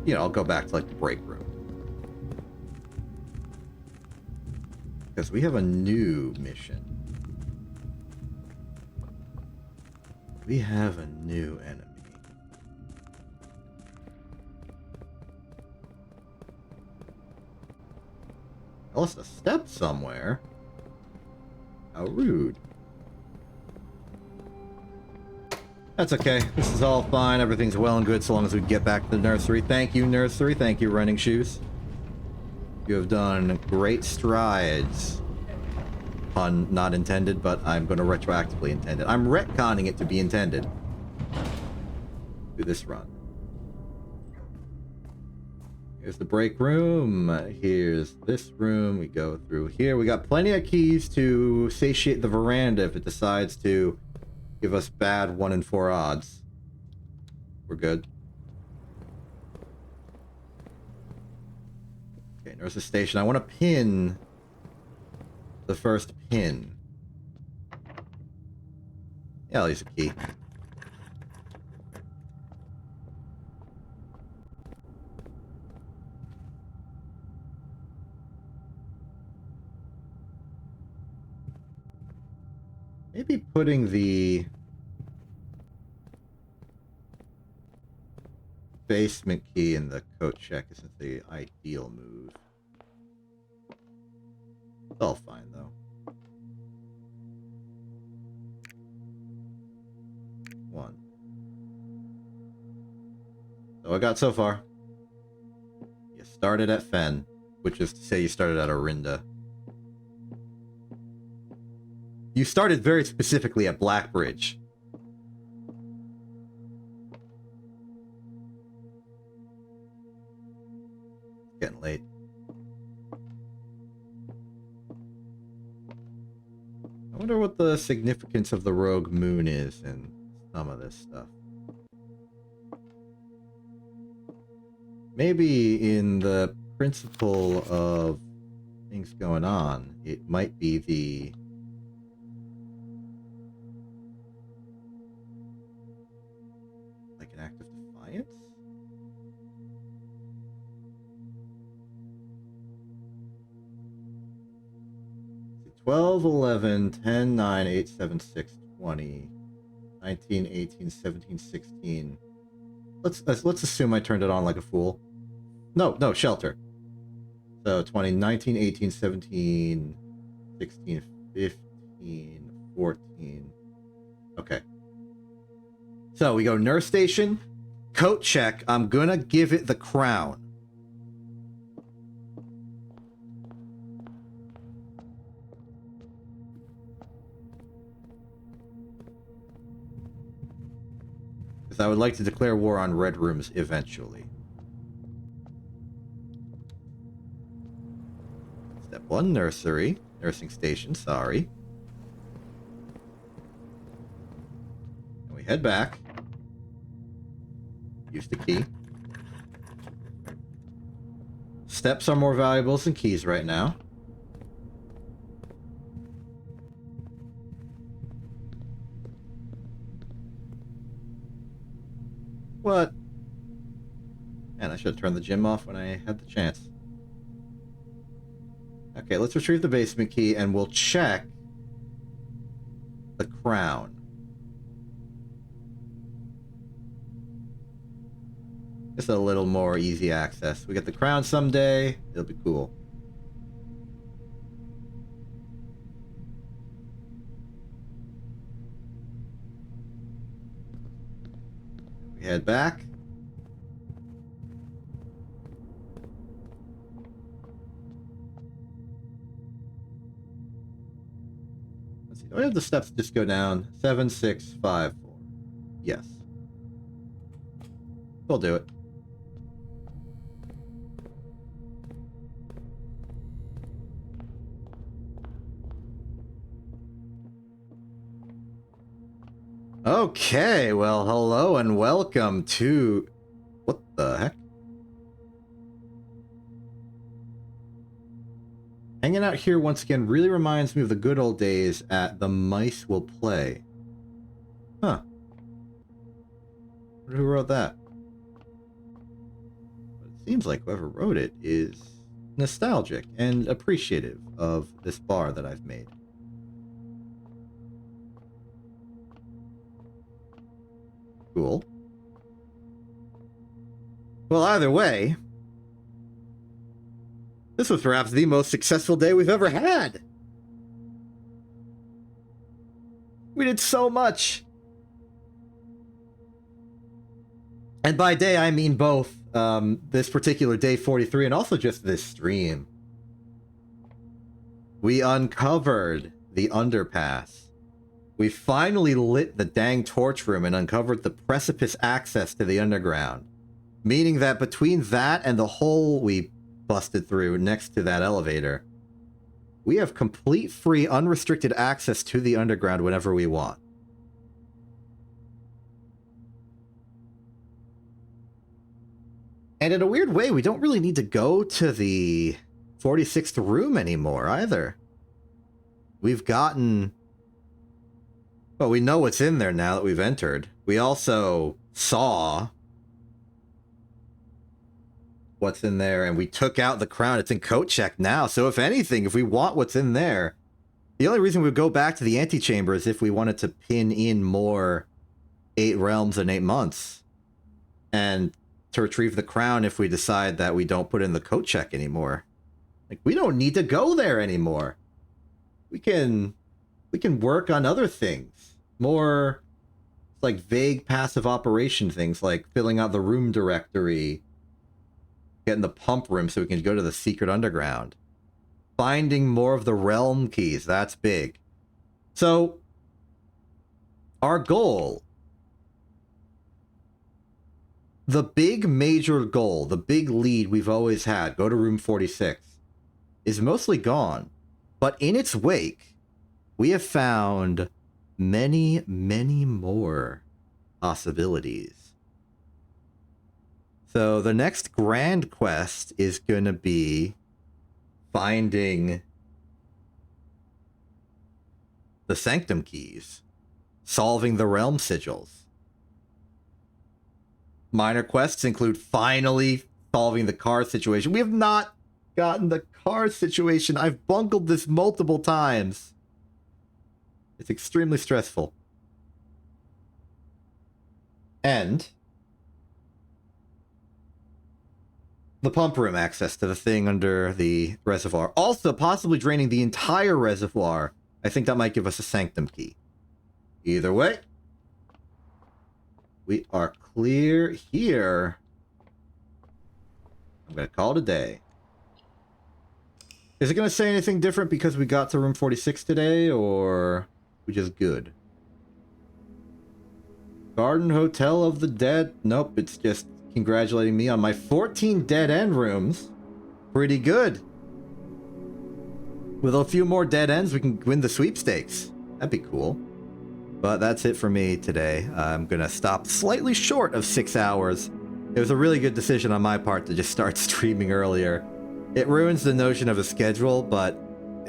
you know, I'll go back to, like, the break room. Because we have a new mission. We have a new enemy. I lost a step somewhere. How rude. That's okay. This is all fine. Everything's well and good so long as we get back to the nursery. Thank you, nursery. Thank you, running shoes. You have done great strides. Pun not intended, but I'm going to retroactively intend it. I'm retconning it to be intended. Do this run. Here's the break room. Here's this room. We go through here. We got plenty of keys to satiate the veranda if it decides to give us bad 1 in 4 odds. We're good. Okay, nurse's station. I want to pin the first pin. Yeah, I'll use a key. Maybe putting the basement key in the coat check isn't the ideal move. It's all fine, though. 1. So I got so far. You started at Fen, which is to say you started at Orinda. You started very specifically at Blackbridge. Getting late. I wonder what the significance of the rogue moon is in some of this stuff. Maybe in the principle of things going on, it might be the like an act of defiance? 12, 11, 10, 9, 8, 7, 6, 20, 19, 18, 17, 16. Let's assume I turned it on like a fool. No, shelter. So 20, 19, 18, 17, 16, 15, 14. Okay. So we go nurse station, coat check. I'm gonna give it the crown. Because I would like to declare war on red rooms eventually. Step 1, nursery. Nursing station, sorry. And we head back. Use the key. Steps are more valuable than keys right now. What? Man, I should have turned the gym off when I had the chance. Okay, let's retrieve the basement key and we'll check the crown. Just a little more easy access. We get the crown someday. It'll be cool. We head back. Let's see. Do I have the steps just go down? 7, 6, 5, 4. Yes. We'll do it. Okay, well, hello and welcome to... What the heck? Hanging out here once again really reminds me of the good old days at The Mice Will Play. Huh. Who wrote that? It seems like whoever wrote it is nostalgic and appreciative of this bar that I've made. Cool. Well, either way, this was perhaps the most successful day we've ever had. We did so much. And by day, I mean both this particular day 43 and also just this stream. We uncovered the underpass. We finally lit the dang torch room and uncovered the precipice access to the underground. Meaning that between that and the hole we busted through next to that elevator, we have complete, free, unrestricted access to the underground whenever we want. And in a weird way, we don't really need to go to the 46th room anymore, either. We've gotten... Well, we know what's in there now that we've entered. We also saw what's in there, and we took out the crown. It's in coat check now, so if anything, if we want what's in there, The only reason we would go back to the antechamber is if we wanted to pin in more 8 realms in 8 months. And to retrieve the crown if we decide that we don't put in the coat check anymore. Like, we don't need to go there anymore. We can work on other things. More like vague passive operation things, like filling out the room directory, getting the pump room so we can go to the secret underground. Finding more of the realm keys, that's big. So, our goal, the big major goal, the big lead we've always had, go to room 46, is mostly gone. But in its wake, we have found many, many more possibilities. So the next grand quest is going to be finding the sanctum keys, solving the realm sigils. Minor quests include finally solving the car situation. We have not gotten the car situation. I've bungled this multiple times. It's extremely stressful. And the pump room access to the thing under the reservoir. Also, possibly draining the entire reservoir. I think that might give us a sanctum key. Either way, we are clear here. I'm going to call it a day. Is it going to say anything different because we got to room 46 today, or we just good? Garden Hotel of the Dead? Nope, it's just congratulating me on my 14 dead end rooms. Pretty good. With a few more dead ends, we can win the sweepstakes. That'd be cool. But that's it for me today. I'm going to stop slightly short of 6 hours. It was a really good decision on my part to just start streaming earlier. It ruins the notion of a schedule, but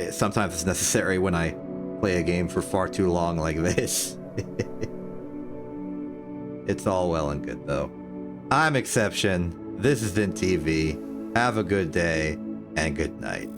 sometimes it's necessary when I play a game for far too long like this. It's all well and good, though. I'm Exception. This is Din TV. Have a good day, and good night.